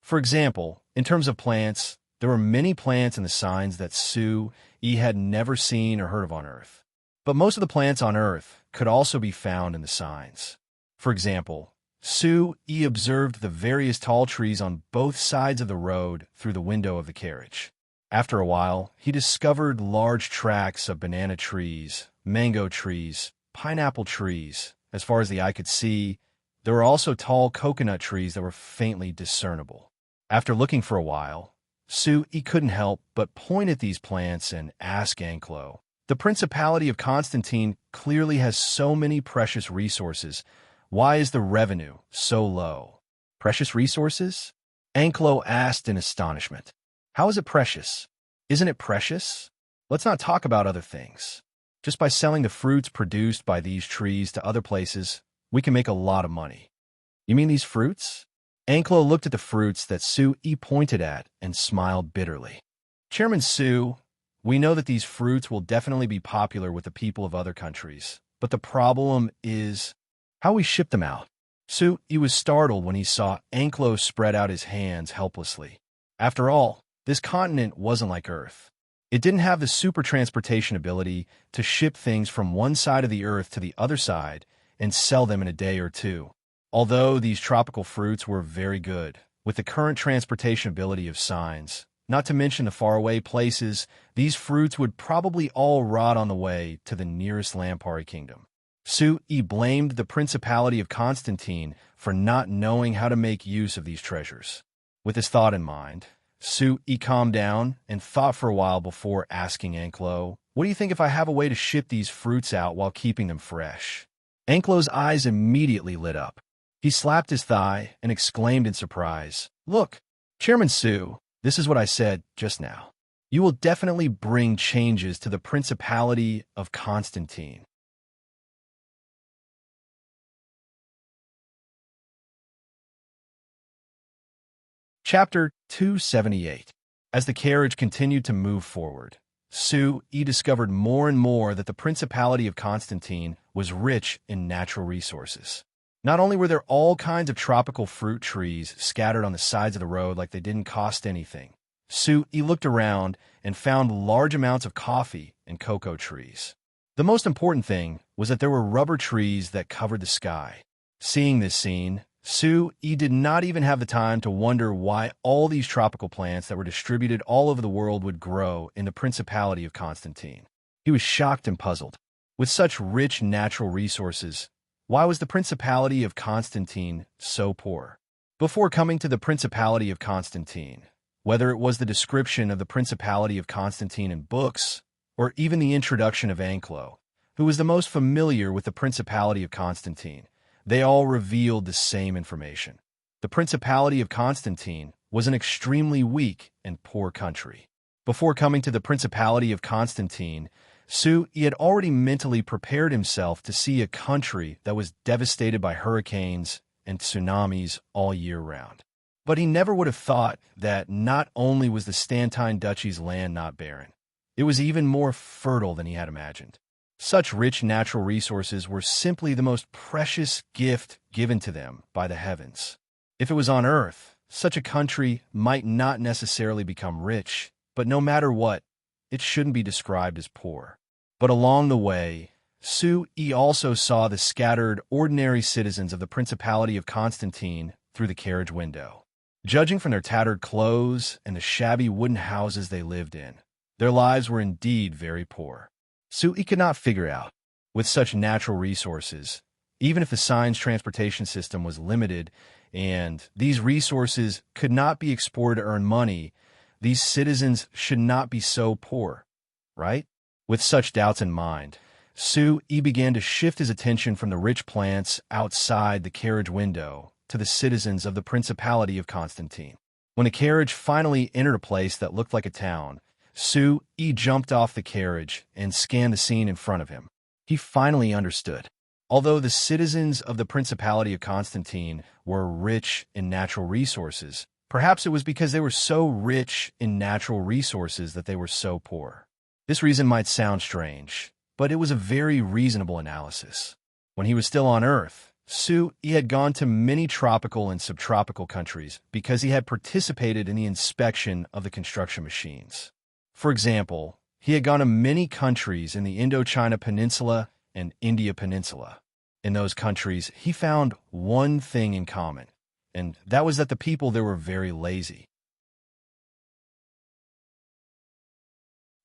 For example, in terms of plants, there were many plants in the signs that Su Yi had never seen or heard of on Earth. But most of the plants on Earth could also be found in the signs. For example, Su Yi observed the various tall trees on both sides of the road through the window of the carriage. After a while, he discovered large tracts of banana trees, mango trees, pineapple trees. As far as the eye could see, there were also tall coconut trees that were faintly discernible. After looking for a while, Su Yi couldn't help but point at these plants and ask Anclo, the Principality of Constantine clearly has so many precious resources. Why is the revenue so low? Precious resources? Anclo asked in astonishment. How is it precious? Isn't it precious? Let's not talk about other things. Just by selling the fruits produced by these trees to other places, we can make a lot of money. You mean these fruits? Anclo looked at the fruits that Su Yi pointed at and smiled bitterly. Chairman Su, we know that these fruits will definitely be popular with the people of other countries, but the problem is how we ship them out. Su Yi was startled when he saw Anclo spread out his hands helplessly. After all, this continent wasn't like Earth. It didn't have the super transportation ability to ship things from one side of the Earth to the other side and sell them in a day or two. Although these tropical fruits were very good, with the current transportation ability of signs, not to mention the faraway places, these fruits would probably all rot on the way to the nearest Lampari Kingdom. Su Yi blamed the Principality of Constantine for not knowing how to make use of these treasures. With this thought in mind, Su Yi calmed down and thought for a while before asking Anclo, what do you think if I have a way to ship these fruits out while keeping them fresh? Anclo's eyes immediately lit up. He slapped his thigh and exclaimed in surprise, look, Chairman Su, this is what I said just now. You will definitely bring changes to the Principality of Constantine. Chapter 278. As the carriage continued to move forward, Su-yi discovered more and more that the Principality of Constantine was rich in natural resources. Not only were there all kinds of tropical fruit trees scattered on the sides of the road like they didn't cost anything, Su-yi looked around and found large amounts of coffee and cocoa trees. The most important thing was that there were rubber trees that covered the sky. Seeing this scene, Su-yi did not even have the time to wonder why all these tropical plants that were distributed all over the world would grow in the Principality of Constantine. He was shocked and puzzled. With such rich natural resources, why was the Principality of Constantine so poor? Before coming to the Principality of Constantine, whether it was the description of the Principality of Constantine in books, or even the introduction of Anklo, who was the most familiar with the Principality of Constantine, they all revealed the same information. The Principality of Constantine was an extremely weak and poor country. Before coming to the Principality of Constantine, Su-yi had already mentally prepared himself to see a country that was devastated by hurricanes and tsunamis all year round. But he never would have thought that not only was the Stantine Duchy's land not barren, it was even more fertile than he had imagined. Such rich natural resources were simply the most precious gift given to them by the heavens. If it was on Earth, such a country might not necessarily become rich, but no matter what, it shouldn't be described as poor. But along the way, Su-yi also saw the scattered, ordinary citizens of the Principality of Constantine through the carriage window. Judging from their tattered clothes and the shabby wooden houses they lived in, their lives were indeed very poor. Su-yi could not figure out, with such natural resources, even if the sign's transportation system was limited and these resources could not be exported to earn money, these citizens should not be so poor, right? With such doubts in mind, Su-yi began to shift his attention from the rich plants outside the carriage window to the citizens of the Principality of Constantine. When the carriage finally entered a place that looked like a town, Su-yi jumped off the carriage and scanned the scene in front of him. He finally understood. Although the citizens of the Principality of Constantine were rich in natural resources, perhaps it was because they were so rich in natural resources that they were so poor. This reason might sound strange, but it was a very reasonable analysis. When he was still on Earth, Su-yi had gone to many tropical and subtropical countries because he had participated in the inspection of the construction machines. For example, he had gone to many countries in the Indochina Peninsula and India Peninsula. In those countries, he found one thing in common, and that was that the people there were very lazy.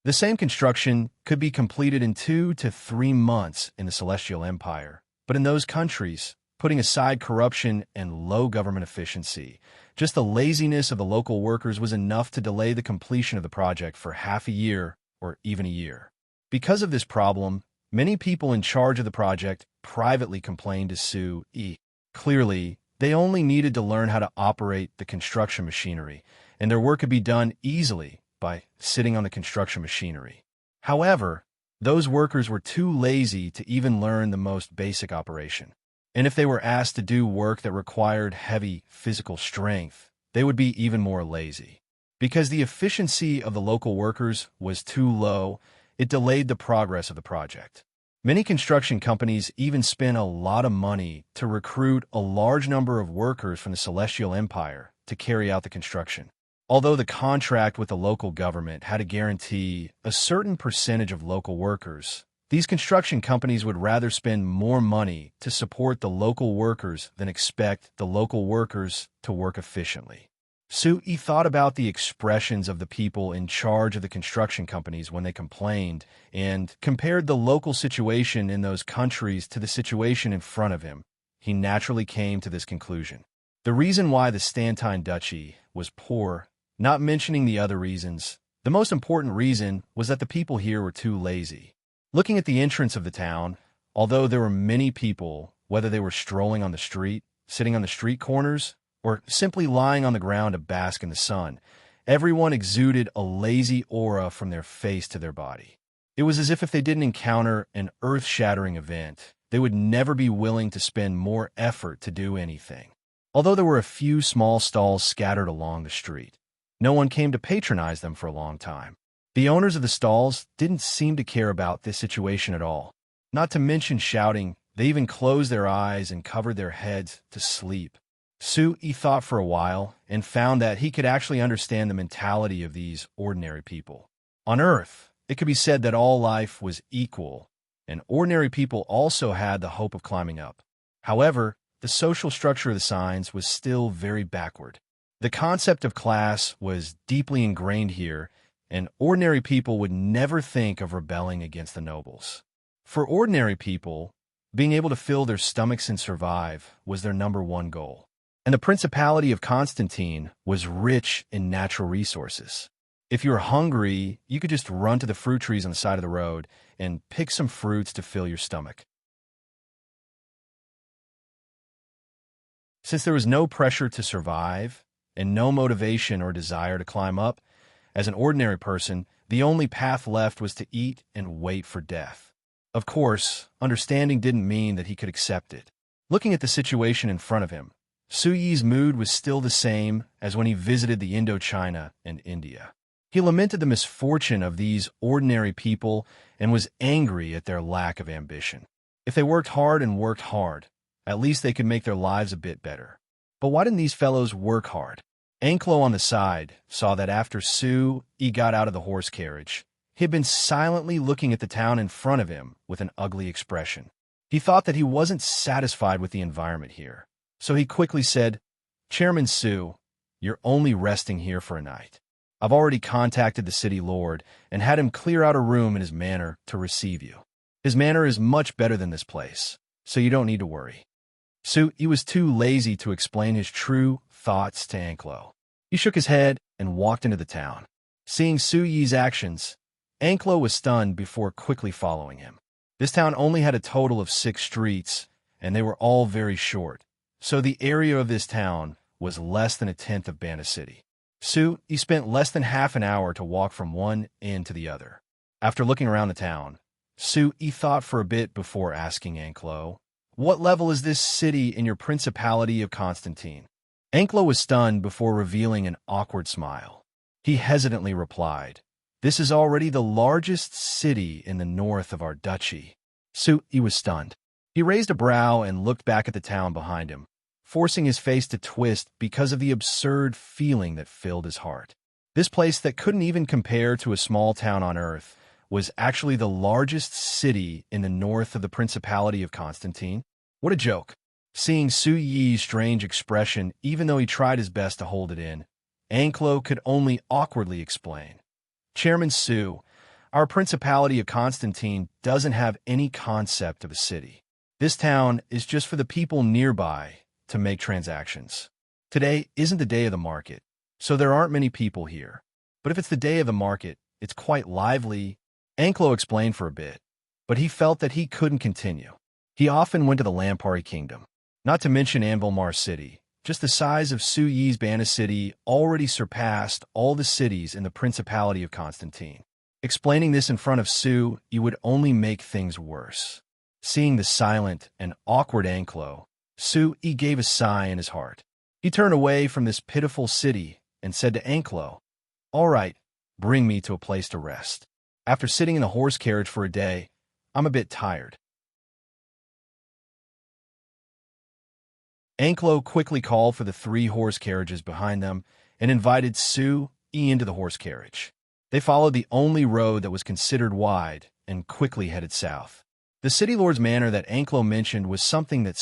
The same construction could be completed in 2 to 3 months in the Celestial Empire, but in those countries, putting aside corruption and low government efficiency, just the laziness of the local workers was enough to delay the completion of the project for half a year or even a year. Because of this problem, many people in charge of the project privately complained to Su-yi. Clearly, they only needed to learn how to operate the construction machinery, and their work could be done easily by sitting on the construction machinery. However, those workers were too lazy to even learn the most basic operation. And if they were asked to do work that required heavy physical strength, they would be even more lazy. Because the efficiency of the local workers was too low, it delayed the progress of the project. Many construction companies even spent a lot of money to recruit a large number of workers from the Celestial Empire to carry out the construction. Although the contract with the local government had to guarantee a certain percentage of local workers, these construction companies would rather spend more money to support the local workers than expect the local workers to work efficiently. Su-yi thought about the expressions of the people in charge of the construction companies when they complained and compared the local situation in those countries to the situation in front of him. He naturally came to this conclusion. The reason why the Stantine Duchy was poor, not mentioning the other reasons, the most important reason was that the people here were too lazy. Looking at the entrance of the town, although there were many people, whether they were strolling on the street, sitting on the street corners, or simply lying on the ground to bask in the sun, everyone exuded a lazy aura from their face to their body. It was as if they didn't encounter an earth-shattering event, they would never be willing to spend more effort to do anything. although there were a few small stalls scattered along the street. No one came to patronize them for a long time. The owners of the stalls didn't seem to care about this situation at all. Not to mention shouting, they even closed their eyes and covered their heads to sleep. He thought for a while and found that he could actually understand the mentality of these ordinary people. On Earth, it could be said that all life was equal, and ordinary people also had the hope of climbing up. However, the social structure of the signs was still very backward. The concept of class was deeply ingrained here, and ordinary people would never think of rebelling against the nobles. For ordinary people, being able to fill their stomachs and survive was their #1 goal. And the Principality of Constantine was rich in natural resources. If you were hungry, you could just run to the fruit trees on the side of the road and pick some fruits to fill your stomach. Since there was no pressure to survive and no motivation or desire to climb up, as an ordinary person, the only path left was to eat and wait for death. Of course, understanding didn't mean that he could accept it. Looking at the situation in front of him, Suyi's mood was still the same as when he visited the Indochina and India. He lamented the misfortune of these ordinary people and was angry at their lack of ambition. If they worked hard, at least they could make their lives a bit better. But why didn't these fellows work hard? Anklo on the side saw that after he got out of the horse carriage, he had been silently looking at the town in front of him with an ugly expression. He thought that he wasn't satisfied with the environment here. So he quickly said, "Chairman Su, you're only resting here for a night. I've already contacted the city lord and had him clear out a room in his manor to receive you. His manor is much better than this place, so you don't need to worry." He was too lazy to explain his true thoughts to Anklo. He shook his head and walked into the town. Seeing Suyi's actions, Anklo was stunned before quickly following him. This town only had a total of 6 streets, and they were all very short, so the area of this town was less than a tenth of Bana City. He spent less than half an hour to walk from one end to the other. After looking around the town, he thought for a bit before asking Anklo, "What level is this city in your Principality of Constantine?" Anklo was stunned before revealing an awkward smile. He hesitantly replied, "This is already the largest city in the north of our duchy." He was stunned. He raised a brow and looked back at the town behind him, forcing his face to twist because of the absurd feeling that filled his heart. This place that couldn't even compare to a small town on Earth was actually the largest city in the north of the Principality of Constantine. What a joke. Seeing Suyi's strange expression, even though he tried his best to hold it in, Anklo could only awkwardly explain, "Chairman Su, our Principality of Constantine doesn't have any concept of a city. This town is just for the people nearby to make transactions. Today isn't the day of the market, so there aren't many people here. But if it's the day of the market, it's quite lively." Anklo explained for a bit, but he felt that he couldn't continue. He often went to the Lampari Kingdom, not to mention Anvilmar City. Just the size of Suyi's Bana City already surpassed all the cities in the Principality of Constantine. Explaining this in front of you would only make things worse. Seeing the silent and awkward Anklo, he gave a sigh in his heart. He turned away from this pitiful city and said to Anklo, "All right, bring me to a place to rest. After sitting in the horse carriage for a day, I'm a bit tired." Anklo quickly called for the 3 horse carriages behind them and invited into the horse carriage. They followed the only road that was considered wide and quickly headed south. The city lord's manor that Anklo mentioned was something that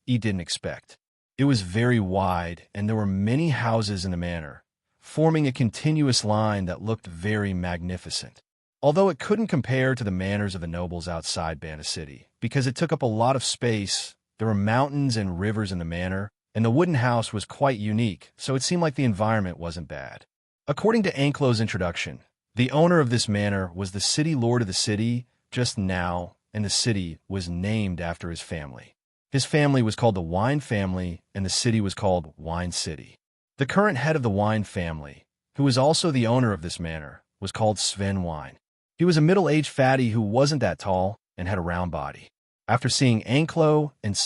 didn't expect. It was very wide, and there were many houses in the manor, forming a continuous line that looked very magnificent. Although it couldn't compare to the manors of the nobles outside Bana City, because it took up a lot of space, there were mountains and rivers in the manor, and the wooden house was quite unique, so it seemed like the environment wasn't bad. According to Anklo's introduction, the owner of this manor was the city lord of the city just now, and the city was named after his family. His family was called the Wine Family, and the city was called Wine City. The current head of the Wine Family, who was also the owner of this manor, was called Sven Wine. He was a middle-aged fatty who wasn't that tall and had a round body. After seeing Anklo and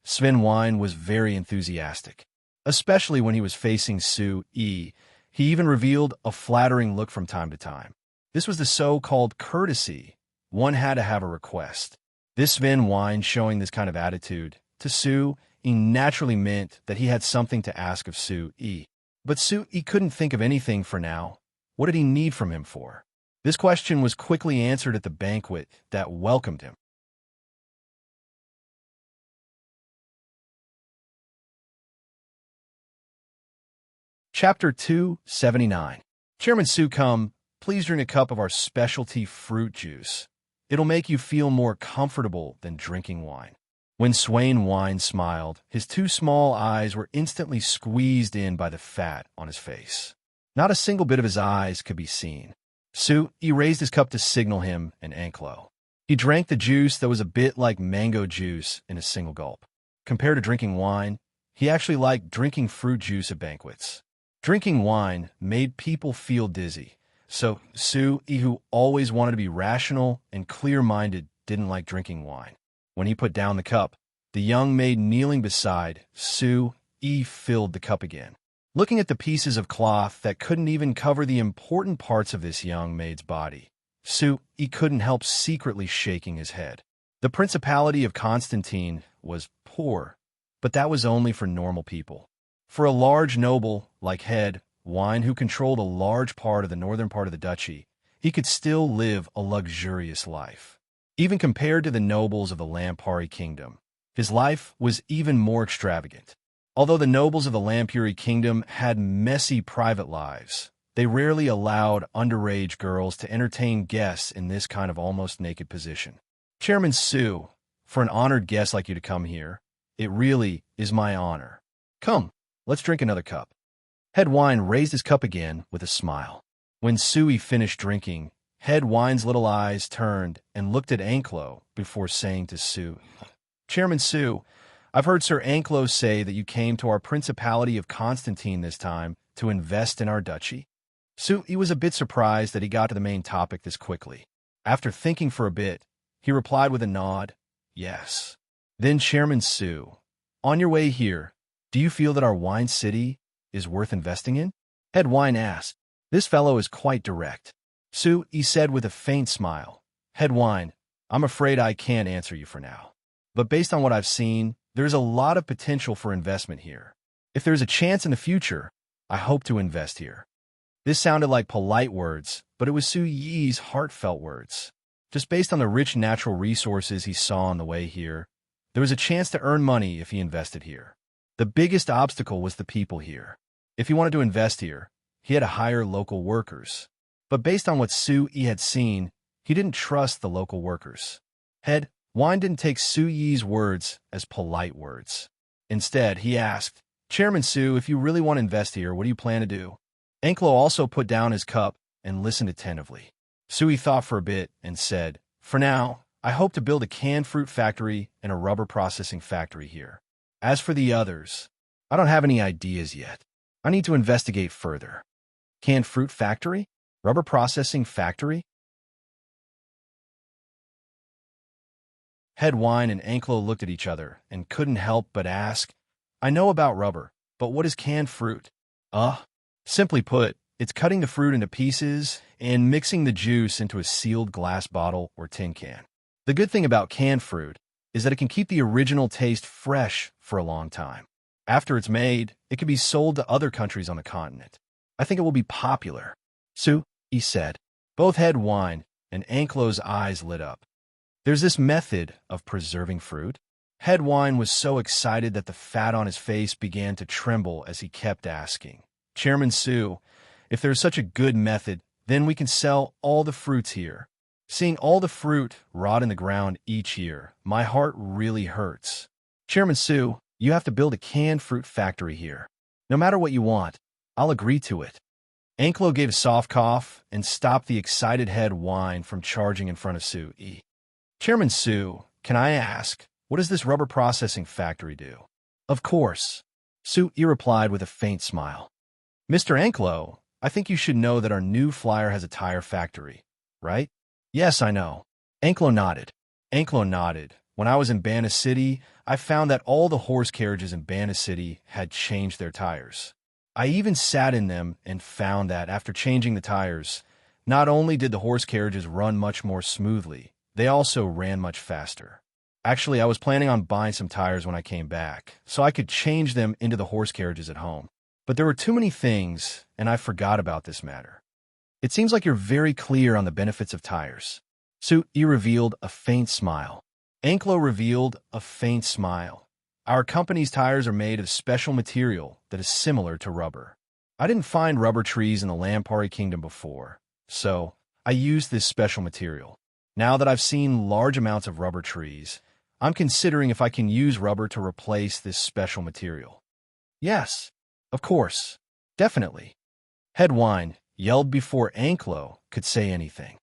Sven Wine was very enthusiastic, especially when he was facing Sue E. He even revealed a flattering look from time to time. This was the so-called courtesy. One had to have a request. This Sven Wine showing this kind of attitude to Sue E naturally meant that he had something to ask of Sue E. But Sue E couldn't think of anything for now. What did he need from him for? This question was quickly answered at the banquet that welcomed him. Chapter 279. Chairman Sue, come, please drink a cup of our specialty fruit juice. It'll make you feel more comfortable than drinking wine. When Swain Wine smiled, his two small eyes were instantly squeezed in by the fat on his face. Not a single bit of his eyes could be seen. Sue, he raised his cup to signal him an Anclo. He drank the juice that was a bit like mango juice in a single gulp. Compared to drinking wine, he actually liked drinking fruit juice at banquets. Drinking wine made people feel dizzy, so Sue, who always wanted to be rational and clear-minded, didn't like drinking wine. When he put down the cup, the young maid kneeling beside Sue filled the cup again. Looking at the pieces of cloth that couldn't even cover the important parts of this young maid's body, Sue couldn't help secretly shaking his head. The Principality of Constantine was poor, but that was only for normal people. For a large noble like Head Wine, who controlled a large part of the northern part of the duchy, he could still live a luxurious life. Even compared to the nobles of the Lampari kingdom, his life was even more extravagant. Although the nobles of the Lampuri kingdom had messy private lives, they rarely allowed underage girls to entertain guests in this kind of almost naked position. Chairman Sue, for an honored guest like you to come here, it really is my honor. Come, let's drink another cup. Head Wine raised his cup again with a smile. When Sue finished drinking, Head Wine's little eyes turned and looked at Anclo before saying to Sue, Chairman Sue, I've heard Sir Anclo say that you came to our Principality of Constantine this time to invest in our duchy. Sue was a bit surprised that he got to the main topic this quickly. After thinking for a bit, he replied with a nod, yes. Then Chairman Sue, on your way here, do you feel that our wine city is worth investing in? Head Wine asked. This fellow is quite direct. Sue, he said with a faint smile. Head Wine, I'm afraid I can't answer you for now. But based on what I've seen, there's a lot of potential for investment here. If there's a chance in the future, I hope to invest here. This sounded like polite words, but it was Sue Yi's heartfelt words. Just based on the rich natural resources he saw on the way here, there was a chance to earn money if he invested here. The biggest obstacle was the people here. If he wanted to invest here, he had to hire local workers. But based on what Sue had seen, he didn't trust the local workers. Head Wine didn't take Sue Yi's words as polite words. Instead, he asked, Chairman Sue, if you really want to invest here, what do you plan to do? Anclo also put down his cup and listened attentively. Sue thought for a bit and said, for now, I hope to build a canned fruit factory and a rubber processing factory here. As for the others, I don't have any ideas yet. I need to investigate further. Canned fruit factory? Rubber processing factory? Head Wine and Anclo looked at each other and couldn't help but ask, I know about rubber, but what is canned fruit? Simply put, it's cutting the fruit into pieces and mixing the juice into a sealed glass bottle or tin can. The good thing about canned fruit is that it can keep the original taste fresh for a long time. After it's made, it can be sold to other countries on the continent. I think it will be popular. Sue, he said. Both Head Wine and Anclo's eyes lit up. There's this method of preserving fruit. Head Wine was so excited that the fat on his face began to tremble as he kept asking, Chairman Sue, if there's such a good method, then we can sell all the fruits here. Seeing all the fruit rot in the ground each year, my heart really hurts. Chairman Sue, you have to build a canned fruit factory here. No matter what you want, I'll agree to it. Anclo gave a soft cough and stopped the excited Head Wine from charging in front of Sue E. Chairman Sue, can I ask, what does this rubber processing factory do? Of course. Sue E replied with a faint smile. Mr. Anclo, I think you should know that our new flyer has a tire factory, right? Yes, I know. Anclo nodded. Anclo nodded, When I was in Banna City, I found that all the horse carriages in Banna City had changed their tires. I even sat in them and found that after changing the tires, not only did the horse carriages run much more smoothly, they also ran much faster. Actually, I was planning on buying some tires when I came back, so I could change them into the horse carriages at home. But there were too many things, and I forgot about this matter. It seems like you're very clear on the benefits of tires. Sui revealed a faint smile. Anklo revealed a faint smile. Our company's tires are made of special material that is similar to rubber. I didn't find rubber trees in the Lampari Kingdom before, so I used this special material. Now that I've seen large amounts of rubber trees, I'm considering if I can use rubber to replace this special material. Yes, of course, definitely. Head Wine yelled before Anklo could say anything.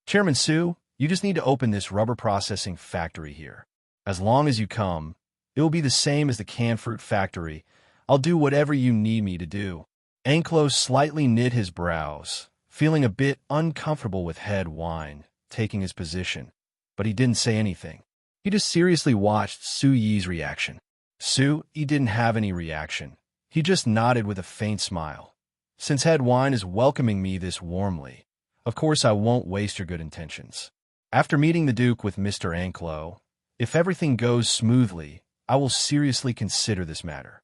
Chairman Su, you just need to open this rubber processing factory here. As long as you come, it will be the same as the canned fruit factory. I'll do whatever you need me to do. Anklo slightly knit his brows, feeling a bit uncomfortable with Head Wine taking his position, but he didn't say anything. He just seriously watched Su Yi's reaction. Su Yi didn't have any reaction. He just nodded with a faint smile. Since Head Wine is welcoming me this warmly, of course I won't waste your good intentions. After meeting the Duke with Mr. Anklo, if everything goes smoothly, I will seriously consider this matter.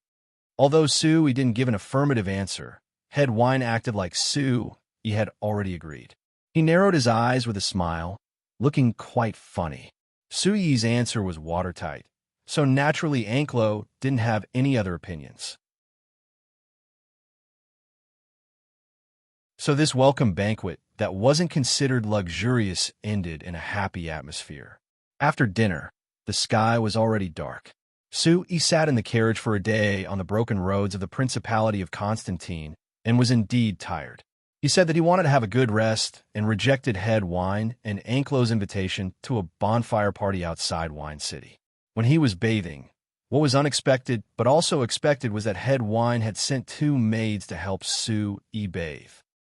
Although Su Yi didn't give an affirmative answer, Head Wine acted like Su Yi had already agreed. He narrowed his eyes with a smile, looking quite funny. Su Yi's answer was watertight, so naturally Anklo didn't have any other opinions. So this welcome banquet that wasn't considered luxurious ended in a happy atmosphere. After dinner, the sky was already dark. Su Yi sat in the carriage for a day on the broken roads of the Principality of Constantine and was indeed tired. He said that he wanted to have a good rest and rejected Head Wine and Anklo's invitation to a bonfire party outside Wine City. When he was bathing, what was unexpected but also expected was that Head Wine had sent 2 maids to help Su Yi bathe.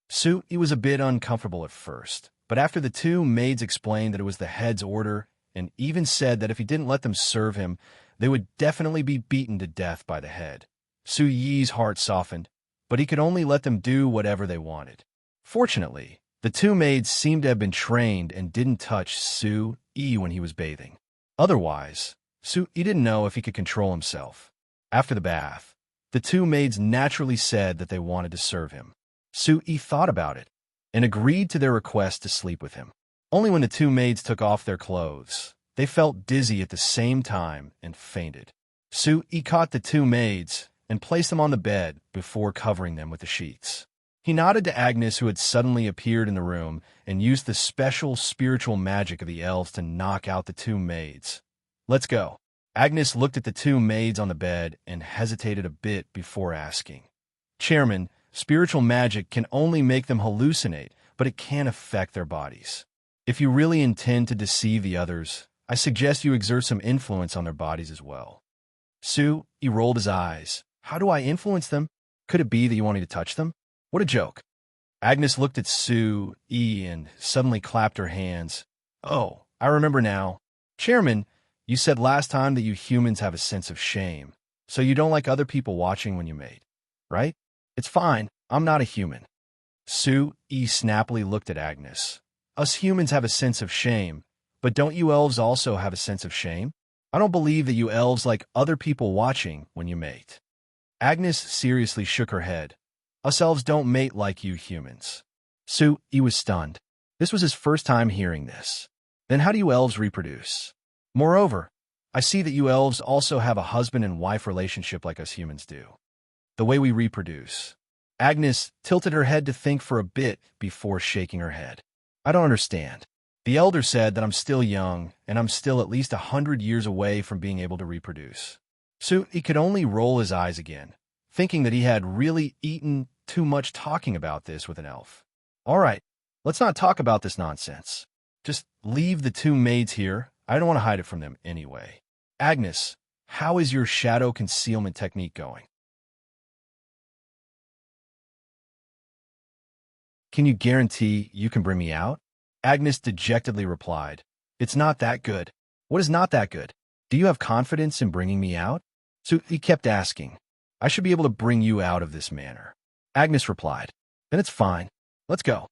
Su Yi was a bit uncomfortable at first, but after the 2 maids explained that it was the head's order and even said that if he didn't let them serve him, they would definitely be beaten to death by the head. Su Yi's heart softened, but he could only let them do whatever they wanted. Fortunately, the 2 maids seemed to have been trained and didn't touch Su Yi when he was bathing. Otherwise, Su Yi didn't know if he could control himself. After the bath, the 2 maids naturally said that they wanted to serve him. Su Yi thought about it and agreed to their request to sleep with him. Only when the 2 maids took off their clothes, they felt dizzy at the same time and fainted. Su Yi caught the 2 maids and placed them on the bed before covering them with the sheets. He nodded to Agnes, who had suddenly appeared in the room, and used the special spiritual magic of the elves to knock out the 2 maids. Let's go. Agnes looked at the 2 maids on the bed and hesitated a bit before asking. Chairman, spiritual magic can only make them hallucinate, but it can affect their bodies. If you really intend to deceive the others, I suggest you exert some influence on their bodies as well. Su Yi rolled his eyes. How do I influence them? Could it be that you want me to touch them? What a joke. Agnes looked at Su Yi and suddenly clapped her hands. Oh, I remember now. Chairman, you said last time that you humans have a sense of shame, so you don't like other people watching when you mate, right? It's fine. I'm not a human. Su Yi snappily looked at Agnes. Us humans have a sense of shame, but don't you elves also have a sense of shame? I don't believe that you elves like other people watching when you mate. Agnes seriously shook her head. Us elves don't mate like you humans. Su Yi was stunned. This was his first time hearing this. Then how do you elves reproduce? Moreover, I see that you elves also have a husband and wife relationship like us humans do. The way we reproduce. Agnes tilted her head to think for a bit before shaking her head. I don't understand. The elder said that I'm still young, and I'm still at least 100 years away from being able to reproduce. So he could only roll his eyes again, thinking that he had really eaten too much talking about this with an elf. All right, let's not talk about this nonsense. Just leave the 2 maids here. I don't want to hide it from them anyway. Agnes, how is your shadow concealment technique going? Can you guarantee you can bring me out? Agnes dejectedly replied. It's not that good. What is not that good? Do you have confidence in bringing me out? So he kept asking. I should be able to bring you out of this manner. Agnes replied. Then it's fine. Let's go.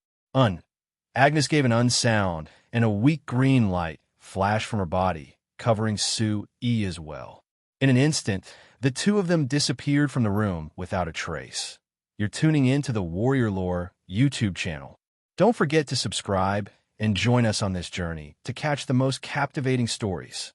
Agnes gave an unsound, and a weak green light flashed from her body, covering Sue E as well. In an instant, the two of them disappeared from the room without a trace. You're tuning in to the Warrior Lore YouTube channel. Don't forget to subscribe and join us on this journey to catch the most captivating stories.